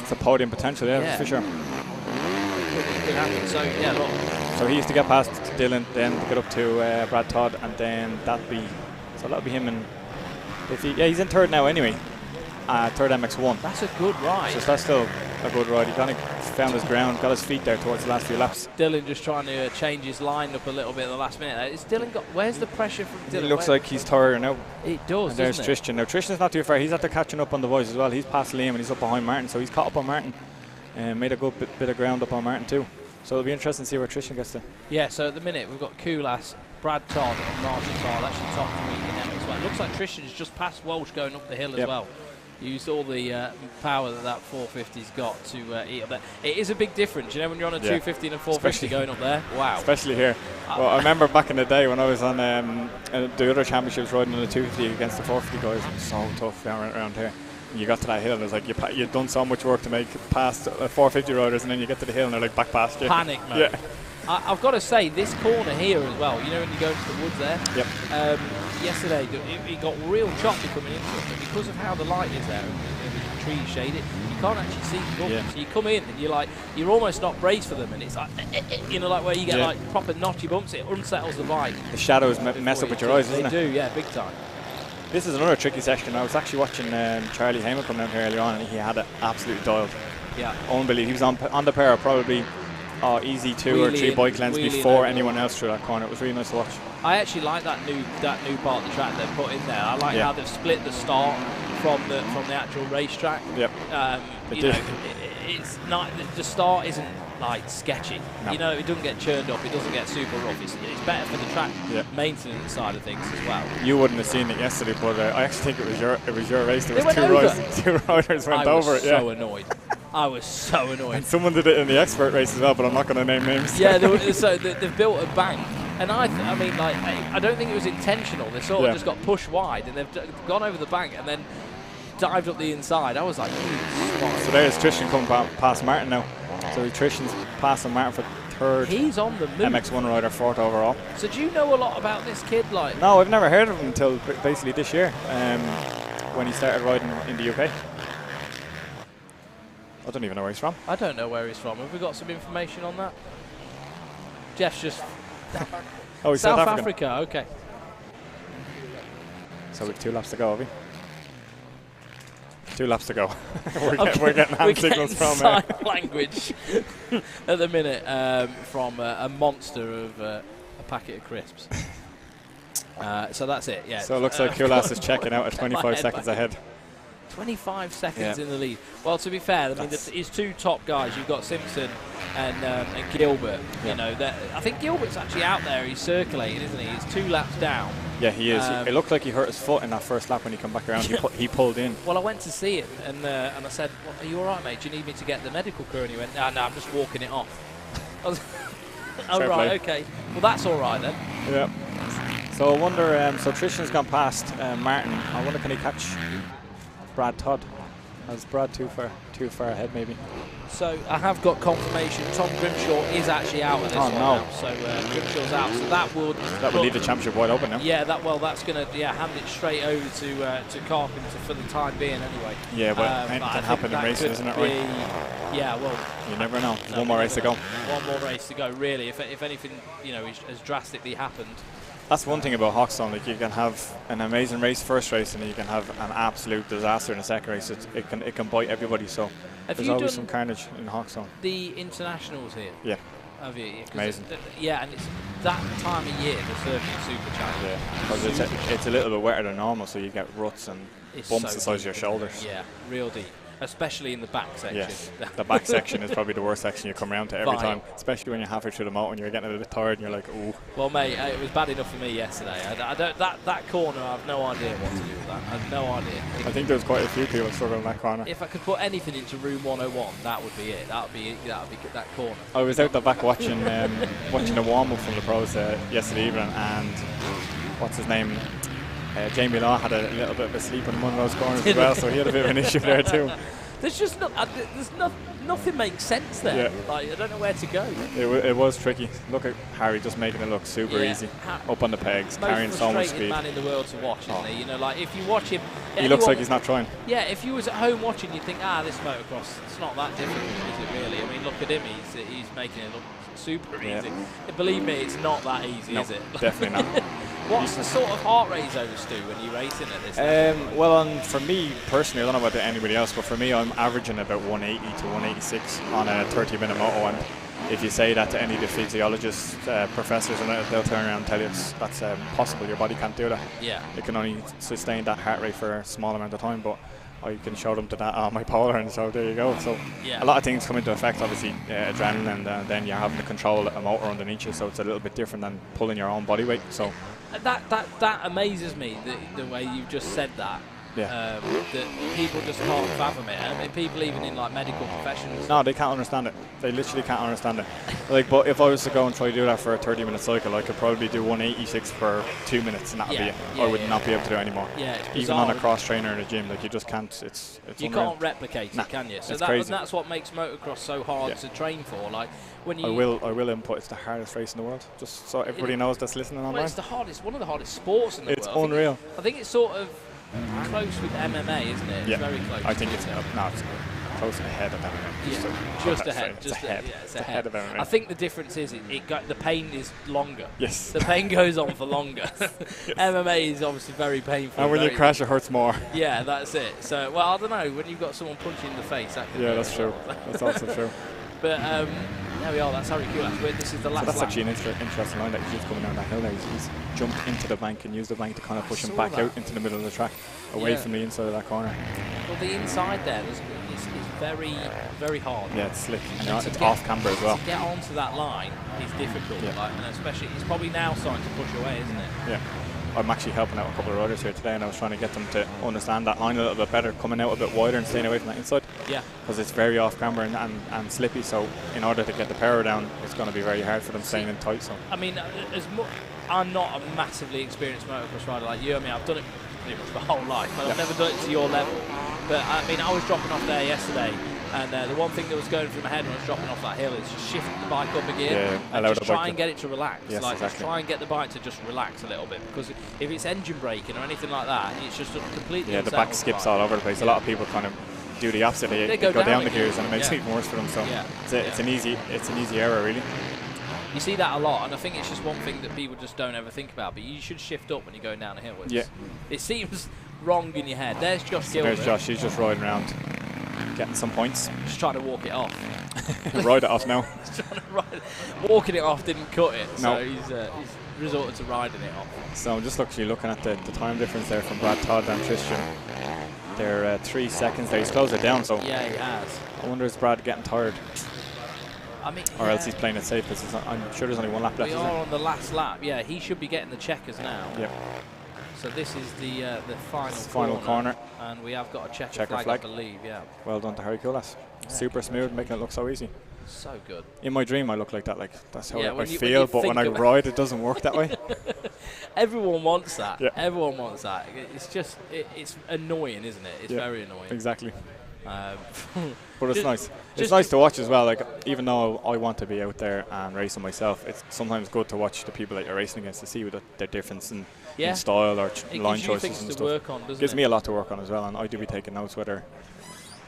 It's a podium potential, yeah, for sure. Could happen. So look. So he used to get past Dylan, then to get up to Brad Todd, and then that'll be him. And he's in 3rd now anyway. 3rd MX1. That's a good ride. So that's still a good ride. He kind of found his ground, got his feet there towards the last few laps. Dylan just trying to change his line up a little bit at the last minute. Is Dylan where's the pressure from Dylan? It looks like he's tired now. It does. And there's Tristan. Now Tristan's not too far. He's after catching up on the boys as well. He's past Liam and he's up behind Martin, so he's caught up on Martin and made a good bit of ground up on Martin too. So it'll be interesting to see where Tristan gets to. Yeah. So at the minute we've got Kulas, Brad Todd, and Marshall Todd actually top 3 in MX1. It looks like Tristan's just past Walsh going up the hill as well. Used all the power that 450's got to eat up there. It is a big difference, when you're on a 250 and a 450 going up there. Wow. Especially here. Well, I remember back in the day when I was on the other championships riding on the 250 against the 450 guys. It was so tough around here. And you got to that hill and it was like you've done so much work to make past 450 riders, and then you get to the hill and they're like back past you. Panic mode. Yeah. I've got to say, this corner here as well, when you go into the woods there, yesterday it got real choppy coming into it, but because of how the light is there and the trees shade it, you can't actually see the bumps. So you come in and you're almost not braced for them, and it's like, like where you get like proper notchy bumps, it unsettles the bike. The shadows mess up with your eyes, doesn't it? They do, yeah, big time. This is another tricky section. I was actually watching Charlie Heyman come down here earlier on, and he had it absolutely dialed. Yeah. Unbelievable. He was on the pair probably easy 2 or 3 bike lengths before anyone else through that corner. It was really nice to watch. I actually like that new part of the track they've put in there. I like how they've split the start from the actual racetrack. Yep. It's not, the start isn't like sketchy. No. It doesn't get churned up. It doesn't get super rough. It's better for the track maintenance side of things as well. You wouldn't have seen it yesterday, but I actually think it was your race. There was 2 riders went over it. So annoyed. I was so annoyed. And someone did it in the expert race as well, but I'm not going to name names. Yeah, so they've built a bank, and I don't think it was intentional. They sort of just got pushed wide, and they've gone over the bank and then dived up the inside. I was like, so there's Tristan coming past Martin now. So Tristan's passing Martin for third. He's on the move. MX1 rider, 4th overall. So do you know a lot about this kid? Like, No, I've never heard of him until basically this year, when he started riding in the UK. I don't even know where he's from. I don't know where he's from. Have we got some information on that? Jeff's just... Oh, he's South South African. Africa, okay. So we've 2 laps to go, have we? 2 laps to go. Okay. we're getting hand signals from sign language at the minute from a monster of a packet of crisps. So that's it, yeah. So it looks like Kulas is checking out at 25 seconds ahead. 25 seconds Yeah. in the lead. Well, to be fair, I mean, his 2 top guys, you've got Simpson and Gilbert. Yeah. You know, I think Gilbert's actually out there. He's circulating, isn't he? He's 2 laps down. Yeah, he is. It looked like he hurt his foot in that first lap when he come back around. He pulled in. Well, I went to see him, and I said, well, "Are you all right, mate? Do you need me to get the medical crew?" And he went, "No, I'm just walking it off." I was, oh, Fair right, play. okay. Well, that's all right then. Yeah. So I wonder. So Trishan's gone past Martin. I wonder, can he catch Brad Todd? Is Brad too far ahead, maybe? So I have got confirmation. Tom Grimshaw is actually out of this one now. So Grimshaw's out. So that would leave the championship wide open now. Yeah, that's going to hand it straight over to Carpenter for the time being anyway. Yeah, but anything can happen in racing, isn't it? Right? Yeah, well, you never know. There's one more race to go. One more race to go. Really, if anything, has drastically happened. That's one thing about Hawkstone. Like, you can have an amazing race first race, and you can have an absolute disaster in the second race. It can bite everybody. So there's always some carnage in Hawkstone. The internationals here. Yeah. Have you? Amazing. Yeah, and it's that time of year, the Circuit Super Challenge. Yeah, because it's a little bit wetter than normal, so you get ruts and bumps the size of your shoulders. Yeah, real deep. Especially in the back section. Yes, the back section is probably the worst section you come around to every time, especially when you're halfway through the moat and you're getting a bit tired and you're like, ooh. Well, mate, it was bad enough for me yesterday. I don't that corner. I have no idea what to do with that. I have no idea. I think there's quite a few people struggling in that corner. If I could put anything into room 101, that would be it. That would be that corner. I was out the back watching watching the warm up from the pros yesterday evening, and what's his name? Jamie Law had a little bit of a sleep in one of those corners as well, so he had a bit of an issue there too. There's just nothing makes sense there. Yeah. Like, I don't know where to go. It was tricky. Look at Harry just making it look super easy. Up on the pegs, carrying so much speed. Most frustrated man in the world to watch, isn't he? You know, like if you watch him, he looks like he's not trying. Yeah, if you was at home watching, you'd think, this motocross, it's not that difficult, is it really? I mean, look at him. He's making it look super easy. Believe me, it's not that easy, is it? Definitely not. What's the sort of heart rate zone, Stu, when you're racing at this level? Well, for me personally, I don't know about anybody else, but for me, I'm averaging about 180 to 186 on a 30-minute moto. And if you say that to any of the physiologists, professors, and they'll turn around and tell you that's possible. Your body can't do that. Yeah. It can only sustain that heart rate for a small amount of time, but I can show them to that on my polar, and so there you go. So a lot of things come into effect, obviously, adrenaline, and then you're having to control a motor underneath you, so it's a little bit different than pulling your own body weight. So that amazes me, the way you've just said that. Yeah. That people just can't fathom it. I mean, people even in like medical professions. No, they can't understand it. They literally can't understand it. Like, but if I was to go and try to do that for a 30-minute cycle, I could probably do 186 for 2 minutes, and that would be it. I would not be able to do it anymore. Yeah, even on a cross trainer in a gym, like, you just can't. It's you unreal. can't replicate it, can you? So that's what makes motocross so hard to train for. Like when you. I will input. It's the hardest race in the world. Just so everybody knows that's listening online. Well, it's the hardest, one of the hardest sports in the world. It's unreal. I think it's sort of close with MMA, isn't it? Yeah. It's very close. I think it's close ahead of MMA. Just ahead. It's ahead of MMA. I think the difference is the pain is longer. Yes. The pain goes on for longer. MMA is obviously very painful. And when you crash, it hurts more. Yeah, that's it. So, well, I don't know. When you've got someone punching in the face, that can that's true. That's also true. But there we are. That's Harry Kulas. This is the last. So that's lap. actually an interesting line that he's coming down that hill now. He's jumped into the bank and used the bank to kind of push him back out into the middle of the track, away from the inside of that corner. Well, the inside there is very, very hard. Yeah, it's slick, and it's off camber as well. To get onto that line is difficult, and especially it's probably now starting to push away, isn't it? Yeah. I'm actually helping out a couple of riders here today, and I was trying to get them to understand that line a little bit better, coming out a bit wider and staying away from that inside. Yeah. Because it's very off camber and slippy, so in order to get the power down, it's going to be very hard for them staying in tight. So I mean, I'm not a massively experienced motocross rider like you. I mean, I've done it pretty much my whole life, but I've never done it to your level. But I mean, I was dropping off there yesterday, And the one thing that was going through my head when I was dropping off that hill is just shift the bike up again and allow just the try bike and get it to relax. Yes, Like exactly. just try and get the bike to just relax a little bit, because if it's engine braking or anything like that, it's just completely Yeah, the back skips all over the place. A lot of people kind of do the opposite. They go down the gears, and it makes it even worse for them. So it's an easy error, really. You see that a lot, and I think it's just one thing that people just don't ever think about. But you should shift up when you're going down a hill. It seems wrong in your head. There's Josh Gilbert. There's Josh. He's just riding around, getting some points. Just trying to walk it off. Ride it off now. Walking it off didn't cut it, so No. he's resorted to riding it off. So I'm just actually looking at the time difference there from Brad Todd and Tristan. They're 3 seconds there. He's closed it down, so yeah, he has. I wonder is Brad getting tired? I mean, or else he's playing it safe, because I'm sure there's only one lap left. We are on the last lap. Yeah, he should be getting the checkers now. Yep. So this is the final corner, and we have got a checker flag, I believe. Yeah. Well done to Harry Colas. Super smooth, making it look so easy. So good. In my dream, I look like that. Like that's how I when feel. But when I ride, it doesn't work that way. Everyone wants that. Yeah. Everyone wants that. It's just it's annoying, isn't it? It's very annoying. Exactly. But it's nice. It's nice to watch as well. Like even though I want to be out there and racing myself, it's sometimes good to watch the people that you're racing against to see their difference in style or line choices and stuff. Work on, doesn't gives it? me a lot to work on as well, and I do be taking notes, whether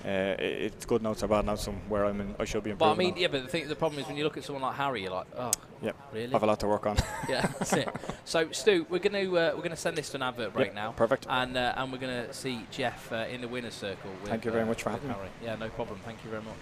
it's good notes or bad notes from where I should be improving. But I mean, on. but the problem is when you look at someone like Harry, you're like, oh, really? I have a lot to work on. Yeah, that's it. So Stu, we're gonna send this to an advert break now. Perfect. And we're gonna see Jeff in the winner's circle. With, Thank you very much for having me. Harry. Yeah, no problem. Thank you very much.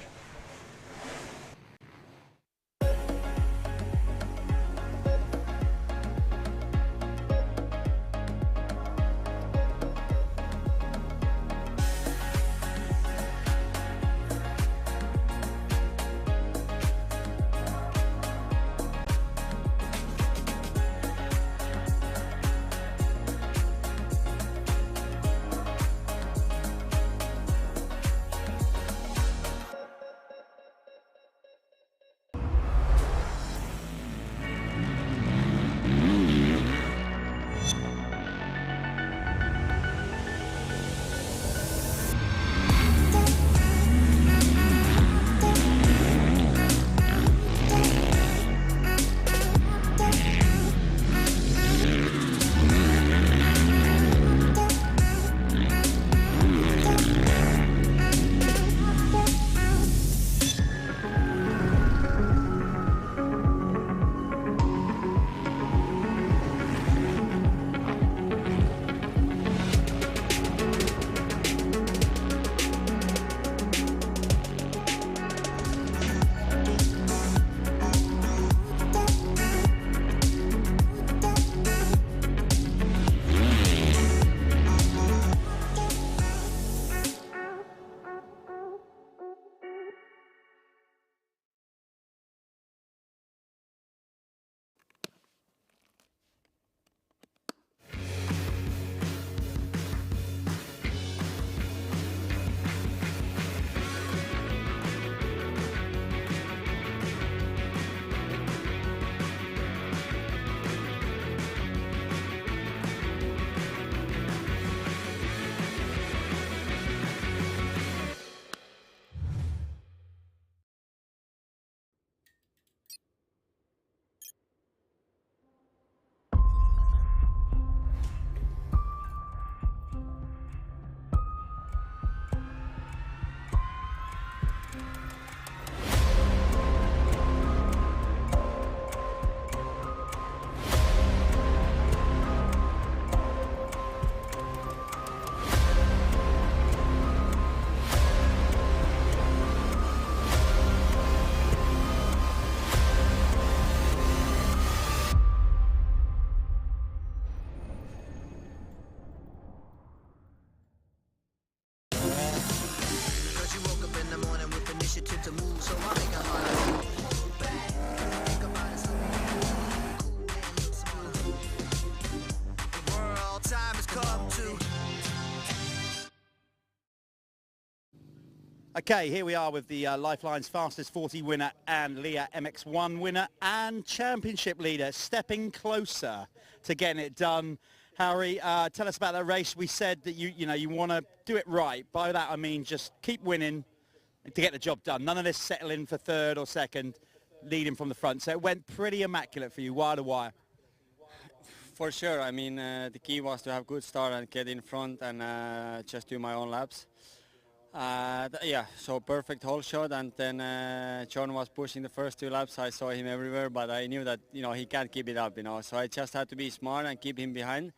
Okay, here we are with the Lyfelinez fastest 40 winner and Leatt MX1 winner and championship leader, stepping closer to getting it done. Harry, tell us about that race. We said that you want to do it right. By that I mean just keep winning, to get the job done. None of this settling for third or second, leading from the front. So it went pretty immaculate for you, wire to wire. For sure. I mean, the key was to have good start and get in front and just do my own laps. Yeah, so perfect whole shot, and then John was pushing the first 2 laps. I saw him everywhere, but I knew that, you know, he can't keep it up, you know. So I just had to be smart and keep him behind.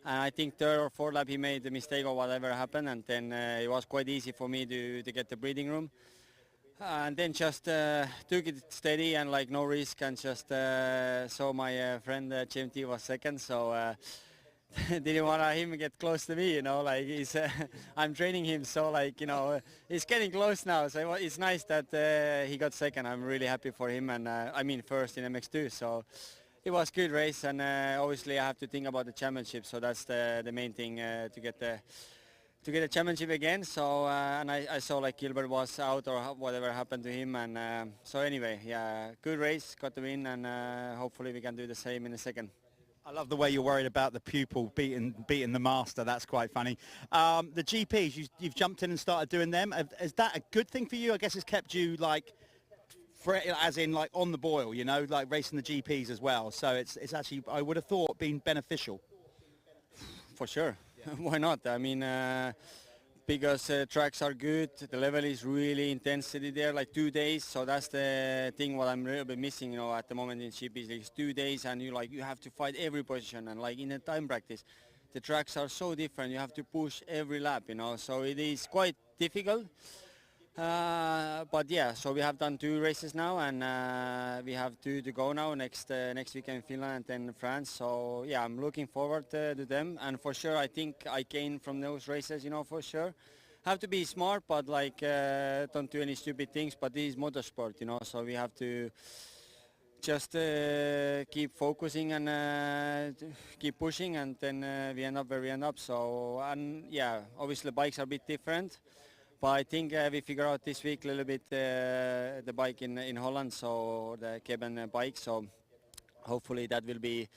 And I think 3rd or 4th lap he made the mistake or whatever happened, and then it was quite easy for me to get the breathing room. And then just took it steady and like no risk, and just saw my friend GMT was second, so didn't want him to get close to me, you know, like he's, I'm training him, so like, you know, he's getting close now, so it's nice that he got second. I'm really happy for him, and I mean first in MX2, so it was a good race, and obviously I have to think about the championship, so that's the main thing to get the championship again. So and I saw like Gilbert was out or whatever happened to him, and so anyway, yeah, good race, got the win, and hopefully we can do the same in the second. I love the way you're worried about the pupil beating the master. That's quite funny. The GPs, you've jumped in and started doing them. Is that a good thing for you? I guess it's kept you like, as in like on the boil, you know, like racing the GPs as well. So it's actually, I would have thought, been beneficial. For sure. Why not? I mean, because tracks are good, the level is really intensity there, like 2 days. So that's the thing what I'm really bit missing, you know, at the moment in GPs. It's 2 days, and you have to fight every position, and like in a time practice, the tracks are so different. You have to push every lap, you know. So it is quite difficult. But yeah, so we have done 2 races now, and we have 2 to go now, next weekend in Finland and then France. So yeah, I'm looking forward to them, and for sure I think I gain from those races, you know, for sure. Have to be smart, but like don't do any stupid things, but this is motorsport, you know, so we have to just keep focusing and keep pushing, and then we end up where we end up. So, and yeah, obviously bikes are a bit different. But I think we figure out this week a little bit the bike in Holland, so the cabin bike. So hopefully that will be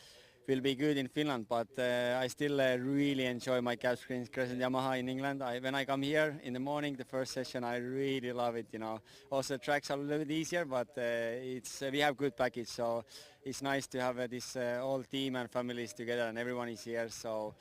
good in Finland. But I still really enjoy my Cap Springs Crescent Yamaha in England. When I come here in the morning, the first session, I really love it. You know, also the tracks are a little bit easier, but we have good package. So it's nice to have this whole team and families together, and everyone is here. So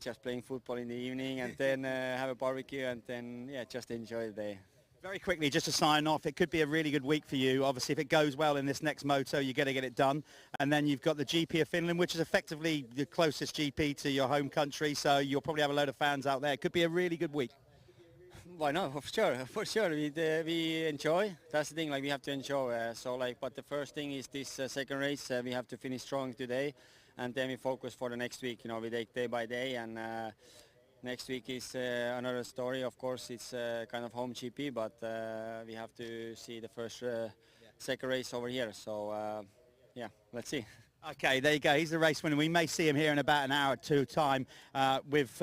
just playing football in the evening, and then have a barbecue, and then yeah, just enjoy the day. Very quickly, just to sign off, it could be a really good week for you. Obviously, if it goes well in this next moto, you're going to get it done. And then you've got the GP of Finland, which is effectively the closest GP to your home country, so you'll probably have a load of fans out there. It could be a really good week. Why not? For sure. We enjoy. That's the thing. Like, we have to enjoy. So like, but the first thing is this second race. We have to finish strong today, and then we focus for the next week. You know, we take day by day, and next week is another story. Of course, it's kind of home GP, but we have to see the first second race over here. So yeah, let's see. Okay, there you go. He's the race winner. We may see him here in about an hour or two time with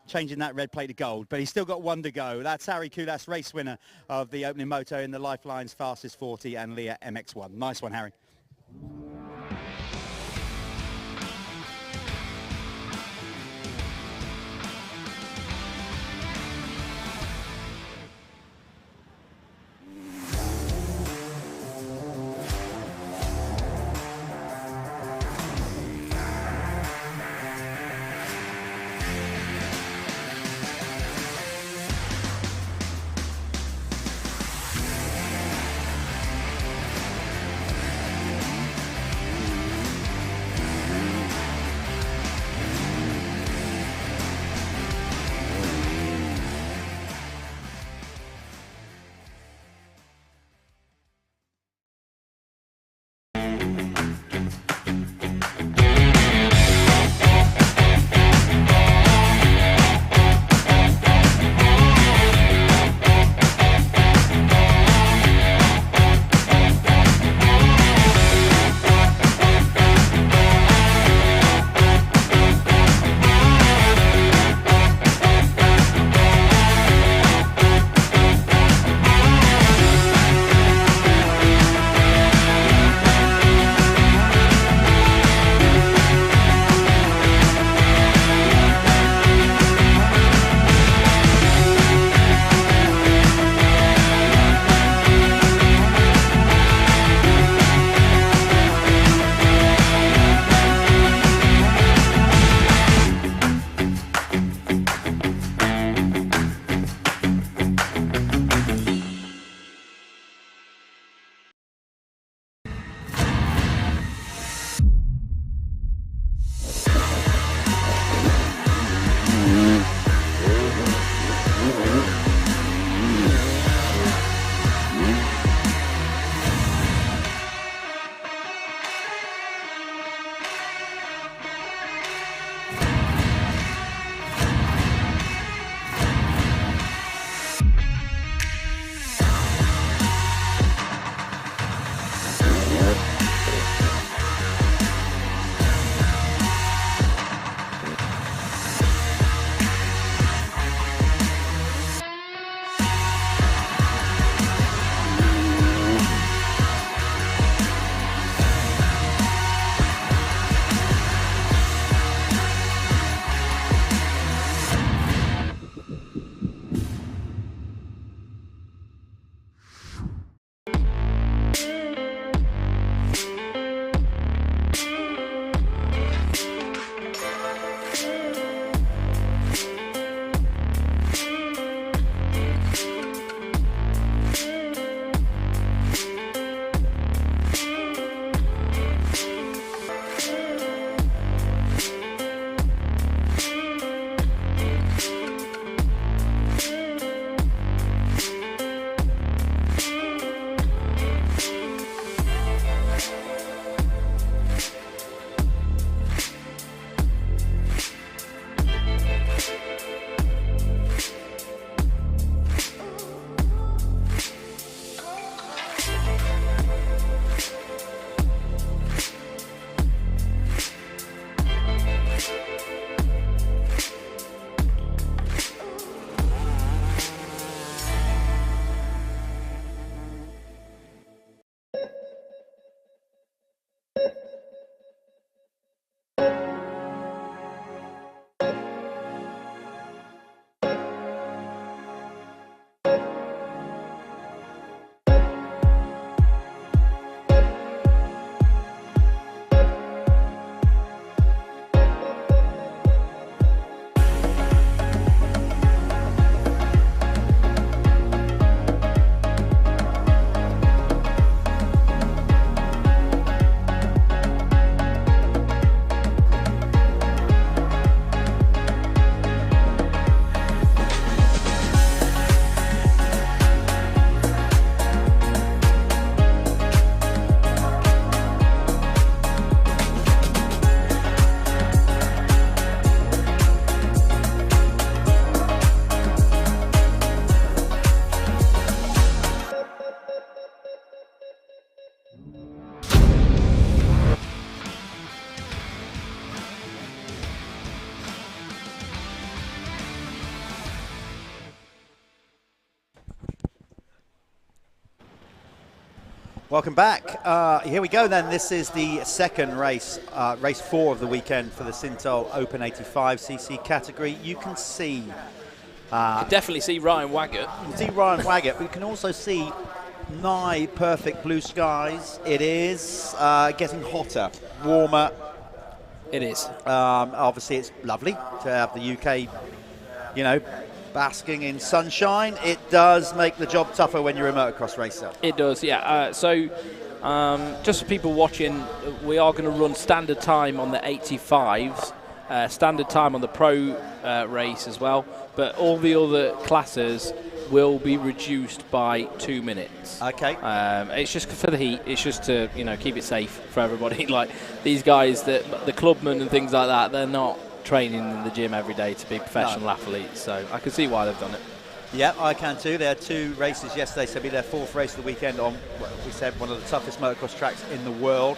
changing that red plate to gold, but he's still got one to go. That's Harry Kulas, race winner of the opening moto in the Lyfelinez Fastest 40 and Leatt MX1. Nice one, Harry. Welcome back. Here we go then. This is the second race, race 4 of the weekend for the Syntol Open 85cc category. You can see... you can definitely see Ryan Waggett. You can see Ryan Waggett, but you can also see nigh perfect blue skies. It is getting hotter, warmer. It is. Obviously, it's lovely to have the UK, you know, basking in sunshine. It does make the job tougher when you're a motocross racer. It does, yeah. So just for people watching, we are going to run standard time on the 85s, standard time on the pro race as well, but all the other classes will be reduced by 2 minutes. Okay. It's just for the heat. It's just to, you know, keep it safe for everybody. Like these guys, the clubmen and things like that, they're not training in the gym every day to be professional athletes, so I can see why they've done it. Yeah, I can too. They had 2 races yesterday, so it'll be their 4th race of the weekend on, we said, one of the toughest motocross tracks in the world.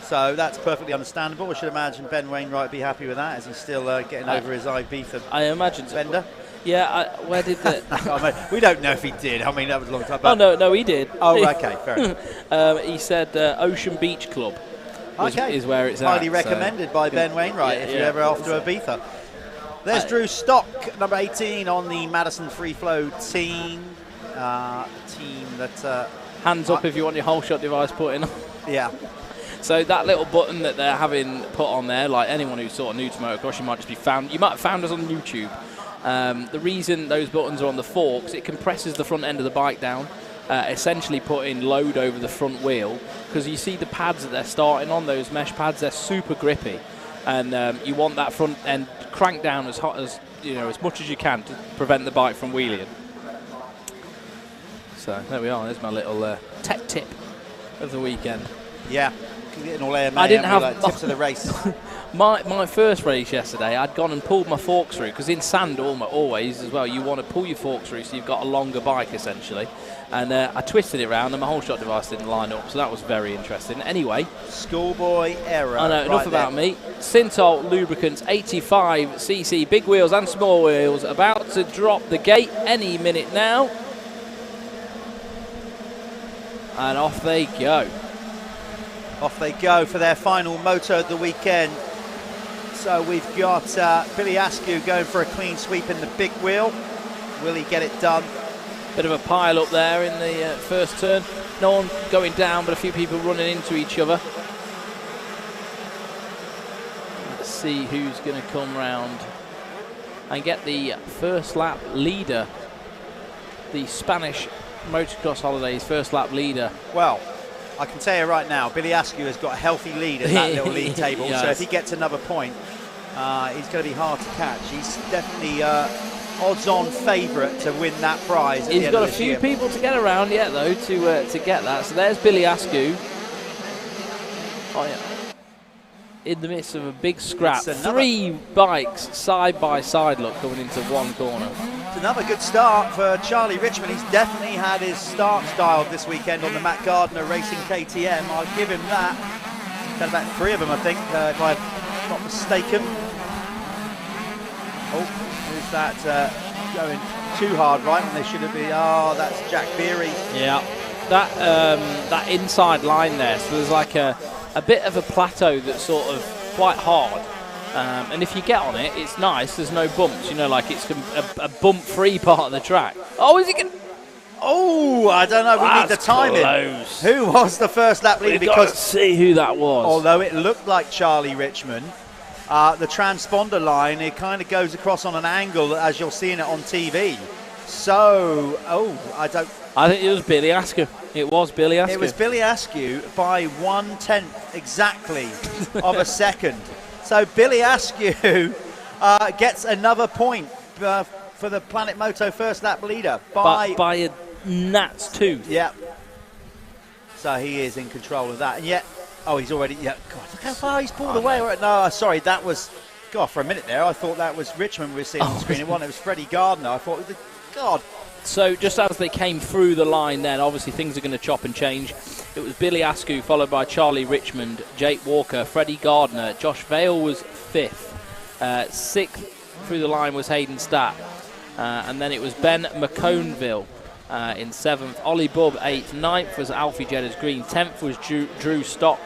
So that's perfectly understandable. I should imagine Ben Wainwright would be happy with that, as he's still getting over his Ibiza. I imagine Bender. Yeah, where did the... we don't know if he did. I mean, that was a long time. Oh, no, he did. Oh, okay, fair enough. He said Ocean Beach Club is where it's highly at. recommended by Ben Wainwright if you're ever after Ibiza. There's Drew Stock, number 18 on the Madison Free Flow team. Team that... hands up if you want your whole shot device put in. Yeah. So that little button that they're having put on there, like anyone who's sort of new to motocross, you might have found us on YouTube. The reason those buttons are on the forks, it compresses the front end of the bike down, essentially putting load over the front wheel, because you see the pads that they're starting on, those mesh pads, they're super grippy, and you want that front end cranked down as hot as, you know, as much as you can to prevent the bike from wheeling. So there we are. There's my little tech tip of the weekend. Yeah, getting all AMA. I didn't have like tips of the race. My first race yesterday, I'd gone and pulled my forks through, because in sand always as well, you want to pull your forks through so you've got a longer bike essentially. And I twisted it around and my whole shot device didn't line up, so that was very interesting. Anyway. Schoolboy error. I know, enough about me. Syntol Lubricants 85cc, big wheels and small wheels, about to drop the gate any minute now. And off they go. Off they go for their final moto of the weekend. So we've got Billy Askew going for a clean sweep in the big wheel. Will he get it done? Bit of a pile up there in the first turn. No one going down, but a few people running into each other. Let's see who's going to come round and get the first lap leader. The Spanish Motocross Holidays first lap leader. Well, I can tell you right now, Billy Askew has got a healthy lead at that little league table. Yes. So if he gets another point, he's going to be hard to catch. He's definitely odds-on favourite to win that prize. He's got a few people to get around yet, though, to get that. So there's Billy Askew. Oh yeah, in the midst of a big scrap. 3 bikes side by side. Look, coming into one corner. It's another good start for Charlie Richmond. He's definitely had his start style this weekend on the Matt Gardner Racing KTM. I'll give him that. Had about 3 of them, I think, if I'm not mistaken. Oh, who's that going too hard right when they should have been? Oh, that's Jack Beery. Yeah, that inside line there. So there's like a bit of a plateau that's sort of quite hard. And if you get on it, it's nice. There's no bumps, you know, like it's a bump-free part of the track. Oh, is he going to... Oh, I don't know. We need the timing. Close. Who was the first lap leader? We've got to see who that was. Although it looked like Charlie Richmond, the transponder line, it kind of goes across on an angle as you're seeing it on TV. So, I think it was Billy Askew. It was Billy Askew. It was Billy Askew by 1/10 exactly of a second. So Billy Askew gets another point for the Planet Moto first lap leader by a gnat's tooth. Yeah. So he is in control of that. And yet, he's already, God, look how far he's pulled away. No, sorry, that was, God, for a minute there, I thought that was Richmond we were seeing on the screen. It was Freddie Gardner. I thought, God. So just as they came through the line then, obviously things are going to chop and change. It was Billy Askew followed by Charlie Richmond, Jake Walker, Freddie Gardner. Josh Vale was 5th. 6th through the line was Hayden Statt. And then it was Ben McConville in 7th. Ollie Bubb 8th. 9th was Alfie Jedda's Green. 10th was Drew Stock.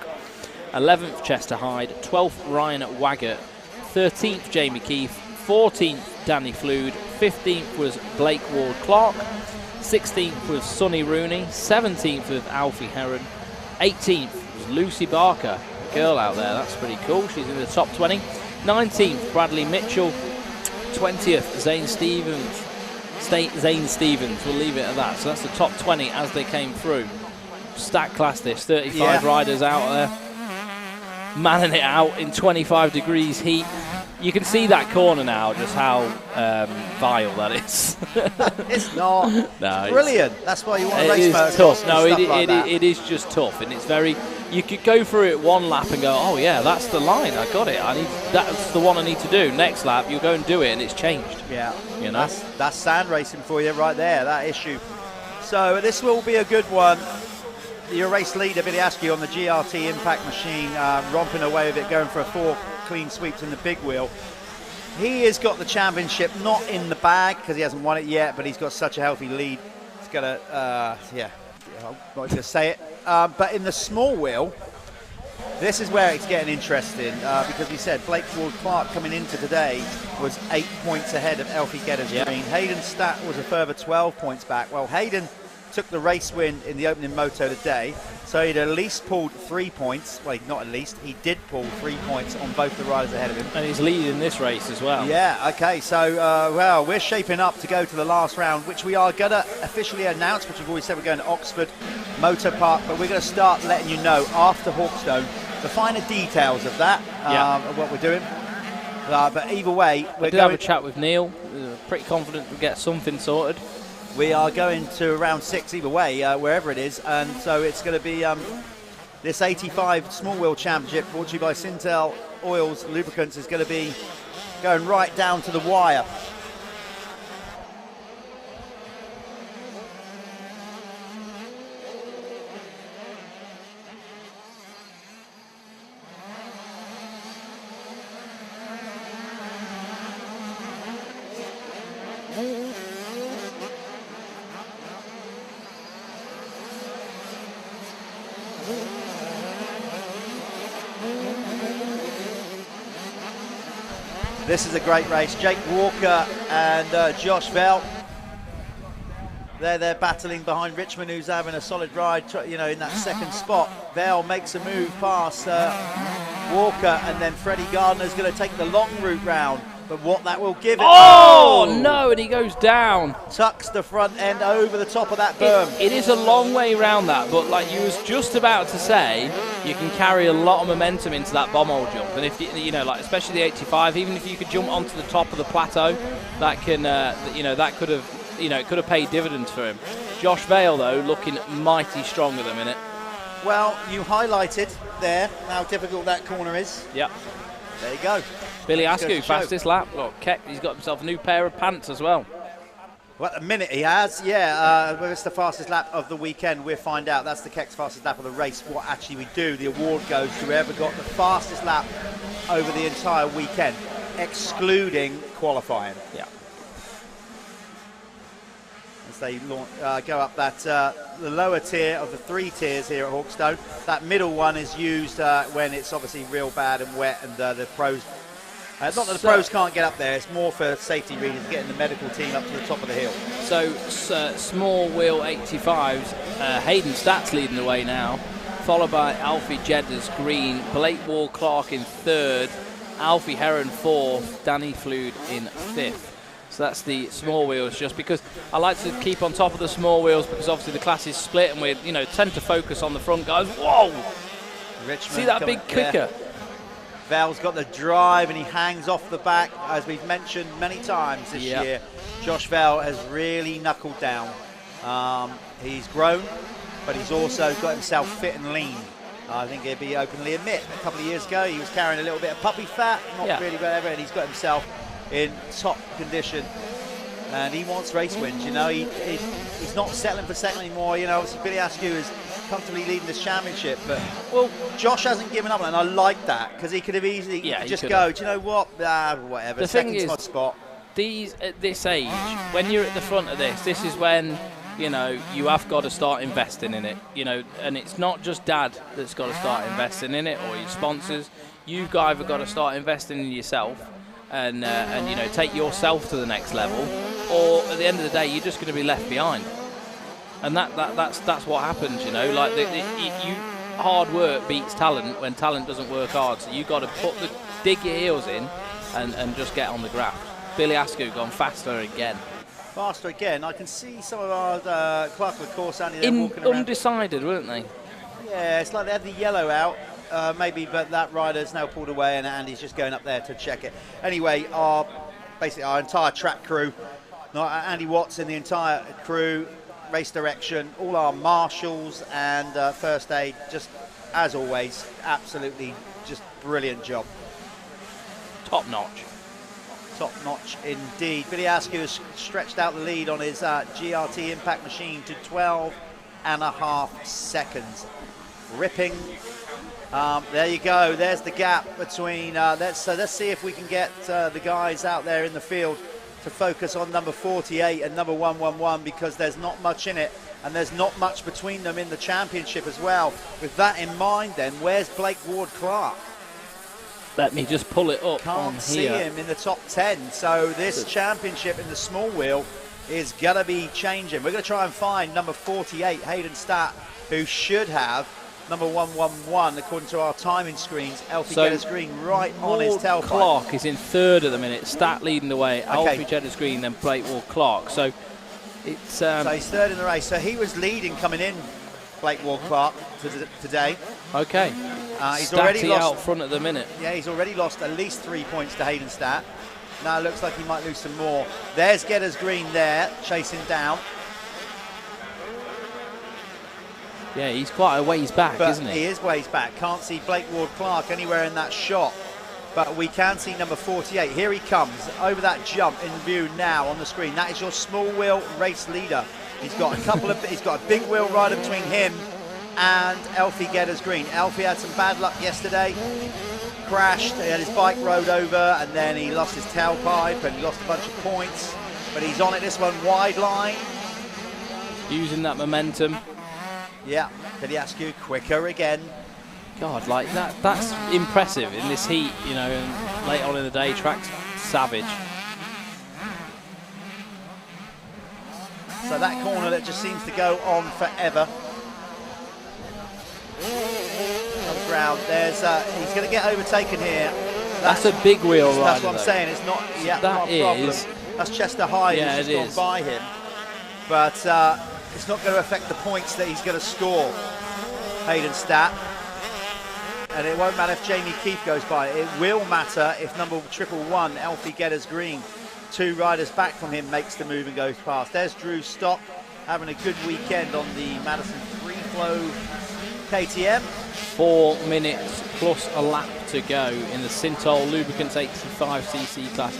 11th Chester Hyde. 12th Ryan Waggett. 13th Jamie Keefe. 14th Danny Flood. 15th was Blake Ward Clark. 16th was Sonny Rooney. 17th was Alfie Heron. 18th was Lucy Barker, a girl out there. That's pretty cool. She's in the top 20. 19th Bradley Mitchell. 20th Zane Stevens. Zane Stevens. We'll leave it at that. So that's the top 20 as they came through. Stacked class this. 35 riders out there, manning it out in 25 degrees heat. You can see that corner now, just how vile that is. It's not. No, it's brilliant. That's why you want to race It is motocross. tough. No, Like it is just tough, and it's very. You could go through it one lap and go, oh yeah, that's the line. I got it. That's the one I need to do. Next lap, you'll go and do it, and it's changed. Yeah. You know. That's sand racing for you right there. That issue. So this will be a good one. Your race leader, Billy Askew, on the GRT Impact machine, romping away with it, going for a 4 clean sweeps in the big wheel. He has got the championship not in the bag because he hasn't won it yet, but he's got such a healthy lead. He's got a, I'm not going to say it. But in the small wheel, this is where it's getting interesting because we said Blake Ward Clark coming into today was 8 points ahead of Elfie Geddes Green. Hayden Statt was a further 12 points back. Well, Hayden took the race win in the opening moto today, so he'd at least pulled 3 points. Well, not at least, he did pull 3 points on both the riders ahead of him. And he's leading this race as well. Yeah, okay, so, well, we're shaping up to go to the last round, which we are going to officially announce, which we've always said we're going to Oxford Motor Park, but we're going to start letting you know after Hawkstone the finer details of that, of what we're doing. But either way, we did have a chat with Neil. We're pretty confident we'll get something sorted. We are going to round 6 either way, wherever it is, and so it's going to be this 85 Small Wheel Championship brought to you by Syntol Oils Lubricants is going to be going right down to the wire. This is a great race. Jake Walker and Josh Vell. They're battling behind Richmond, who's having a solid ride, you know, in that second spot. Vell makes a move past Walker, and then Freddie Gardner's going to take the long route round. But what that will give it... Oh, no, and he goes down. Tucks the front end over the top of that berm. It is a long way around that, but like you was just about to say, you can carry a lot of momentum into that bombhole jump. And if you know, like especially the 85, even if you could jump onto the top of the plateau, that can, you know, that could have, you know, it could have paid dividends for him. Josh Vale, though, looking mighty strong at the minute. Well, you highlighted there how difficult that corner is. Yep. There you go. Billy Askew, fastest lap. Look, Keck, he's got himself a new pair of pants as well. Well, at the minute he has, yeah. Whether it's the fastest lap of the weekend, we'll find out. That's the Keck's fastest lap of the race. What actually we do, the award goes to whoever got the fastest lap over the entire weekend, excluding qualifying. Yeah. As they go up that the lower tier of the 3 tiers here at Hawkstone. That middle one is used when it's obviously real bad and wet, and the pros. Not that the pros can't get up there, it's more for safety reasons, getting the medical team up to the top of the hill. So, small wheel 85s, Hayden Statt's leading the way now, followed by Alfie Jeddas Green, Blake Wall Clark in 3rd, Alfie Heron 4th, Danny Flood in 5th. So that's the small wheels, just because I like to keep on top of the small wheels because obviously the class is split and we tend to focus on the front guys. Whoa! Richmond, see that big kicker? Yeah. Val's got the drive and he hangs off the back, as we've mentioned many times this year. Josh Val has really knuckled down. He's grown, but he's also got himself fit and lean. I think he'd be openly admit a couple of years ago he was carrying a little bit of puppy fat, not really whatever, and he's got himself in top condition. And he wants race wins, you know. He's not settling for second anymore. You know, obviously Billy Askew is comfortably leading this championship, but well, Josh hasn't given up, and I like that because he could have easily just go. Do you know what? Whatever. The Second's thing is, my spot. These at this age, when you're at the front of this is when you know, you have got to start investing in it, you know, and it's not just Dad that's got to start investing in it or your sponsors. You've either got to start investing in yourself and you know, take yourself to the next level, or at the end of the day, you're just going to be left behind. And that's what happens, you know. Like hard work beats talent when talent doesn't work hard. So you got to dig your heels in and just get on the graft. Billy Askew gone faster again. Faster again. I can see some of our Clark of course, Andy, they're walking around. Undecided, weren't they? Yeah, it's like they had the yellow out, maybe, but that rider's now pulled away, and Andy's just going up there to check it. Anyway, basically our entire track crew, Andy Watts and the entire crew, race direction, all our marshals and first aid, just as always, absolutely just brilliant job. Top notch. Top notch indeed. Billy Askew has stretched out the lead on his GRT impact machine to 12.5 seconds. Ripping. There you go. There's the gap between. Let's see if we can get the guys out there in the field to focus on number 48 and number 111, because there's not much in it, and there's not much between them in the championship as well. With that in mind, then, where's Blake Ward-Clark? Let me just pull it up. Can't see him in the top 10. So this championship in the small wheel is going to be changing. We're going to try and find number 48, Hayden Statt, who should have number 111, according to our timing screens. Alfie Geddes Green right on his tailpipe. Clark is in third at the minute. Statt leading the way. Alfie Geddes Green, then Blake Ward-Clark. So it's. So he's third in the race. So he was leading coming in, Blake Ward-Clark, today. Okay. He's already lost out front at the minute. Yeah, he's already lost at least 3 points to Hayden Statt. Now it looks like he might lose some more. There's Geddes Green there, chasing down. Yeah, he's quite a ways back, isn't he? He is ways back. Can't see Blake Ward-Clark anywhere in that shot. But we can see number 48. Here he comes over that jump in view now on the screen. That is your small wheel race leader. He's got he's got a big wheel rider between him and Alfie Geddes Green. Alfie had some bad luck yesterday. Crashed, he had his bike rode over, and then he lost his tailpipe and he lost a bunch of points. But he's on it this one, wide line. Using that momentum. Yeah, Billy Askew quicker again. God, like that's impressive in this heat, you know, and late on in the day, track's savage. So that corner that just seems to go on forever. Comes round. There's he's going to get overtaken here. That's a big wheel rider. That's what I'm saying. It's not. Yeah, not a problem. That's Chester Hyde who's just gone by him. But it's not going to affect the points that he's going to score. Hayden Statt. And it won't matter if Jamie Keefe goes by. It will matter if number 111, Alfie Geddes Green, 2 riders back from him, makes the move and goes past. There's Drew Stock having a good weekend on the Madison Free Flow KTM. 4 minutes plus a lap to go in the Syntol Lubricants 85cc class.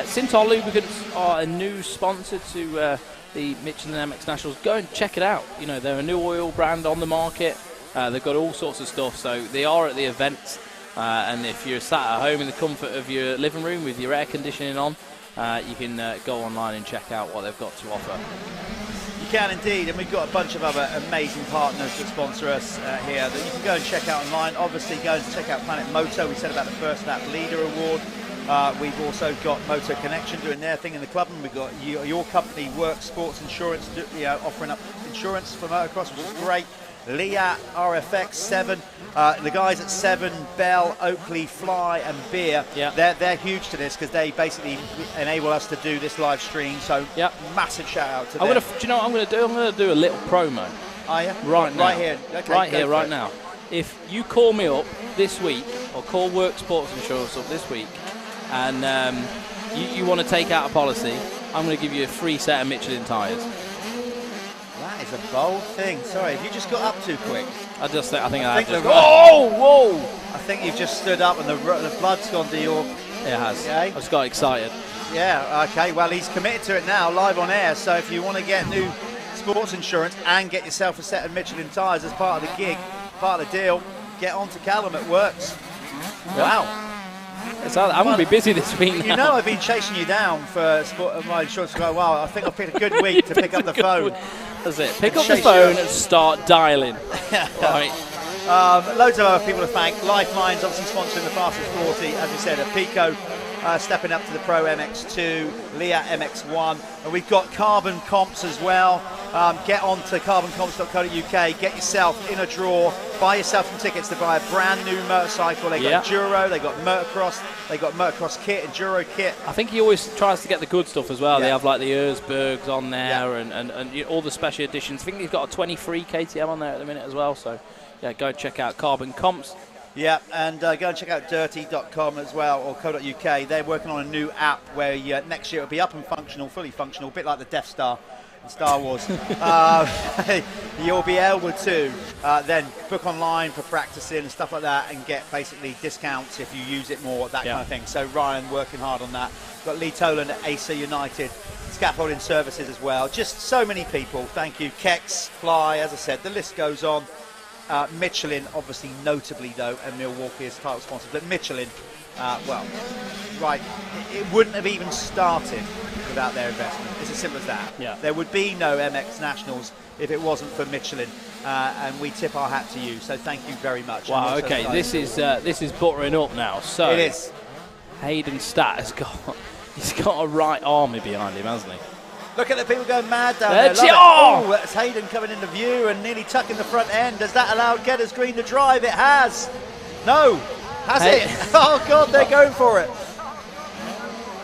Syntol Lubricants are a new sponsor to the Michelin MX Nationals. Go and check it out. You know, they're a new oil brand on the market. They've got all sorts of stuff, so they are at the events. And if you're sat at home in the comfort of your living room with your air conditioning on, you can go online and check out what they've got to offer. You can indeed, and we've got a bunch of other amazing partners that sponsor us here that you can go and check out online. Obviously, go and check out Planet Moto. We said about the First Lap Leader Award. We've also got Moto-Connection doing their thing in the Clubman. We've got your company, Worx Sports Insurance, offering up insurance for motocross, which is great. Leatt, RFX, 7, the guys at 7, Bell, Oakley, Fly and Beer, they're huge to this because they basically enable us to do this live stream, so massive shout out to them. Do you know what I'm going to do? I'm going to do a little promo. Are you? Right now. Right here. Okay, right here, right now. If you call me up this week, or call Work Sports Insurance up this week, and you want to take out a policy, I'm going to give you a free set of Michelin tyres. That is a bold thing. Sorry, have you just got up too quick? I think I have. Whoa! I think you've just stood up and the blood's gone to your... It has. Okay. I just got excited. Yeah, okay. Well, he's committed to it now, live on air. So if you want to get new sports insurance and get yourself a set of Michelin tyres as part of the gig, part of the deal, get on to Callum at Worx. Wow. I'm going to be busy this week now. You know I've been chasing you down for my insurance for a while. I think I've picked a good week to pick up the phone. That's it. Pick up the phone and start dialing. Right. Loads of other people to thank. Lyfelinez obviously sponsoring the Fastest 40. As we said, Apico stepping up to the Pro MX2, Leatt MX1. And we've got Carbon Comps as well. Get on to carboncomps.co.uk. Get yourself in a draw. Buy yourself some tickets to buy a brand new motorcycle. They got Enduro, they got Motocross, they got Motocross kit, Enduro kit. I think he always tries to get the good stuff as well. They have like the Erzbergs on there and all the special editions. I think he's got a 23 KTM on there at the minute as well. So yeah, go check out Carbon Comps. Yeah, and go and check out dirty.com as well, or co.uk. They're working on a new app where next year it'll be up and functional, fully functional, a bit like the Death Star in Star Wars. You'll be able to then book online for practicing and stuff like that and get basically discounts if you use it more, that kind of thing. So Ryan working hard on that. Got Lee Toland at AC United, scaffolding services as well. Just so many people. Thank you. Kex, Fly, as I said, the list goes on. Michelin, obviously, notably though, and Milwaukee is title sponsor. But Michelin, it wouldn't have even started without their investment. It's as simple as that. Yeah. There would be no MX Nationals if it wasn't for Michelin, and we tip our hat to you. So thank you very much. Wow. Okay, this is buttering up now. So it is. Hayden Statt he's got a right army behind him, hasn't he? Look at the people going mad down there. That's Hayden coming into view and nearly tucking the front end. Does that allow Getters Green to drive? It has. No. Has it? Oh, God, they're going for it.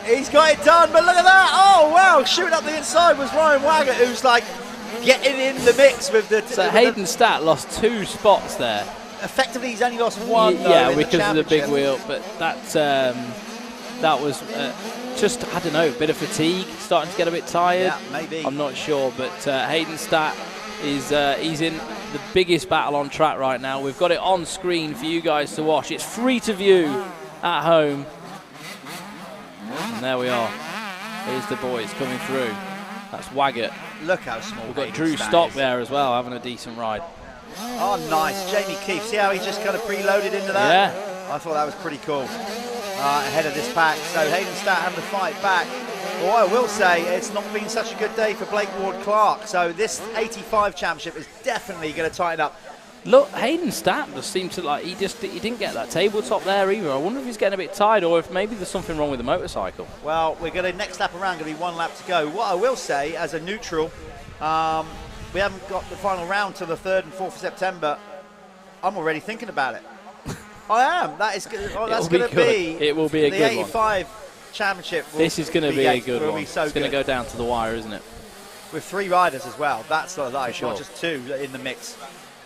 He's got it done, but look at that. Oh, wow. Shooting up the inside was Ryan Waggett, who's like getting in the mix with the... So Hayden Statt lost 2 spots there. Effectively, he's only lost 1, though, yeah, in because the of the big wheel, but that was... just, I don't know, a bit of fatigue, starting to get a bit tired. Yeah, maybe. I'm not sure, but Hayden Statt is he's in the biggest battle on track right now. We've got it on screen for you guys to watch. It's free to view at home. And there we are. Here's the boys coming through. That's Waggett. Look how small. We've got Drew Stock there as well, having a decent ride. Oh, nice. Jamie Keefe. See how he just kind of preloaded into that? Yeah. I thought that was pretty cool. Ahead of this pack. So Hayden Statt having to fight back. Well, I will say it's not been such a good day for Blake Ward-Clark. So this 85 championship is definitely going to tighten up. Look, Hayden Statt just seemed to he didn't get that tabletop there either. I wonder if he's getting a bit tired or if maybe there's something wrong with the motorcycle. Well, we're going to next lap around, going to be 1 lap to go. What I will say as a neutral, we haven't got the final round till the 3rd and 4th of September. I'm already thinking about it. I am. That is that's going to be. It will be a the good 85 championship. This is going to be a good one. So it's going to go down to the wire, isn't it? With 3 riders as well. That's nice. Sure. Not just 2 in the mix.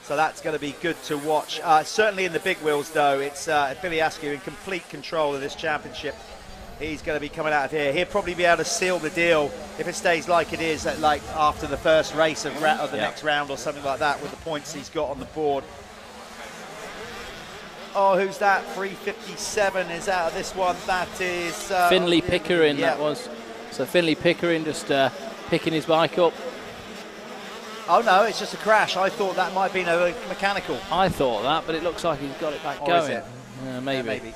So that's going to be good to watch. Certainly in the big wheels, though, it's Billy Askew in complete control of this championship. He's going to be coming out of here. He'll probably be able to seal the deal if it stays like it is, like after the first race of the next round or something like that, with the points he's got on the board. Oh, who's that? 357 is out of this one. That is Finley Pickering. That was. So Finley Pickering just picking his bike up. Oh no, it's just a crash. I thought that might have been a mechanical. I thought that, but it looks like he's got it back going. Is it? Maybe. Yeah, maybe.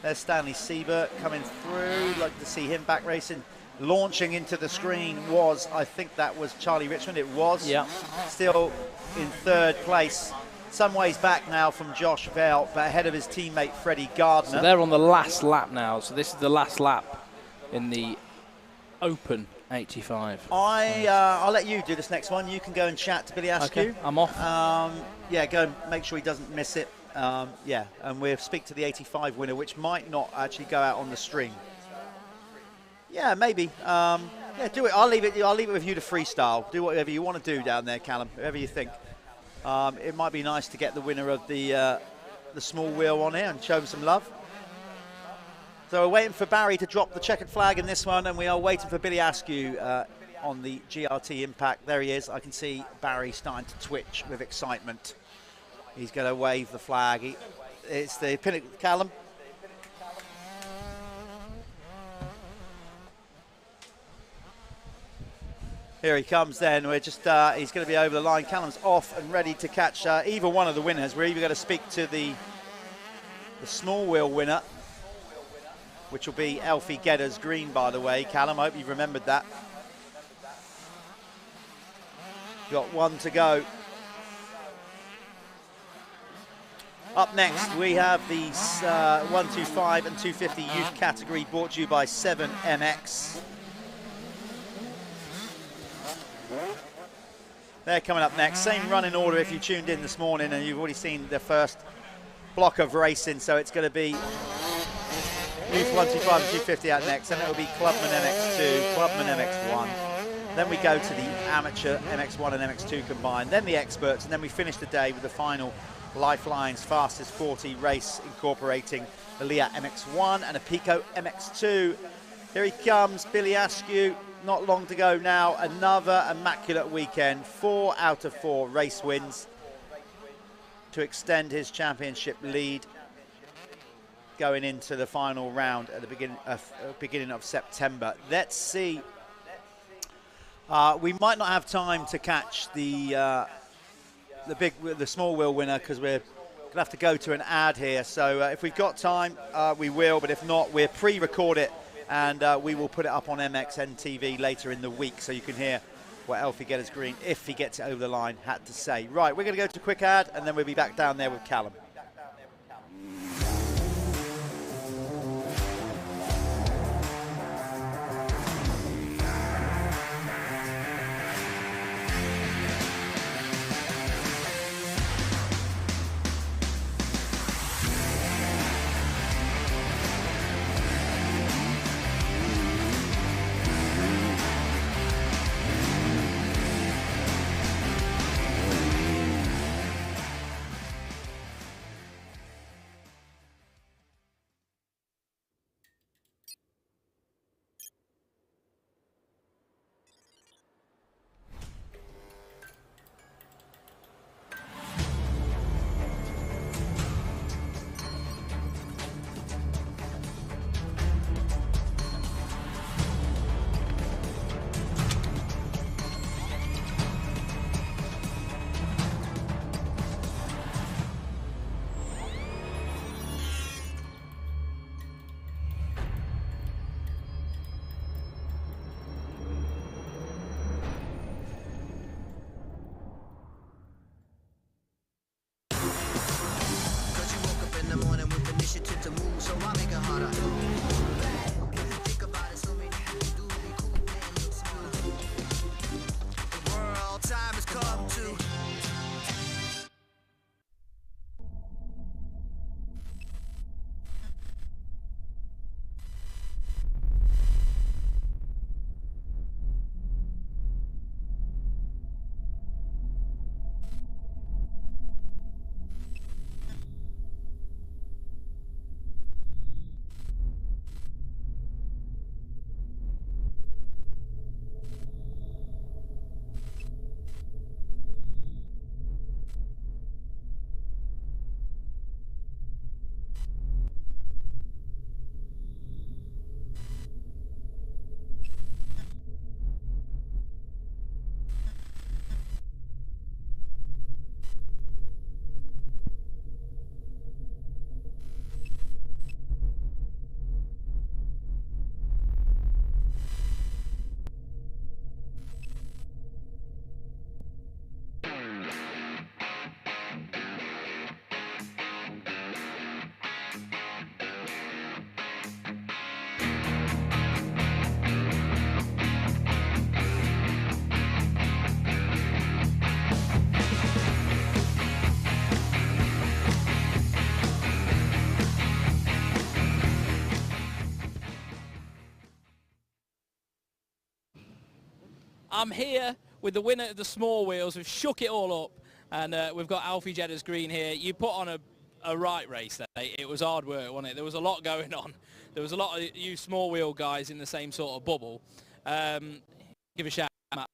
There's Stanley Siebert coming through. Like to see him back racing. Launching into the screen was, I think that was Charlie Richmond. It was. Yeah. Still in 3rd place. Some ways back now from Josh Vale, but ahead of his teammate Freddie Gardner. So they're on the last lap now. So this is the last lap in the Open 85. I'll let you do this next one. You can go and chat to Billy Askew. Okay, I'm off. Yeah, go and make sure he doesn't miss it. Yeah, and we'll speak to the 85 winner, which might not actually go out on the stream. Yeah, maybe. Yeah, do it. I'll leave it with you to freestyle. Do whatever you want to do down there, Callum. Whatever you think. It might be nice to get the winner of the small wheel on here and show him some love. So we're waiting for Barry to drop the checkered flag in this one, and we are waiting for Billy Askew on the GRT Impact. There he is. I can see Barry starting to twitch with excitement. He's going to wave the flag. It's the pinnacle. Callum. Here he comes then. We're just, he's going to be over the line. Callum's off and ready to catch either one of the winners. We're either going to speak to the small wheel winner which will be Elfie Geddes green, by the way. Callum, I hope you remembered that. Got one to go. Up next, we have the 125 and 250 youth category, brought to you by 7MX. They're coming up next. Same running order if you tuned in this morning and you've already seen the first block of racing. So it's going to be youth 125 and 250 out next. Then it will be Clubman MX2, Clubman MX1. Then we go to the amateur MX1 and MX2 combined. Then the experts, and then we finish the day with the final Lyfelinez fastest 40 race, incorporating the Leatt MX1 and Apico MX2. Here he comes, Billy Askew. Not long to go now. Another immaculate weekend. 4 out of 4 race wins to extend his championship lead going into the final round at the beginning of September. Let's see. We might not have time to catch the small wheel winner because we're going to have to go to an ad here. So if we've got time, we will. But if not, we'll pre-record it and we will put it up on mxn-tv later in the week so you can hear what Elfie Geddes Green, if he gets it over the line, had to say. Right, we're going to go to a quick ad and then we'll be back down there with Callum. I'm here with the winner of the small wheels. We've shook it all up, and we've got Elfie Geddes Green here. You put on a right race there. It was hard work, wasn't it? There was a lot going on. There was a lot of you small wheel guys in the same sort of bubble. Give a shout out, Matt.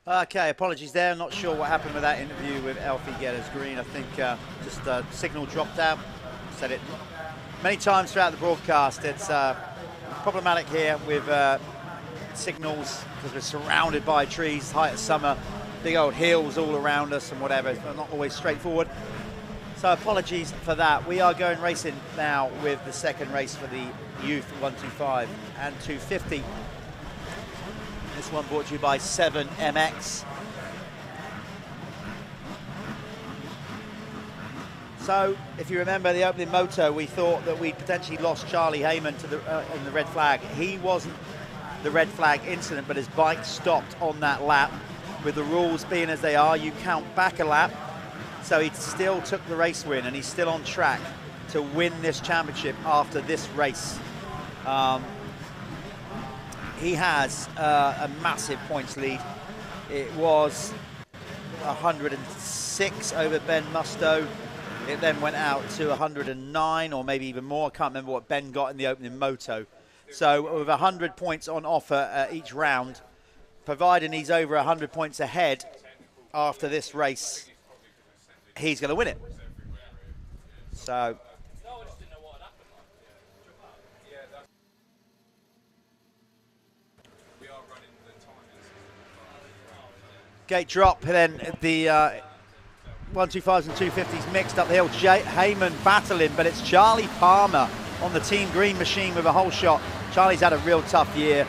Okay, apologies there. I'm not sure what happened with that interview with Alfie Getters-Green. I think just signal dropped out. Said it many times throughout the broadcast. It's problematic here with signals because we're surrounded by trees, height of summer, big old hills all around us and whatever. It's not always straightforward. So apologies for that. We are going racing now with the second race for the Youth 125 and 250. This one brought to you by 7MX. So, if you remember the opening moto, we thought that we'd potentially lost Charlie Heyman to in the red flag. He wasn't the red flag incident, but his bike stopped on that lap. With the rules being as they are, you count back a lap. So he still took the race win, and he's still on track to win this championship after this race. He has a massive points lead. It was 106 over Ben Musto. It then went out to 109 or maybe even more. I can't remember what Ben got in the opening moto. So with 100 points on offer each round, providing he's over 100 points ahead after this race, he's going to win it. So gate drop, then the 125s and 250s mixed up the hill. Heyman battling, but it's Charlie Palmer on the Team Green machine with a whole shot. Charlie's had a real tough year,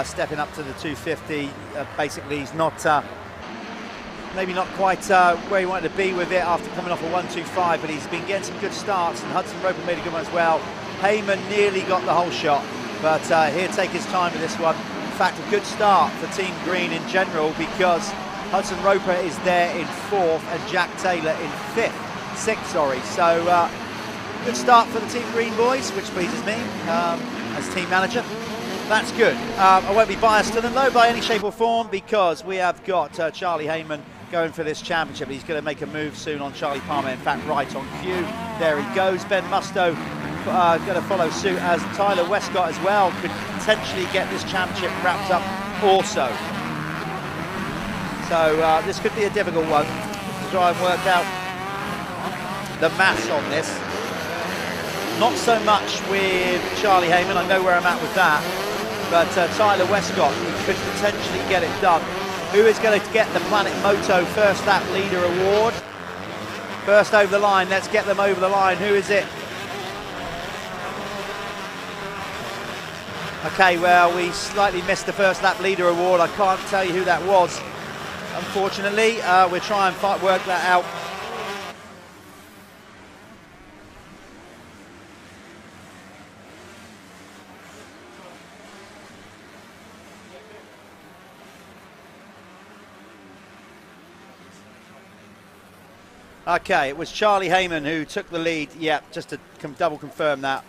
stepping up to the 250. Basically, he's not, maybe not quite where he wanted to be with it after coming off a 125, but he's been getting some good starts, and Hudson Roper made a good one as well. Heyman nearly got the whole shot, but he'll take his time with this one. In fact, a good start for Team Green in general, because Hudson Roper is there in 4th and Jack Taylor in 6th, sorry. So good start for the Team Green boys, which pleases me as team manager. That's good. I won't be biased to them though by any shape or form, because we have got Charlie Heyman going for this championship. He's going to make a move soon on Charlie Palmer, in fact right on cue. There he goes. Ben Musto going to follow suit, as Tyler Westcott as well could potentially get this championship wrapped up also. So this could be a difficult one to try and work out the maths on this. Not so much with Charlie Heyman, I know where I'm at with that, but Tyler Westcott could potentially get it done. Who is going to get the Planet Moto First Lap Leader Award? First over the line, let's get them over the line. Who is it? Okay, well, we slightly missed the First Lap Leader Award. I can't tell you who that was. Unfortunately, we'll try and work that out. Okay, it was Charlie Heyman who took the lead. Yeah, just to double confirm that.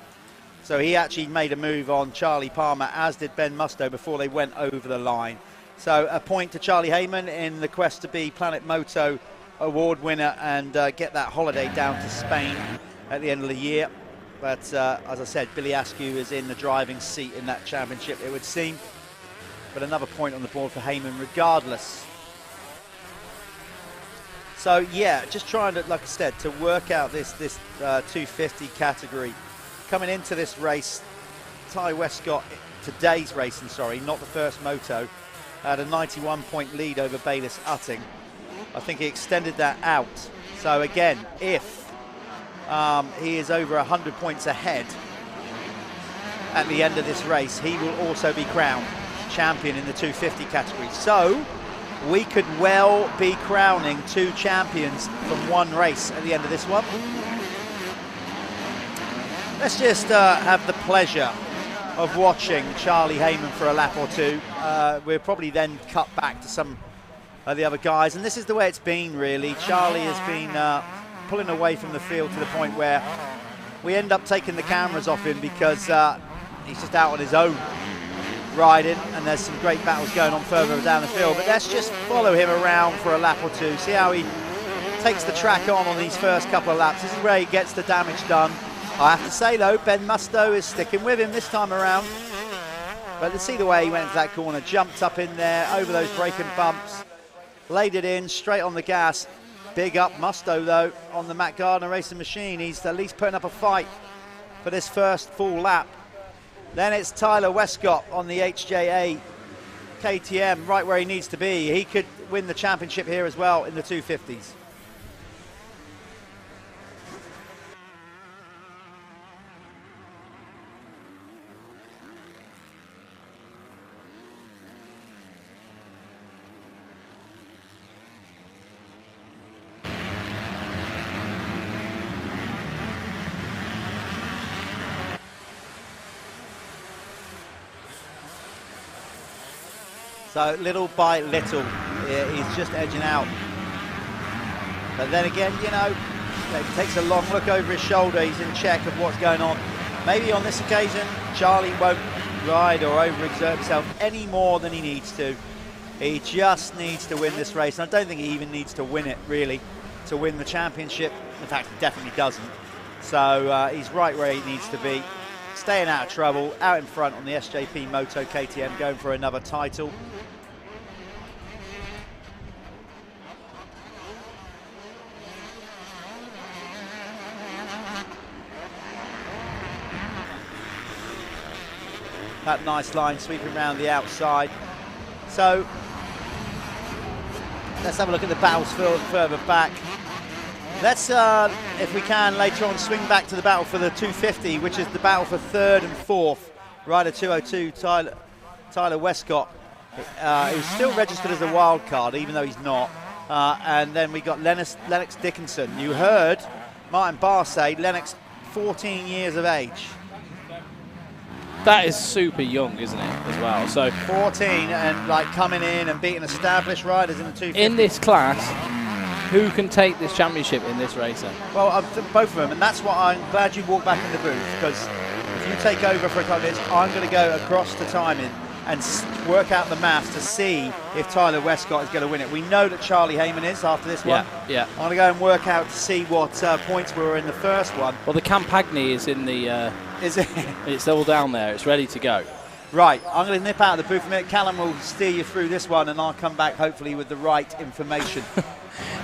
So he actually made a move on Charlie Palmer, as did Ben Musto, before they went over the line. So a point to Charlie Heyman in the quest to be Planet Moto award winner and get that holiday down to Spain at the end of the year. But as I said, Billy Askew is in the driving seat in that championship, it would seem. But another point on the board for Heyman regardless. So yeah, just trying to, like I said, to work out this 250 category. Coming into this race, Ty Westcott, today's racing, sorry, not the first moto, had a 91-point lead over Bayliss Utting. I think he extended that out. So again, if he is over 100 points ahead at the end of this race, he will also be crowned champion in the 250 category. So we could well be crowning 2 champions from one race at the end of this one. Let's just have the pleasure of watching Charlie Heyman for a lap or two. We'll probably then cut back to some of the other guys, and this is the way it's been really. Charlie has been pulling away from the field to the point where we end up taking the cameras off him because he's just out on his own riding, and there's some great battles going on further down the field. But let's just follow him around for a lap or two, see how he takes the track on these first couple of laps. This is where he gets the damage done. I have to say though, Ben Musto is sticking with him this time around. But to see the way he went into that corner, jumped up in there, over those braking bumps, laid it in, straight on the gas. Big up Musto, though, on the Matt Gardner racing machine. He's at least putting up a fight for this first full lap. Then it's Tyler Westcott on the HJA KTM, right where he needs to be. He could win the championship here as well in the 250s. So little by little, he's just edging out. But then again, you know, he takes a long look over his shoulder. He's in check of what's going on. Maybe on this occasion, Charlie won't ride or overexert himself any more than he needs to. He just needs to win this race. And I don't think he even needs to win it, really, to win the championship. In fact, he definitely doesn't. So he's right where he needs to be. Staying out of trouble, out in front on the SJP Moto KTM, going for another title. That nice line sweeping around the outside. So let's have a look at the battles further back. Let's, if we can, later on swing back to the battle for the 250, which is the battle for third and fourth. Rider 202, Tyler Westcott. He's still registered as a wild card, even though he's not. And then we got Lennox Dickinson. You heard Martin Barr say Lennox 14 years of age. That is super young, isn't it, as well? So 14 and like coming in and beating established riders in the 250. In this class, who can take this championship in this race then? Well, both of them, and that's what I'm glad you walked back in the booth, because if you take over for a couple of minutes, I'm going to go across the timing and work out the maths to see if Tyler Westcott is going to win it. We know that Charlie Heyman is after this one. Yeah. I'm going to go and work out to see what points we were in the first one. Well, the Campagny is in the... is it? It's all down there. It's ready to go. Right, I'm going to nip out of the booth a minute. Callum will steer you through this one, and I'll come back hopefully with the right information.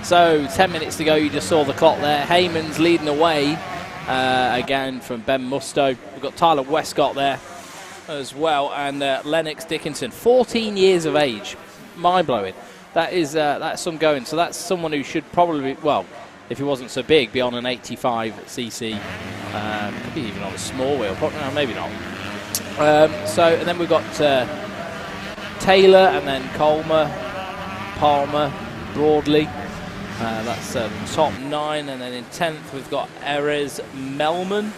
So 10 minutes to go. You just saw the clock there. Heyman's leading away again from Ben Musto. We've got Tyler Westcott there as well, and Lennox Dickinson, 14 years of age. Mind-blowing. That's some going. So that's someone who should probably, well, if he wasn't so big, be on an 85cc. Could be even on a small wheel. Probably, no, maybe not. And then we've got Taylor, and then Colmer, Palmer, Broadley. That's the top 9, and then in 10th we've got Erez Melman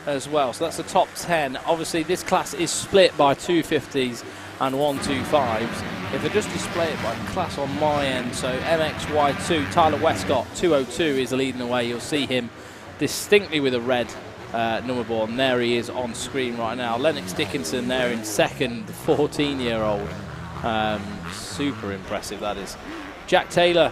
as well. So that's the top 10. Obviously this class is split by 250s and 125s. If I just display it by class on my end, so MXY2, Tyler Westcott, 202 is leading the way. You'll see him distinctly with a red number board, and there he is on screen right now. Lennox Dickinson there in second, the 14-year-old. Super impressive, that is. Jack Taylor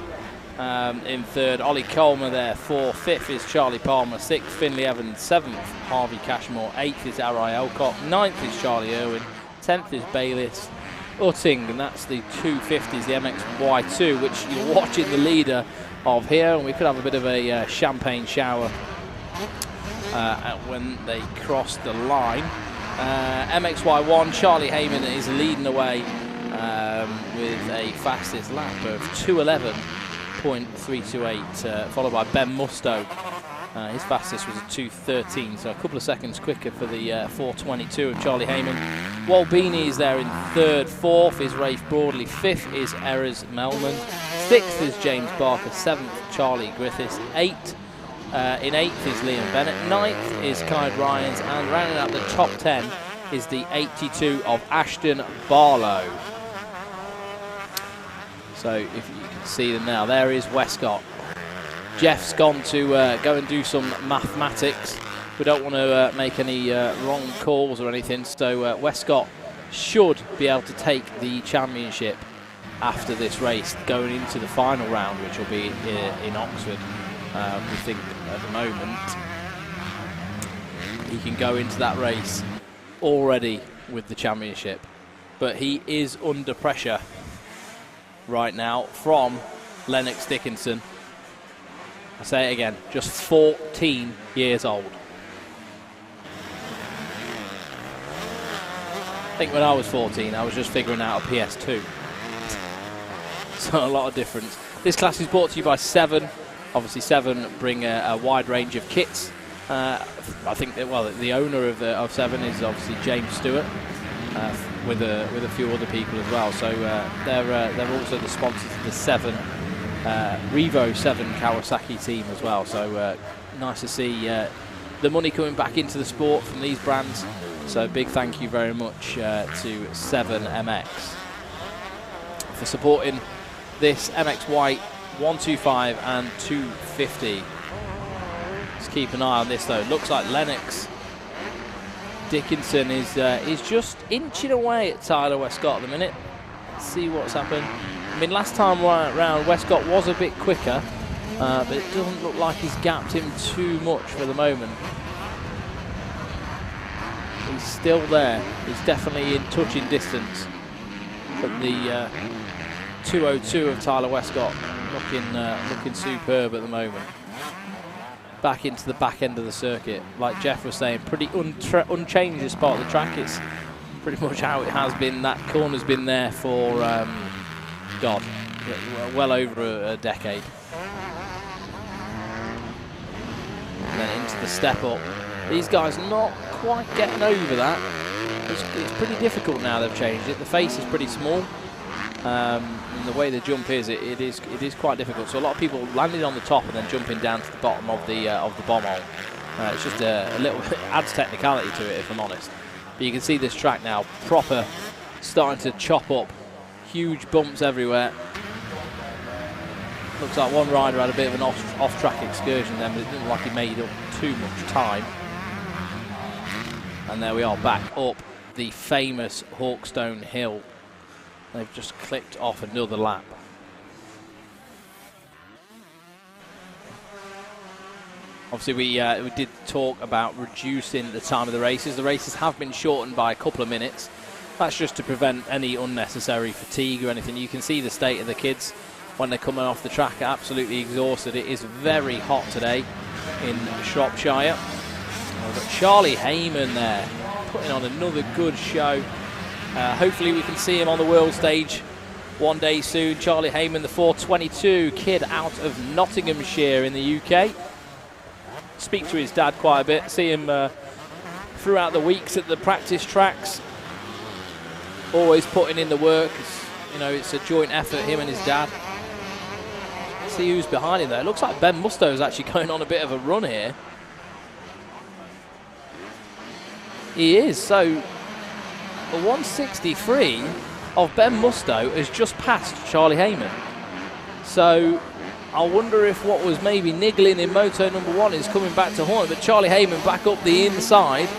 in third, Ollie Coleman there, fourth, fifth is Charlie Palmer, sixth Finley Evans, seventh Harvey Cashmore, eighth is Arai Elcott, ninth is Charlie Irwin, 10th is Bayliss Utting, and that's the 250s, the MXY2, which you're watching the leader of here, and we could have a bit of a champagne shower when they cross the line. MXY1, Charlie Heyman is leading the way with a fastest lap of 2:11.328, followed by Ben Musto. His fastest was a 2:13, so a couple of seconds quicker for the 4:22 of Charlie Heyman. Walbini is there in third, fourth is Rafe Broadley, fifth is Erez Melman, sixth is James Barker, seventh Charlie Griffiths, eighth in eighth is Liam Bennett, ninth is Kyle Ryans, and rounding out the top 10 is the 82 of Ashton Barlow. So if you can see them now, there is Westcott. Jeff's gone to go and do some mathematics. We don't want to make any wrong calls or anything, so Westcott should be able to take the championship after this race, going into the final round, which will be in Oxford. We think at the moment he can go into that race already with the championship, but he is under pressure right now from Lennox Dickinson. I say it again, just 14 years old. I think when I was 14, I was just figuring out a PS2. So a lot of difference. This class is brought to you by Seven. Obviously, Seven bring a wide range of kits. I think that, well, the owner of Seven is obviously James Stewart, with a few other people as well. So they're also the sponsors of the Seven Revo 7 Kawasaki team as well. So nice to see the money coming back into the sport from these brands. So big thank you very much to 7MX for supporting this MX-White 125 and 250. Let's keep an eye on this though. Looks like Lennox Dickinson is just inching away at Tyler Westcott at the minute. Let's see what's happened. I mean, last time round Westcott was a bit quicker, but it doesn't look like he's gapped him too much for the moment. He's still there. He's definitely in touching distance. But the 202 of Tyler Westcott looking superb at the moment. Back into the back end of the circuit, like Jeff was saying, pretty unchanged this part of the track. It's pretty much how it has been. That corner's been there for God, well over a decade. And then into the step up. These guys not quite getting over that. It's pretty difficult now they've changed it. The face is pretty small. And the way the jump is, it is quite difficult. So a lot of people landing on the top and then jumping down to the bottom of the bomb hole. It's just a little bit, adds technicality to it, if I'm honest. But you can see this track now proper starting to chop up. Huge bumps everywhere. Looks like one rider had a bit of an off-track excursion then, but it didn't look like he made up too much time. And there we are, back up the famous Hawkstone hill. They've just clipped off another lap. Obviously, we did talk about reducing the time of the races. The races have been shortened by a couple of minutes. That's just to prevent any unnecessary fatigue or anything. You can see the state of the kids when they're coming off the track, absolutely exhausted. It is very hot today in Shropshire. We've got Charlie Heyman there, putting on another good show. Hopefully we can see him on the world stage one day soon. Charlie Heyman, the 422 kid out of Nottinghamshire in the UK. Speak to his dad quite a bit, see him throughout the weeks at the practice tracks. Always putting in the work. It's a joint effort, him and his dad. See who's behind him there. It looks like Ben Musto is actually going on a bit of a run here. He is. So the 163 of Ben Musto has just passed Charlie Heyman. So I wonder if what was maybe niggling in Moto number 1 is coming back to haunt it. But Charlie Heyman back up the inside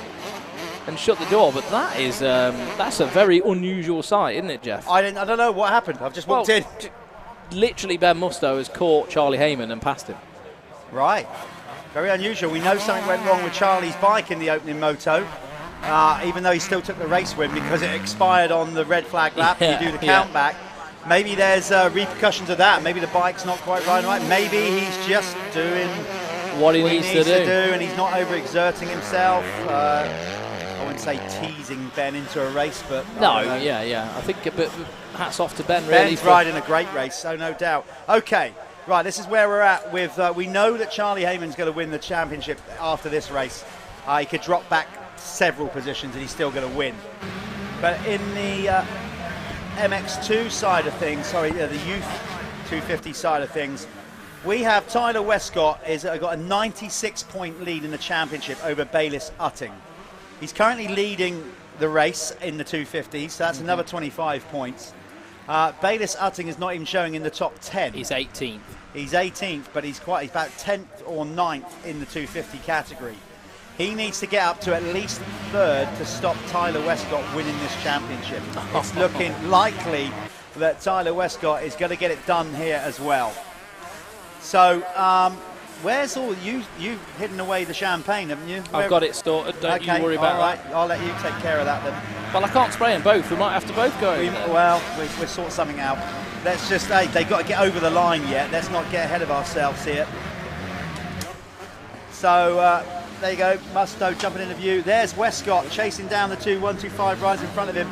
and shut the door. But that is that's a very unusual sight, isn't it, Jeff? I don't know what happened. I've just walked in. Literally, Ben Musto has caught Charlie Heyman and passed him. Right. Very unusual. We know something went wrong with Charlie's bike in the opening moto. Even though he still took the race win because it expired on the red flag lap, you do the count back. Maybe there's repercussions of that. Maybe the bike's not quite right. Maybe he's just doing what he needs to do, and he's not overexerting himself. I wouldn't say teasing Ben into a race, but no, yeah. I think a bit hats off to Ben. Really, Ben's riding a great race, so no doubt. Okay, right. This is where we're at with. We know that Charlie Heyman's going to win the championship after this race. He could drop back several positions and he's still going to win. But in the MX2 side of things, the youth 250 side of things, we have Tyler Westcott got a 96-point lead in the championship over Bayliss Utting. He's currently leading the race in the 250s, so that's another 25 points. Bayliss Utting is not even showing in the top 10. He's 18th. He's 18th, but he's about 10th or 9th in the 250 category. He needs to get up to at least 3rd to stop Tyler Westcott winning this championship. It's looking likely that Tyler Westcott is going to get it done here as well. So Where's all you've hidden away the champagne, haven't you? I've got it sorted. Don't you worry about that. I'll let you take care of that then. Well, I can't spray them both. We might have to both go. We'll sort something out. Let's just, hey, they've got to get over the line yet. Let's not get ahead of ourselves here. So there you go, Musto jumping into view. There's Westcott chasing down the 125 riders in front of him.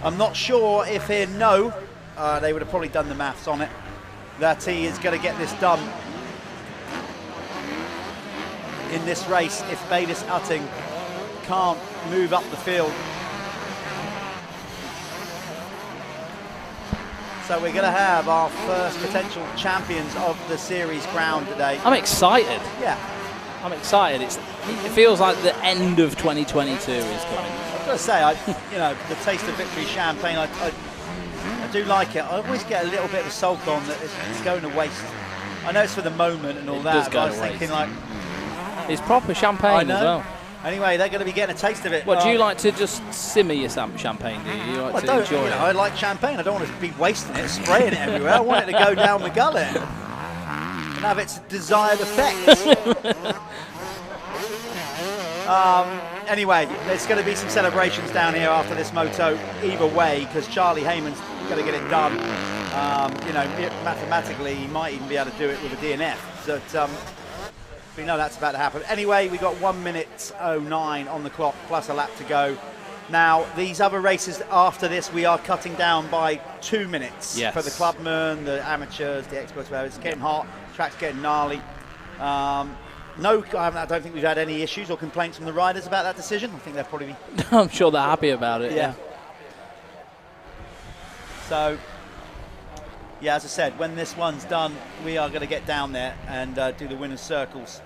I'm not sure if they would have probably done the maths on it, that he is going to get this done in this race if Baylis Utting can't move up the field. So we're going to have our first potential champions of the series crowned today. I'm excited. Yeah. I'm excited. It feels like the end of 2022 is coming. I've got to say, the taste of victory champagne, I do like it. I always get a little bit of a sulk on that it's going to waste. I know it's for the moment and all that, but I was thinking like... It's proper champagne as well. Anyway, they're going to be getting a taste of it. What, do you like to just simmer your champagne, do you? You like to enjoy it? I like champagne. I don't want to be wasting it, spraying it everywhere. I want it to go down the gullet and have its desired effect. Anyway, there's going to be some celebrations down here after this moto either way, because Charlie Heyman's going to get it done. Mathematically, he might even be able to do it with a DNF. But we know that's about to happen. Anyway, we got 1:09 on the clock, plus a lap to go. Now, these other races after this, we are cutting down by 2 minutes for the Clubman, the amateurs, the experts. It's getting hot, track's getting gnarly. I don't think we've had any issues or complaints from the riders about that decision. I think they'll probably be... I'm sure they're happy about it, yeah. So, yeah, as I said, when this one's done, we are going to get down there and do the winner's circles.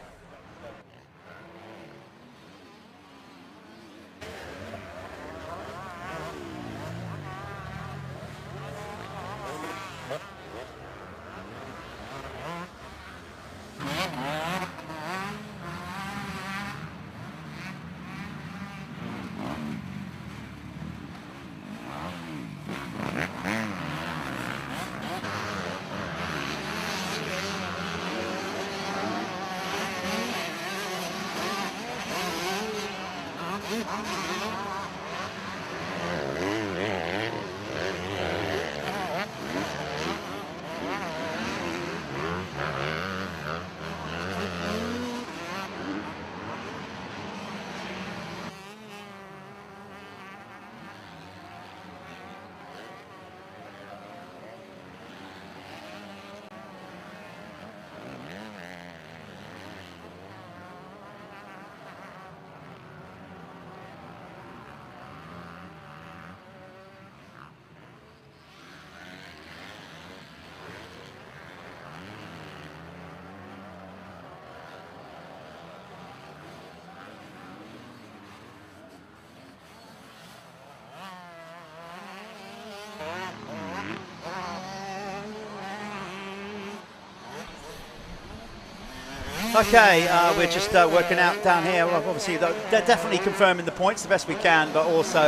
Okay, we're just working out down here. Well, obviously, they're definitely confirming the points the best we can, but also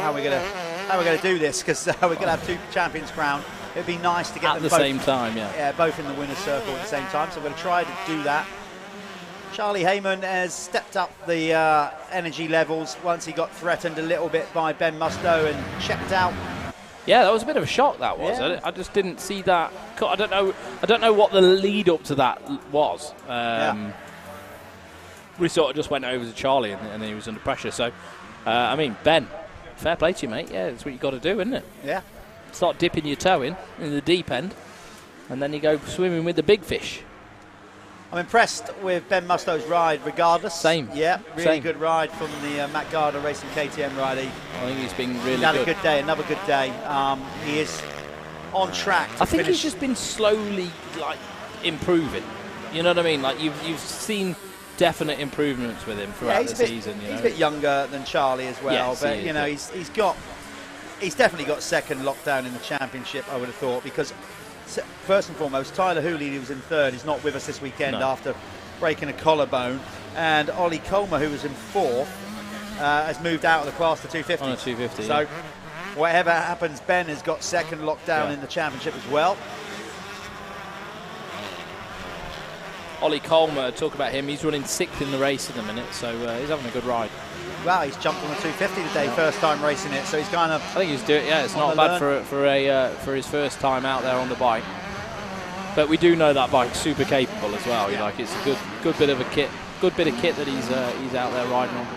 how we're going to do this, because we're going to have 2 champions crowned. It'd be nice to get them at the both, same time, yeah, both in the winner's circle at the same time. So we're going to try to do that. Charlie Heyman has stepped up the energy levels once he got threatened a little bit by Ben Musto and checked out. Yeah, that was a bit of a shock, that was. Yeah. I just didn't see that. I don't know what the lead up to that was. We sort of just went over to Charlie and he was under pressure. So, I mean, Ben, fair play to you, mate. Yeah, that's what you got to do, isn't it? Yeah. Start dipping your toe in the deep end, and then you go swimming with the big fish. I'm impressed with Ben Musto's ride regardless. Same. Yeah, really Same. good ride from the Matt Gardner Racing KTM rider. I think he's been really He's had good. a good day, another good day. He is on track to I think finish. he's just been slowly, like, improving. You know what I mean? Like, you've seen definite improvements with him throughout the season. You know? He's a bit younger than Charlie as well, Yes, but he is, he's definitely got second lockdown in the championship, I would have thought, because first and foremost, Tyler Hooley, who was in third, is not with us this weekend after breaking a collarbone, and Ollie Colmer, who was in fourth, has moved out of the class to 250. On a 250. So yeah. whatever happens, Ben has got second lockdown in the championship as well. Ollie Colmer, talk about him. He's running 6th in the race at the minute, so he's having a good ride. Well, he's jumped on the 250 today, first time racing it, so he's kind of... I think he's doing. Yeah, it's not bad for his first time out there on the bike. But we do know that bike's super capable as well. Yeah. Like, it's a good bit of kit that he's out there riding on.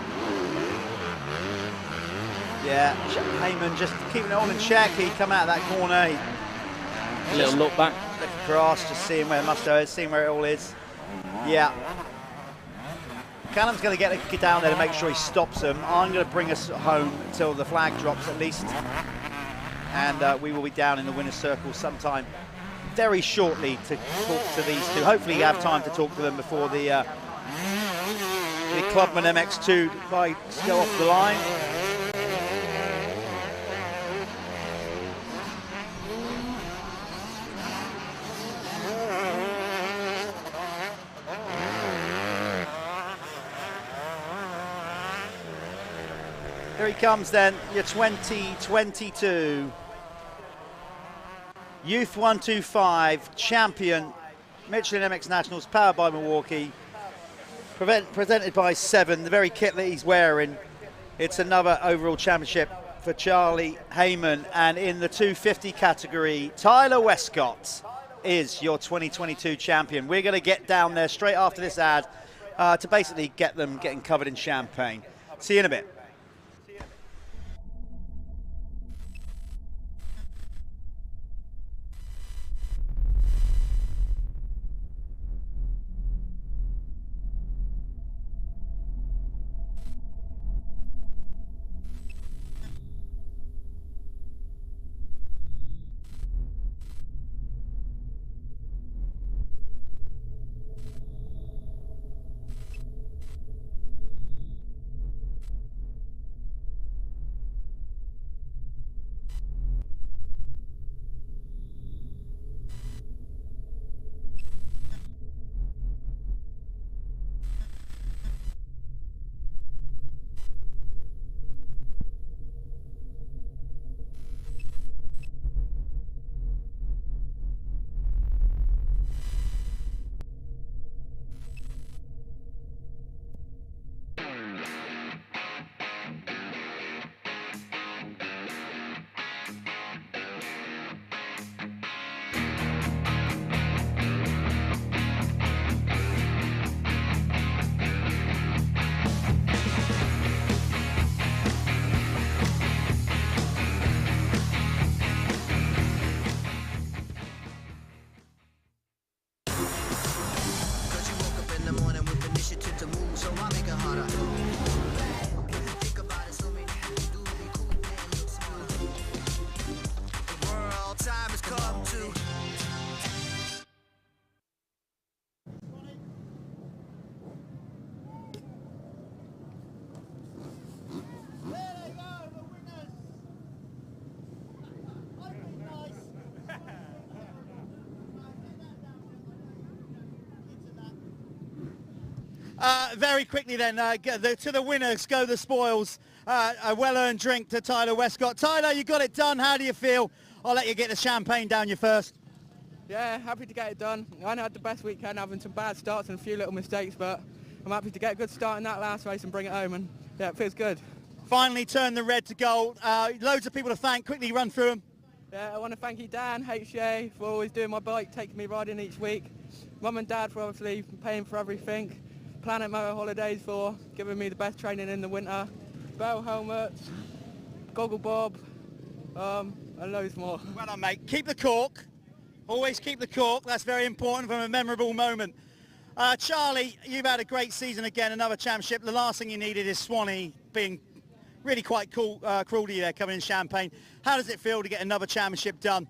Yeah, Heyman just keeping it all in check. He come out of that corner. A little look back. Look across, just seeing where Musto is, seeing where it all is. Yeah. Callum's going to get down there to make sure he stops them. I'm going to bring us home until the flag drops at least. And we will be down in the winner's circle sometime very shortly to talk to these two. Hopefully you have time to talk to them before the Clubman MX2 bikes go off the line. Here he comes then, your 2022 Youth 125 champion, Michelin MX Nationals, powered by Milwaukee, presented by Seven, the very kit that he's wearing. It's another overall championship for Charlie Heyman, and in the 250 category, Tyler Westcott is your 2022 champion. We're going to get down there straight after this ad to basically get them getting covered in champagne. See you in a bit. Very quickly then, to the winners go the spoils. A well-earned drink to Tyler Westcott. Tyler, you got it done. How do you feel? I'll let you get the champagne down you first. Yeah, happy to get it done. I had the best weekend, having some bad starts and a few little mistakes, but I'm happy to get a good start in that last race and bring it home, and yeah, it feels good. Finally turned the red to gold. Loads of people to thank. Quickly run through them. Yeah, I want to thank you, Dan, HJ, for always doing my bike, taking me riding each week. Mum and Dad for obviously paying for everything. Planet Motor Holidays for giving me the best training in the winter. Bell helmets, Goggle Bob, and loads more. Well done, mate. Keep the cork. Always keep the cork. That's very important from a memorable moment. Charlie, you've had a great season again, another championship. The last thing you needed is Swanee being really quite cruel to you there coming in Champagne. How does it feel to get another championship done?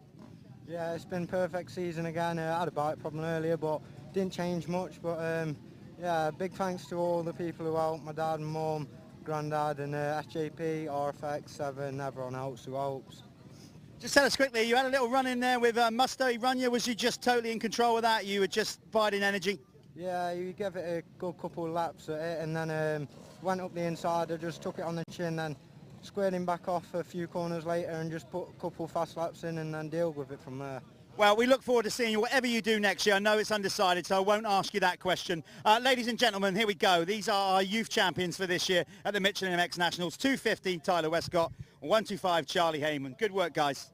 Yeah, it's been a perfect season again. I had a bike problem earlier, but didn't change much. But yeah, big thanks to all the people who helped, my dad and mum, granddad, and SJP, RFX, Seven, everyone else who helps. Just tell us quickly, you had a little run in there with Musto. He run you. Was you just totally in control of that? You were just biding energy? Yeah, you gave it a good couple of laps at it, and then went up the inside. I just took it on the chin, and squared him back off a few corners later, and just put a couple fast laps in, and then deal with it from there. Well, we look forward to seeing you, whatever you do next year. I know it's undecided, so I won't ask you that question. Ladies and gentlemen, here we go. These are our youth champions for this year at the Michelin MX Nationals. 250, Tyler Westcott. 125, Charlie Heyman. Good work, guys.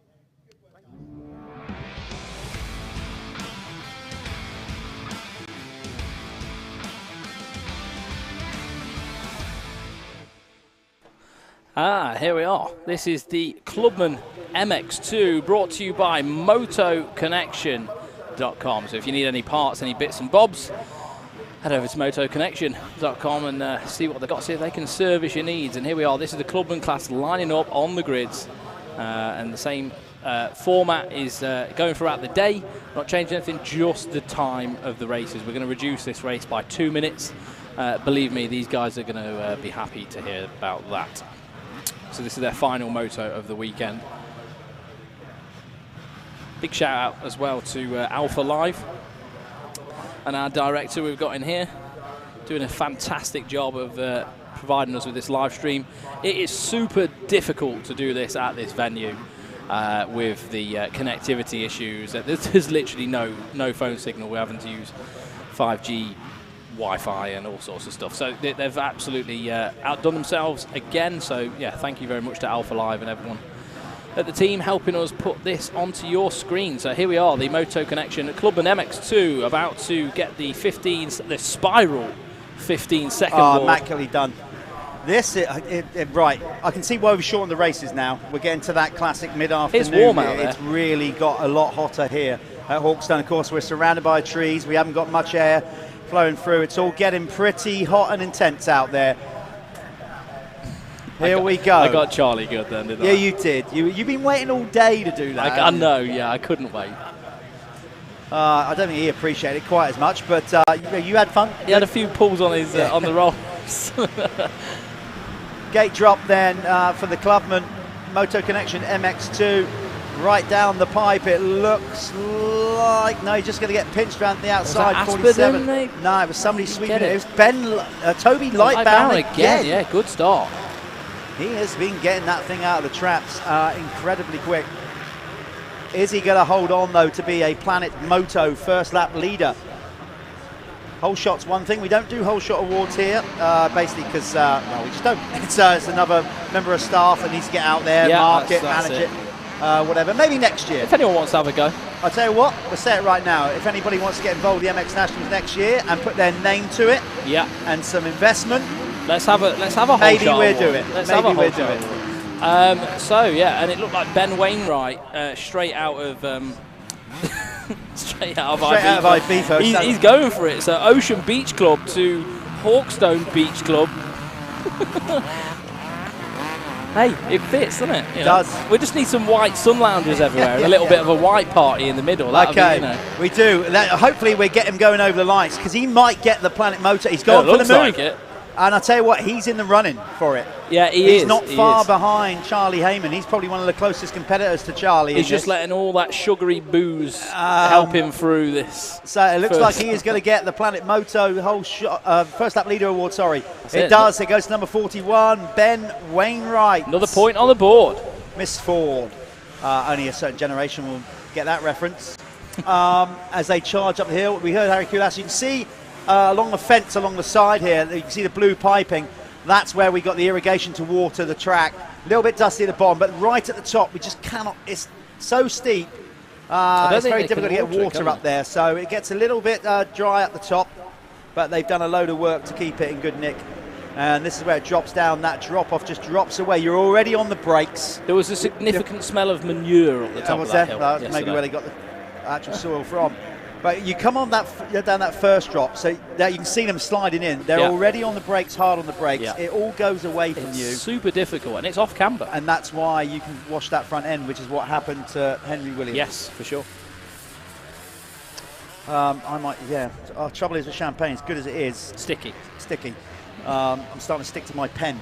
Here we are. This is the Clubman MX2 brought to you by Moto-Connection.com. So if you need any parts, any bits and bobs, head over to Moto-Connection.com and see what they've got, see if they can service your needs. And here we are. This is the Clubman class lining up on the grids. And the same format is going throughout the day. Not changing anything, just the time of the races. We're going to reduce this race by 2 minutes. Believe me, these guys are going to be happy to hear about that. So this is their final moto of the weekend. Big shout out as well to Alpha Live and our director we've got in here, doing a fantastic job of providing us with this live stream. It is super difficult to do this at this venue with the connectivity issues. There's literally no phone signal. We're having to use 5G Wi-Fi and all sorts of stuff. So they've absolutely outdone themselves again. So yeah, thank you very much to Alpha Live and everyone at the team helping us put this onto your screen. So here we are, the Moto Connection Clubman MX2 about to get the spiral 15-second board. Immaculately done. This, right, I can see why we've shortened the races now. We're getting to that classic mid-afternoon. It's warm out there. It's really got a lot hotter here at Hawkstone. Of course, we're surrounded by trees. We haven't got much air flowing through. It's all getting pretty hot and intense out there. Here we go. I got Charlie good then, didn't I? Yeah, you did. You've been waiting all day to do that. I know, yeah, I couldn't wait. I don't think he appreciated it quite as much, but you had fun. He had a few pulls on his on the rolls. Gate drop then for the Clubman Moto Connection MX2. Right down the pipe, it looks like, no, he's just going to get pinched around the outside. 47. No, it was somebody sweeping it. It was Toby Lightbound again. Yeah, good start. He has been getting that thing out of the traps incredibly quick. Is he going to hold on, though, to be a Planet Moto first lap leader? Whole shot's one thing. We don't do whole shot awards here, basically because, well, we just don't. It's another member of staff that needs to get out there, mark it, manage it. Whatever, maybe next year. If anyone wants to have a go. I'll tell you what, we'll say it right now. If anybody wants to get involved with the MX Nationals next year and put their name to it, and some investment, let's have a whole maybe shot we'll do it. Let's maybe have a whole we'll do it. So yeah, and it looked like Ben Wainwright straight out of Ibiza. He's going for it. So Ocean Beach Club to Hawkstone Beach Club. Hey, it fits, doesn't it? It does. We just need some white sun loungers everywhere and a little bit of a white party in the middle. Okay, we do. Hopefully we get him going over the lights because he might get the Planet Moto. He's going for the move. Like it. And I'll tell you what, he's in the running for it. Yeah, He's not far behind Charlie Heyman. He's probably one of the closest competitors to Charlie. He's just letting all that sugary booze help him through this. So it looks like he is going to get the Planet Moto whole shot, first lap leader award, sorry. It does. It goes to number 41, Ben Wainwright. Another point on the board. Miss Ford. Only a certain generation will get that reference. As they charge up the hill, we heard Harry Kulas. You can see along the fence along the side here, you can see the blue piping. That's where we got the irrigation to water the track. A little bit dusty at the bottom, but right at the top, we just cannot. It's so steep. It's very difficult to get water up there, so it gets a little bit dry at the top, but they've done a load of work to keep it in good nick. And this is where it drops down. That drop-off just drops away. You're already on the brakes. There was a significant smell of manure at the top of that hill. That's maybe where they got the actual soil from. But you come on down that first drop, so that you can see them sliding in. They're already on the brakes, hard on the brakes. Yeah. It all goes away from you. Super difficult, and it's off camber. And that's why you can wash that front end, which is what happened to Henry Williams. Yes, for sure. Our trouble is with champagne, as good as it is. Sticky. I'm starting to stick to my pen.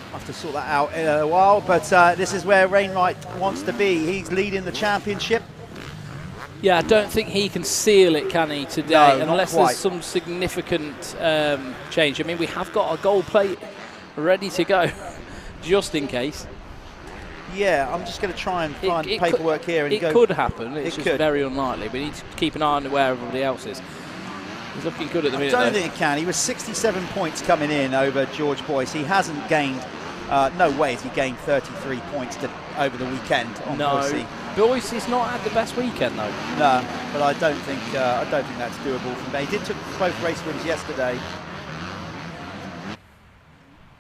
I'll have to sort that out in a while, but this is where Wainwright wants to be. He's leading the championship. Yeah, I don't think he can seal it, can he, today, No, unless not quite. there's some significant change. I mean, we have got a gold plate ready to go, just in case. Yeah, I'm just going to try and find paperwork here and it go. It could happen. It's just could. very unlikely. We need to keep an eye on where everybody else is. He's looking good at the minute. I don't think it can. He was 67 points coming in over George Boyce. He hasn't gained. No way has he gained 33 points over the weekend on Boise. Boyce has not had the best weekend though. No, but I don't think that's doable from me. He did took both race wins yesterday.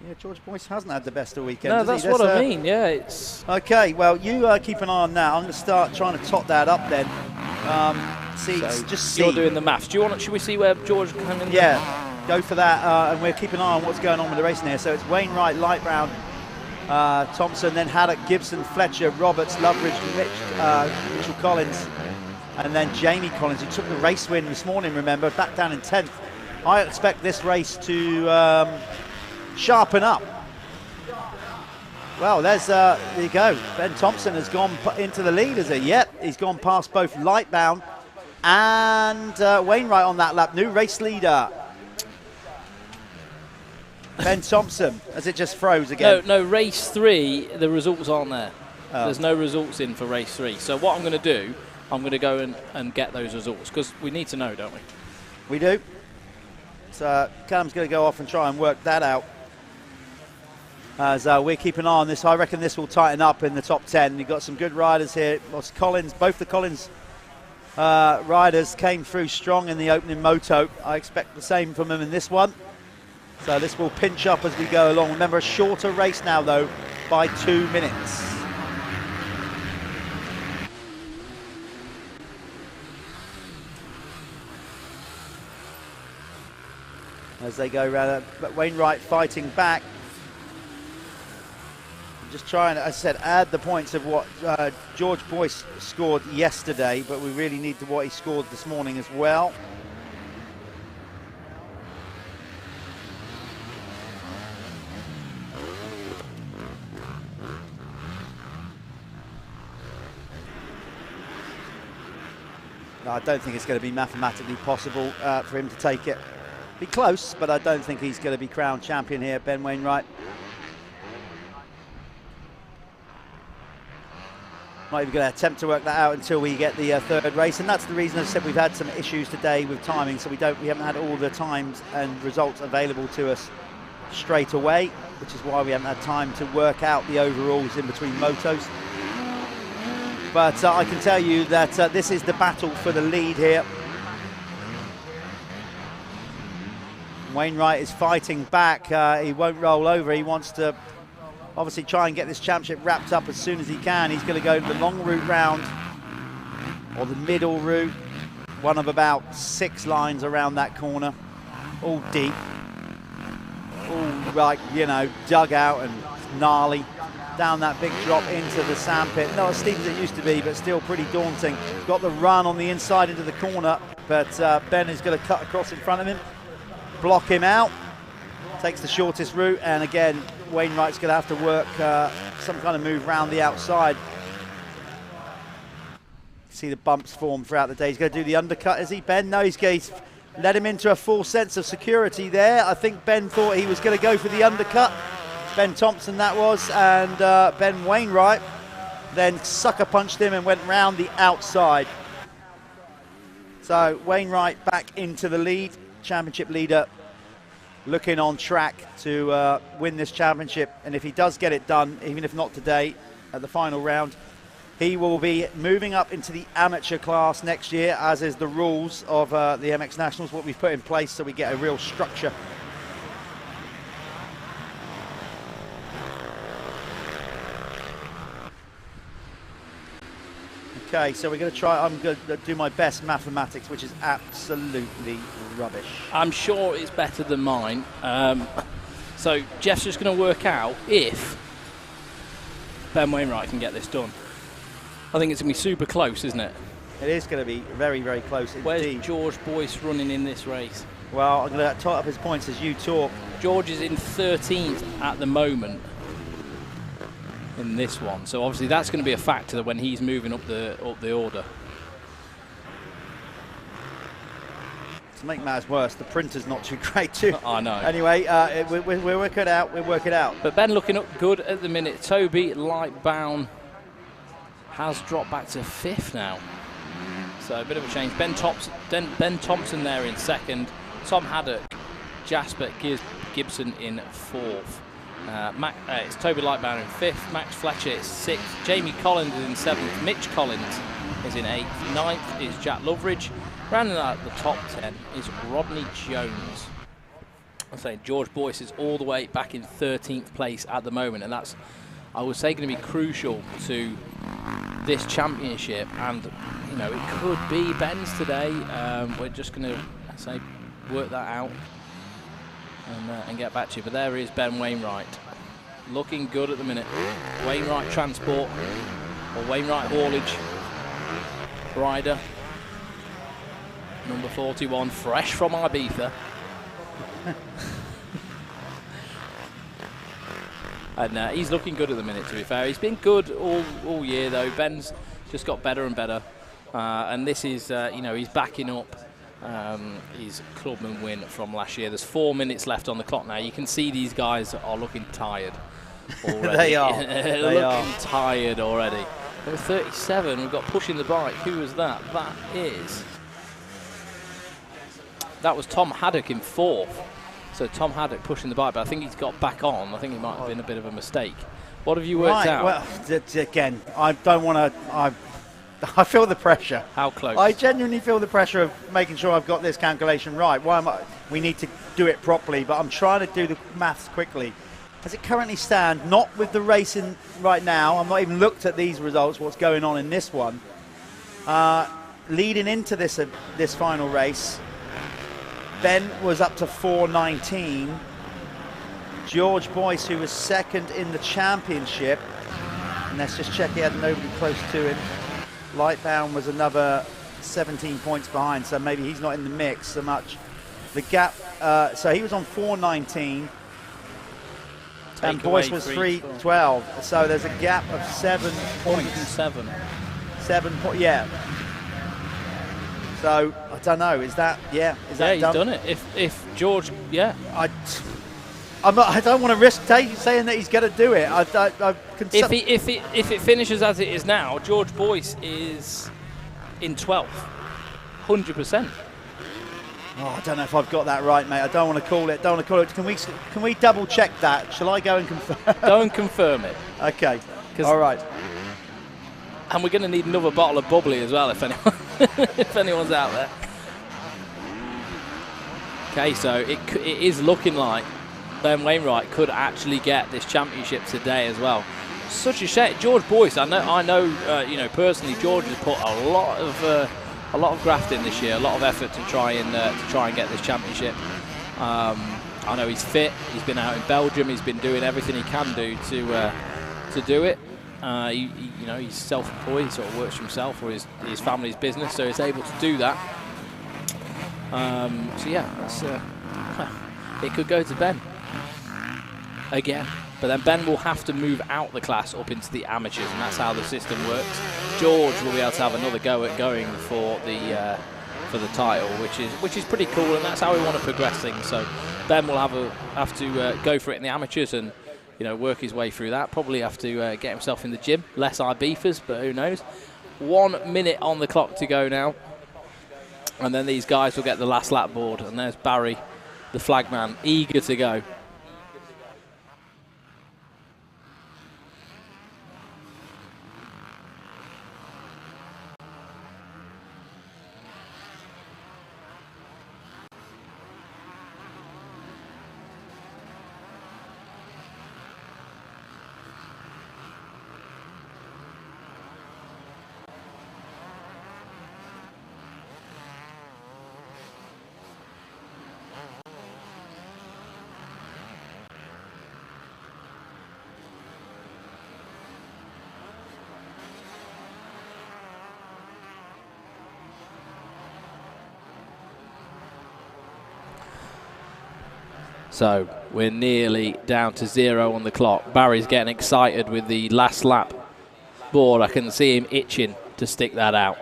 Yeah, George Boyce hasn't had the best of weekend. No, that's what I mean. Yeah, it's okay. Well, you keep an eye on that. I'm going to start trying to top that up then. See. You're doing the maths. Do you want? Should we see where George came in? Yeah, go for that, and we'll keep an eye on what's going on with the racing here. So it's Wainwright, Light Brown, Thompson, then Haddock, Gibson, Fletcher, Roberts, Loveridge, Mitchell Collins, and then Jamie Collins, who took the race win this morning. Remember, back down in 10th. I expect this race to sharpen up. Well, there you go. Ben Thompson has gone into the lead, has he? Yep, he's gone past both Lightbound and Wainwright on that lap. New race leader, Ben Thompson, as it just froze again. No, race 3, the results aren't there. There's no results in for race 3. So what I'm going to do, I'm going to go and get those results, because we need to know, don't we? We do. So Callum's going to go off and try and work that out. As we're keeping an eye on this, I reckon this will tighten up in the top 10. You've got some good riders here. Collins, both the Collins riders came through strong in the opening moto. I expect the same from them in this one. So this will pinch up as we go along. Remember, a shorter race now, though, by 2 minutes. As they go around, Wainwright fighting back. Just trying, as I said, add the points of what George Boyce scored yesterday, but we really need what he scored this morning as well. No, I don't think it's going to be mathematically possible for him to take it. Be close, but I don't think he's going to be crowned champion here, Ben Wainwright. Not even going to attempt to work that out until we get the third race, and that's the reason, as I said, we've had some issues today with timing, so we haven't had all the times and results available to us straight away, which is why we haven't had time to work out the overalls in between motos. But I can tell you that this is the battle for the lead here. Wainwright is fighting back. He won't roll over. He wants to obviously try and get this championship wrapped up as soon as he can. He's going to go the long route round, or the middle route, one of about 6 lines around that corner, all deep, all like, you know, dug out and gnarly, down that big drop into the sandpit. Not as steep as it used to be, but still pretty daunting. Got the run on the inside into the corner, but Ben is going to cut across in front of him, block him out, takes the shortest route, and again, Wainwright's going to have to work some kind of move around the outside. See the bumps form throughout the day. He's going to do the undercut, is he, Ben? No, he's let him into a false sense of security there. I think Ben thought he was going to go for the undercut. Ben Thompson, that was, and Ben Wainwright then sucker punched him and went round the outside. So Wainwright back into the lead, championship leader, looking on track to win this championship. And if he does get it done, even if not today, at the final round, he will be moving up into the amateur class next year, as is the rules of the MX Nationals, what we've put in place so we get a real structure. Okay, so we're going to try, I'm going to do my best mathematics, which is absolutely rubbish. I'm sure it's better than mine. So Jeff's just going to work out if Ben Wainwright can get this done. I think it's going to be super close, isn't it? It is going to be very, very close indeed. Where's George Boyce running in this race? Well, I'm going to tot up his points as you talk. George is in 13th at the moment in this one, so obviously that's going to be a factor when he's moving up the order. to make matters worse, the printer's not too great too. I know. Anyway, we'll work it out. We'll work it out. But Ben looking up good at the minute. Toby Lightbound has dropped back to 5th now. So a bit of a change. Ben Thompson there in 2nd. Tom Haddock, Jasper Gibson in 4th. It's Toby Lightbound in 5th. Max Fletcher is 6th. Jamie Collins is in 7th. Mitch Collins is in 8th. 9th is Jack Loveridge. Rounding out the top 10 is Rodney Jones. I'm saying George Boyce is all the way back in 13th place at the moment, and that's, I would say, going to be crucial to this championship. And you know, it could be Ben's today. We're just going to say work that out and get back to you. But there is Ben Wainwright, looking good at the minute. Wainwright Transport or Wainwright Haulage rider, number 41, fresh from Ibiza. And he's looking good at the minute, to be fair. He's been good all year, though. Ben's just got better and better. And this is, you know, he's backing up his Clubman win from last year. There's 4 minutes left on the clock now. You can see these guys are looking tired already. They are. They're They looking tired already. Number 37, we've got Pushing the Bike. Who was that? That was Tom Haddock in 4th. So Tom Haddock pushing the bike, but I think he's got back on. I think it might have been a bit of a mistake. What have you worked out? Well, again, I don't want to. I feel the pressure. How close? I genuinely feel the pressure of making sure I've got this calculation right. We need to do it properly, but I'm trying to do the maths quickly. As it currently stands, not with the racing right now, I've not even looked at these results, what's going on in this one. Leading into this final race, Ben was up to 4:19. George Boyce, who was 2nd in the championship, and let's just check he had nobody close to him. Lightbound was another 17 points behind, so maybe he's not in the mix so much. The gap, so he was on 4:19, and Boyce was 3:12. So there's a gap of 7 points. 7 points, yeah. So I don't know. Is that Is that he's done it. If George, I don't want to risk saying that he's going to do it. If it finishes as it is now, George Boyce is in 12th, 100%. Oh, I don't know if I've got that right, mate. I don't want to call it. Can we double check that? Shall I go and confirm? Go and confirm it. Okay. All right. And we're going to need another bottle of bubbly as well, if anyone's out there. Okay, so it is looking like Ben Wainwright could actually get this championship today as well. Such a shame. George Boyce, I know, you know, personally, George has put a lot of graft in this year, a lot of effort to try and get this championship. I know he's fit. He's been out in Belgium. He's been doing everything he can do to do it. You know, he's self-employed. He sort of works for himself or his family's business, so he's able to do that. So yeah, that's, it could go to Ben again, but then Ben will have to move out the class up into the amateurs, and that's how the system works. George will be able to have another go at going for the title, which is pretty cool, and that's how we want to progress things. So Ben will have to go for it in the amateurs and, you know, work his way through that. Probably have to get himself in the gym. Less Ibifas, but who knows. 1 minute on the clock to go now. And then these guys will get the last lap board. And there's Barry, the flagman, eager to go. So we're nearly down to 0 on the clock. Barry's getting excited with the last lap board. I can see him itching to stick that out.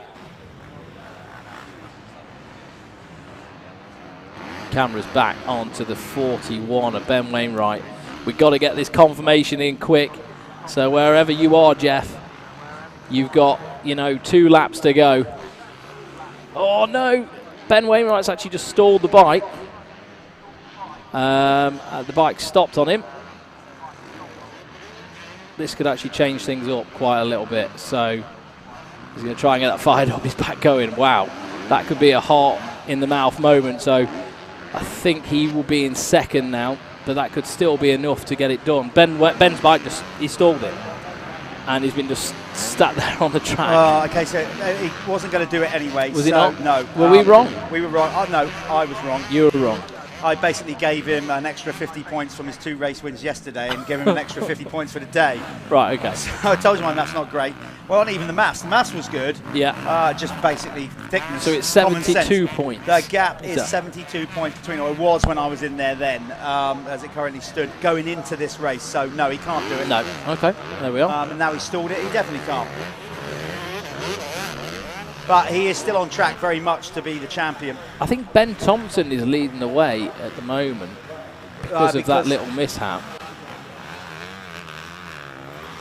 cameras back onto the 41 of Ben Wainwright. We've got to get this confirmation in quick. So wherever you are, Jeff, you've got, you know, 2 laps to go. Oh, no. Ben Wainwright's actually just stalled the bike. The bike stopped on him. This could actually change things up quite a little bit. So he's going to try and get that fired up. He's back going. Wow. That could be a heart in the mouth moment. So I think he will be in second now, but that could still be enough to get it done. Ben's bike, he stalled it. And he's been just sat there on the track. Okay, so he wasn't going to do it anyway. Was he not? No. Were we wrong? We were wrong. Oh, no, I was wrong. You were wrong. I basically gave him an extra 50 points from his 2 race wins yesterday and gave him an extra 50 points for the day. Right, okay. So I told you my math's not great. Well, not even the maths. The maths was good. Yeah. Just basically thickness. So it's 72 points. The gap is 72 points between, or it was when I was in there then, as it currently stood, going into this race. So, no, he can't do it. No. Okay, there we are. And now he's stalled it. He definitely can't. But he is still on track very much to be the champion. I think Ben Thompson is leading the way at the moment because of that little mishap.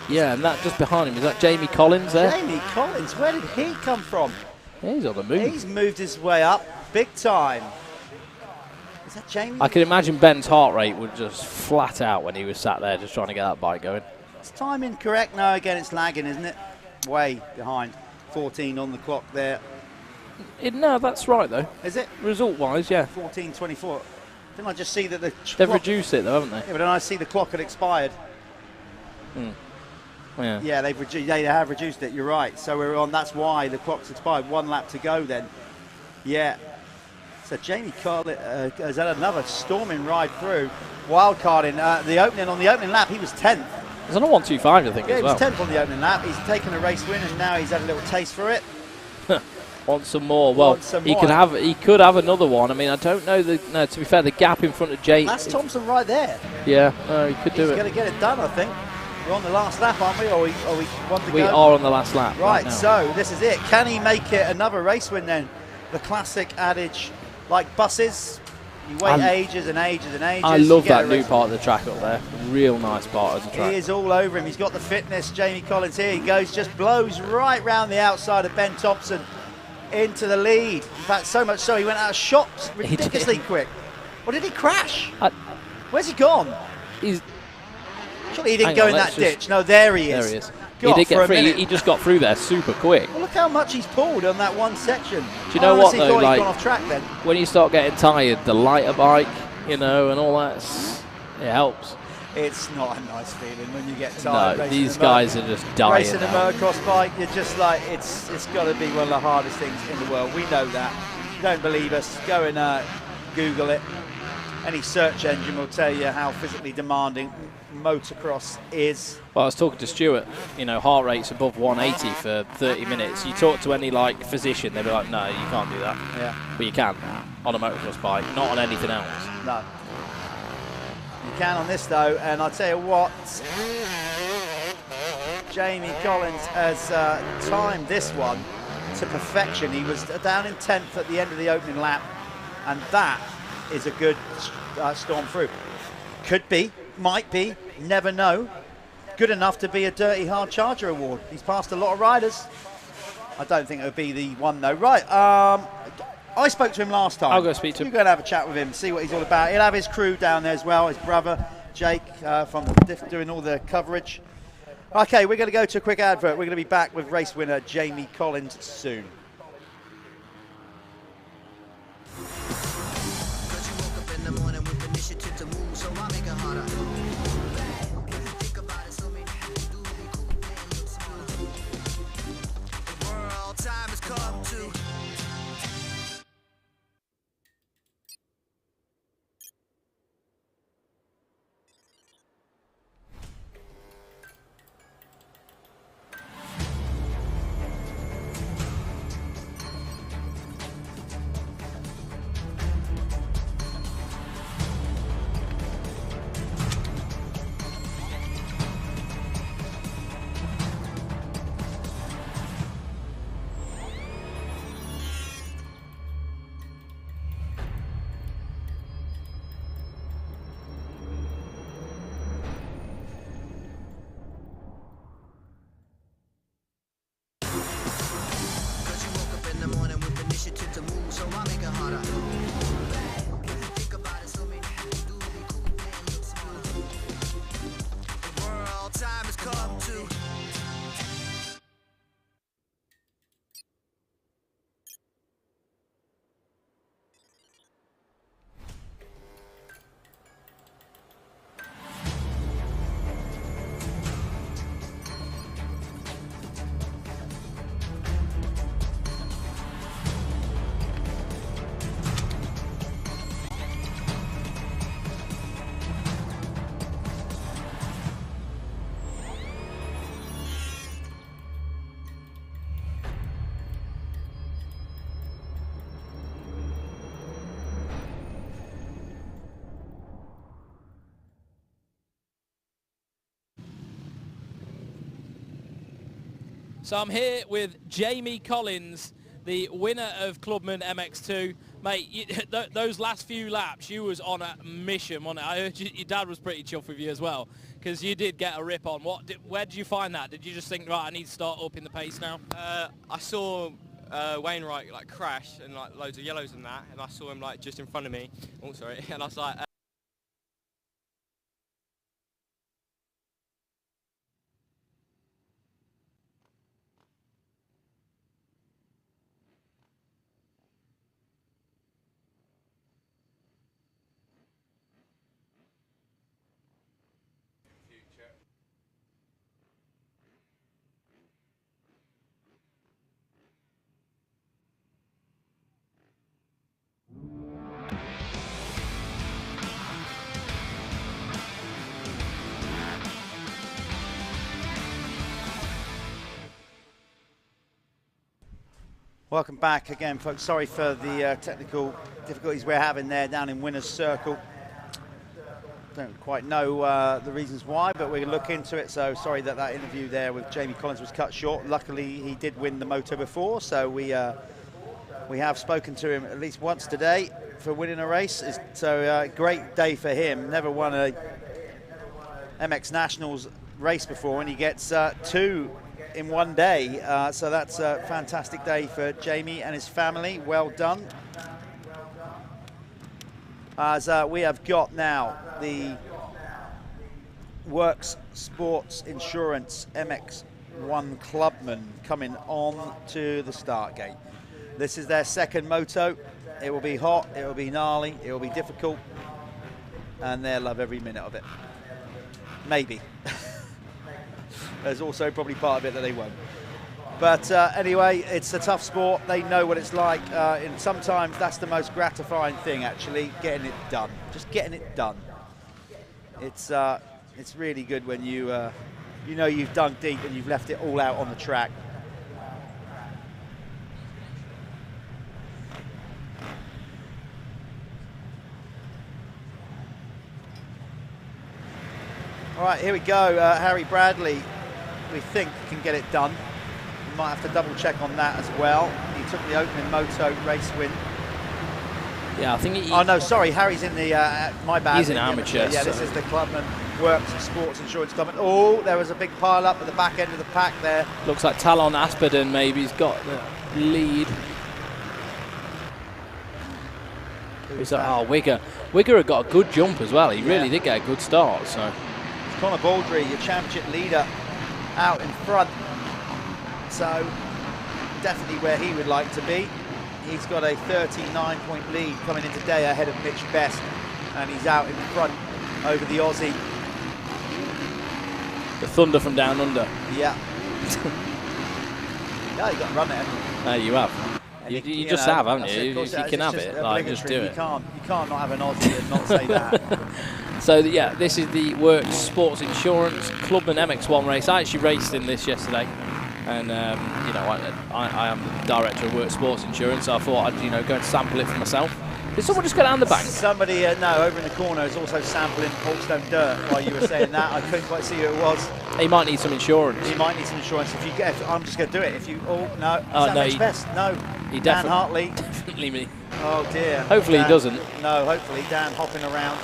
Yeah, and that just behind him, is that Jamie Collins there? Jamie Collins, where did he come from? Yeah, he's on the move. He's moved his way up big time. Is that Jamie? I can imagine Ben's heart rate would just flat out when he was sat there just trying to get that bike going. Is timing correct? No, again, it's lagging, isn't it? Way behind. 14 on the clock there. No, that's right, though. Is it? Result-wise, yeah. 14:24. Didn't I just see that the They've reduced it, though, haven't they? Yeah, but then I see the clock had expired. Yeah. Yeah, they have reduced it. You're right. So we're on. That's why the clock's expired. 1 lap to go. Then. Yeah. So Jamie Collins has had another storming ride through. Wildcarding on the opening lap. He was 10th. He's on a 1:25, I think, yeah, as well. He was 10th on the opening lap. He's taken a race win, and now he's had a little taste for it. Want some more? Well, he could have another one. I mean, I don't know. No, to be fair, the gap in front of Jay. That's Thompson right there. Yeah, he could do it. He's going to get it done, I think. We're on the last lap, aren't we? Or we want to go? We are on the last lap. Right, now. so this is it. Can he make it another race win then? The classic adage, like buses, you wait ages and ages and ages. I love that new part of the track up there. Real nice part of the track. He is all over him. He's got the fitness. Jamie Collins, here he goes, just blows right round the outside of Ben Thompson into the lead. In fact, so much so he went out of shots ridiculously quick. Or did he crash? Where's he gone? Surely he didn't go in that ditch. No, there he is. There he is. He did get through. He just got through there super quick. Well, look how much he's pulled on that one section. Do you know what though? Like, he'd gone off track then. When you start getting tired, the lighter bike, you know, and all that, it helps. It's not a nice feeling when you get tired. No, these guys are just dying. Racing a motocross bike, you're just like, it's got to be one of the hardest things in the world. We know that. Don't believe us? Go and Google it. Any search engine will tell you how physically demanding motocross is. Well, I was talking to Stuart, you know, heart rate's above 180 for 30 minutes. You talk to any, like, physician, they'll be like, no, you can't do that. Yeah. But you can on a motocross bike, not on anything else. No. You can on this, though, and I'll tell you what, Jamie Collins has timed this one to perfection. He was down in 10th at the end of the opening lap, and that is a good storm through. Could be, might be, never know. Good enough to be a Dirty Hard Charger award. He's passed a lot of riders. I don't think it would be the one, though. Right, I spoke to him last time. I'll go speak to him. You go and have a chat with him, see what he's all about. He'll have his crew down there as well, his brother, Jake, from doing all the coverage. Okay, we're going to go to a quick advert. We're going to be back with race winner Jamie Collins soon. So I'm here with Jamie Collins, the winner of Clubman MX2. Mate, those last few laps, you was on a mission, wasn't it? I heard your dad was pretty chuffed with you as well, because you did get a rip on. Where did you find that? Did you just think, right, I need to start up in the pace now? I saw Wainwright like crash and like loads of yellows and that, and I saw him like just in front of me. Oh, sorry. And I was like. Welcome back again, folks. Sorry for the technical difficulties we're having there down in Winner's Circle. Don't quite know the reasons why, but we're going to look into it. So sorry that that interview there with Jamie Collins was cut short. Luckily, he did win the moto before, so we have spoken to him at least once today for winning a race. So great day for him. Never won a MX Nationals race before, and he gets 2 in one day, so that's a fantastic day for Jamie and his family. Well done. As we have got now the Worx Sports Insurance MX1 Clubman coming on to the start gate. This is their second moto. It will be hot, it will be gnarly, it will be difficult, and they'll love every minute of it. Maybe. There's also probably part of it that they won't. But anyway, it's a tough sport. They know what it's like. And sometimes that's the most gratifying thing, actually, getting it done. Just getting it done. It's really good when you know you've dug deep and you've left it all out on the track. All right, here we go. Harry Bradley, we think, can get it done. We might have to double check on that as well. He took the opening moto race win. Yeah, I think he... Oh, no, sorry, Harry's in the... my bad. He's an amateur. Yeah, this is the Clubman Worx Sports Insurance Clubman. Oh, there was a big pile up at the back end of the pack there. Looks like Talon Asperdon maybe has got the lead. Who's that? Oh, Wigger. Wigger had got a good jump as well. He really did get a good start, so... Connor Baldry, your championship leader, out in front. So definitely where he would like to be. He's got a 39-point lead coming in today ahead of Mitch Best, and he's out in front over the Aussie. The Thunder from down under. Yeah. Yeah, you got to run it, haven't you? No, you have. You just have, haven't you? If you can have it, like, just do it. You can't not have an Aussie and not say that. So yeah, this is the Worx Sports Insurance Clubman MX1 race. I actually raced in this yesterday, and you know, I am the director of Worx Sports Insurance, so I thought I'd go and sample it for myself. Did someone just go down the bank? Somebody, no, over in the corner is also sampling Hawkstone dirt while you were saying that. I couldn't quite see who it was. He might need some insurance. He might need some insurance. If you get, I'm just going to do it. If you, no, no, best. No, he Dan Hartley. Definitely me. Oh dear. Hopefully Dan, he doesn't. No, hopefully Dan hopping around.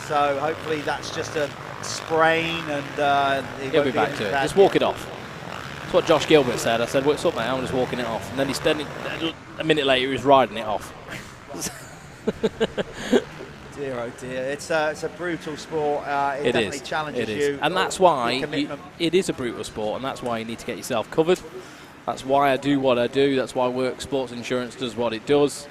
So hopefully that's just a sprain and he'll be back to it. Just walk it off. That's what Josh Gilbert said. I said, what's up, mate? I'm just walking it off. And then a minute later, he was riding it off. Dear, oh dear. It's a brutal sport. It definitely challenges you. And that's why it is a brutal sport, and that's why you need to get yourself covered. That's why I do what I do. That's why Worx Sports Insurance does what it does.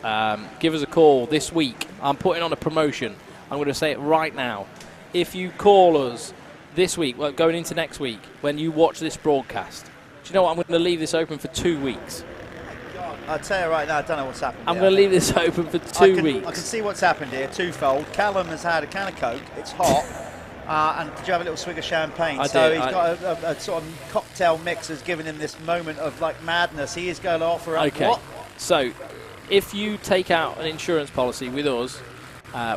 Give us a call this week. I'm putting on a promotion. I'm going to say it right now. If you call us this week, well, going into next week, when you watch this broadcast, do you know what? I'm going to leave this open for 2 weeks. I'll tell you right now, I don't know what's happened. I'm going to leave this open for 2 weeks. I can see what's happened here, twofold. Callum has had a can of Coke, it's hot, and did you have a little swig of champagne? He's got a sort of cocktail mix has given him this moment of like madness. He is going to offer up what? So, if you take out an insurance policy with us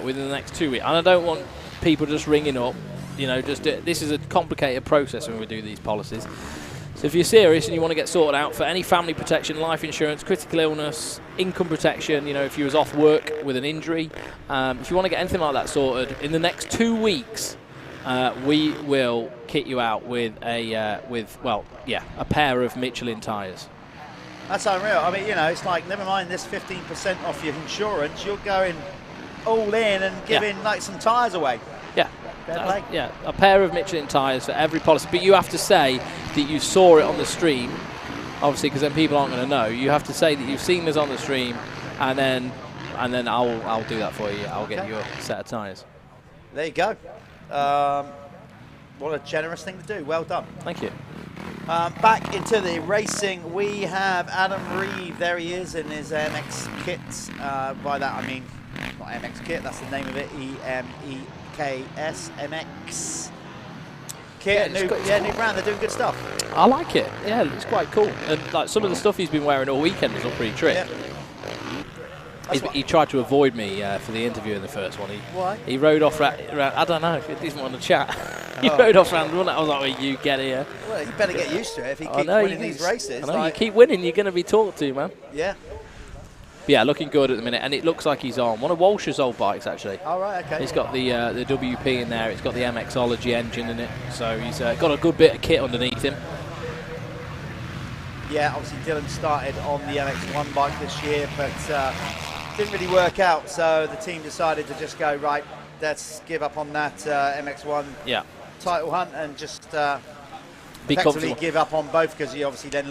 within the next 2 weeks, and I don't want people just ringing up, this is a complicated process when we do these policies. So if you're serious and you want to get sorted out for any family protection, life insurance, critical illness, income protection, you know, if you was off work with an injury, if you want to get anything like that sorted, in the next 2 weeks, we will kit you out with a pair of Michelin tyres. That's unreal. I mean, you know, it's like, never mind this 15% off your insurance, you're going all in and giving like some tyres away. Yeah. Fair play. Yeah, a pair of Michelin tyres for every policy. But you have to say that you saw it on the stream, obviously, because then people aren't going to know. You have to say that you've seen us on the stream, and then I'll do that for you. I'll get you a set of tyres. There you go. What a generous thing to do. Well done. Thank you. Back into the racing, we have Adam Reeve. There he is in his MX kit. By that I mean not MX kit. That's the name of it. EMEKS MX kit. New brand. They're doing good stuff. I like it. Yeah, it's quite cool. And like some of the stuff he's been wearing all weekend is not pretty trick. Yeah. He tried to avoid me for the interview in the first one. Why? He rode off around, I don't know, he didn't want to chat. He rode off around one. I was like, well, you get here. Well, you better get used to it if he keeps winning these races. I know, you keep winning, you're going to be talked to, man. Yeah. But yeah, looking good at the minute, and it looks like he's on one of Walsh's old bikes, actually. All right, okay. He's got the WP in there, it's got the MXology engine in it, so he's got a good bit of kit underneath him. Yeah, obviously Dylan started on the MX1 bike this year, but didn't really work out, so the team decided to just go, right, let's give up on that MX1 title hunt and just effectively give up on both, because he obviously then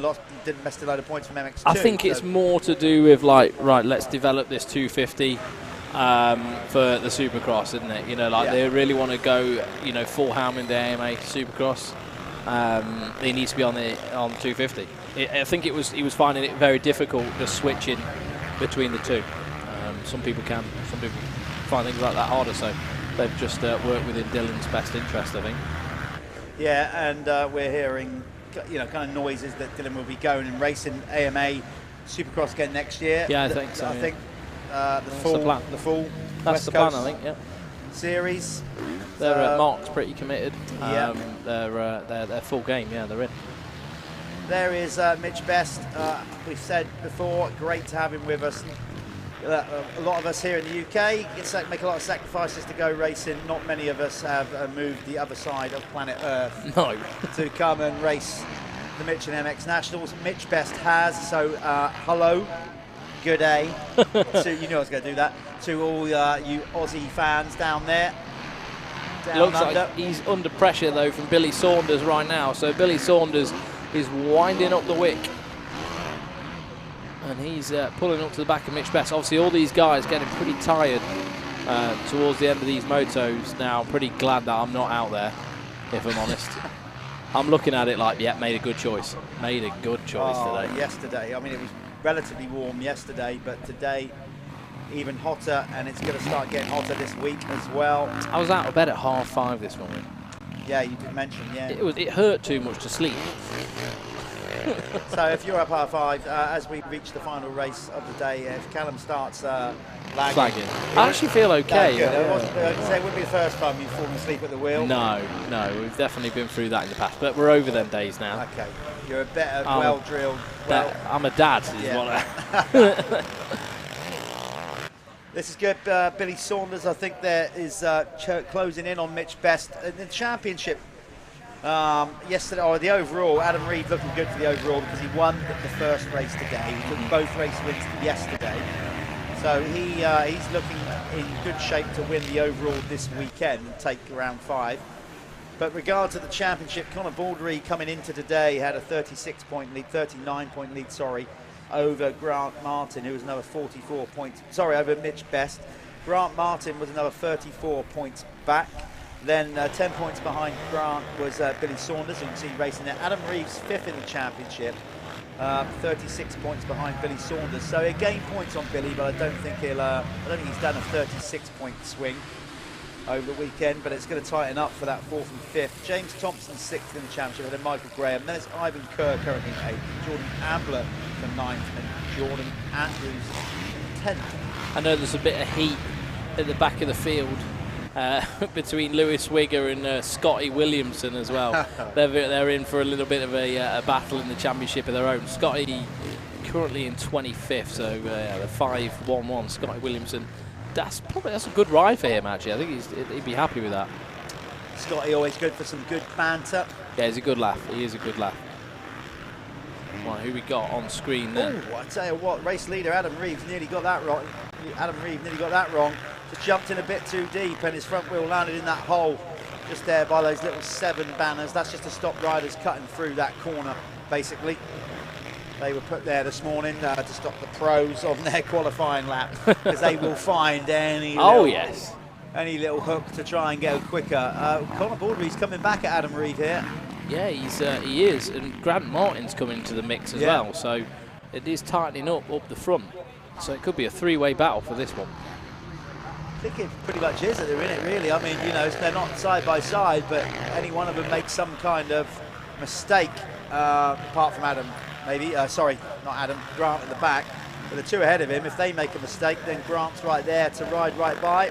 didn't miss a load of points from MX2. I think it's more to do with like, right, let's develop this 250 for the Supercross, isn't it? You know, like they really want to go, you know, full ham in the AMA Supercross. He needs to be on 250. I think he was finding it very difficult just switching between the two. Some people can, some people find things like that harder, so they've just worked within Dylan's best interest, I think. Yeah, and we're hearing, you know, kind of noises that Dylan will be going and racing AMA Supercross again next year. Yeah, I think so. I think the full That's West the plan, Coast I think. Yeah. Series. Mark's pretty committed. Yeah. They're full game. Yeah, they're in. There is Mitch Best. We've said before, great to have him with us. A lot of us here in the UK make a lot of sacrifices to go racing. Not many of us have moved the other side of planet Earth to come and race the Michelin MX Nationals. Mitch Best has, so hello, good day. You knew I was going to do that. To all you Aussie fans down there. Looks like he's under pressure though from Billy Saunders right now. So Billy Saunders is winding up the wick. And he's pulling up to the back of Mitch Best. Obviously, all these guys getting pretty tired towards the end of these motos now. I'm pretty glad that I'm not out there, if I'm honest. I'm looking at it like, yeah, made a good choice. Made a good choice today. Yesterday, I mean, it was relatively warm yesterday, but today even hotter, and it's going to start getting hotter this week as well. I was out of bed at 5:30 this morning. Yeah, you did mention, yeah. It hurt too much to sleep. So if you're up 5:30, as we reach the final race of the day, if Callum starts lagging. I actually feel okay. It wouldn't be the first time you've fallen asleep at the wheel. No, we've definitely been through that in the past, but we're over them days now. Okay, you're a better, well-drilled. I'm a dad. This is good. Billy Saunders, I think there is closing in on Mitch Best. The championship yesterday, or the overall, Adam Reeve looking good for the overall because he won the first race today. He took both race wins yesterday. So he's looking in good shape to win the overall this weekend and take round 5. But regard to the championship, Conor Baldery coming into today had a 39-point lead, over Grant Martin, who was another 44 points. Over Mitch Best. Grant Martin was another 34 points back. Then 10 points behind Grant was Billy Saunders, you can see racing there. Adam Reeves 5th in the championship, 36 points behind Billy Saunders. So he gained points on Billy, but I don't think he's done a 36-point swing over the weekend, but it's going to tighten up for that 4th and 5th. James Thompson 6th in the championship, and then Michael Graham. Then it's Ivan Kerr currently 8th, Jordan Ambler for 9th, and Jordan Andrews 10th. I know there's a bit of heat at the back of the field between Lewis Wigger and Scotty Williamson as well. They're in for a little bit of a battle in the championship of their own. Scotty currently in 25th, so the 5-1-1. Scotty Williamson. That's a good ride for him, actually. I think he'd be happy with that. Scotty always good for some good banter. Yeah, he's a good laugh. He is a good laugh. Right, who we got on screen then? Oh, I tell you what, race leader Adam Reeves nearly got that wrong. Just jumped in a bit too deep, and his front wheel landed in that hole just there by those little 7 banners. That's just to stop riders cutting through that corner, basically. They were put there this morning to stop the pros on their qualifying lap, because they will find any little hook to try and go quicker. Conor Baldry's coming back at Adam Reeve here. Yeah, he is, and Grant Martin's coming into the mix as well, so it is tightening up the front. So it could be a 3-way battle for this one. I think it pretty much is that they're in it, really. I mean, you know, they're not side by side, but any one of them makes some kind of mistake, apart from Adam, maybe. Sorry, not Adam, Grant at the back. But the 2 ahead of him, if they make a mistake, then Grant's right there to ride right by.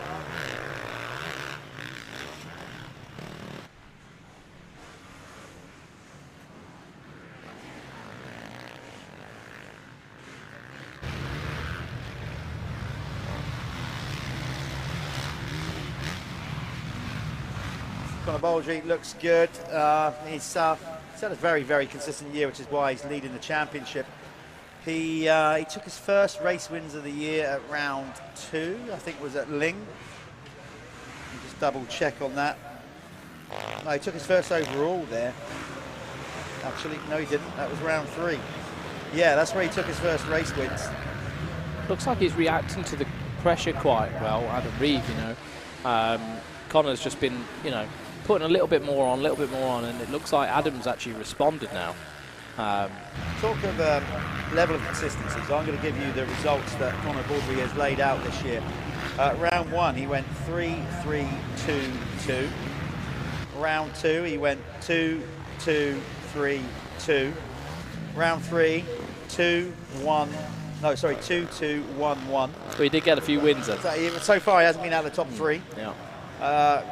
Conor Baldry looks good. He's had a very, very consistent year, which is why he's leading the championship. He took his first race wins of the year at round 2, I think it was at Ling. Just double check on that. No, he took his first overall there. Actually, no he didn't, that was round 3. Yeah, that's where he took his first race wins. Looks like he's reacting to the pressure quite well, Adam Reeve, you know. Conor's just been, you know, putting a little bit more on, and it looks like Adam's actually responded now. Talk of level of consistency, so I'm going to give you the results that Conor Baldry has laid out this year. Round 1, he went 3-3-2-2. Round 2, he went 2-2-3-2. Round 3, 2-1. No, sorry, 2-2-1-1. Well, he did get a few wins then. So far, he hasn't been out of the top 3. Yeah.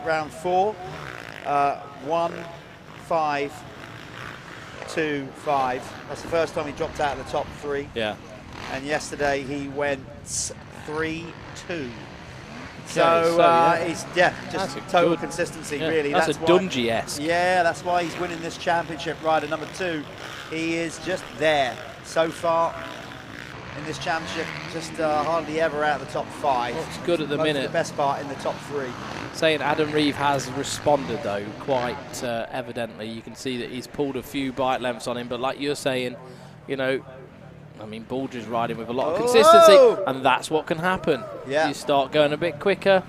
Round 4, 1-5-2-5. That's the first time he dropped out of the top 3. Yeah. And yesterday he went 3-2. So he's just total consistency, really. That's a Dungy-esque. Yeah, that's why he's winning this championship. Rider number 2. He is just there so far in this championship, just hardly ever out of the top 5. Looks good at the minute. The best part in the top 3. Saying Adam Reeve has responded though, quite evidently. You can see that he's pulled a few bike lengths on him, but like you're saying, you know, I mean, Baldry's riding with a lot of consistency, and that's what can happen. Yeah. You start going a bit quicker,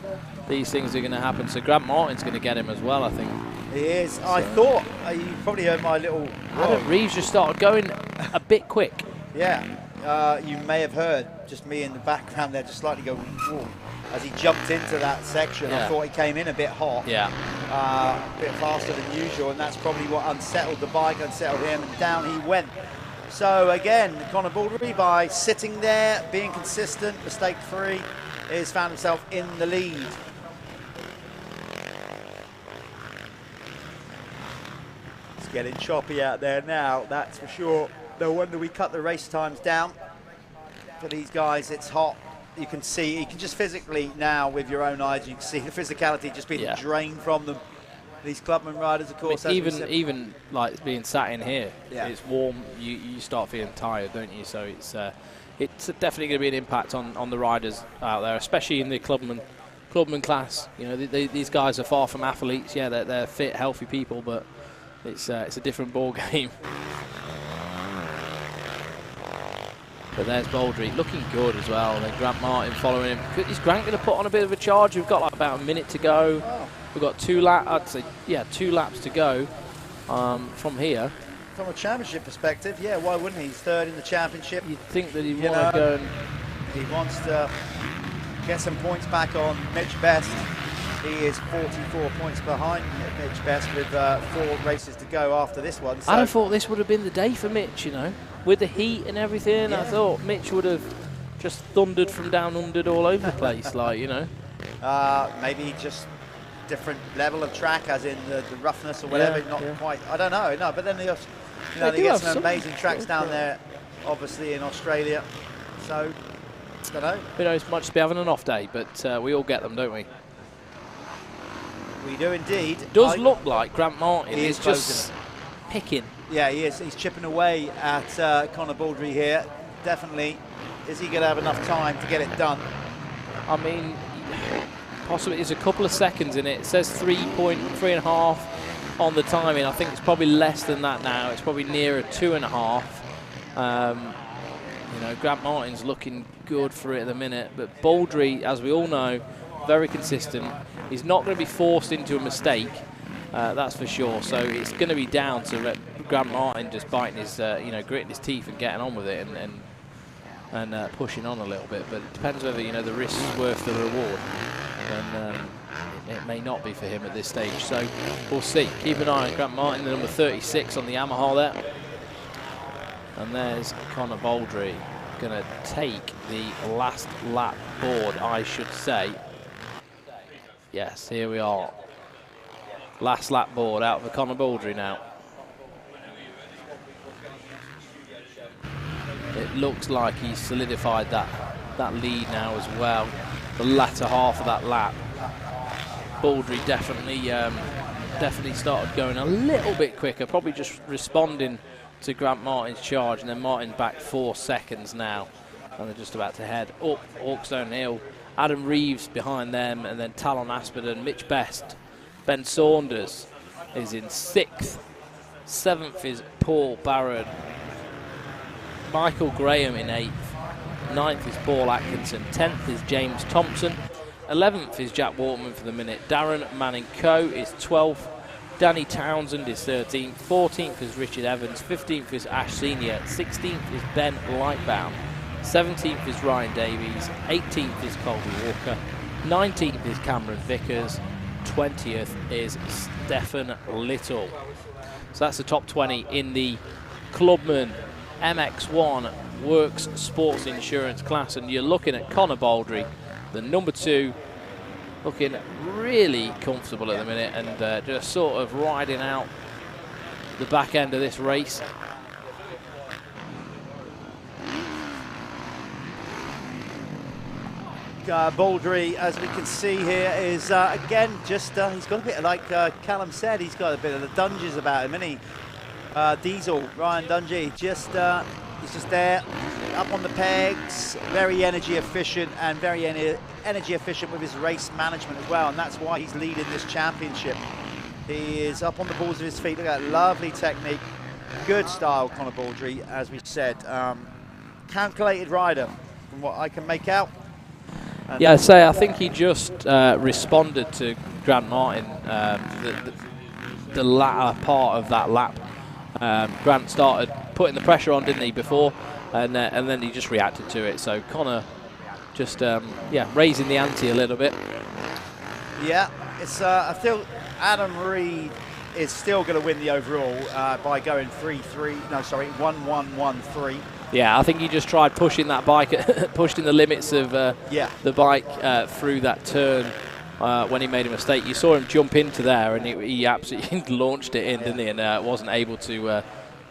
these things are going to happen. So Grant Martin's going to get him as well, I think. He is. So I thought, you probably heard my little... Adam Reeves just started going a bit quick. Yeah. You may have heard just me in the background there just slightly go, whoa, as he jumped into that section. I thought he came in a bit hot, a bit faster than usual, and that's probably what unsettled the bike, unsettled him, and down he went. So again, Conor Baldry, by sitting there, being consistent, mistake-free, has found himself in the lead. It's getting choppy out there now, that's for sure. No wonder we cut the race times down. For these guys, it's hot. You can see, you can just physically now, with your own eyes, you can see the physicality just being drained from them. These Clubman riders, of course. I mean, even like being sat in here, it's warm. You start feeling tired, don't you? So it's definitely going to be an impact on the riders out there, especially in the Clubman class. You know, these guys are far from athletes. Yeah, they're fit, healthy people, but it's a different ball game. But there's Baldry looking good as well. And then Grant Martin following him. Is Grant going to put on a bit of a charge? We've got like about a minute to go. We've got 2 laps. I'd say, 2 laps to go from here. From a championship perspective, yeah, why wouldn't he? He's 3rd in the championship. You'd think that he'd want to go and... He wants to get some points back on Mitch Best. He is 44 points behind Mitch Best with 4 races to go after this one. So. I thought this would have been the day for Mitch, you know. With the heat and everything, I thought Mitch would have just thundered from down under all over the place, like, you know. Maybe he just different level of track, as in the roughness or whatever. Yeah, Not yeah. quite. I don't know. No, but then they, they do get have some some amazing tracks good, down yeah. there, obviously in Australia. So, I don't know. You know, it's might just be having an off day, but we all get them, don't we? We do indeed. Does look like Grant Martin He is is just picking. Yeah, he is. He's chipping away at Conor Baldry here. Definitely. Is he going to have enough time to get it done? I mean, possibly it's a couple of seconds in it. It says 3.5 on the timing. I think it's probably less than that now. It's probably nearer 2.5. You know, Grant Martin's looking good for it at the minute, but Baldry, as we all know, very consistent. He's not going to be forced into a mistake, that's for sure. So it's going to be down to Grant Martin just biting his, you know, gritting his teeth and getting on with it and pushing on a little bit. But it depends whether, you know, the risk is worth the reward. And it may not be for him at this stage. So we'll see. Keep an eye on Grant Martin, the number 36 on the Yamaha there. And there's Conor Baldry going to take the last lap board, I should say. Yes, here we are. Last lap board out for Conor Baldry now. It looks like he's solidified that lead now as well. The latter half of that lap. Baldry definitely started going a little bit quicker, probably just responding to Grant Martin's charge, and then Martin back 4 seconds now, and they're just about to head up Hawkstone Hill. Adam Reeves behind them, and then Talon Aspenden, Mitch Best, Ben Saunders is in 6th. 7th is Paul Barrett. Michael Graham in 8th. 9th is Paul Atkinson. 10th is James Thompson. 11th is Jack Waterman for the minute. Darren Manning-Coe is 12th. Danny Townsend is 13th. 14th is Richard Evans. 15th is Ash Senior. 16th is Ben Lightbound. 17th is Ryan Davies. 18th is Colby Walker. 19th is Cameron Vickers. 20th is Stefan Little. So that's the top 20 in the Clubman MX1 Worx Sports Insurance class, and you're looking at Conor Baldry, the number 2, looking really comfortable at the minute, and just sort of riding out the back end of this race. Baldry, as we can see here, is again just he's got a bit like Callum said, he's got a bit of the Dunges about him, isn't he? Diesel, Ryan Dungey, he's just there, up on the pegs, very energy efficient, and very energy efficient with his race management as well, and that's why he's leading this championship. He is up on the balls of his feet. Look at that lovely technique, good style, Conor Baldry, as we said. Calculated rider, from what I can make out. And yeah, I think he just responded to Grant Martin, the latter part of that lap. Grant started putting the pressure on, didn't he, before, and then he just reacted to it. So Conor just raising the ante a little bit. Yeah, it's I feel Adam Reed is still going to win the overall by going 1-1-1-3. Yeah, I think he just tried pushing that bike, pushing the limits of the bike through that turn when he made a mistake. You saw him jump into there, and he absolutely launched it in, didn't he? And wasn't able to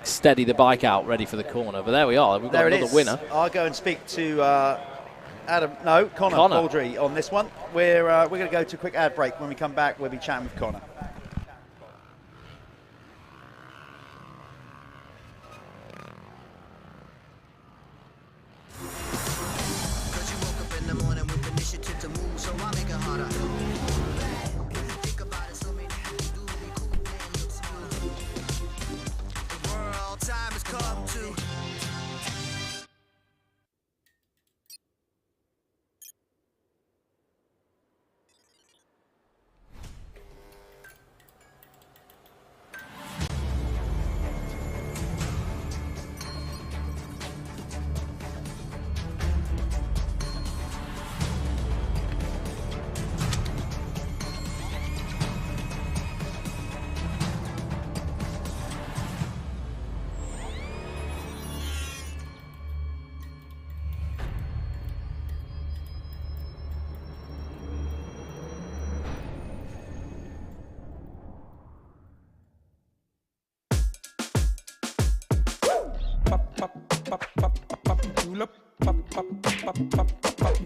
steady the bike out, ready for the corner. But there we are. We've got another winner. I'll go and speak to Conor Baldry on this one. We're going to go to a quick ad break. When we come back, we'll be chatting with Conor.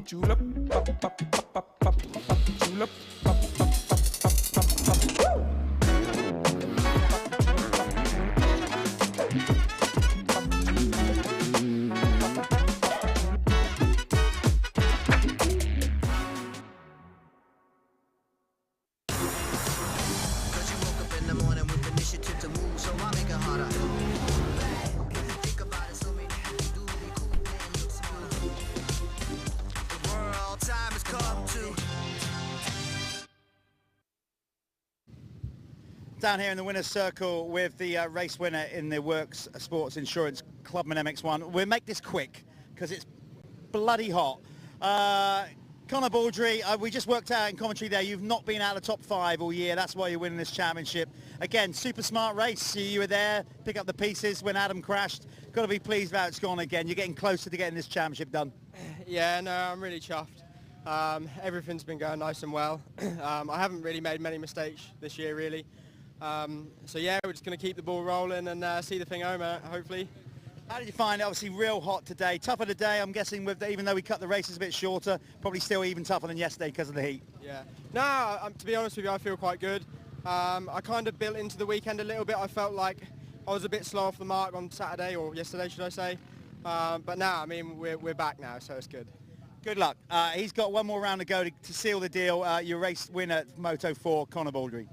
julep, julep. Down here in the winner's circle with the race winner in the Worx Sports Insurance Clubman MX1. We'll make this quick because it's bloody hot. Conor Baldry, we just worked out in commentary there, you've not been out of the top 5 all year. That's why you're winning this championship. Again, super smart race. You were there, pick up the pieces when Adam crashed. Got to be pleased about it's gone again. You're getting closer to getting this championship done. Yeah, no, I'm really chuffed. Everything's been going nice and well. I haven't really made many mistakes this year, really. So yeah, we're just going to keep the ball rolling and see the thing home, hopefully. How did you find it? Obviously real hot today. Tougher today, I'm guessing, with even though we cut the races a bit shorter, probably still even tougher than yesterday because of the heat. Yeah. No, to be honest with you, I feel quite good. I kind of built into the weekend a little bit. I felt like I was a bit slow off the mark on Saturday, or yesterday, should I say. But now, I mean, we're back now, so it's good. Good luck. He's got one more round to go to seal the deal. Your race winner, Moto4, Conor Baldry.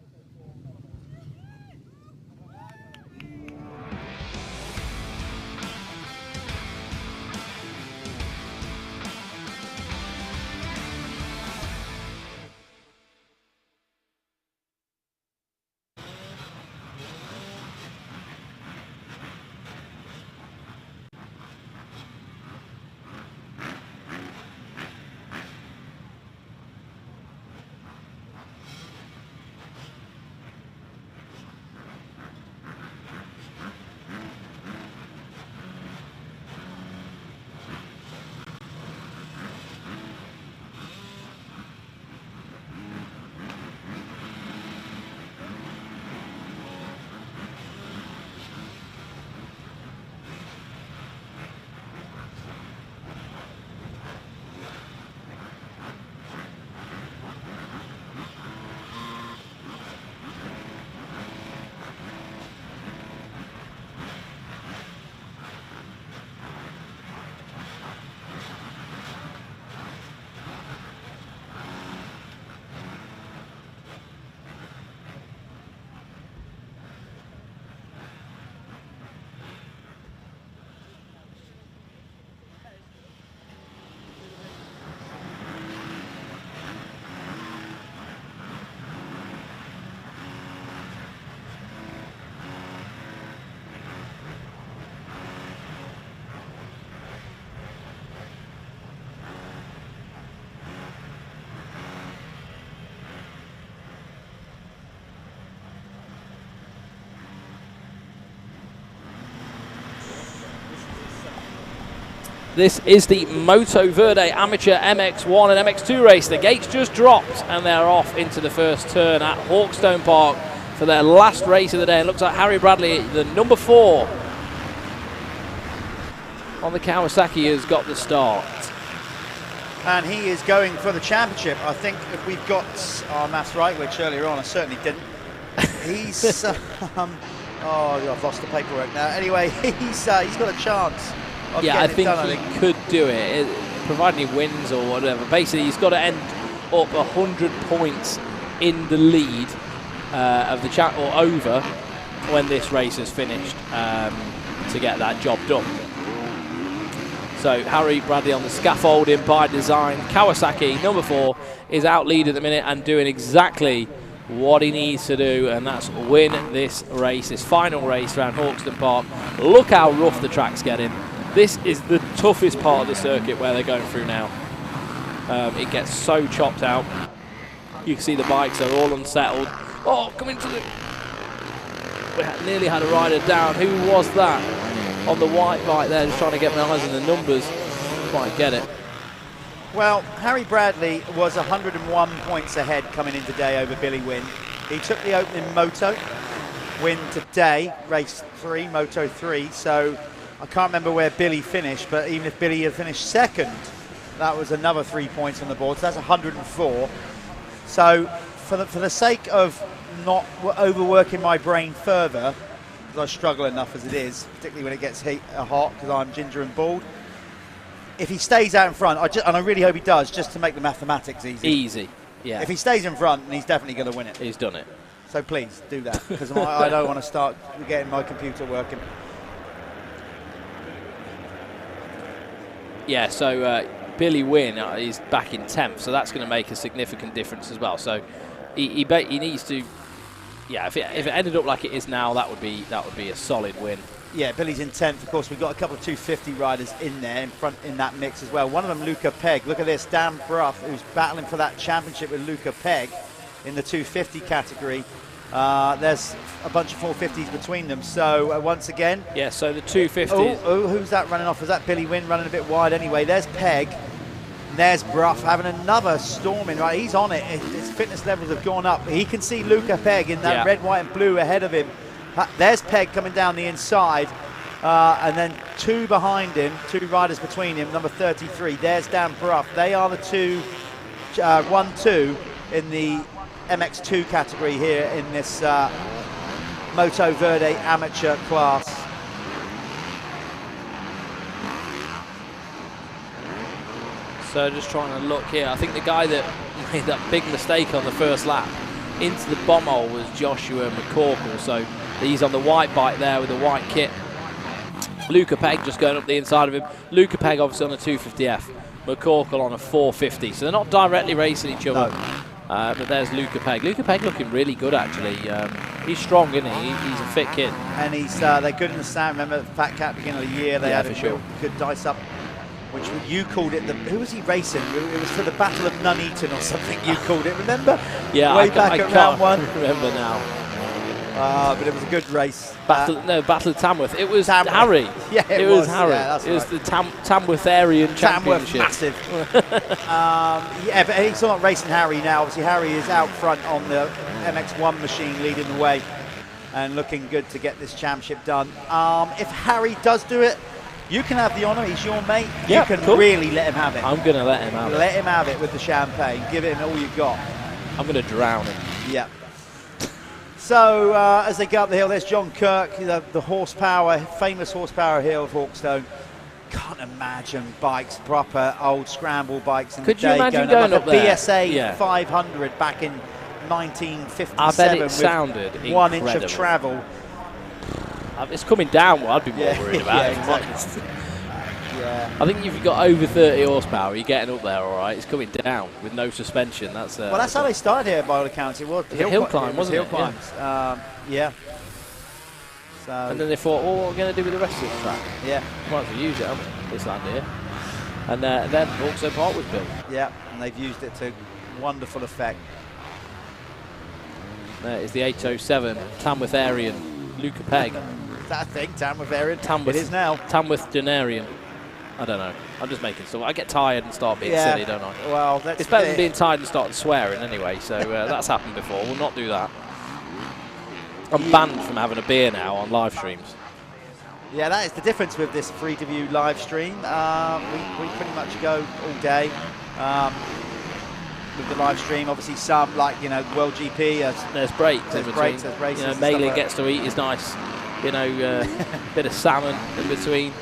This is the Motoverde Amateur MX1 and MX2 race. The gates just dropped and they're off into the first turn at Hawkstone Park for their last race of the day. It looks like Harry Bradley, the number 4 on the Kawasaki, has got the start. And he is going for the championship. I think if we've got our maths right, which earlier on I certainly didn't. He's, oh, I've lost the paperwork now. Anyway, he's got a chance. Yeah, I think he could do it, providing he wins or whatever. Basically, he's got to end up 100 points in the lead of the chat or over when this race is finished to get that job done. So Harry Bradley on the scaffolding by design. Kawasaki, number 4, is out lead at the minute and doing exactly what he needs to do, and that's win this race, this final race around Hawkstone Park. Look how rough the track's getting. This is the toughest part of the circuit where they're going through now. It gets so chopped out. You can see the bikes are all unsettled. Oh, come into the... We nearly had a rider down. Who was that? On the white bike there, just trying to get my eyes on the numbers. Quite get it. Well, Harry Bradley was 101 points ahead coming in today over Billy Wynn. He took the opening moto win today, race 3, Moto 3, so I can't remember where Billy finished, but even if Billy had finished second, That was another 3 points on the board, so that's 104. So for the sake of not overworking my brain further, because I struggle enough as it is, particularly when it gets hot, because I'm ginger and bald. If he stays out in front, and I really hope he does, just to make the mathematics easy. Easy, yeah. If he stays in front, then he's definitely going to win it. He's done it. So please do that, because I don't want to start getting my computer working. Yeah, so Billy Wynn is back in 10th, so that's going to make a significant difference as well. So he needs to, yeah. If it ended up like it is now, that would be a solid win. Yeah, Billy's in 10th. Of course, we've got a couple of 250 riders in there in front in that mix as well. One of them, Luca Pegg. Look at this, Dan Bruff, who's battling for that championship with Luca Pegg in the 250 category. There's a bunch of 450s between them. So once again, yeah. So the 250s. Oh, who's that running off? Is that Billy Wynn running a bit wide anyway? There's Pegg. And there's Bruff having another storming. Right, he's on it. His fitness levels have gone up. He can see Luca Pegg in that red, white, and blue ahead of him. There's Pegg coming down the inside, and then two behind him, two riders between him, number 33. There's Dan Bruff. They are the 1-2 in the MX2 category here in this Motoverde amateur class. So just trying to look here. I think the guy that made that big mistake on the first lap into the bomb hole was Joshua McCorkle. So he's on the white bike there with the white kit. Luca Pegg just going up the inside of him. Luca Pegg obviously on a 250F. McCorkle on a 450. So they're not directly racing each other. No. But there's Luca Pegg. Luca Pegg looking really good actually. He's strong, isn't he? He's a fit kid. And he's they're good in the stand. Remember the Fat Cat beginning of the year? They had a good dice up. Which you called it, who was he racing? It was for the Battle of Nuneaton or something you called it, remember? Yeah, Way back at round one. Remember now. But it was a good race. Battle of Tamworth. It was Harry. Yeah, it was Harry. Yeah, it was the Tamwortharian Championship. Massive. Yeah, but he's not racing Harry now. Obviously, Harry is out front on the MX1 machine leading the way and looking good to get this championship done. If Harry does do it, you can have the honour. He's your mate. Yeah, you can really let him have it. I'm going to let him have it. Let him have it with the champagne. Give him all you got. I'm going to drown him. Yeah. So as they go up the hill, there's John Kirk, the horsepower, famous horsepower hill of Hawkstone. Can't imagine bikes, proper old scramble bikes in the day. Could you imagine going up there? there? BSA 500 back in 1957. I bet it sounded with 1 inch of travel. It's coming down what I'd be more worried about, if I'm honest. I think if you've got over 30 horsepower, you're getting up there all right. It's coming down with no suspension. That's well, that's how they started here by all accounts. It was hill climb, wasn't it? Hill climbs. Yeah. So. And then they thought, well, what are we going to do with the rest of the track? Yeah. Might as well use it, haven't we, this land here. And then Hawkstone Park was built. Yeah, and they've used it to wonderful effect. There is the 807 Tamwortharian Luca Pegg. Is that a thing, Tamwortharian? Tamworth, it is now. Tamwortharian. I don't know. I'm just making stuff. I get tired and start being silly, don't I? Well, it's better than being tired and starting swearing anyway, so that's happened before. We'll not do that. I'm banned from having a beer now on live streams. Yeah, that is the difference with this free-to-view live stream. We pretty much go all day with the live stream. Obviously, some, like, World GP. There's breaks in between. There's races. Malin gets to eat is nice. Bit of salmon in between.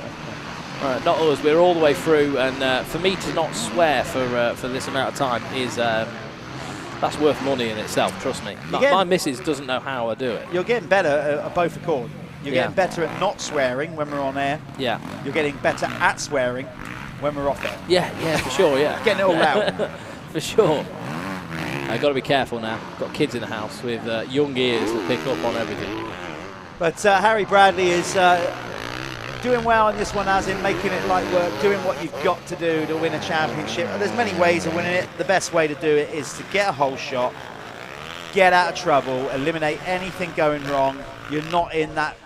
Right, not us. We're all the way through, and for me to not swear for this amount of time is that's worth money in itself. Trust me. My missus doesn't know how I do it. You're getting better at both accord. You're getting better at not swearing when we're on air. Yeah. You're getting better at swearing when we're off air. Yeah, for sure. Yeah. Getting it all out. For sure. I've got to be careful now. Got kids in the house with young ears that pick up on everything. But Harry Bradley is doing well in this one, as in making it light work, doing what you've got to do to win a championship. There's many ways of winning it. The best way to do it is to get a whole shot, get out of trouble, eliminate anything going wrong. You're not in that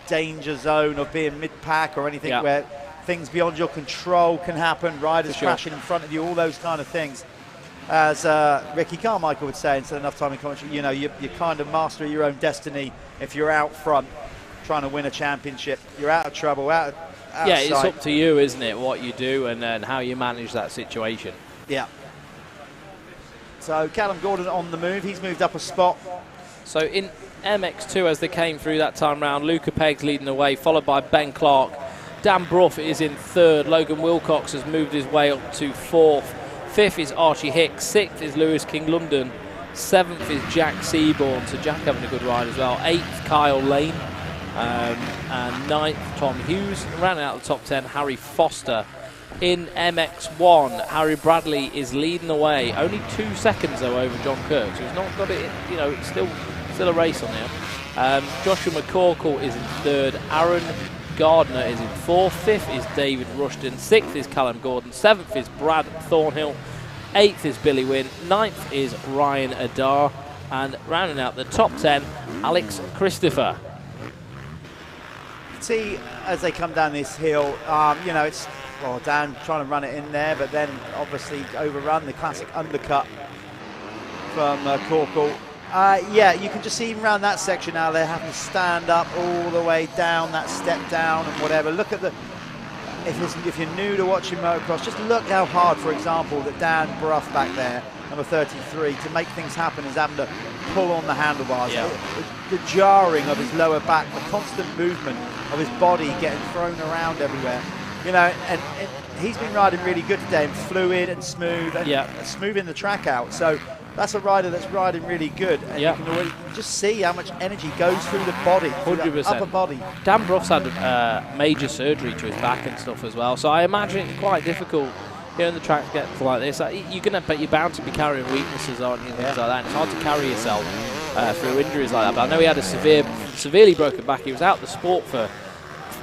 danger zone of being mid-pack or anything where things beyond your control can happen, riders crashing in front of you, all those kind of things. As Ricky Carmichael would say, instead of enough time in commentary, you kind of master your own destiny if you're out front trying to win a championship. You're out of trouble, out of Yeah, it's up to you, isn't it, what you do and how you manage that situation. Yeah. So Callum Gordon on the move. He's moved up a spot. So in MX2, as they came through that time round, Luca Pegg's leading the way, followed by Ben Clark. Dan Bruff is in third. Logan Wilcox has moved his way up to fourth. Fifth is Archie Hicks. Sixth is Lewis King London. Seventh is Jack Seaborn. So Jack having a good ride as well. Eighth, Kyle Lane. And ninth, Tom Hughes. Rounding out the top 10, Harry Foster. In MX1, Harry Bradley is leading the way. Only 2 seconds, though, over John Kirk. So he's not got it, you know, it's still a race on here. Joshua McCorkle is in third. Aaron Gardner is in fourth. Fifth is David Rushton. Sixth is Callum Gordon. Seventh is Brad Thornhill. Eighth is Billy Wynn. Ninth is Ryan Adar. And rounding out the top 10, Alex Christopher. See, as they come down this hill, you know, it's, well, Dan trying to run it in there, but then obviously overrun the classic undercut from Corkle. Yeah, you can just see even around that section now, they're having to stand up all the way down, that step down and whatever. Look at the, if you're new to watching motocross, just look how hard, for example, that Dan Bruff back there, number 33, to make things happen is having to pull on the handlebars. Yeah. The jarring of his lower back, the constant movement of his body getting thrown around everywhere. You know, and he's been riding really good today, and fluid and smooth, and smoothing the track out. So that's a rider that's riding really good. And you can already just see how much energy goes through the body, through the upper body. Dan Bruff's had major surgery to his back and stuff as well. So I imagine it's quite difficult here in the track to get like this. You're bound to be carrying weaknesses, aren't you, and things like that. And it's hard to carry yourself through injuries like that. But I know he had a severely broken back. He was out of the sport for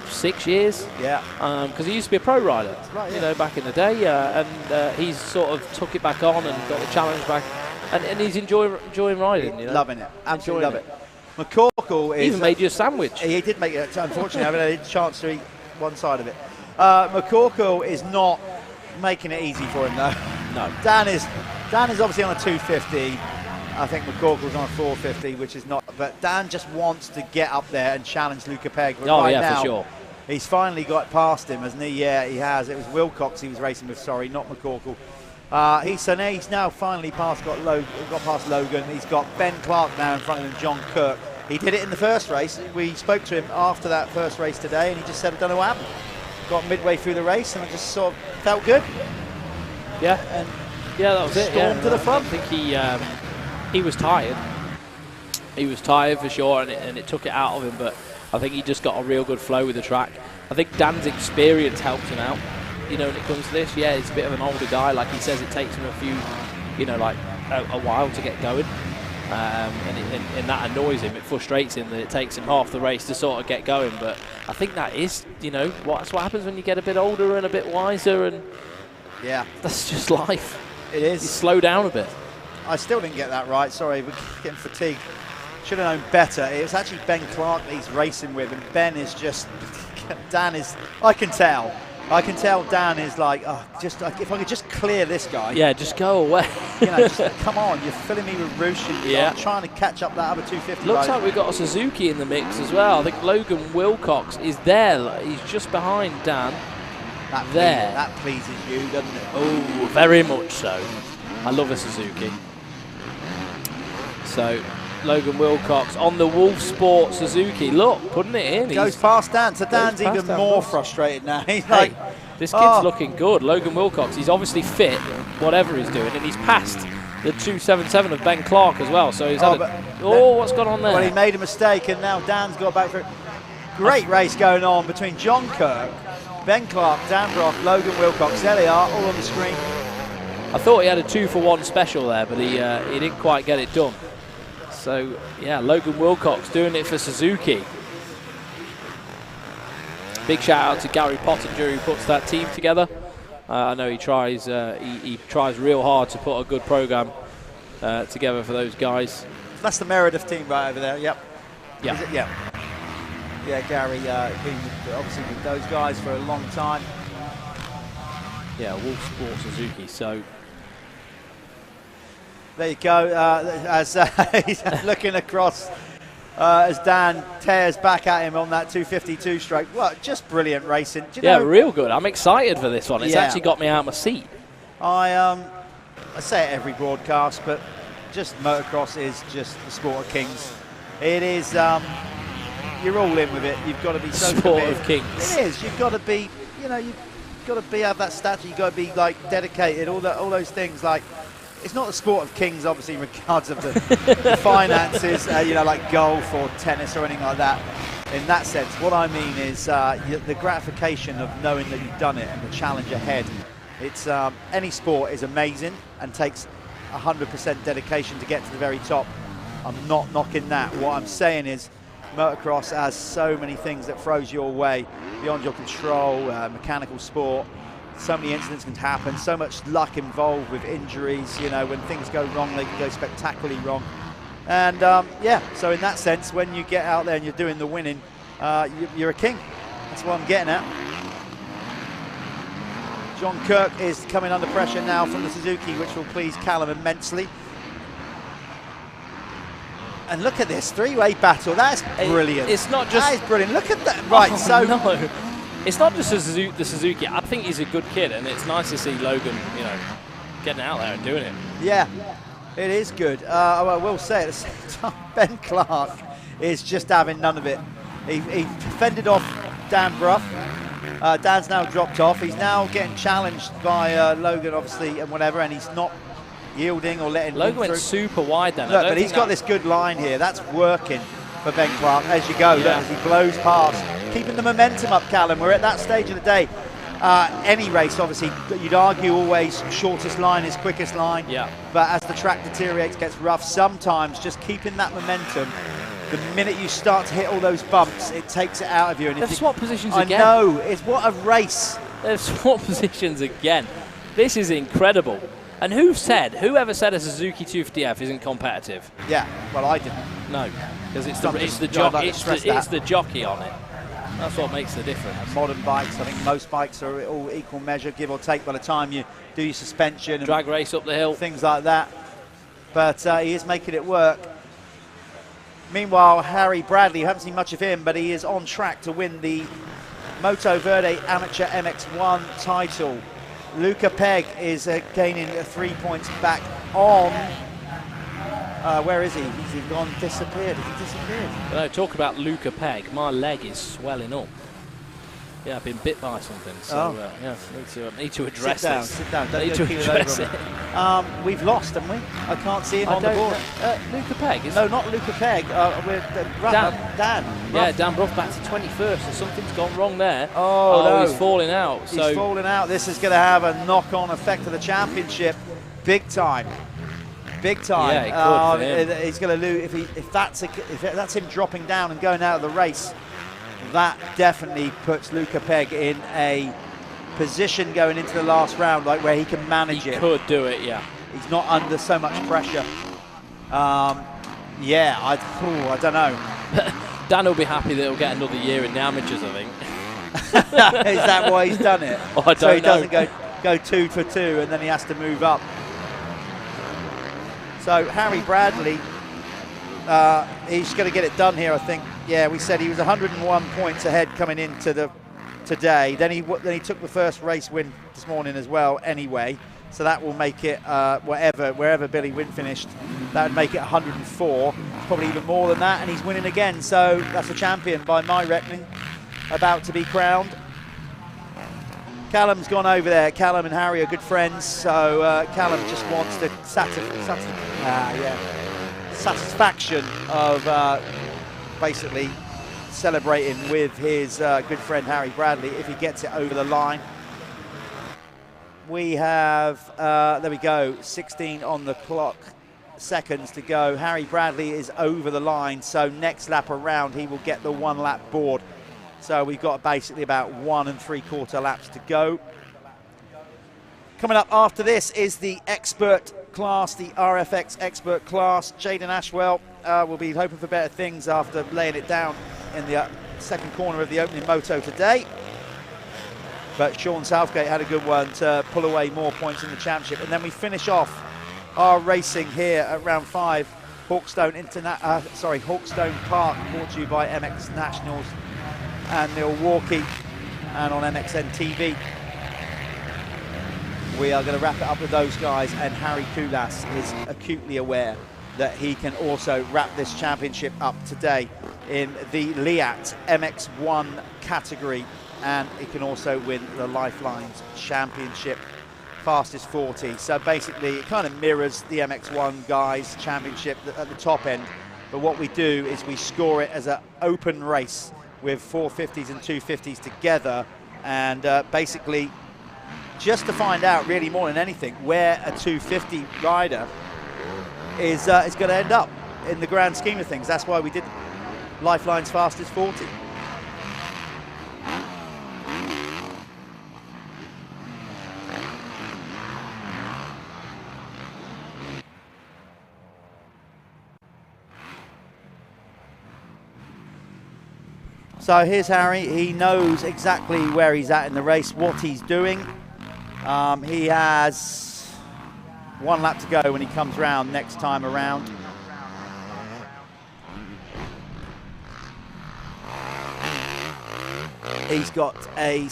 6 years. Yeah. Because he used to be a pro rider, right, you know, back in the day. And he's sort of took it back on and got the challenge back. And he's enjoying riding, you know. Loving it. Absolutely love it. McCorkle is... Even made you a sandwich. He did make it. Unfortunately, I haven't had a chance to eat one side of it. McCorkle is not making it easy for him, though. No. Dan is obviously on a 250. I think McCorkle's on a 450, which is not... But Dan just wants to get up there and challenge Luca Pegg. But right now, for sure. He's finally got past him, hasn't he? Yeah, he has. It was Wilcox he was racing with, sorry, not McCorkle. He's now finally got past Logan. He's got Ben Clark now in front of him, John Kirk. He did it in the first race. We spoke to him after that first race today, and he just said, I don't know what happened. Got midway through the race, and I just sort of felt good. Yeah. And yeah, that was it. Stormed to the front. I think he was tired. He was tired for sure, and it took it out of him, but I think he just got a real good flow with the track. I think Dan's experience helped him out. You know, when it comes to this, yeah, he's a bit of an older guy. Like he says, it takes him a few, you know, like a while to get going. And that annoys him. It frustrates him that it takes him half the race to sort of get going. But I think that is, you know, that's what happens when you get a bit older and a bit wiser. And yeah, that's just life. It is. You slow down a bit. I still didn't get that right. Sorry, we're getting fatigued. Should have known better. It was actually Ben Clark that he's racing with, and Ben is just... Dan is... I can tell Dan is like, oh, just if I could just clear this guy. Yeah, just go away. You know, just come on, you're filling me with roosh. I'm trying to catch up that other 250. Looks like we've got a Suzuki in the mix as well. I think Logan Wilcox is there. He's just behind Dan. That pleases you, doesn't it? Oh, very much so. I love a Suzuki. So, Logan Wilcox on the Wolf Sport Suzuki. Look, putting it in. Goes past Dan, so Dan's even more frustrated now. He's like, this kid's looking good. Logan Wilcox, he's obviously fit, whatever he's doing, and he's passed the 277 of Ben Clark as well. So he's had what's gone on there? Well, he made a mistake, and now Dan's got back for it. Great race going on between John Kirk, Ben Clark, Dan Brock, Logan Wilcox. There they are, all on the screen. I thought he had a 2-for-1 special there, but he didn't quite get it done. So, yeah, Logan Wilcox doing it for Suzuki. Big shout out to Gary Pottinger who puts that team together. I know he tries he tries real hard to put a good program together for those guys. That's the Meredith team right over there, yep. Yeah. Yeah, Gary, been obviously with those guys for a long time. Yeah, Wolf Sport Suzuki, so... There you go, as he's looking across as Dan tears back at him on that 252 stroke. Well, just brilliant racing. Do you Yeah, know, real good. I'm excited for this one. It's Yeah. actually got me out of my seat. I say it every broadcast, but just motocross is just the sport of kings. It is. You're all in with it. You've got to be so Sport committed. of kings. It is. You've got to be. You know, you've got to be have that stature. You've got to be like dedicated. All those things. Like, it's not the sport of kings, obviously, in regards of the finances. You know, like golf or tennis or anything like that. In that sense, what I mean is the gratification of knowing that you've done it and the challenge ahead. It's any sport is amazing and takes 100% dedication to get to the very top. I'm not knocking that. What I'm saying is motocross has so many things that throws your way beyond your control, mechanical sport. So many incidents can happen, so much luck involved with injuries. You know, when things go wrong, they can go spectacularly wrong. And yeah, so in that sense, when you get out there and you're doing the winning, you're a king. That's what I'm getting at. John Kirk is coming under pressure now from the Suzuki, which will please Callum immensely. And look at this three-way battle. That's brilliant. It's not just... That is brilliant. Look at that. Right, so... No. It's not just the Suzuki. I think he's a good kid, and it's nice to see Logan, you know, getting out there and doing it. Yeah, it is good. I will say at the same time, Ben Clark is just having none of it. He fended off Dan Bruff. Dan's now dropped off. He's now getting challenged by Logan, obviously, and whatever, and he's not yielding or letting Logan went through. super wide then. Look, but he's got this good line here. That's working for Ben Clark as you go. Look, as he blows past. Keeping the momentum up, Callum. We're at that stage of the day. Any race, obviously, you'd argue always shortest line is quickest line. Yeah. But as the track deteriorates, gets rough, sometimes just keeping that momentum, the minute you start to hit all those bumps, it takes it out of you. And They've swapped positions again. I know. It's what a race. They've swapped positions again. This is incredible. And whoever said a Suzuki 250F isn't competitive? Yeah, well, I didn't. No, because it's the jockey on it. That's what makes the difference. Modern bikes, I think most bikes are all equal measure, give or take, by the time you do your suspension. And drag race up the hill. Things like that. But he is making it work. Meanwhile, Harry Bradley, you haven't seen much of him, but he is on track to win the Motoverde Amateur MX1 title. Luca Pegg is gaining 3 points back on. Where is he? Has he gone disappeared? Has he disappeared? No, talk about Luca Pegg. My leg is swelling up. Yeah, I've been bit by something, so yeah, need to address this. Sit down, don't need go to keel address over it. We've lost, haven't we? I can't see him on the board. Luca Pegg? No, not Luca Pegg. Dan. Yeah, Dan Bruff back to 21st, so something's gone wrong there. Oh, no. He's falling out. He's falling out. This is going to have a knock-on effect to the championship. Big time. Big time. Yeah, it could for him. He's going to lose if that's him dropping down and going out of the race. That definitely puts Luca Pegg in a position going into the last round, like where he can manage it. He could do it, yeah. He's not under so much pressure. Yeah, I don't know. Dan will be happy that he'll get another year in the amateurs, I think. Is that why he's done it? Oh, I don't so he know. doesn't go 2 for 2 and then he has to move up. So Harry Bradley, he's going to get it done here, I think. Yeah, we said he was 101 points ahead coming into today. Then he took the first race win this morning as well. Anyway, so that will make it wherever Billy Wynn finished, that would make it 104. Probably even more than that, and he's winning again. So that's a champion by my reckoning, about to be crowned. Callum's gone over there. Callum and Harry are good friends, so Callum just wants the satisfaction of basically celebrating with his good friend Harry Bradley if he gets it over the line. We have, there we go, 16 on the clock, seconds to go. Harry Bradley is over the line, so next lap around he will get the 1 lap board. So we've got basically about 1 3/4 laps to go. Coming up after this is the expert class, the RFX expert class. Jaden Ashwell will be hoping for better things after laying it down in the second corner of the opening moto today. But Sean Southgate had a good one to pull away more points in the championship. And then we finish off our racing here at round 5 Hawkstone Hawkstone Park, brought to you by MX Nationals and Milwaukee, and on MXN-TV. We are going to wrap it up with those guys, and Harry Koulas is acutely aware that he can also wrap this championship up today in the Leatt MX1 category, and he can also win the Lyfelinez Championship fastest 40. So basically it kind of mirrors the MX1 guys championship at the top end, but what we do is we score it as an open race with 450s and 250s together, and basically just to find out, really more than anything, where a 250 rider is going to end up in the grand scheme of things. That's why we did Lyfelinez fastest 40. So here's Harry. He knows exactly where he's at in the race, what he's doing. He has one lap to go when he comes round next time around. He's got a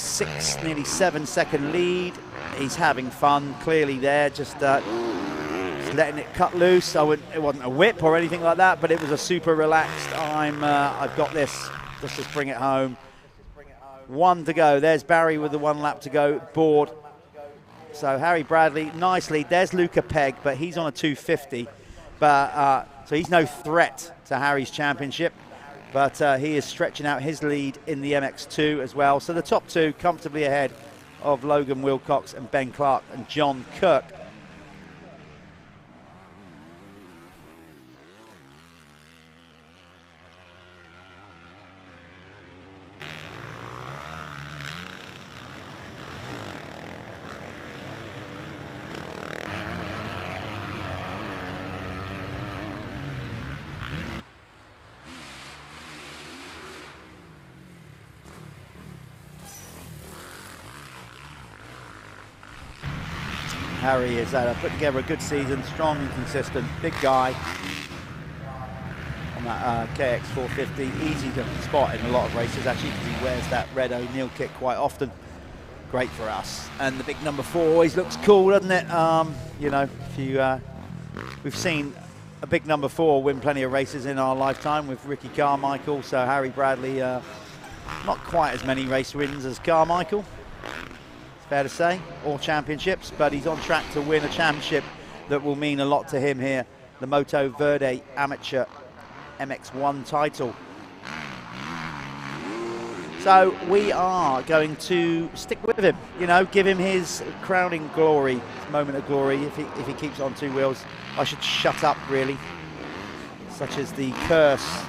nearly 7 second lead. He's having fun, clearly there, just letting it cut loose. It wasn't a whip or anything like that, but it was a super relaxed, I've got this, let's just bring it home. One to go. There's Barry with the 1 lap to go, board. So Harry Bradley, nicely. There's Luca Pegg, but he's on a 250. But so he's no threat to Harry's championship. But he is stretching out his lead in the MX2 as well. So the top two comfortably ahead of Logan Wilcox and Ben Clark and John Kirk. Harry has put together a good season, strong and consistent, big guy on that KX 450, easy to spot in a lot of races actually because he wears that red O'Neill kit quite often. Great for us. And the big number 4 always looks cool, doesn't it? You know, we've seen a big number 4 win plenty of races in our lifetime with Ricky Carmichael, so Harry Bradley, not quite as many race wins as Carmichael. Fair to say, all championships, but he's on track to win a championship that will mean a lot to him here, the Motoverde Amateur MX1 title. So we are going to stick with him, you know, give him his crowning glory, his moment of glory, if he keeps on 2 wheels. I should shut up, really, such as the curse.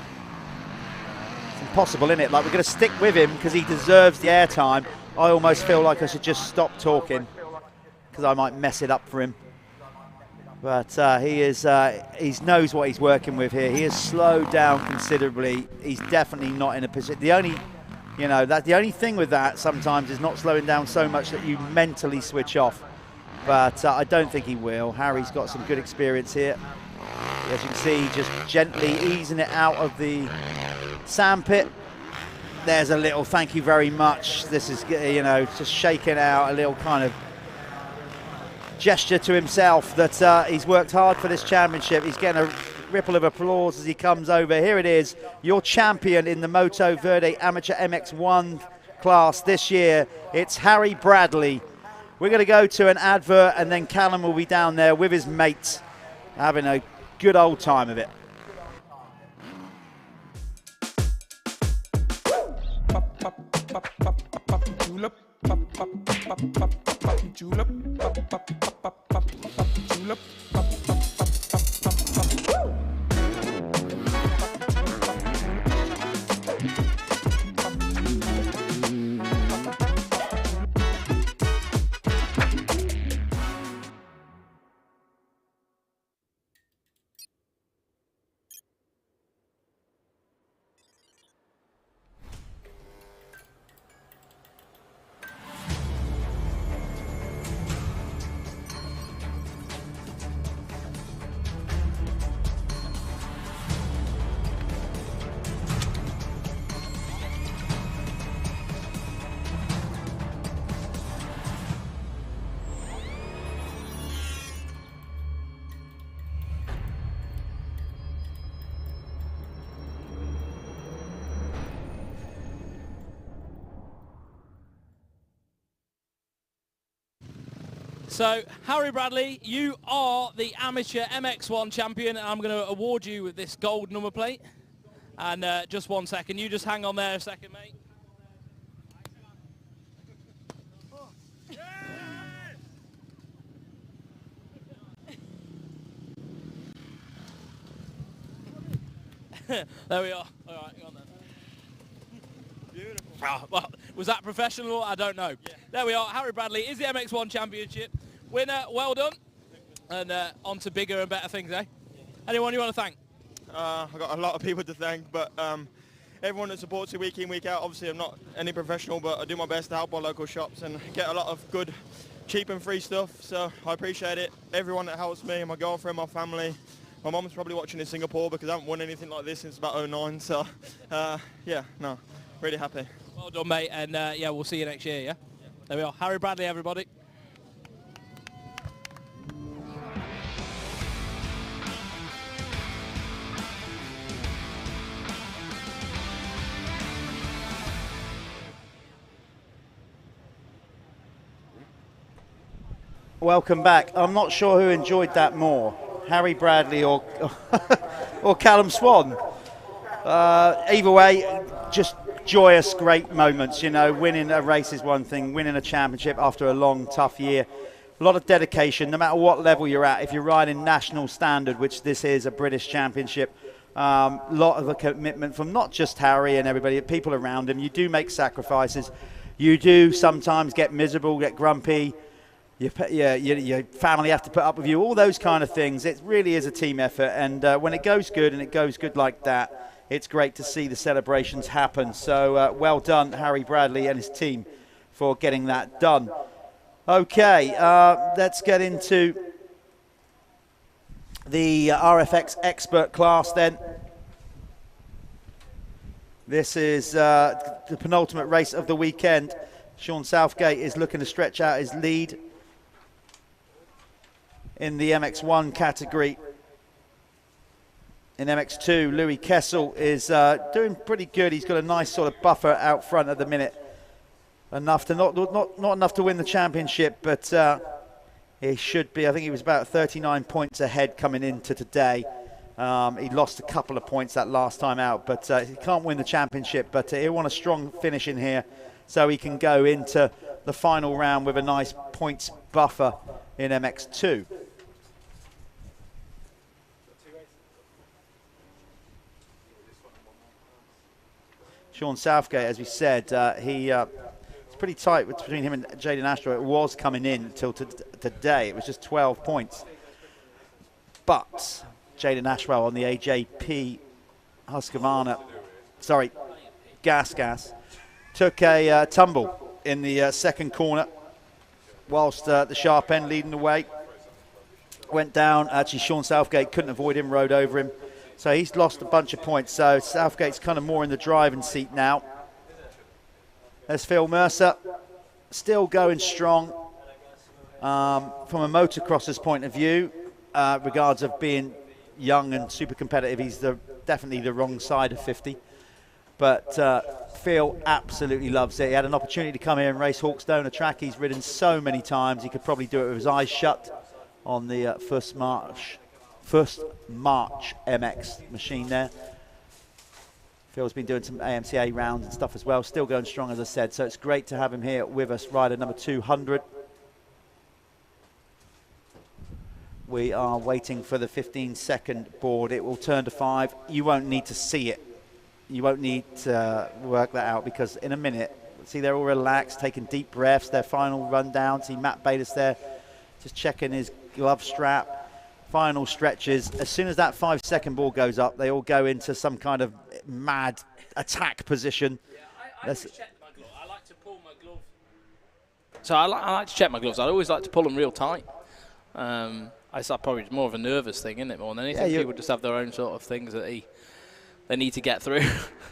It's impossible, isn't it? Like, we're going to stick with him because he deserves the airtime. I almost feel like I should just stop talking because I might mess it up for him. But he knows what he's working with here. He has slowed down considerably. He's definitely not in a position. The only thing with that sometimes is not slowing down so much that you mentally switch off. But I don't think he will. Harry's got some good experience here. As you can see, just gently easing it out of the sandpit. There's a little thank you very much. This is, you know, just shaking out a little kind of gesture to himself that he's worked hard for this championship. He's getting a ripple of applause as he comes over. Here it is, your champion in the Motoverde Amateur MX1 class this year. It's Harry Bradley. We're going to go to an advert and then Callum will be down there with his mates having a good old time of it. Julep, julep, julep. So, Harry Bradley, you are the amateur MX1 champion, and I'm going to award you with this gold number plate. And just 1 second, you just hang on there a second, mate. There we are. All right, go on then. Beautiful. Oh, well, was that professional? I don't know. Yeah. There we are. Harry Bradley is the MX1 Championship winner. Well done. And on to bigger and better things, eh? Yeah. Anyone you want to thank? I've got a lot of people to thank, but everyone that supports me week in, week out. Obviously, I'm not any professional, but I do my best to help our local shops and get a lot of good, cheap and free stuff. So I appreciate it. Everyone that helps me, my girlfriend, my family. My mum's probably watching in Singapore because I haven't won anything like this since about 2009. So, yeah, no, really happy. Well done, mate. And, yeah, we'll see you next year, yeah? There we are. Harry Bradley, everybody. Welcome back. I'm not sure who enjoyed that more, Harry Bradley or or Callum Swan. Either way, just joyous, great moments. You know, winning a race is one thing, winning a championship after a long, tough year. A lot of dedication, no matter what level you're at. If you're riding national standard, which this is a British championship, lot of a commitment from not just Harry and everybody, people around him. You do make sacrifices. You do sometimes get miserable, get grumpy. Your family have to put up with you, all those kind of things. It really is a team effort, and when it goes good, and it goes good like that, it's great to see the celebrations happen. So well done, Harry Bradley and his team, for getting that done. Okay, let's get into the RFX Expert class then. This is the penultimate race of the weekend. Sean Southgate is looking to stretch out his lead in the MX1 category. In MX2, Louis Kessel is doing pretty good. He's got a nice sort of buffer out front at the minute. Enough to not enough to win the championship, but he should be. I think he was about 39 points ahead coming into today. He lost a couple of points that last time out, but he can't win the championship, but he'll want a strong finish in here so he can go into the final round with a nice points buffer in MX2. Sean Southgate, as we said, it's pretty tight between him and Jaden Ashrow. It was coming in until today. It was just 12 points. But Jaden Ashrow on the AJP Husqvarna, sorry, Gas, took a tumble in the second corner whilst the sharp end leading the way. Went down. Actually, Sean Southgate couldn't avoid him, rode over him. So he's lost a bunch of points. So Southgate's kind of more in the driving seat now. There's Phil Mercer, still going strong. From a motocrosser's point of view, regards of being young and super competitive, he's definitely the wrong side of 50. But Phil absolutely loves it. He had an opportunity to come here and race Hawkstone, a track he's ridden so many times. He could probably do it with his eyes shut on the first March MX machine there. Phil's been doing some AMCA rounds and stuff as well, still going strong, as I said. So it's great to have him here with us, rider number 200. We are waiting for the 15-second board. It will turn to 5. You won't need to see it. You won't need to work that out, because in a minute, see, they're all relaxed, taking deep breaths, their final rundown. See Matt Bayless there, just checking his glove strap. Final stretches. As soon as that 5-second ball goes up, they all go into some kind of mad attack position. I always check my glove. I like to pull my glove. So I like to check my gloves. I always like to pull them real tight. It's probably more of a nervous thing, isn't it, more than anything? Yeah, people just have their own sort of things that they need to get through.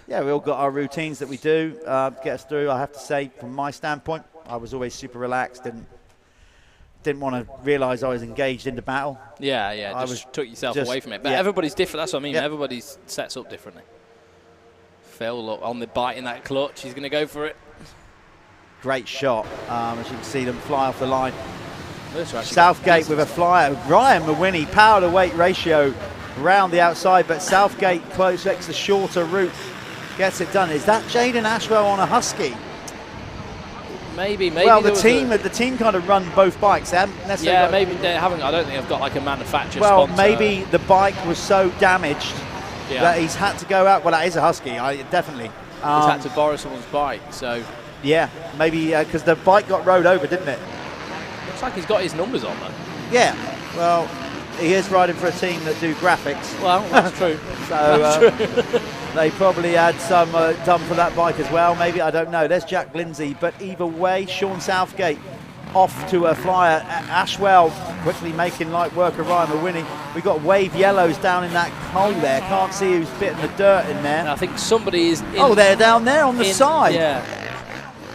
Yeah, we all got our routines that we do get us through. I have to say, from my standpoint, I was always super relaxed and didn't want to realise I was engaged in the battle. Yeah, just took yourself away from it. But everybody's different, that's what I mean. Yeah. Everybody sets up differently. Phil, look, on the bite in that clutch, he's going to go for it. Great shot, as you can see them fly off the line. Southgate with a flyer. Ryan Mawhinney, power to weight ratio round the outside, but Southgate takes the shorter route, gets it done. Is that Jaden Ashwell on a Husky? Maybe. Well, the team kind of run both bikes. They haven't necessarily maybe they haven't. I don't think they've got like a manufacturer Well, sponsor. maybe the bike was so damaged that he's had to go out. Well, that is a Husky, definitely. He's had to borrow someone's bike, so... Yeah, maybe because the bike got rode over, didn't it? Looks like he's got his numbers on, though. Yeah, well, he is riding for a team that do graphics. Well, that's true. So they probably had some done for that bike as well, maybe, I don't know. There's Jack Lindsay, but either way, Sean Southgate off to a flyer. Ashwell quickly making light work of Ryan Mawhinney. We've got wave yellows down in that hole there. Can't see who's bitten the dirt in there. And I think somebody is in... Oh, they're down there on the side. Yeah.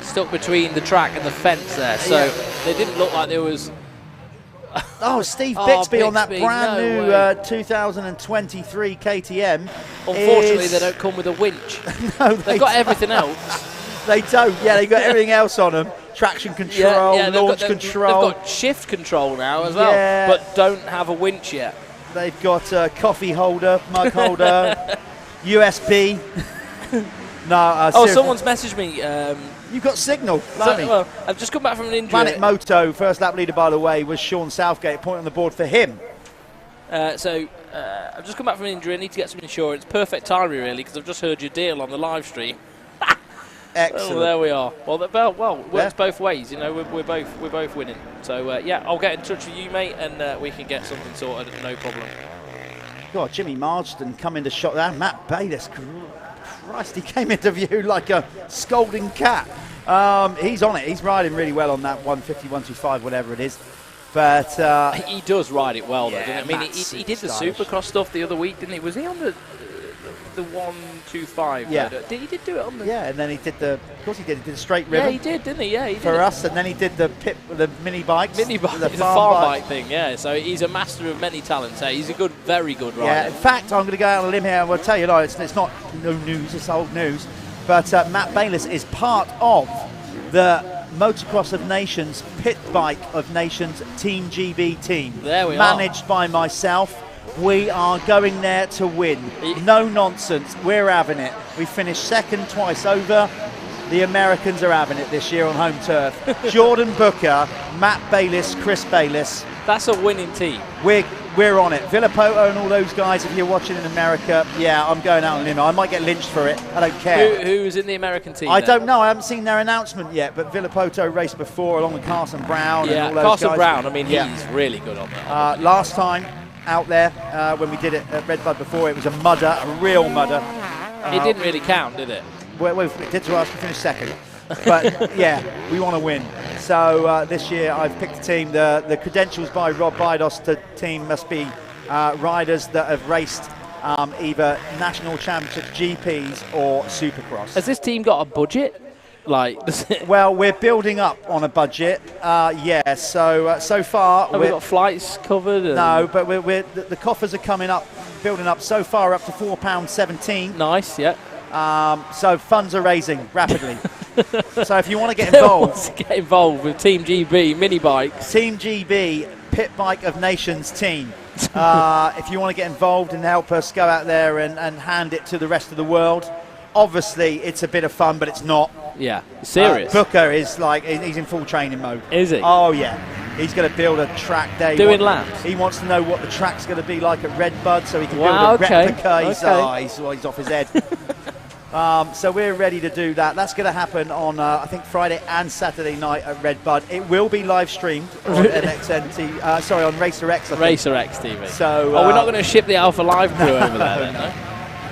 Stuck between the track and the fence there, so they didn't look like there was... Oh, Steve Bixby on that brand new 2023 KTM. Unfortunately, they don't come with a winch. No, they've got everything else. They don't. Yeah, they've got everything else on them. Traction control, launch control. They've got shift control now as well, but don't have a winch yet. They've got a coffee holder, mug holder, USB. No. Someone's messaged me. You've got signal. Well, I've just come back from an injury. Planet Moto, first lap leader, by the way, was Sean Southgate. Point on the board for him. I've just come back from an injury. I need to get some insurance. Perfect timing, really, because I've just heard your deal on the live stream. Excellent. Well, there we are. Well, it works both ways. You know, we're both winning. So I'll get in touch with you, mate, and we can get something sorted. No problem. God, Jimmy Marsden coming to shot there. Matt Bayliss. Christ, he came into view like a scolding cat. He's on it. He's riding really well on that 150, 125, whatever it is. But he does ride it well, though. I mean, he did the Supercross stuff the other week, didn't he? Was he on the 125? Yeah. He did do it on the... Yeah, and then he did the... Of course he did. He did the straight ribbon. Yeah, he did, didn't he? Yeah, he did. For us, and then he did the mini bikes. The farm bike thing, yeah. So he's a master of many talents. He's a very good rider. Yeah, in fact, I'm going to go out on a limb here and we'll tell you, it's not no news, it's old news, but Matt Bayliss is part of the Motocross of Nations Pit Bike of Nations Team GB team. There we are. Managed by myself. We are going there to win. No nonsense. We're having it. We finished second twice over. The Americans are having it this year on home turf. Jordan Booker, Matt Bayliss, Chris Bayliss. That's a winning team. We're on it. Villapoto and all those guys, if you're watching in America, yeah, I'm going out on a limb. I might get lynched for it. I don't care. Who's in the American team? I don't know. I haven't seen their announcement yet, but Villapoto raced before along with Carson Brown and all those Carson guys. Brown, I mean, he's really good on that. Last time out there, when we did it at Redbud before, it was a mudder, a real mudder. It didn't really count, did it? Well, it did to us. We finished second. But, yeah, we want to win. So this year I've picked a team. The credentials by Rob Bidos to team must be riders that have raced either National Championship GPs or Supercross. Has this team got a budget? Well, we're building up on a budget. Yeah, so far... Have we got flights covered? No, but the coffers are coming up, building up so far up to £4.17. Nice, yeah. So funds are raising rapidly. So if you want to get involved, with Team GB mini bikes, Team GB Pit Bike of Nations team. If you want to get involved and help us go out there and hand it to the rest of the world, obviously it's a bit of fun, but it's not. Yeah, serious. Booker is he's in full training mode. Is he? Oh yeah. He's going to build a track day. Doing laps. He wants to know what the track's going to be like at Redbud, so he can build a replica. He's off his head. So we're ready to do that. That's going to happen on, I think, Friday and Saturday night at Redbud. It will be live streamed on MXN-TV. Sorry, on Racer X. Racer X TV. So we're not going to ship the Alpha Live crew over there, then, no?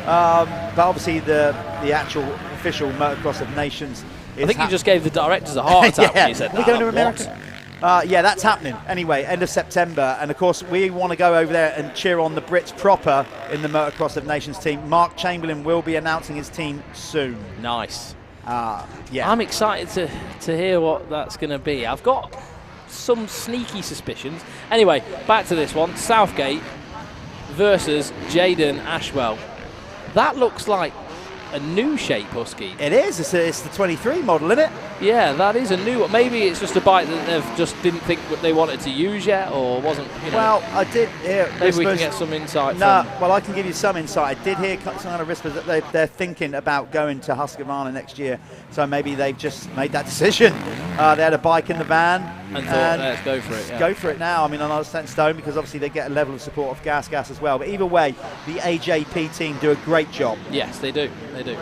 But obviously the actual official Motocross of Nations. I think you just gave the directors a heart attack when you said that. We're going to America. Yeah, that's happening. Anyway, end of September. And, of course, we want to go over there and cheer on the Brits proper in the Motocross of Nations team. Mark Chamberlain will be announcing his team soon. Nice. Yeah. I'm excited to hear what that's going to be. I've got some sneaky suspicions. Anyway, back to this one. Southgate versus Jaden Ashwell. That looks like a new shape Husky. It is. It's the 23 model, isn't it? Yeah, that is a new one. Maybe it's just a bike that they've just didn't think what they wanted to use yet, or wasn't, you know. Well, I did hear... Maybe we can get some insight well, I can give you some insight. I did hear some kind of whispers that they're thinking about going to Husqvarna next year, so maybe they've just made that decision. They had a bike in the van. And thought, let's go for it. Yeah. Go for it now. I mean, I'm not set in stone because obviously they get a level of support of gas as well. But either way, the AJP team do a great job. Yes, they do. They do.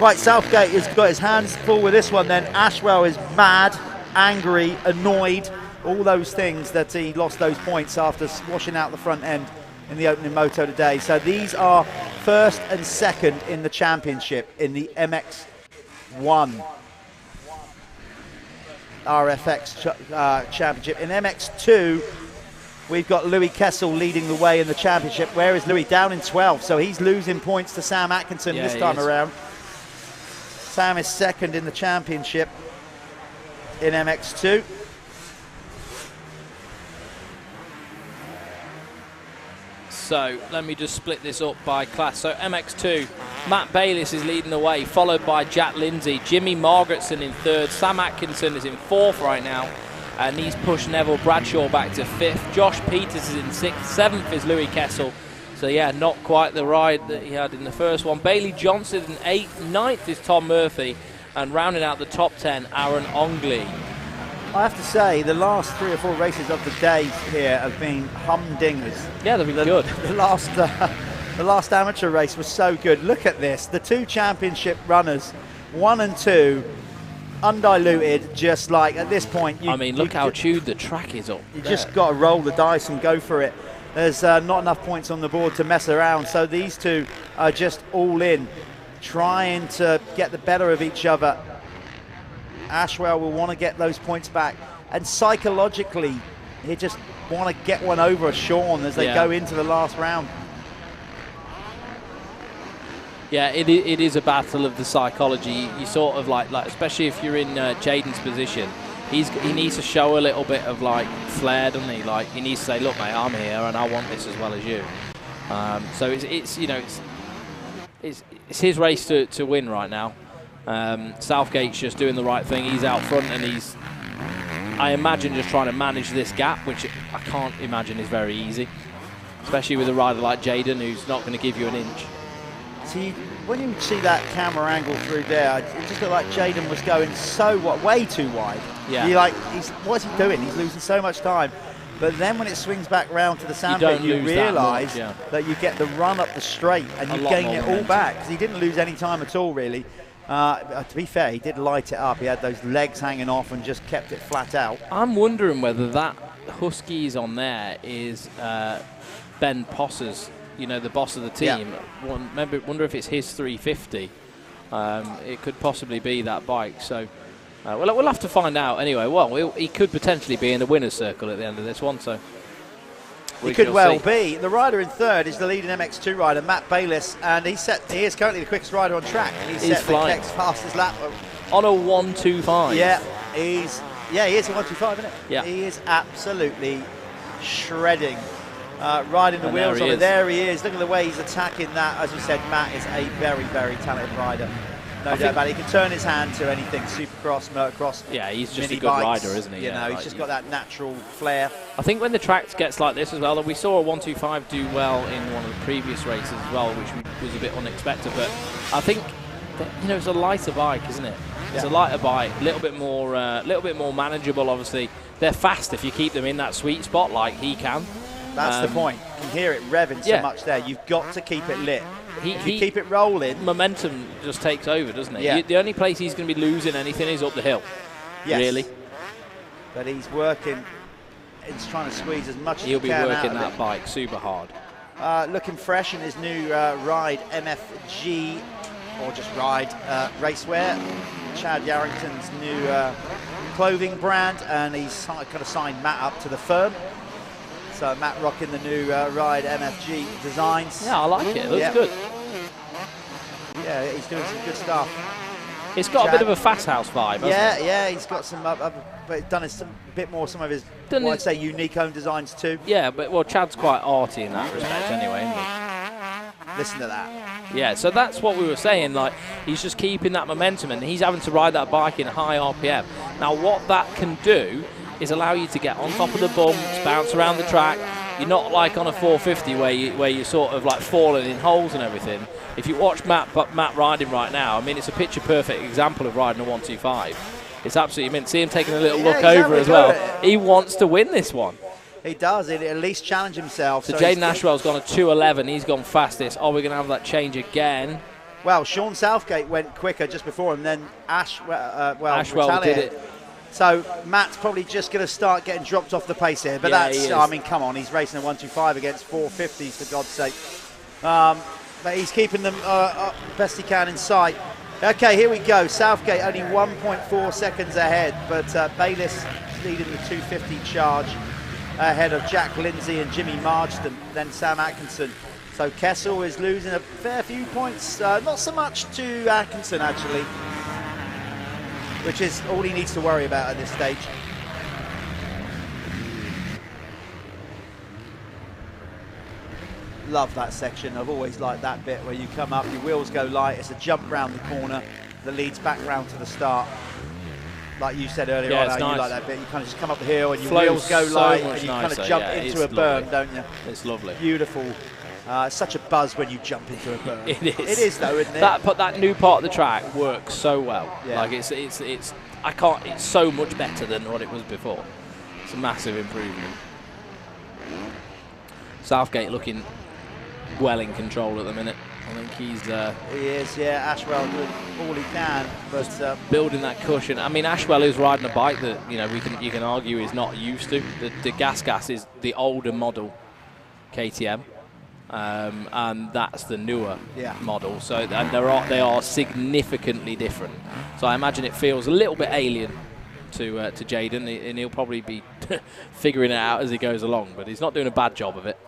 Right, Southgate has got his hands full with this one then. Ashwell is mad, angry, annoyed, all those things that he lost those points after washing out the front end in the opening moto today. So these are first and second in the championship in the MX1 RFX championship. In MX2, we've got Louis Kessel leading the way in the championship. Where is Louis? Down in 12th, so he's losing points to Sam Atkinson this time around. Sam is second in the championship in MX2. So let me just split this up by class. So MX2, Matt Bayliss is leading the way, followed by Jack Lindsay. Jimmy Margaretson in third. Sam Atkinson is in fourth right now, and he's pushed Neville Bradshaw back to fifth. Josh Peters is in sixth. Seventh is Louis Kessel. So yeah, not quite the ride that he had in the first one. Bailey Johnson in eighth. Ninth is Tom Murphy, and rounding out the top 10, Aaron Ongley. I have to say, the last 3 or 4 races of the day here have been humdingers. Yeah, they've been good. The last amateur race was so good. Look at this. The 2 championship runners, 1 and 2, undiluted, just like at this point. I mean, look how chewed the track is up. You just got to roll the dice and go for it. There's not enough points on the board to mess around, so these 2 are just all in, trying to get the better of each other. Ashwell will want to get those points back, and psychologically, he just want to get one over Sean as they go into the last round. Yeah, it is a battle of the psychology. You sort of like especially if you're in Jaden's position, he needs to show a little bit of like flair, doesn't he? Like he needs to say, look, mate, I'm here and I want this as well as you. So it's you know it's his race to win right now. Southgate's just doing the right thing. He's out front and he's, I imagine, just trying to manage this gap, which I can't imagine is very easy, especially with a rider like Jaden who's not going to give you an inch. See, when you see that camera angle through there, it just looked like Jaden was going way too wide. Yeah. You're like, what's he doing? He's losing so much time. But then when it swings back round to the sandpit, you realise that you get the run up the straight and you gain it all back. Because he didn't lose any time at all, really. To be fair, he did light it up. He had those legs hanging off and just kept it flat out. I'm wondering whether that Huskies on there is Ben Posser's, you know, the boss of the team. Yeah. Wonder if it's his 350. It could possibly be that bike. So we'll have to find out anyway. Well, he could potentially be in the winner's circle at the end of this one. So he could well be. The rider in third is the leading MX2 rider, Matt Bayliss, and he is currently the quickest rider on track. He's set the next fastest lap on a 1:25. Yeah, he is a 1:25, isn't it? Yeah, he is absolutely shredding. Riding the wheels on it. There he is. Look at the way he's attacking that. As we said, Matt is a very, very talented rider. No doubt about it. He can turn his hand to anything. Supercross, motocross. Yeah, he's just a good bikes, rider, isn't he? You know, he's just got that natural flair. I think when the track gets like this as well, and we saw a 1:25 do well in one of the previous races as well, which was a bit unexpected. But I think that, you know, it's a lighter bike, isn't it? It's a lighter bike, a little bit more manageable. Obviously, they're fast if you keep them in that sweet spot like he can. That's the point. You can hear it revving so much there. You've got to keep it lit. If you keep it rolling, momentum just takes over, doesn't it? Yeah. The only place he's going to be losing anything is up the hill. Yes. Really. But he's working. He's trying to squeeze as much as he can. He'll be working that bike super hard. Looking fresh in his new Ride MFG, or just Ride racewear. Chad Yarrington's new clothing brand, and he's kind of signed Matt up to the firm. So Matt rocking the new Ride MFG designs. Yeah, I like it. It looks good. Yeah, he's doing some good stuff. It's got a bit of a Fast House vibe, hasn't it? Yeah, he's got some but done some of his, I'd say, unique own designs too. Yeah, but Chad's quite arty in that respect anyway, isn't he? Listen to that. Yeah, so that's what we were saying. Like, he's just keeping that momentum, and he's having to ride that bike in high RPM. Now, what that can do is allow you to get on top of the bumps, bounce around the track. You're not like on a 450 where you're sort of like falling in holes and everything. If you watch Matt riding right now, I mean, it's a picture-perfect example of riding a 125. It's absolutely mint. See him taking a little look over as well. He wants to win this one. He does. He'd at least challenge himself. So Jaden Ashwell's gone a 2:11. He's gone fastest. Oh, we're going to have that change again. Well, Sean Southgate went quicker just before him, then Ashwell did it. So Matt's probably just going to start getting dropped off the pace here. But I mean, come on, he's racing a 125 against 450s, for God's sake. But he's keeping them best he can in sight. Okay, here we go. Southgate only 1.4 seconds ahead, but Bayliss leading the 250 charge ahead of Jack Lindsay and Jimmy Marsden, then Sam Atkinson. So Kessel is losing a fair few points, not so much to Atkinson actually, which is all he needs to worry about at this stage. Love that section. I've always liked that bit where you come up, your wheels go light, it's a jump round the corner that leads back round to the start. Like you said earlier on, nice. You like that bit. You kind of just come up the hill and your Flows wheels go so light much and you nicer. kind of jump into a berm, lovely. don't you? It's lovely. Beautiful. It's such a buzz when you jump into a berm. It is. It is though, isn't it? That new part of the track works so well. Yeah. Like it's so much better than what it was before. It's a massive improvement. Southgate looking well in control at the minute. I think he's... he is, yeah. Ashwell doing all he can, but... building that cushion. I mean, Ashwell is riding a bike that, you can argue he's not used to. The Gas is the older model KTM, and that's the newer model. So, and they are significantly different. So I imagine it feels a little bit alien to Jaden, and he'll probably be figuring it out as he goes along, but he's not doing a bad job of it.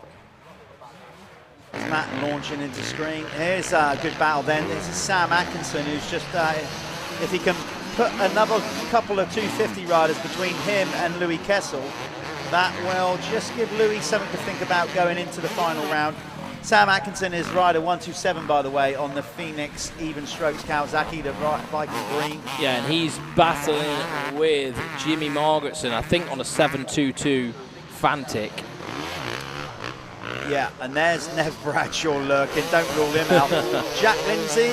Matt launching into screen. Here's a good battle then. This is Sam Atkinson, who's just, if he can put another couple of 250 riders between him and Louis Kessel, that will just give Louis something to think about going into the final round. Sam Atkinson is rider 127, by the way, on the Phoenix Even Strokes Kawasaki, the bike in green. Yeah, and he's battling with Jimmy Margaretson, I think on a 722 Fantic. Yeah, and there's Nev Bradshaw lurking. Don't rule him out. Jack Lindsay,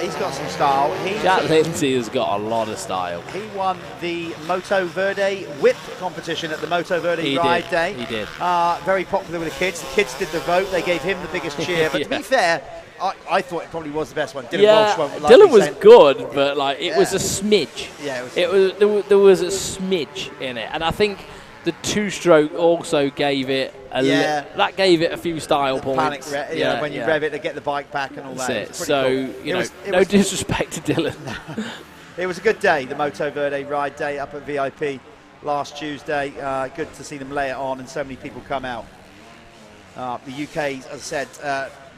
he's got some style. Jack Lindsay has got a lot of style. He won the Motoverde whip competition at the Motoverde Ride Day. He did. Very popular with the kids. The kids did the vote. They gave him the biggest cheer. But to be fair, I thought it probably was the best one. Dylan was good, but like it was a smidge. Yeah, there was a smidge in it, and I think the two-stroke also gave it that gave it a few style points. Panic, when you rev it to get the bike back and all that. That's it. So cool. No disrespect to Dylan. It was a good day, the Motoverde Ride Day up at VIP last Tuesday. Good to see them lay it on and so many people come out. The UK, as I said,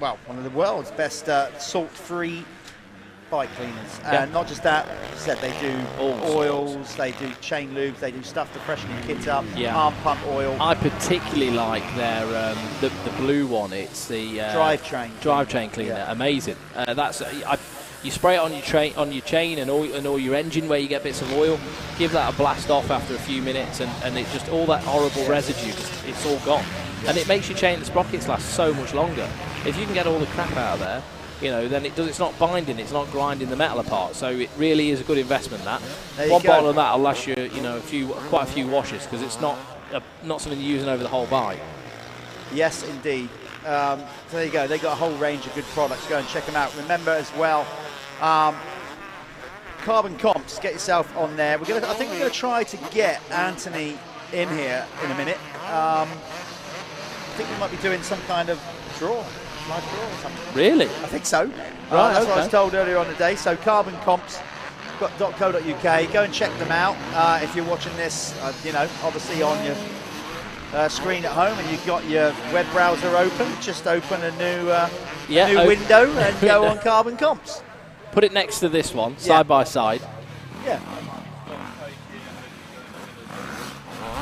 one of the world's best salt-free bike cleaners. And not just that, as I said, they do oils, they do chain lubes, they do stuff to freshen your kit up, arm pump oil. I particularly like their the blue one. It's the drivetrain cleaner. Amazing. You spray it on your chain and all your engine where you get bits of oil. Give that a blast off after a few minutes, and it just all that horrible residue, it's all gone. And it makes your chain and sprockets last so much longer. If you can get all the crap out of there, then it's not binding, it's not grinding the metal apart. So it really is a good investment. That one bottle of that will last you, quite a few washes, because it's not something you're using over the whole bike. Yes, indeed. So there you go. They got a whole range of good products. Go and check them out. Remember as well, Carbon Comps. Get yourself on there. I think we're going to try to get Anthony in here in a minute. I think we might be doing some kind of live draw or something. Really? I think so. Right, that's what I was told earlier on the day. So Carbon Comps. .co.uk. Go and check them out if you're watching this. Obviously on your screen at home, and you've got your web browser open. Just open a new window and go on Carbon Comps. Put it next to this one, side by side. Yeah.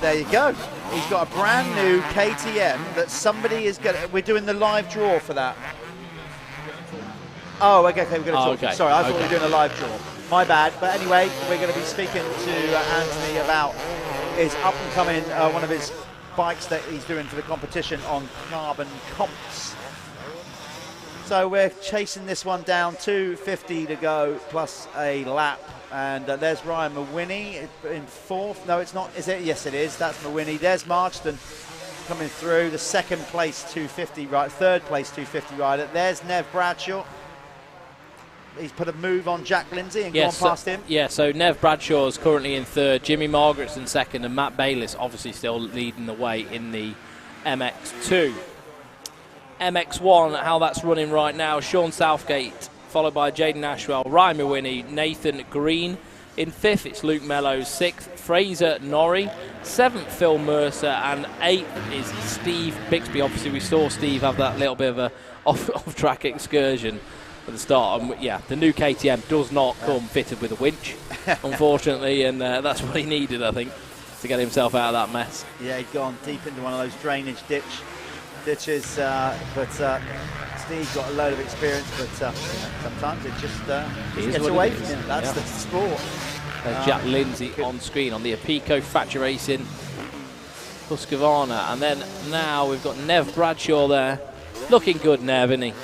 There you go. He's got a brand new KTM that somebody is going to... We're doing the live draw for that. Oh, okay, we're going to talk. Okay. Sorry, I thought we were doing a live draw. My bad. But anyway, we're going to be speaking to Anthony about his up-and-coming, one of his bikes that he's doing for the competition on carbon comps. So we're chasing this one down, 2:50 to go, plus a lap. And there's Ryan Mawhinney in fourth. No, it's not. Is it? Yes, it is. That's Mawhinney. There's Marston coming through. The second place 250 rider, third place 250 rider. There's Nev Bradshaw. He's put a move on Jack Lindsay and gone past him. Yeah, so Nev Bradshaw is currently in third. Jimmy Margaret's in second. And Matt Bayliss obviously still leading the way in the MX2. MX1, how that's running right now. Sean Southgate, followed by Jaden Ashwell, Ryan Mawhinney, Nathan Green. In fifth, it's Luke Mellows. Sixth, Fraser Norrie. Seventh, Phil Mercer. And eighth is Steve Bixby. Obviously, we saw Steve have that little bit of a off-track excursion at the start. And yeah, the new KTM does not come fitted with a winch, unfortunately, and that's what he needed, I think, to get himself out of that mess. Yeah, he'd gone deep into one of those drainage ditches, but Steve's got a load of experience, but sometimes it just gets away from him. That's the sport. Jack Lindsay on screen on the Apico Factory Racing Husqvarna, and then now we've got Nev Bradshaw there, looking good, Nev, isn't he?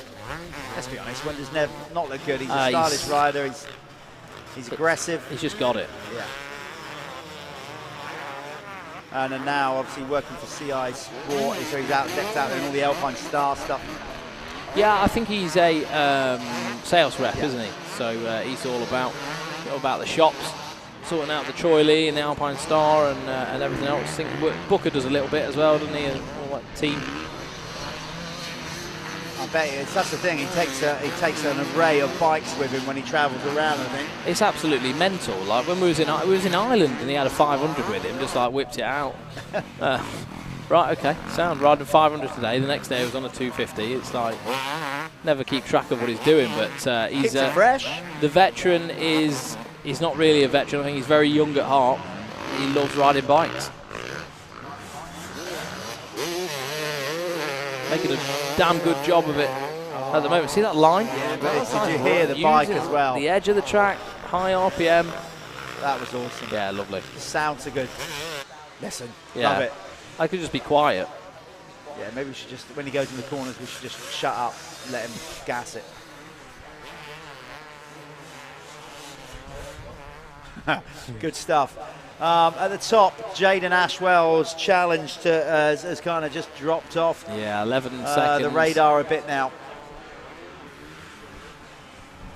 Let's be honest, when does Nev not look good? He's a stylish rider, he's aggressive. He's just got it. Yeah. And then now, obviously, working for CI Sport, so he's decked out in all the Alpine Star stuff. Yeah, I think he's a sales rep, isn't he? So he's all about the shops, sorting out the Troy Lee and the Alpine Star and everything else. I think Booker does a little bit as well, doesn't he? And all that team. I bet you, that's the thing. He takes an array of bikes with him when he travels around. I think it's absolutely mental. Like when we was in Ireland and he had a 500 with him, just like whipped it out. Right, okay, sound riding 500 today. The next day he was on a 250. It's like never keep track of what he's doing, but he's fresh. The veteran he's not really a veteran. I think he's very young at heart. He loves riding bikes. Making a damn good job of it at the moment. See that line? Yeah, but did you hear the bike as well? The edge of the track, high RPM. That was awesome. Yeah, lovely. The sounds are good. Listen, yeah. love it. I could just be quiet. Yeah, maybe we should just, when he goes in the corners, we should just shut up, let him gas it. Good stuff. At the top, Jaden Ashwell's challenge has kind of just dropped off. Yeah, 11 seconds. The radar a bit now.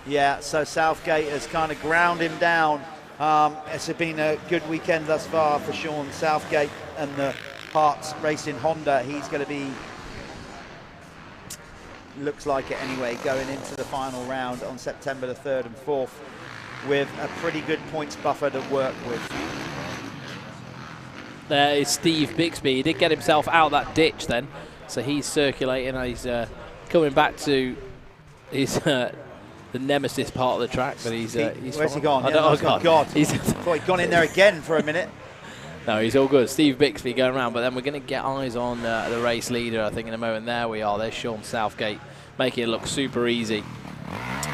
Yeah, so Southgate has kind of ground him down. It's been a good weekend thus far for Sean Southgate and the Parts Racing Honda. He's going to be, looks like it anyway, going into the final round on September the 3rd and 4th with a pretty good points buffer to work with. There is Steve Bixby. He did get himself out of that ditch then, so he's circulating. He's coming back to his the nemesis part of the track, but he's where's he gone? Oh God! He's thought he'd gone in there again for a minute. No, he's all good. Steve Bixby going around, but then we're going to get eyes on the race leader, I think, in a moment. There we are. There's Sean Southgate, making it look super easy.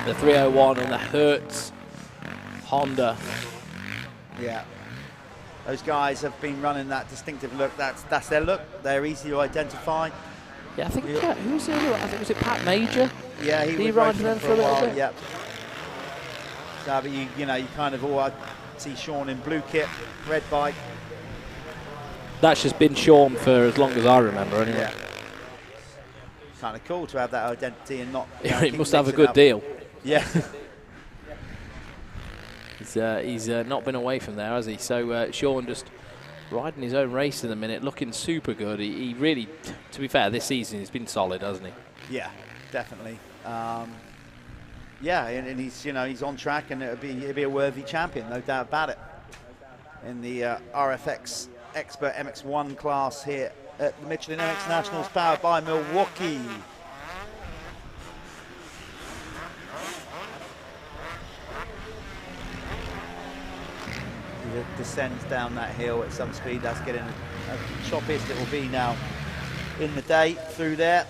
The 301 and the Hertz Honda. Yeah. Those guys have been running that distinctive look. That's their look. They're easy to identify. Yeah, I think who was the other one? I think was it Pat Major? Yeah, he was riding them for a little bit. Yep. So, but you kind of all see Sean in blue kit, red bike. That's just been Sean for as long as I remember, anyway. Yeah. Kind of cool to have that identity and not. He must have a good deal. Yeah. He's not been away from there, has he? So Sean just riding his own race in the minute, looking super good. He really, to be fair, this season he's been solid, hasn't he? Yeah, definitely. Yeah, and he's on track, and it'll be a worthy champion, no doubt about it. In the RFX Expert MX1 class here at the Michelin MX Nationals, powered by Milwaukee. It descends down that hill at some speed. That's getting a choppiest it will be now in the day through there.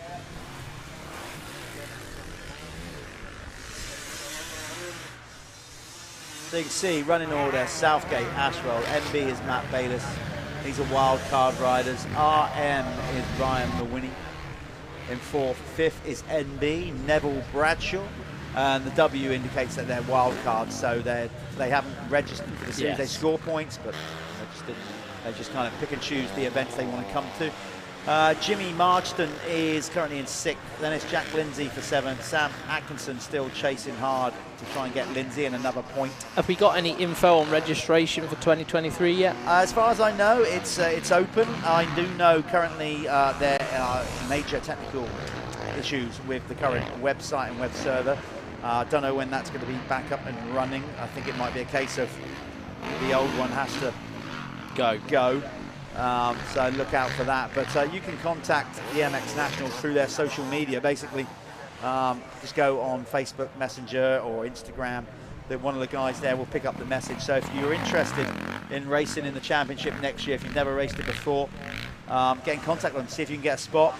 So you can see, running order, Southgate, Ashwell, MB is Matt Bayliss. These are wild card riders. RM is Ryan Mawhinney. In fourth. Fifth is NB, Neville Bradshaw. And the W indicates that they're wild cards, so they haven't registered for the series. Yes. They score points, but they just kind of pick and choose the events they want to come to. Jimmy Marston is currently in sixth. Then it's Jack Lindsay for seventh. Sam Atkinson still chasing hard to try and get Lindsay in another point. Have we got any info on registration for 2023 yet? As far as I know, it's open. I do know currently there are major technical issues with the current website and web server. I don't know when that's going to be back up and running. I think it might be a case of the old one has to go. So look out for that. But you can contact the MX Nationals through their social media. Basically, just go on Facebook Messenger or Instagram. One of the guys there will pick up the message. So if you're interested in racing in the championship next year, if you've never raced it before, get in contact with them, see if you can get a spot.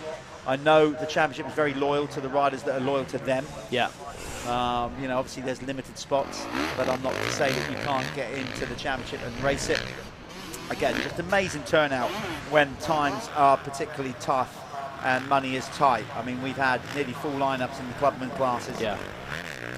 I know the championship is very loyal to the riders that are loyal to them. Yeah. You know, obviously there's limited spots, but I'm not to say that you can't get into the championship and race it. Again, just amazing turnout when times are particularly tough and money is tight. I mean, we've had nearly full lineups in the Clubman classes. Yeah.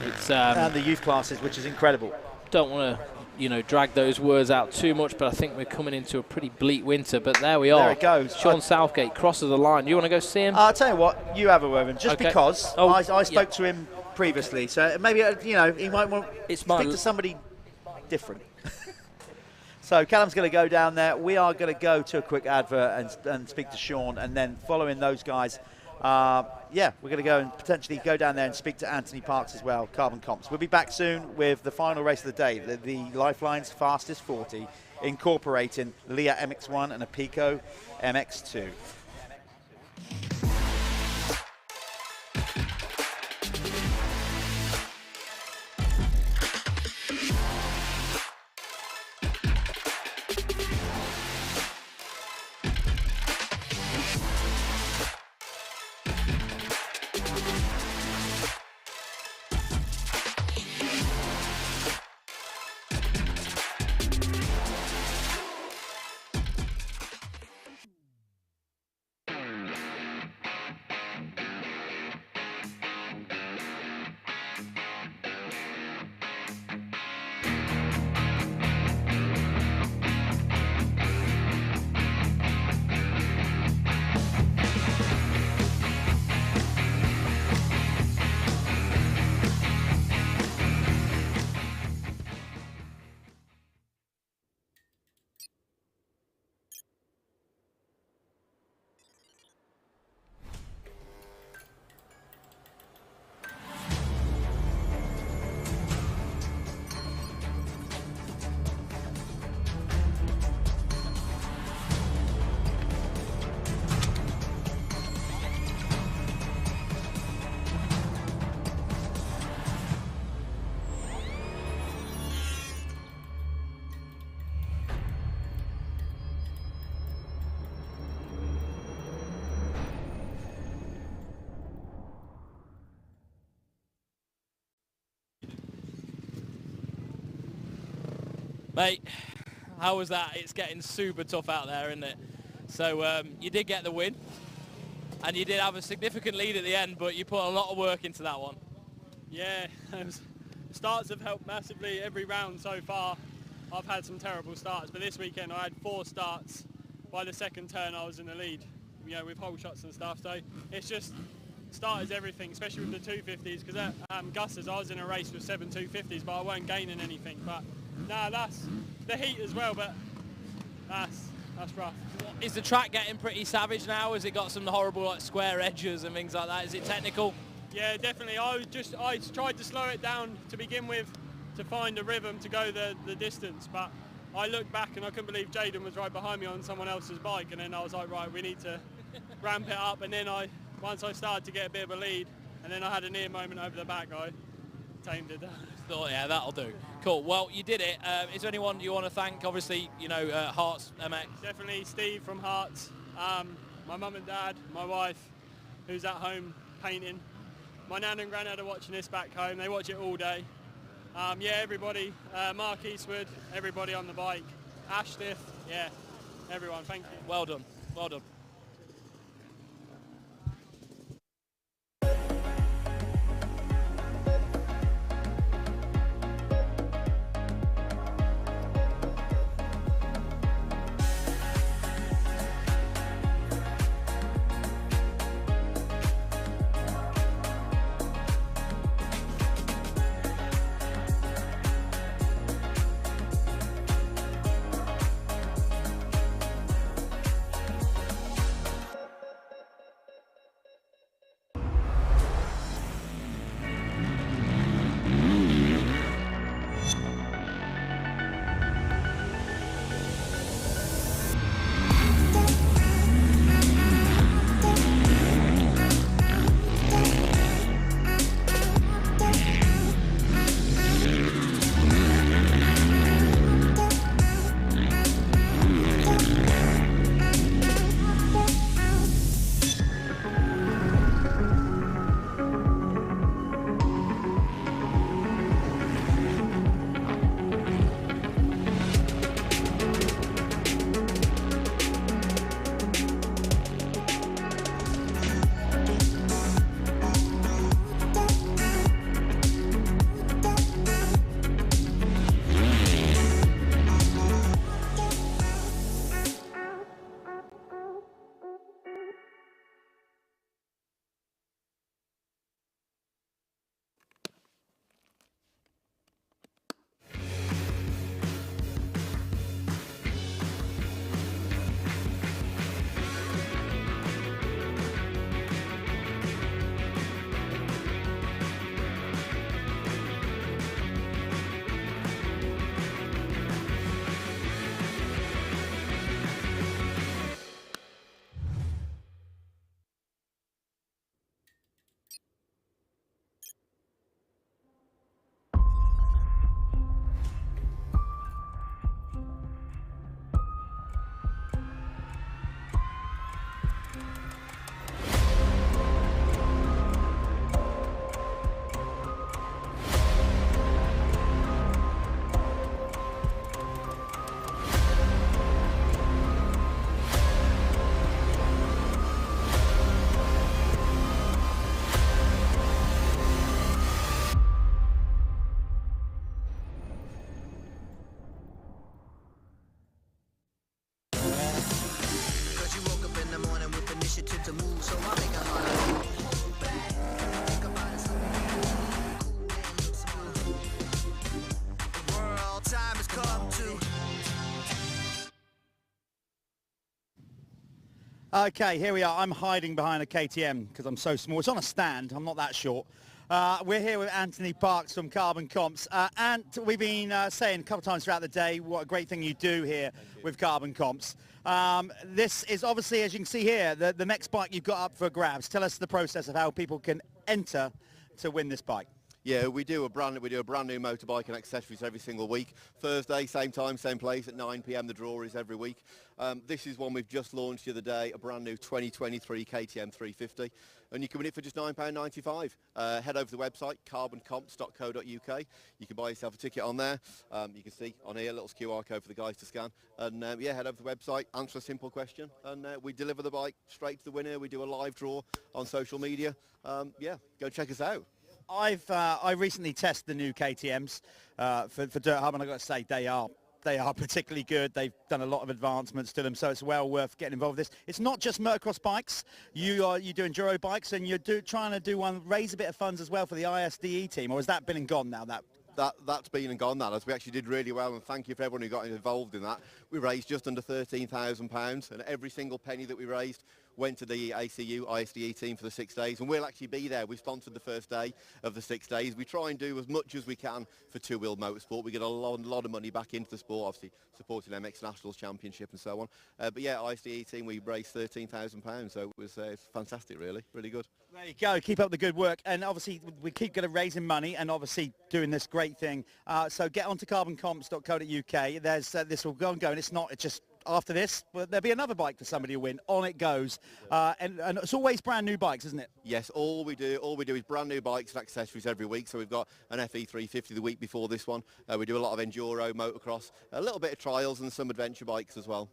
It's and the youth classes, which is incredible. Don't want to, you know, drag those words out too much, but I think we're coming into a pretty bleak winter. But there we are. There it goes. Sean Southgate crosses the line. You want to go see him? I'll tell you what, you have a word with him, just Okay. because Oh, I spoke to him previously, so maybe, you know, he might want to speak to somebody different. So Callum's going to go down there. We are going to go to a quick advert and speak to Sean, and then following those guys, yeah, we're going to go and potentially go down there and speak to Anthony Parks as well, Carbon Comps. We'll be back soon with the final race of the day, the Lyfelinez Fastest 40, incorporating Leatt MX1 and Apico MX2. Mate, how was that? It's getting super tough out there, isn't it? So you did get the win, and you did have a significant lead at the end, but you put a lot of work into that one. Yeah, starts have helped massively every round so far. I've had some terrible starts, but this weekend I had 4 starts. By the second turn I was in the lead, you know, with hole shots and stuff. So it's just, start is everything, especially with the 250s, because at Gus's I was in a race with 7 250s, but I weren't gaining anything. But no, that's the heat as well, but that's rough. Is the track getting pretty savage now? Has it got some horrible like square edges and things like that? Is it technical? Yeah, definitely. I tried to slow it down to begin with to find a rhythm to go the distance, but I looked back and I couldn't believe Jaden was right behind me on someone else's bike, and then I was like, right, we need to ramp it up. And then once I started to get a bit of a lead, and then I had a near moment over the back, I tamed it down. Thought, yeah, that'll do. Cool. Well, you did it. Is there anyone you want to thank? Obviously, you know, Hearts MX. Definitely Steve from Hearts, my mum and dad, my wife, who's at home painting. My nan and granddad are watching this back home. They watch it all day. Yeah, everybody, Mark Eastwood, everybody on the bike, Ashtiff, yeah, everyone, thank you. Well done, well done. Cause you woke up in the morning with initiative to move, so I make a heart back. Think about it, cool man, look smooth. The world time has come to. Okay, here we are. I'm hiding behind a KTM because I'm so small. It's on a stand. I'm not that short. We're here with Anthony Parks from Carbon Comps. And we've been saying a couple of times throughout the day what a great thing you do here with Carbon Comps. This is obviously, as you can see here, the next bike you've got up for grabs. Tell us the process of how people can enter to win this bike. Yeah, we do a brand new motorbike and accessories every single week. Thursday, same time, same place at 9 p.m. The draw is every week. This is one we've just launched the other day, a brand new 2023 KTM 350, and you can win it for just £9.95. Head over to the website carboncomps.co.uk. You can buy yourself a ticket on there. You can see on here a little QR code for the guys to scan, and yeah, head over to the website, answer a simple question, and we deliver the bike straight to the winner. We do a live draw on social media. Yeah, go check us out. I recently tested the new KTMs for Dirt Hub, and I've got to say they are particularly good. They've done a lot of advancements to them, so it's well worth getting involved with this. It's not just motocross bikes. You do enduro bikes, and you're trying to do one, raise a bit of funds as well for the ISDE team, or has that been and gone now? That's been and gone, as we actually did really well, and thank you for everyone who got involved in that. We raised just under £13,000, and every single penny that we raised went to the ACU ISDE team for the 6 days, and we'll actually be there. We sponsored the first day of the 6 days. We try and do as much as we can for two-wheel motorsport. We get a lot of money back into the sport, obviously supporting MX Nationals Championship and so on. But yeah, ISDE team, we raised £13,000, so it was fantastic, really good. There you go. Keep up the good work, and obviously we keep raising money and obviously doing this great thing. So get onto carboncomps.co.uk. There's this will go and go, and it's just after this, well, there'll be another bike for somebody to win. On it goes. And it's always brand new bikes, isn't it? Yes, all we do is brand new bikes and accessories every week. So we've got an FE350 the week before this one. We do a lot of enduro, motocross, a little bit of trials and some adventure bikes as well.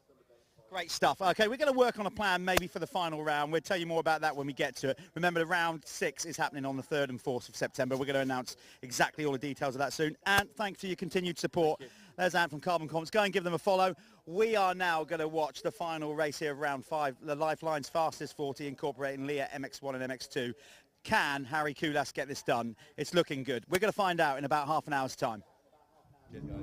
Great stuff. Okay, we're going to work on a plan maybe for the final round. We'll tell you more about that when we get to it. Remember, the round 6 is happening on the 3rd and 4th of September. We're going to announce exactly all the details of that soon. And thanks for your continued support. There's Ant from Carbon Comps. Go and give them a follow. We are now going to watch the final race here of round 5, the Lyfelinez Fastest 40, incorporating Leatt, MX1 and MX2. Can Harry Koulas get this done? It's looking good. We're going to find out in about half an hour's time. Cheers, guys.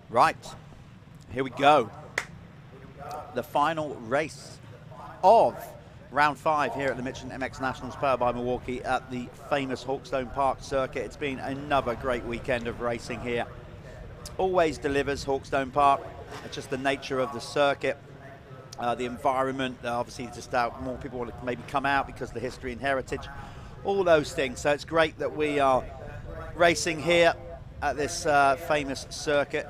Right, here we go. The final race of round 5 here at the Michelin MX Nationals, powered by Milwaukee at the famous Hawkstone Park circuit. It's been another great weekend of racing here. Always delivers Hawkstone Park. It's just the nature of the circuit, the environment. Obviously, just out more people want to maybe come out because of the history and heritage, all those things. So it's great that we are racing here at this famous circuit.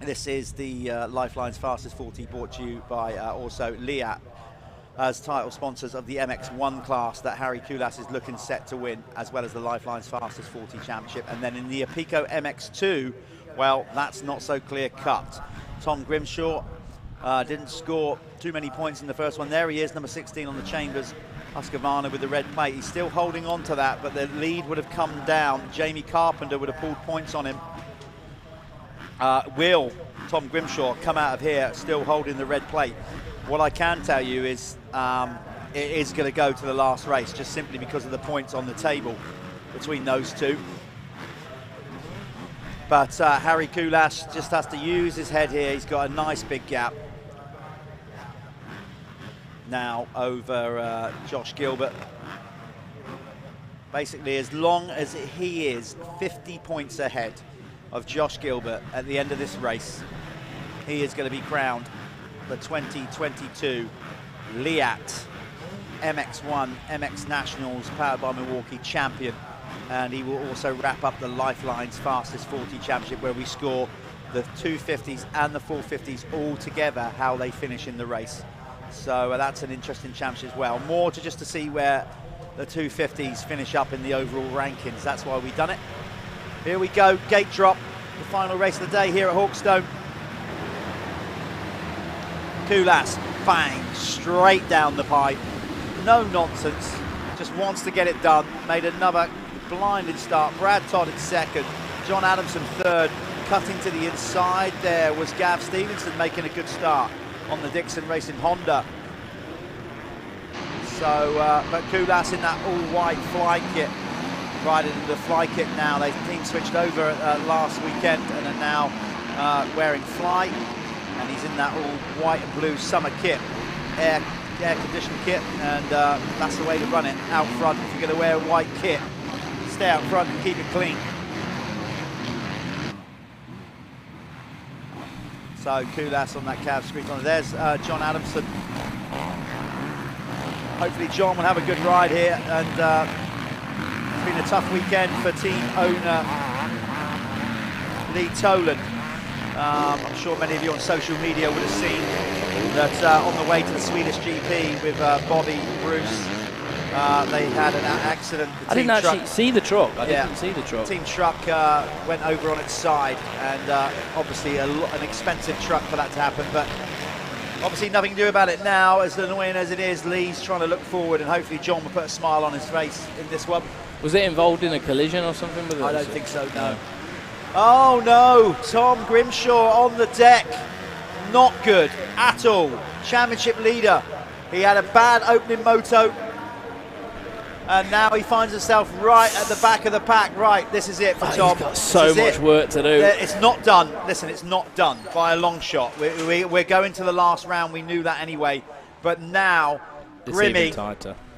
This is the Lyfelinez Fastest 40, brought to you by also Leatt as title sponsors of the MX1 class that Harry Koulas is looking set to win, as well as the Lyfelinez Fastest 40 Championship. And then in the Apico MX2, well, that's not so clear cut. Tom Grimshaw didn't score too many points in the first one. There he is, number 16 on the Chambers, Husqvarna with the red plate. He's still holding on to that, but the lead would have come down. Jamie Carpenter would have pulled points on him. Will Tom Grimshaw come out of here still holding the red plate? What I can tell you is it is going to go to the last race, just simply because of the points on the table between those two. But Harry Koulas just has to use his head here. He's got a nice big gap now over Josh Gilbert. Basically, as long as he is 50 points ahead of Josh Gilbert at the end of this race, he is going to be crowned the 2022 Leatt MX1 MX Nationals powered by Milwaukee champion, and he will also wrap up the Lyfelinez Fastest 40 Championship, where we score the 250s and the 450s all together, how they finish in the race. So that's an interesting championship as well. More to just to see where the 250s finish up in the overall rankings. That's why we've done it. Here we go, gate drop, the final race of the day here at Hawkstone. Koulas, bang, straight down the pipe. No nonsense, just wants to get it done. Made another blinded start. Brad Todd in second, John Adamson third. Cutting to the inside there was Gav Stevenson, making a good start on the Dixon Racing Honda. So, but Koulas in that all-white fly kit, riding in the fly kit now. They team switched over last weekend and are now wearing fly, and he's in that all white and blue summer kit, air conditioned kit, and that's the way to run it out front. If you're going to wear a white kit, stay out front and keep it clean. So Kulas on that cab screen corner. There's John Adamson. Hopefully John will have a good ride here, and it's been a tough weekend for team owner Lee Toland. I'm sure many of you on social media would have seen that on the way to the Swedish GP with Bobby Bruce, they had an accident. I didn't actually see the truck. I didn't see the truck. The team truck went over on its side, and obviously an expensive truck for that to happen, but obviously nothing to do about it now. As annoying as it is, Lee's trying to look forward, and hopefully John will put a smile on his face in this one. Was it involved in a collision or something with it? I don't think so, no. Oh no, Tom Grimshaw on the deck. Not good at all. Championship leader. He had a bad opening moto, and now he finds himself right at the back of the pack. Right, this is it for Tom. He's got so much work to do. It's not done. Listen, it's not done by a long shot. We're going to the last round. We knew that anyway. But now, Grimmy,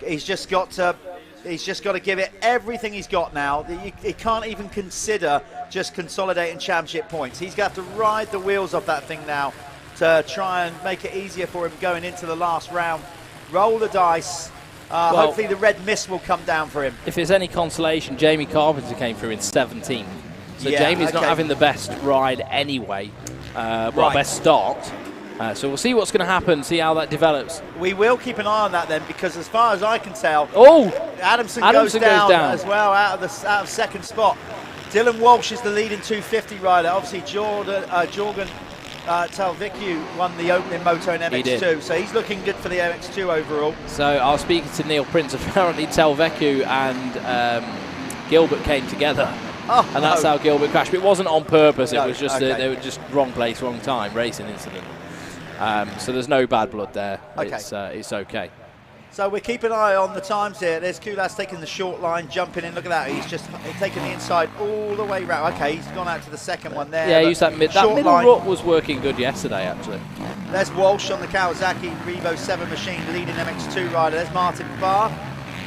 he's just got to give it everything he's got now. He can't even consider just consolidating championship points. He's got to ride the wheels off that thing now to try and make it easier for him going into the last round. Roll the dice. Hopefully the red mist will come down for him. If there's any consolation, Jamie Carpenter came through in 17th. So Jamie's not having the best ride anyway. Best start. So we'll see what's going to happen, see how that develops. We will keep an eye on that then, because as far as I can tell, Adamson goes down as well out of second spot. Dylan Walsh is the leading 250 rider. Obviously Jorgen Talvicu won the opening moto in MX2, so he's looking good for the MX2 overall. So I was speaking to Neil Prince. Apparently Talvicu and Gilbert came together. And that's how Gilbert crashed. But it wasn't on purpose. It was just they were just wrong place, wrong time, racing incident. So there's no bad blood there. It's okay. So we're keeping an eye on the times here. There's Kulas taking the short line, jumping in. Look at that. He's just taking the inside all the way round. Okay, he's gone out to the second one there. Yeah, that middle rut was working good yesterday, actually. There's Walsh on the Kawasaki Revo 7 machine, leading MX2 rider. There's Martin Barr.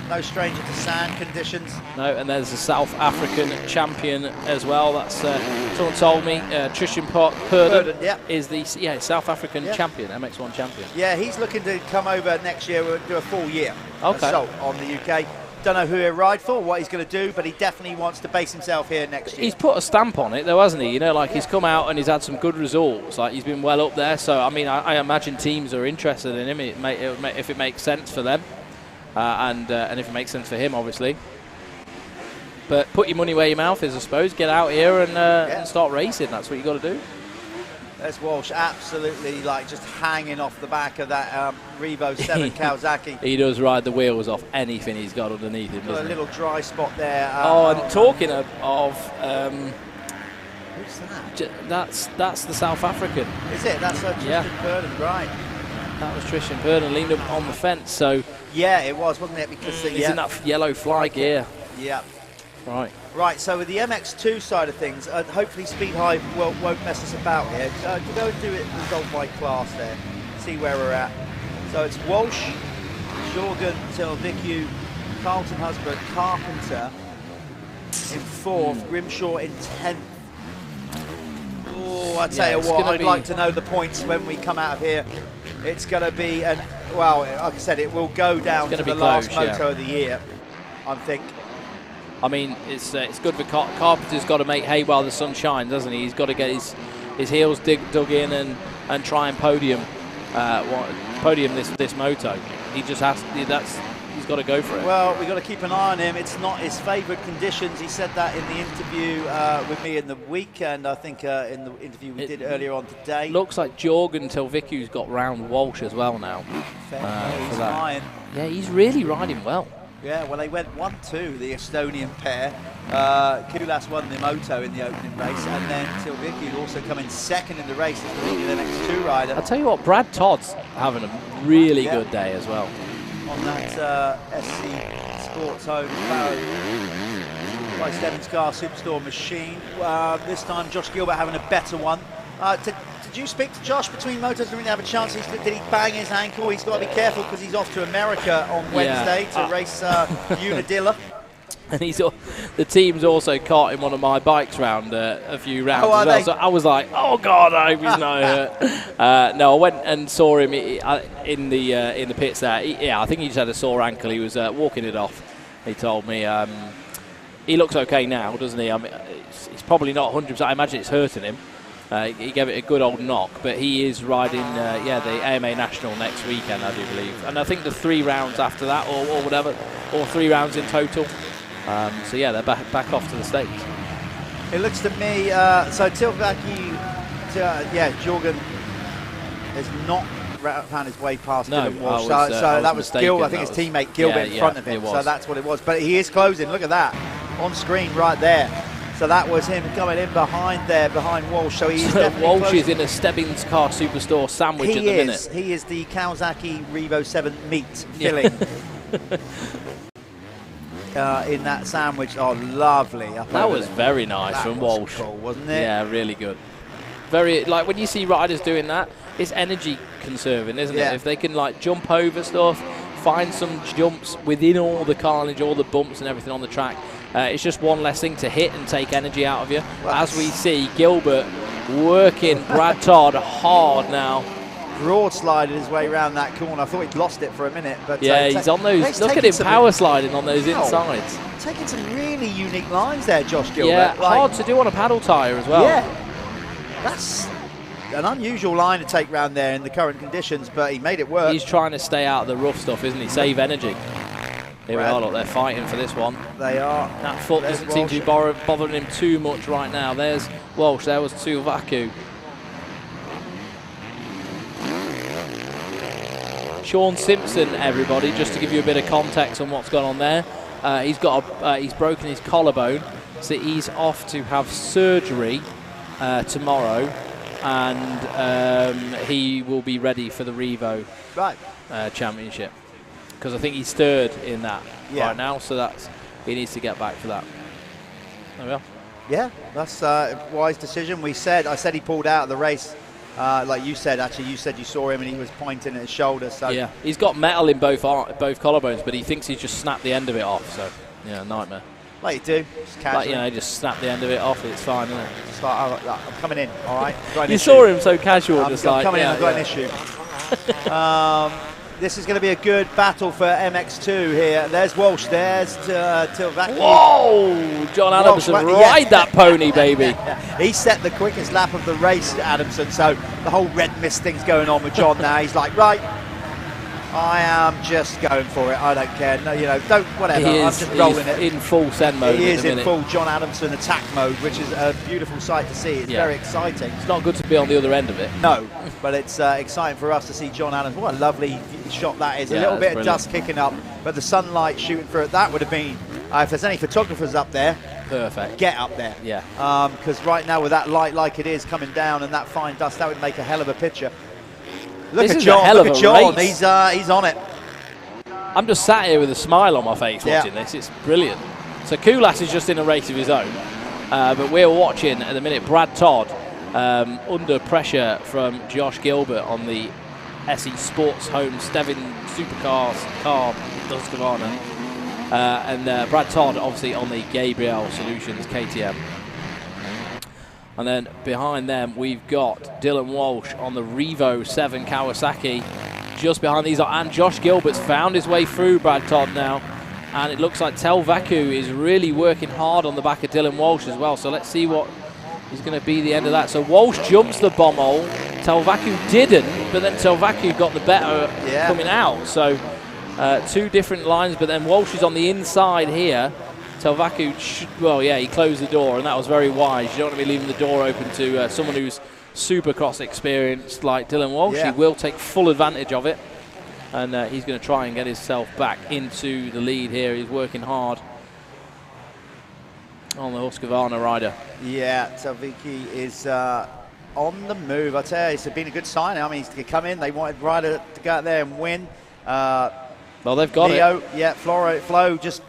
No stranger to sand conditions. No, and there's a South African champion as well. That's someone told me. Tristan Purden is the South African champion, MX1 champion. Yeah, he's looking to come over next year. We'll do a full year assault on the UK. Don't know who he'll ride for, what he's going to do, but he definitely wants to base himself here next year. He's put a stamp on it, though, hasn't he? You know, like he's come out and he's had some good results. Like he's been well up there. So I mean, I imagine teams are interested in him. If it makes sense for them. And if it makes sense for him, obviously. But put your money where your mouth is, I suppose. Get out here and start racing. That's what you got to do. There's Walsh absolutely just hanging off the back of that Revo 7 Kawasaki. He does ride the wheels off anything he's got underneath him. Got a little dry spot there. And talking of who's that? That's the South African. Is it? That's Tristan Purden, right? That was Tristan Purden leaned up on the fence. So yeah, it was, wasn't it? Because he's in that yellow fly gear. Yeah. Right. So with the MX2 side of things, hopefully Speed High won't mess us about here. Go and do it result by class there. See where we're at. So it's Walsh, Jorgen Talvicu, Carlton Husband, Carpenter in 4th, Grimshaw in 10th. Oh, I tell you what, I'd like to know the points when we come out of here. It's going to be, like I said, it will go down to the last moto of the year, I think. I mean, it's good for Carpenter's got to make hay while the sun shines, doesn't he? He's got to get his heels dug in and try and podium this moto. He just has he's got to go for it. Well, we've got to keep an eye on him. It's not his favourite conditions. He said that in the interview with me in the weekend, I think in the interview we did earlier on today. Looks like Jorgen Talvicu's got round Walsh as well now. He's flying. Yeah, he's really riding well. Yeah, well, they went 1-2, the Estonian pair. Kulas won the moto in the opening race, and then Talvicu also come in second in the race as the leading MX2 rider. I'll tell you what, Brad Todd's having a really good day as well. On that SC Sports Home by Stebbins Car Superstore machine. This time Josh Gilbert having a better one. Did you speak to Josh between motos? Did he have a chance? Did he bang his ankle? He's got to be careful because he's off to America on Wednesday to race Unadilla. And the team's also caught in one of my bikes round a few rounds as well. they? So I was like, oh God, I hope he's not hurt. No, I went and saw him in the pits there. I think he just had a sore ankle. He was walking it off. He told me he looks okay now, doesn't he? I mean, he's probably not 100%. I imagine it's hurting him. He gave it a good old knock, but he is riding the AMA National next weekend, I do believe. And I think the 3 rounds after that, or whatever, or 3 rounds in total. So yeah, they're back off to the States. It looks to me, so Tilvaki, Jorgen has not found his way past Dylan Walsh. So that was Gil, I think his teammate Gilbert in front of him. So that's what it was. But he is closing, look at that, on screen right there. So that was him coming in behind Walsh. So he's definitely Walsh closing. is in a Stebbins Car Superstore sandwich at the minute. He is the Kawasaki Revo 7 meat filling. In that sandwich. Oh, lovely. That was very nice from Walsh. Cool, wasn't it? Yeah, really good. Very, like, when you see riders doing that, it's energy conserving, isn't it? If they can, like, jump over stuff, find some jumps within all the carnage, all the bumps and everything on the track, it's just one less thing to hit and take energy out of you. Well, as we see Gilbert working Brad Todd hard now. Broad slided his way around that corner. I thought he'd lost it for a minute, but yeah, he's on those. Look at him power sliding on those insides. Taking some really unique lines there, Josh Gilbert. Yeah, hard to do on a paddle tyre as well. Yeah, that's an unusual line to take round there in the current conditions, but he made it work. He's trying to stay out of the rough stuff, isn't he? Save energy. Here we are, look, they're fighting for this one. They are. That foot doesn't seem to be bothering him too much right now. There's Walsh, there was Tuvaku. Sean Simpson, everybody, just to give you a bit of context on what's gone on there. He's broken his collarbone, so he's off to have surgery tomorrow, and he will be ready for the Revo Championship. Because I think he's third in that right now, so he needs to get back for that. There we are. Yeah, that's a wise decision. I said he pulled out of the race. Like you said, actually, you said you saw him and he was pointing at his shoulder. So yeah, he's got metal in both collarbones, but he thinks he's just snapped the end of it off. So yeah, nightmare. Like you do, just casually. Like, just snap the end of it off. It's fine, isn't it? Just like, I'm coming in. All right. You saw him so casual, I'm coming in. I've got an issue. This is going to be a good battle for MX2 here. There's Walsh. There's Tilvaki. Whoa! John Adamson, ride that pony, baby. He set the quickest lap of the race, Adamson. So the whole red mist thing's going on with John now. He's like, right, I am just going for it. I don't care. No, don't, whatever. I'm just rolling it. In full send mode. He is in full John Adamson attack mode, which is a beautiful sight to see. It's very exciting. It's not good to be on the other end of it. No, but it's exciting for us to see John Adamson. What a lovely shot that is. A little bit of dust kicking up, but the sunlight shooting through it. That would have been, if there's any photographers up there, perfect. Get up there. Yeah. Because right now with that light like it is coming down and that fine dust, that would make a hell of a picture. Look at John. Look at John. He's on it. I'm just sat here with a smile on my face watching this. It's brilliant. So Kulas is just in a race of his own, but we're watching at the minute Brad Todd under pressure from Josh Gilbert on the SE Sports Home Stevin Supercars car Husqvarna, and Brad Todd obviously on the Gabriel Solutions KTM. And then behind them, we've got Dylan Walsh on the Revo 7 Kawasaki. Just behind these, and Josh Gilbert's found his way through Brad Todd now. And it looks like Telvaku is really working hard on the back of Dylan Walsh as well. So let's see what is going to be the end of that. So Walsh jumps the bomb hole. Telvaku didn't, but then Telvaku got the better coming out. So two different lines, but then Walsh is on the inside here. Telvaku, he closed the door, and that was very wise. You don't want to be leaving the door open to someone who's Supercross experienced like Dylan Walsh. He will take full advantage of it, and he's going to try and get himself back into the lead here. He's working hard on the Husqvarna rider. Yeah, Telvaki is on the move. I tell you, it's been a good sign. I mean, he's to come in. They wanted Ryder to go out there and win. Well, they've got it. Yeah, Flo just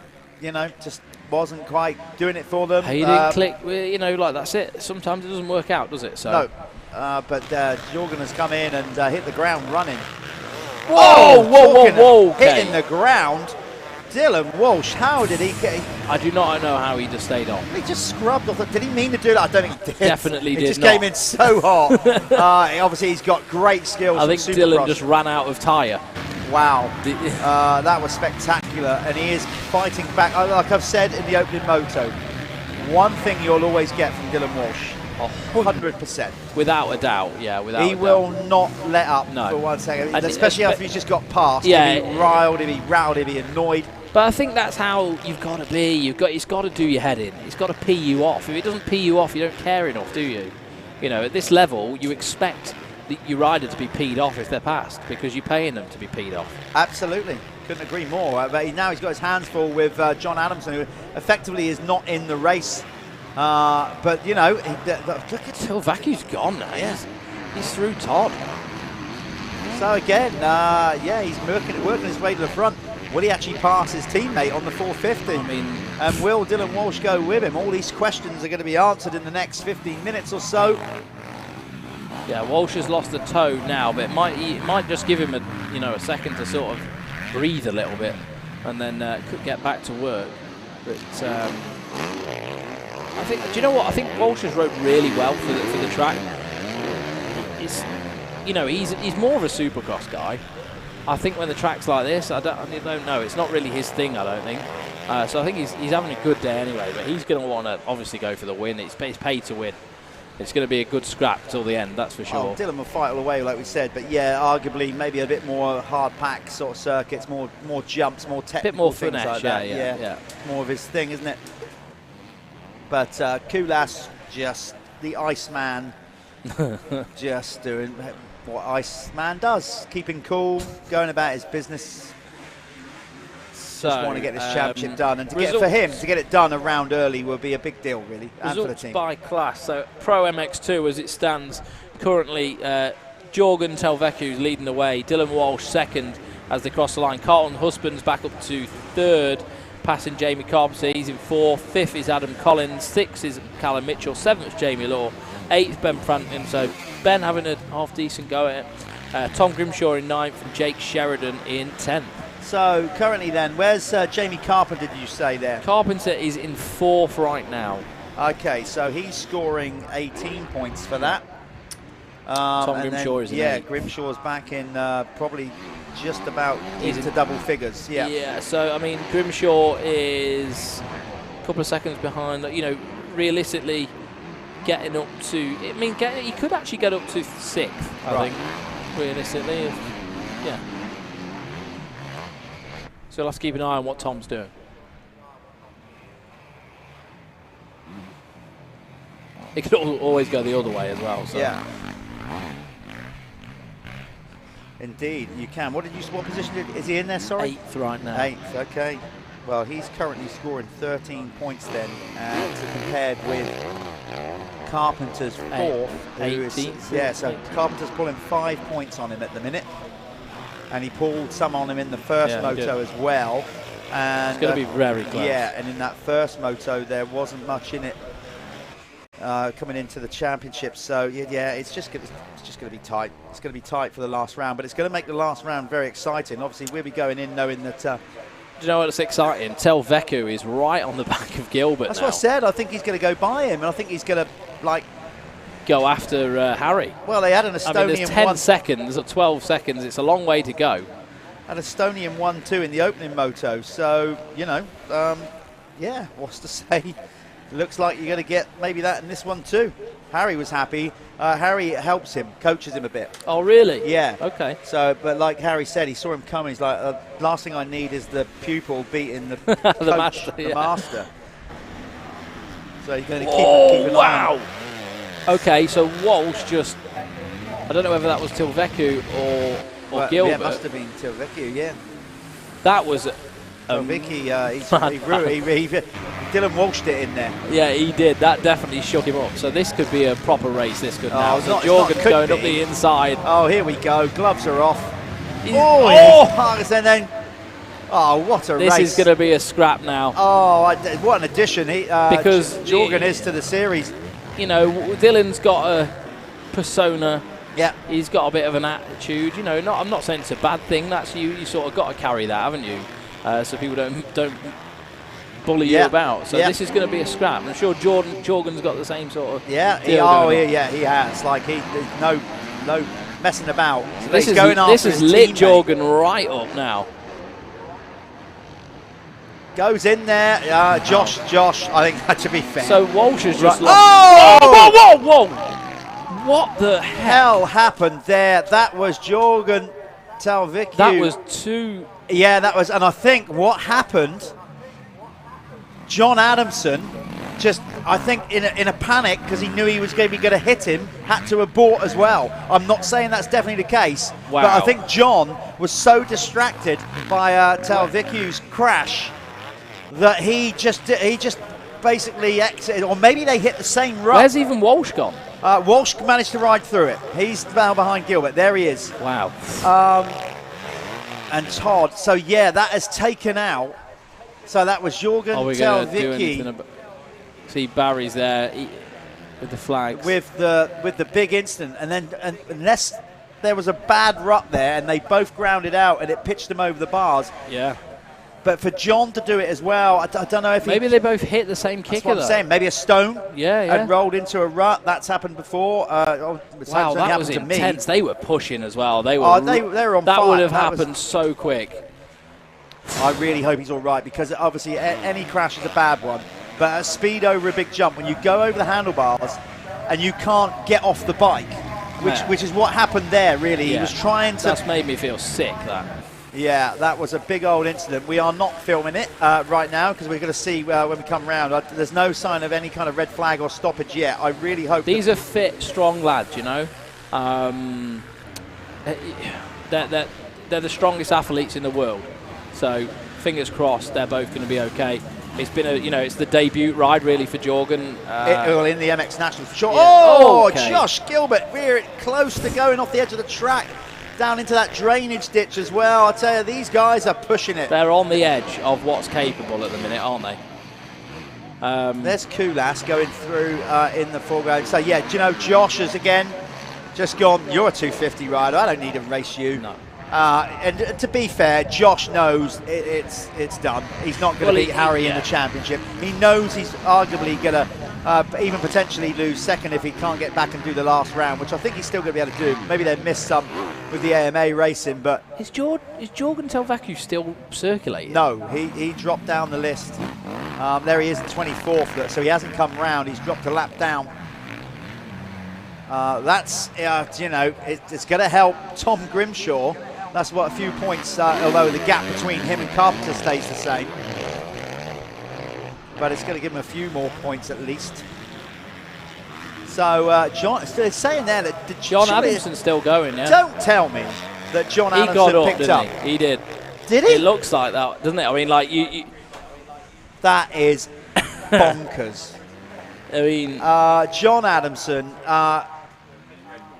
wasn't quite doing it for them. He didn't click, like that's it. Sometimes it doesn't work out, does it? So no, but Jorgen has come in and hit the ground running. Whoa! Okay. Hitting the ground. Dylan Walsh, how did he get... I do not know how he just stayed on. He just scrubbed off. Did he mean to do that? I don't think he did. Definitely he did just not. came in so hot. Obviously, he's got great skills. I think from Dylan Supercross. just ran out of tyre. Wow, that was spectacular, and he is fighting back. Like I've said in the opening moto, one thing you'll always get from Dylan Walsh, 100%. Without a doubt, yeah, without a doubt. He will not let up No. for 1 second, And especially after he's just got past. Yeah. He'll be riled, he'll be rattled, he'll be annoyed. But I think that's how you've got to be. It's got to do your head in. It's got to pee you off. If it doesn't pee you off, you don't care enough, do you? You know, at this level, you expect your rider to be peed off if they're passed because you're paying them to be peed off. Absolutely. Couldn't agree more. But now he's got his hands full with John Adamson, who effectively is not in the race. But, you know, look at Silvacu's gone now. Yeah. He's through Todd. So again, yeah, he's working his way to the front. Will he actually pass his teammate on the 450? I mean, and will Dylan Walsh go with him? All these questions are going to be answered in the next 15 minutes or so. Yeah, Walsh has lost the toe now, but it might just give him a second to sort of breathe a little bit, and then could get back to work. But I think, do you know what? I think Walsh has rode really well for the track. He's more of a Supercross guy. I think when the track's like this, I don't know. It's not really his thing, I don't think. So I think he's having a good day anyway. But he's going to want to obviously go for the win. It's paid to win. It's going to be a good scrap till the end, that's for sure. Oh, Dylan will fight all the way, like we said. But yeah, arguably maybe a bit more hard pack sort of circuits, more jumps, more technical bit more things finesse, like that. yeah. More of his thing, isn't it? But Kulas, just the Iceman, just doing what Iceman does, keeping cool, going about his business. Just want to get this championship done, and to get it done around early will be a big deal, really, and for the team. By class, so Pro MX2 as it stands currently, Jorgen Telvecu's leading the way, Dylan Walsh second as they cross the line. Carlton Husband's back up to third, passing Jamie Carpenter. He's in fourth. Fifth is Adam Collins. Sixth is Callum Mitchell. Seventh, Jamie Law. Eighth, Ben Frampton. So Ben having a half-decent go at it. Tom Grimshaw in ninth and Jake Sheridan in 10th. So currently then, where's Jamie Carpenter, did you say there? Carpenter is in fourth right now. Okay, so he's scoring 18 points for that. Tom Grimshaw is in eighth. Grimshaw's back in probably just about into double figures. Yeah. Yeah, so I mean, Grimshaw is a couple of seconds behind. You know, realistically, getting up to, he could actually get up to sixth, I think, realistically. Yeah. So let's keep an eye on what Tom's doing. It could always go the other way as well. So. Yeah. Indeed, you can. What position is he in there? Sorry. Eighth right now. Eighth. Okay. Well, he's currently scoring 13 points then, compared with Carpenter's fourth. 18th. Yeah. So Carpenter's pulling 5 points on him at the minute. And he pulled some on him in the first moto as well. And it's going to be very close. Yeah, and in that first moto, there wasn't much in it coming into the championship. So yeah, it's just going to be tight. It's going to be tight for the last round, but it's going to make the last round very exciting. Obviously, we'll be going in knowing that. Do you know what's exciting? Telvecu is right on the back of Gilbert. That's now. what I said. I think he's going to go by him, and I think he's going to go after Harry. Well, they had an Estonian. I mean, there's 10 seconds or 12 seconds. It's a long way to go. An Estonian 1-2 in the opening moto. So, you know, yeah, what's to say? Looks like you're going to get maybe that in this one too. Harry was happy. Harry helps him, coaches him a bit. Oh, really? Yeah. Okay. So, but like Harry said, he saw him coming. He's like, last thing I need is the pupil beating the coach, the master. So you're going to keep an eye on him. Okay, so Walsh just, I don't know whether that was Telvecu or Gilbert. Yeah, it must have been Telvecu, yeah. That was Vicky, Dylan Walshed it in there. Yeah, he did. That definitely shook him up. So this could be a proper race. This could now. So Jorgen's going up the inside. Oh, here we go. Gloves are off. And then, what a race. This is going to be a scrap now. Oh, what an addition. Because Jorgen is to the series. You know, Dylan's got a persona. Yeah. He's got a bit of an attitude. You know, I'm not saying it's a bad thing. That's you sort of got to carry that, haven't you? so people don't bully you about. So this is going to be a scrap. I'm sure Jorgen's got the same sort of he has. Like there's no messing about. So this is lit Jorgen right up now. Goes in there, Josh. I think that to be fair. So Walsh has just lost. Whoa! What the hell happened there? That was Jorgen Talvicu. That was too. Yeah, that was, and I think what happened, John Adamson just, I think in a panic, because he knew he was going to hit him, had to abort as well. I'm not saying that's definitely the case, but I think John was so distracted by Talvicu's crash that he just basically exited, or maybe they hit the same rut. Where's even Walsh gone? Walsh managed to ride through it. He's now behind Gilbert. There he is. Wow. And Todd. So yeah, that has taken out. So that was Jorgen Talvicu. See Barry's there with the flags. With the big incident, and then unless there was a bad rut there, and they both grounded out, and it pitched them over the bars. Yeah. But for John to do it as well, I don't know if maybe they both hit the same kicker. That's what I'm saying. Maybe a stone. And rolled into a rut. That's happened before. Wow, that was intense. They were pushing as well. They were. They were on fire. That would have happened so quick. I really hope he's all right, because obviously any crash is a bad one. But at speed over a big jump, when you go over the handlebars and you can't get off the bike, which is what happened there. Really, he was trying to. That's made me feel sick. That. Yeah, that was a big old incident. We are not filming it right now, because we're going to see when we come round. There's no sign of any kind of red flag or stoppage yet. I really hope these are fit, strong lads. You know, they're the strongest athletes in the world. So fingers crossed, they're both going to be okay. It's been it's the debut ride really for Jorgen. In the MX Nationals for sure. Yeah. Okay. Josh Gilbert, we're close to going off the edge of the track. Down into that drainage ditch as well. I tell you, these guys are pushing it. They're on the edge of what's capable at the minute, aren't they? There's Kulas going through in the foreground. So yeah, do you know, Josh has again just gone, you're a 250 rider, I don't need to race you. No. And to be fair, Josh knows it's done. He's not going to beat Harry in the championship. He knows he's arguably going to even potentially lose second if he can't get back and do the last round, which I think he's still going to be able to do. Maybe they missed some with the AMA racing, but... Is Jorgen Talvicu still circulating? No, he dropped down the list. There he is in 24th, so he hasn't come round. He's dropped a lap down. That's, it's going to help Tom Grimshaw. That's what a few points, although the gap between him and Carpenter stays the same. But it's going to give him a few more points at least. So John, they're saying there that John Adamson's still going. Yeah. Don't tell me that John Adamson got up, picked up. He did. Did he? It looks like that, doesn't it? I mean, like you that is bonkers. I mean, John Adamson.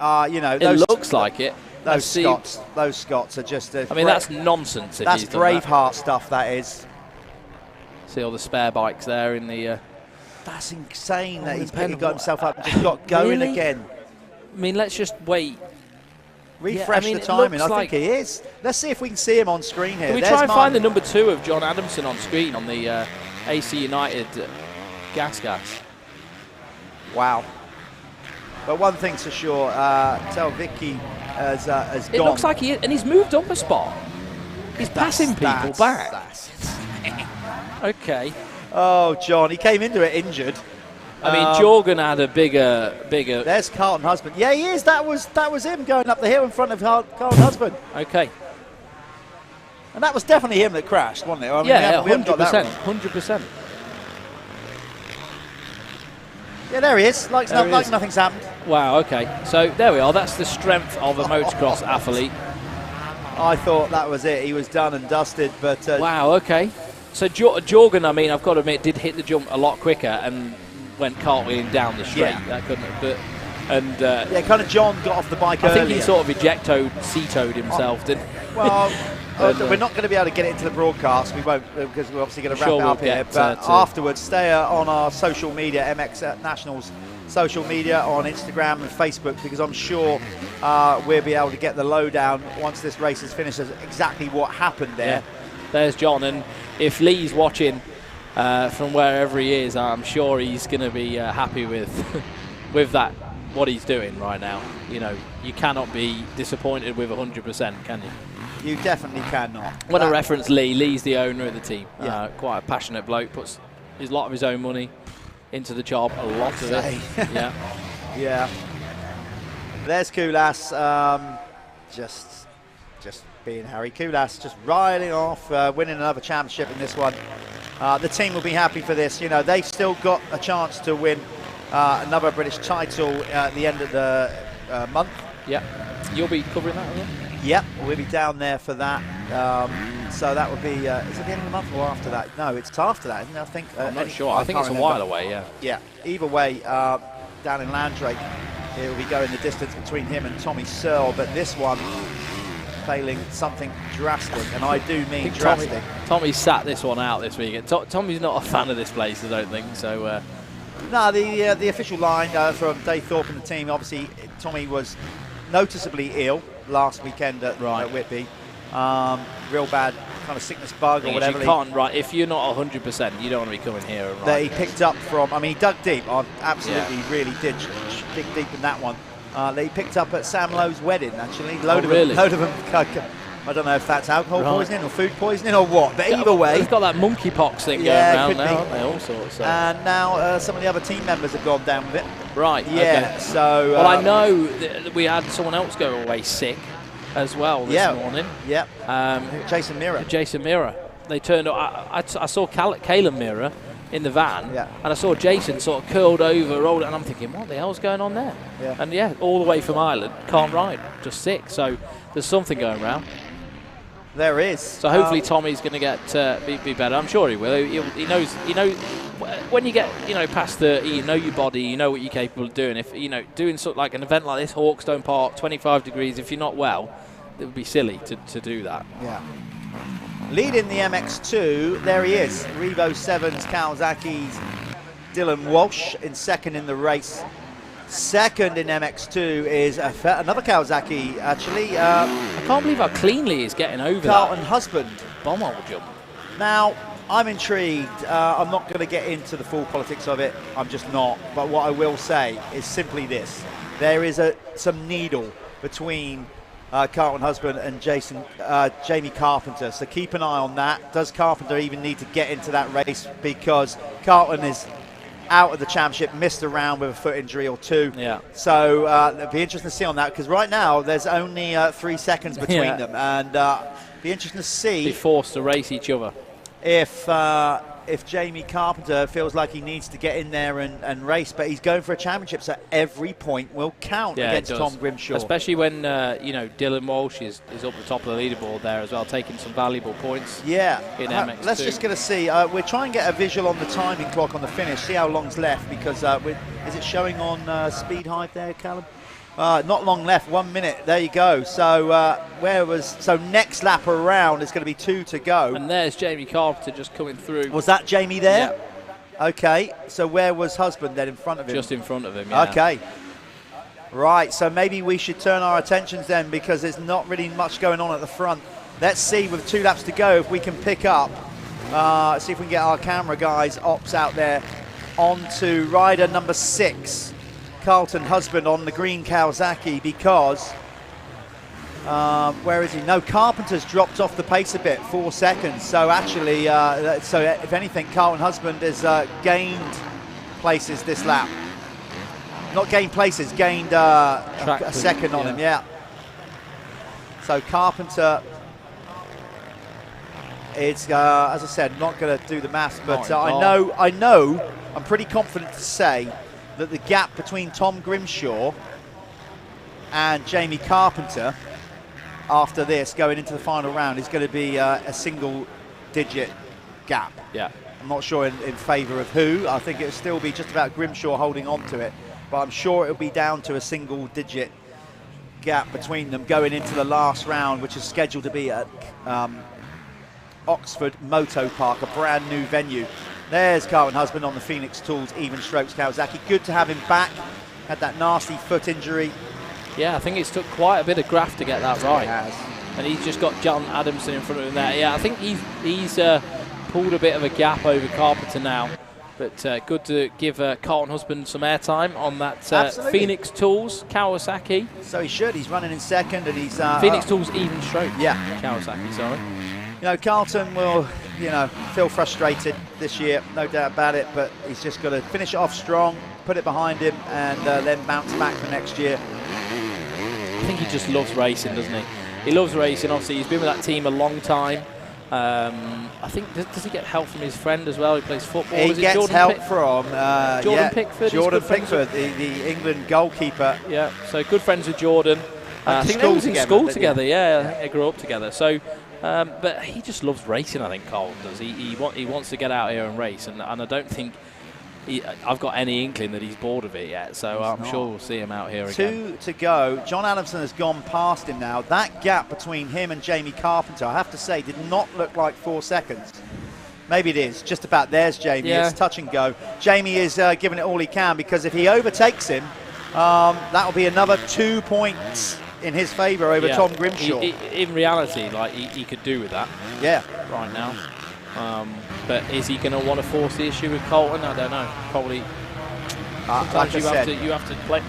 It looks like it. Those Scots are just. I mean, that's nonsense. If that's he's done that. Braveheart stuff. That is. See all the spare bikes there in the. That's insane that he got himself up and just got going again. I mean, let's just wait. Refresh the timing. I think he is. Let's see if we can see him on screen here. Can we try and find the number 2 of John Adamson on screen on the AC United gas? Wow. But one thing's for sure, Talvicu has gone. It looks like and he's moved up a spot. He's passing people back. Okay. Oh, John, he came into it injured. I mean, Jorgen had a bigger. There's Carlton Husband. Yeah, he is. That was him going up the hill in front of Carlton Husband. Okay. And that was definitely him that crashed, wasn't it? I mean, yeah, we haven't got that wrong. 100%. Yeah, there he is. Like nothing's happened. Wow. Okay. So there we are. That's the strength of a motocross athlete. I thought that was it. He was done and dusted, but wow. Okay. So Jorgen, I mean, I've got to admit, did hit the jump a lot quicker and went cartwheeling down the straight. Yeah. That couldn't have. But, and kind of John got off the bike earlier. I think he sort of C-toed himself, didn't he? Well, we're not going to be able to get it into the broadcast. We won't, because we're obviously going to wrap it up here. But afterwards, stay on our social media, MX Nationals social media on Instagram and Facebook, because I'm sure we'll be able to get the lowdown once this race is finished as exactly what happened there. there's John, and if Lee's watching from wherever he is, I'm sure he's going to be happy with with that, what he's doing right now. You know, you cannot be disappointed with 100%, can you? You definitely cannot. When I reference Lee, Lee's the owner of the team. Yeah. Quite a passionate bloke, puts a lot of his own money into the job, a lot of it. Yeah. Yeah. There's Koulas, just being Harry Koulas, just riding off, winning another championship in this one. The team will be happy for this. You know, they've still got a chance to win another British title at the end of the month. Yeah. You'll be covering that as well? Yep, we'll be down there for that. So that would be, is it the end of the month or after that? No, it's after that, isn't it? I think. I'm not sure. I think it's a while away, yeah. Yeah, either way, down in Landrake, it will be going the distance between him and Tommy Searle, but this one failing something drastic, and I do mean drastic. Tommy sat this one out this weekend. Tommy's not a fan of this place, I don't think, so... No, the official line from Dave Thorpe and the team, obviously, Tommy was noticeably ill last weekend at Whitby. Real bad kind of sickness bug or whatever. You can't, right, if you're not 100%, you don't want to be coming here. Right. That he picked up from, I mean, he dug deep. I absolutely really did dig deep in that one. That he picked up at Sam Lowe's wedding, actually. Load of them. I don't know if that's alcohol poisoning or food poisoning or what, but either way. They've got that monkeypox thing going around now, haven't they? All sorts. So. And now some of the other team members have gone down with it. Right, yeah, okay. So... well, I know that we had someone else go away sick as well this morning. Yep. Jason Mirror. Jason Mirror. They turned up. I saw Caleb Mirror in the van, and I saw Jason sort of curled over, rolled, and I'm thinking, what the hell's going on there? Yeah. And all the way from Ireland, can't ride, just sick. So there's something going around. There is. So hopefully Tommy's going to get be better. I'm sure he will. He knows. When you get past 30, you know your body. You know what you're capable of doing. If doing sort of like an event like this, Hawkstone Park, 25 degrees. If you're not well, it would be silly to do that. Yeah. Leading the MX2, there he is. Revo 7's Kawasaki's Dylan Walsh in second in the race. Second in MX2 is another Kawasaki, actually. I can't believe how cleanly he's getting over Carlton that. Husband. Bomb old jump. Now, I'm intrigued. I'm not going to get into the full politics of it. I'm just not. But what I will say is simply this. There is some needle between Carlton Husband and Jamie Carpenter. So keep an eye on that. Does Carpenter even need to get into that race? Because Carlton is out of the championship, missed a round with a foot injury or two. Yeah. So it'll be interesting to see on that, because right now there's only 3 seconds between them, and be interesting to see. Be forced to race each other. If Jamie Carpenter feels like he needs to get in there and race, but he's going for a championship, so every point will count against Tom Grimshaw. Especially when Dylan Walsh is up the top of the leaderboard there as well, taking some valuable points. Yeah. In MX2. Let's just get to see. We'll try and get a visual on the timing clock on the finish. See how long's left, because is it showing on Speed Hive there, Callum? Not long left, 1 minute. There you go. So next lap around is going to be 2 to go. And there's Jamie Carpenter just coming through. Was that Jamie there? Yeah. Okay. So where was Husband then? In front of him? Just in front of him, yeah. Okay. Right. So maybe we should turn our attentions then, because there's not really much going on at the front. Let's see, with 2 laps to go, if we can pick up. See if we can get our camera guys, ops out there, onto rider number 6. Carlton Husband on the green Kawasaki, because where is he? No, Carpenter's dropped off the pace a bit, 4 seconds. So actually, so if anything, Carlton Husband has gained places this lap. Not gained places, gained a second on him. Yeah. So Carpenter is, as I said, not going to do the maths, but I know, I'm pretty confident to say that the gap between Tom Grimshaw and Jamie Carpenter after this, going into the final round, is going to be a single-digit gap. Yeah. I'm not sure in favour of who. I think it'll still be just about Grimshaw holding on to it, but I'm sure it'll be down to a single-digit gap between them going into the last round, which is scheduled to be at Oxford Moto Park, a brand new venue. There's Carlton Husband on the Phoenix Tools Even Strokes Kawasaki. Good to have him back. Had that nasty foot injury. Yeah, I think it's took quite a bit of graft to get that right. It has. and he's just got John Adamson in front of him there. Yeah, I think he's pulled a bit of a gap over Carpenter now. But good to give Carlton Husband some airtime on that Phoenix Tools Kawasaki. So he should. He's running in second, and he's Phoenix Tools even stroke. Yeah, Kawasaki. Sorry. You know, Carlton will, you know, feel frustrated this year, no doubt about it. But he's just got to finish it off strong, put it behind him, and then bounce back for next year. I think he just loves racing, doesn't he? He loves racing. Obviously, he's been with that team a long time. I think, does he get help from his friend as well? He plays football. He gets Jordan help from Jordan Pickford. Jordan Pickford, the England goalkeeper. Yeah, so good friends with Jordan. I think they was in school together. Yeah, I think they grew up together. So, but he just loves racing. I think Carlton does. He wants to get out here and race, and I don't think I've got any inkling that he's bored of it yet. So I'm sure we'll see him out here again. 2 to go. John Adamson has gone past him now. That gap between him and Jamie Carpenter, I have to say, did not look like 4 seconds. Maybe it is. Just about there's Jamie. Yeah. It's touch and go. Jamie is giving it all he can, because if he overtakes him, that will be another 2 points in his favour over Tom Grimshaw. In reality, like he could do with that. Yeah. Right now. But is he going to want to force the issue with Colton? I don't know. Probably. Sometimes you have to play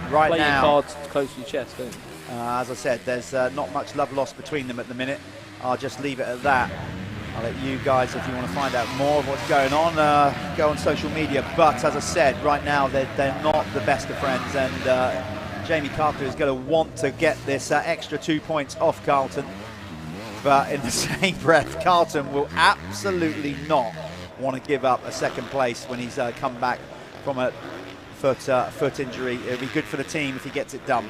right your now, cards close to your chest, don't you? as I said, there's not much love lost between them at the minute. I'll just leave it at that. I'll let you guys, if you want to find out more of what's going on, go on social media. But as I said, right now they're not the best of friends, and Jamie Carpenter is going to want to get this extra 2 points off Carlton. But in the same breath, Carlton will absolutely not want to give up a second place when he's come back from a foot injury. It'll be good for the team if he gets it done.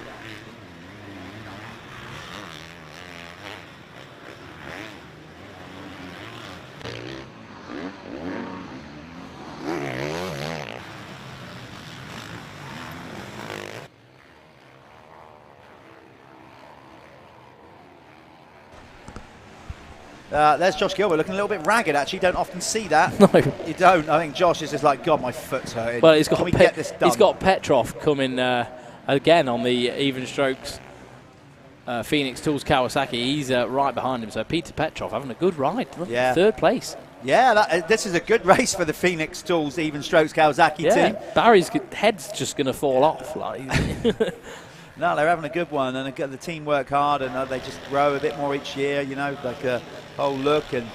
There's Josh Gilbert looking a little bit ragged, actually. Don't often see that. No. You don't. I think Josh is just like, God, my foot's hurting. Well, Can we get this done? he's got Petrov coming again on the even strokes Phoenix Tools Kawasaki. He's right behind him. So Peter Petrov having a good ride. Yeah. 3rd place. Yeah, this is a good race for the Phoenix Tools even strokes Kawasaki team. Barry's head's just going to fall off. Like. No, they're having a good one, and the team work hard, and they just grow a bit more each year, you know, like a whole look and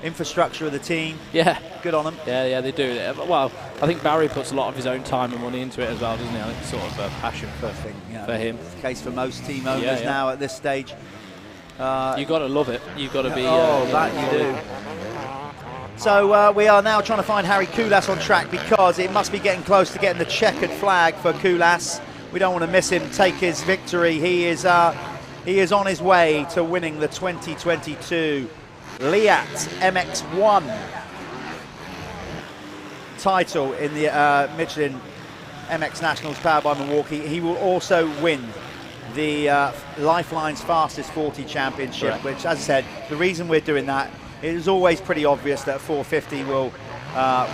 infrastructure of the team. Yeah. Good on them. Yeah, they do. Well, I think Barry puts a lot of his own time and money into it as well, doesn't he? I think it's sort of a passion for him. It's the case for most team owners now at this stage. You've got to love it. You've got to be... that you do. So we are now trying to find Harry Koulas on track, because it must be getting close to getting the checkered flag for Koulas. We don't want to miss him take his victory. He is on his way to winning the 2022 Leatt MX1 title in the Michelin MX Nationals powered by Milwaukee. He will also win the Lyfelinez Fastest 40 Championship, which, as I said, the reason we're doing that, it is always pretty obvious that 450 will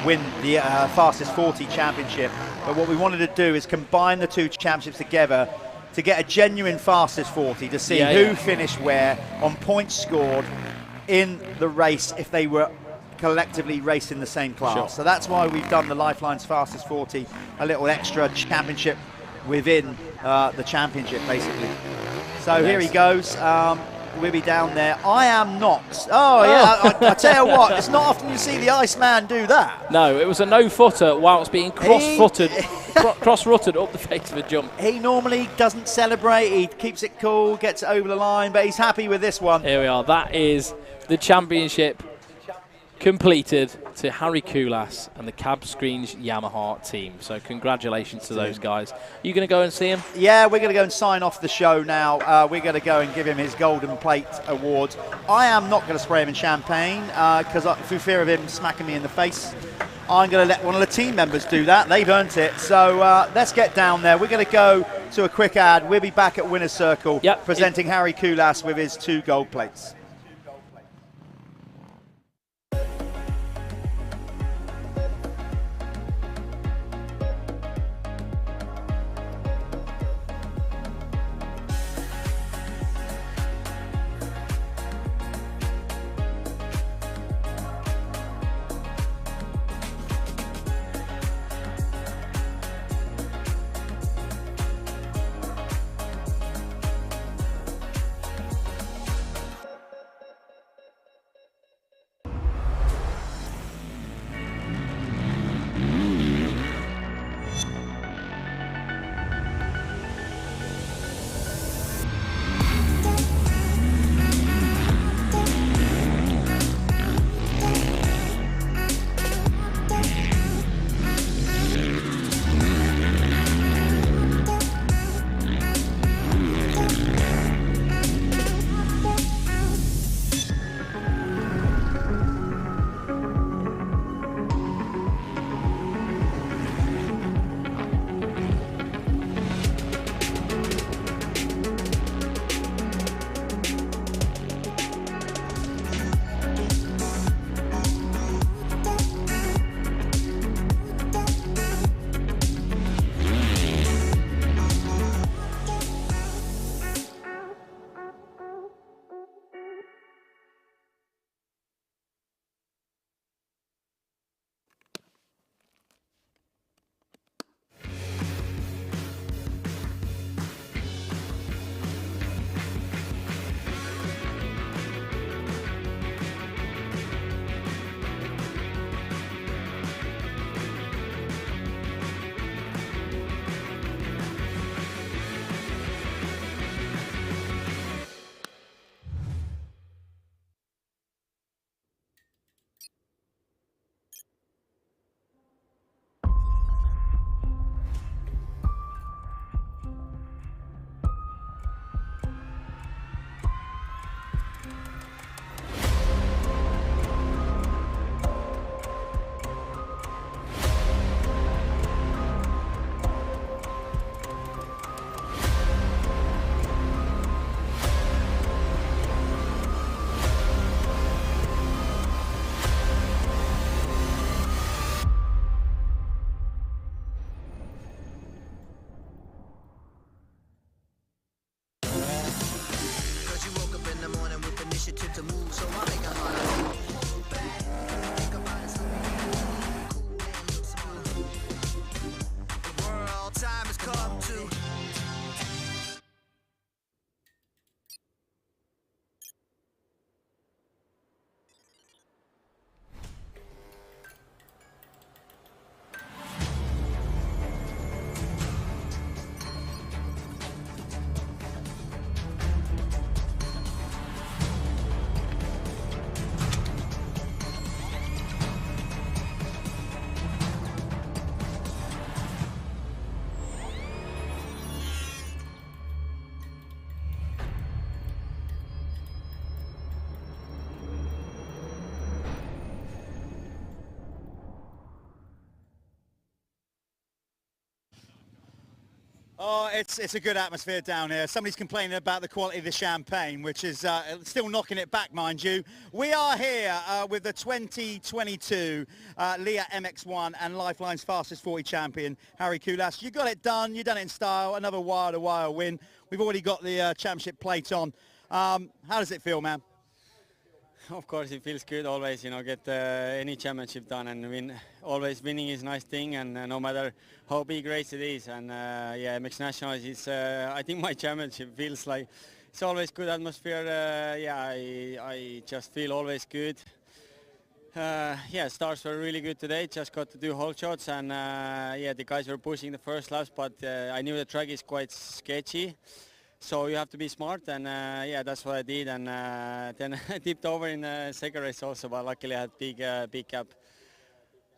win the Fastest 40 Championship. But what we wanted to do is combine the 2 championships together to get a genuine Fastest 40, to see who finished where on points scored in the race if they were collectively raced in the same class. Sure. So that's why we've done the Lyfelinez Fastest 40, a little extra championship within the championship, basically. So here he goes. We'll be down there. I am not. I tell you what, it's not often you see the Iceman do that. No, it was a no-footer whilst being cross-footed, cross-rutted up the face of a jump. He normally doesn't celebrate. He keeps it cool, gets it over the line, but he's happy with this one. Here we are. That is the championship completed to Harry Koulas and the Cab Screens Yamaha team. So congratulations to those guys. Are you going to go and see him? Yeah, we're going to go and sign off the show now. We're going to go and give him his Golden Plate Award. I am not going to spray him in champagne because through fear of him smacking me in the face, I'm going to let one of the team members do that. They've earned it. So let's get down there. We're going to go to a quick ad. We'll be back at Winner's Circle presenting Harry Koulas with his 2 gold plates. Oh, it's a good atmosphere down here. Somebody's complaining about the quality of the champagne, which is still knocking it back, mind you. We are here with the 2022 Leatt MX1 and Lyfelinez fastest 40 champion, Harry Koulas. You got it done. You done it in style. Another wire-to-wire win. We've already got the championship plate on. How does it feel, man? Of course, it feels good always, you know, get any championship done and win. Always winning is a nice thing, and no matter how big race it is. And yeah, MX Nationals is, I think my championship feels like it's always good atmosphere. Yeah, I just feel always good. Yeah, starts were really good today. Just got to do whole shots, and yeah, the guys were pushing the first laps, but I knew the track is quite sketchy. So you have to be smart, and yeah, that's what I did. And then I tipped over in the second race also, but luckily I had big cap.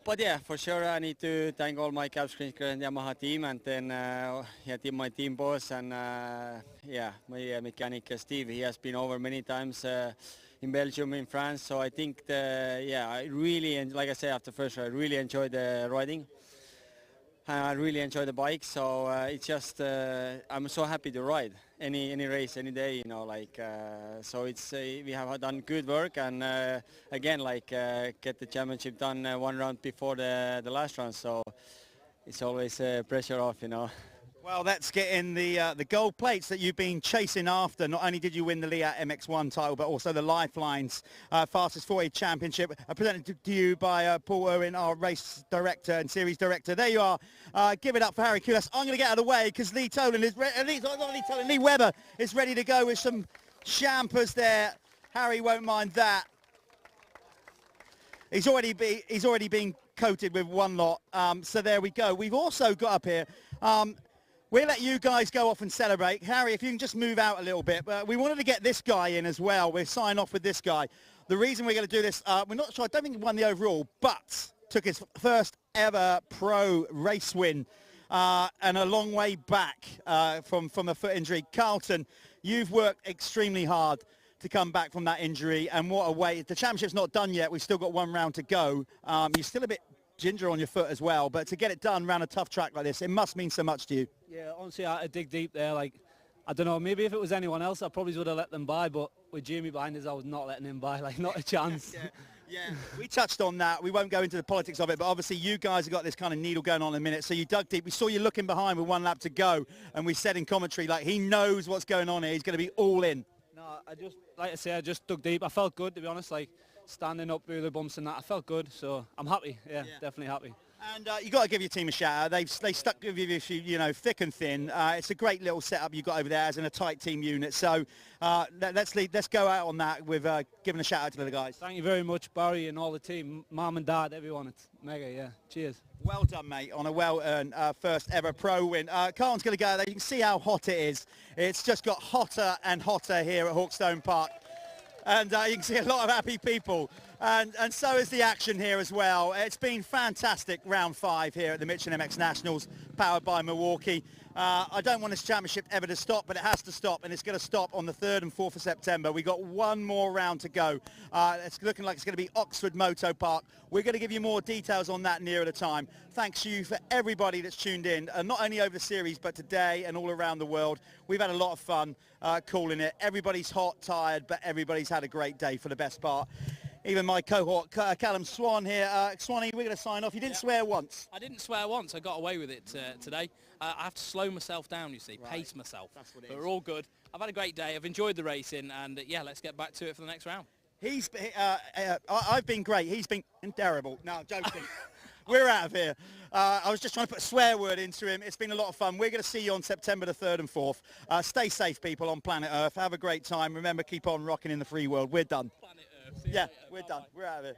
But yeah, for sure I need to thank all my cap screen and Yamaha team, and then yeah, my team boss, and yeah, my mechanic Steve. He has been over many times in Belgium, in France. So I think yeah, I really, and like I said after first, I really enjoyed the riding. I really enjoy the bike, so it's just I'm so happy to ride any race, any day, you know, like so it's we have done good work, and again, like get the championship done one round before the last round, so it's always pressure off, you know. Well, let's get in the gold plates that you've been chasing after. Not only did you win the Leatt MX1 title, but also the Lyfelinez Fastest 40 Championship, presented to you by Paul Owen, our race director and series director. There you are. Give it up for Harry Koulas. I'm going to get out of the way because Lee Webber is ready to go with some champers there. Harry won't mind that. He's already been coated with one lot. So there we go. We've also got up here. We'll let you guys go off and celebrate. Harry, if you can just move out a little bit. We wanted to get this guy in as well. We'll sign off with this guy. The reason we're going to do this, we're not sure, I don't think he won the overall, but took his first ever pro race win and a long way back from a foot injury. Carlton, you've worked extremely hard to come back from that injury, and what a way. The championship's not done yet. We've still got one round to go. You're still a bit ginger on your foot as well, but to get it done around a tough track like this, it must mean so much to you. Yeah, honestly, I had to dig deep there. Like, I don't know, maybe if it was anyone else, I probably would have let them by, but with Jamie behind us, I was not letting him by, like, not a chance. Yeah, we touched on that. We won't go into the politics of it, but obviously you guys have got this kind of needle going on in a minute, so you dug deep. We saw you looking behind with one lap to go, and we said in commentary, like, he knows what's going on here. He's going to be all in. No, like I say, I just dug deep. I felt good, to be honest, like, standing up through the bumps and that. I felt good, so I'm happy. Yeah, definitely happy. And you got to give your team a shout out. They stuck with you, you know, thick and thin. It's a great little setup you got over there as in a tight team unit. So let's go out on that with giving a shout out to the guys. Thank you very much, Barry and all the team, mum and dad, everyone. It's mega, yeah. Cheers. Well done, mate, on a well-earned first ever pro win. Carlton's going to go there. You can see how hot it is. It's just got hotter and hotter here at Hawkstone Park. And you can see a lot of happy people. And so is the action here as well. It's been fantastic round 5 here at the MX Nationals, powered by Milwaukee. I don't want this championship ever to stop, but it has to stop, and it's going to stop on the 3rd and 4th of September. We've got one more round to go. It's looking like it's going to be Oxford Moto Park. We're going to give you more details on that nearer the time. Thanks to you for everybody that's tuned in, not only over the series, but today and all around the world. We've had a lot of fun calling it. Everybody's hot, tired, but everybody's had a great day for the best part. Even my cohort, Callum Swan here. Swanee, we're going to sign off. You didn't swear once. I didn't swear once. I got away with it today. I have to slow myself down, you see, pace myself. That's what it is. But we're all good. I've had a great day. I've enjoyed the racing, and yeah, let's get back to it for the next round. I've been great. He's been terrible. No, I'm joking. We're out of here. I was just trying to put a swear word into him. It's been a lot of fun. We're going to see you on September the 3rd and 4th. Stay safe, people, on planet Earth. Have a great time. Remember, keep on rocking in the free world. We're done. Planet Earth. Yeah, we're done. We're out of here.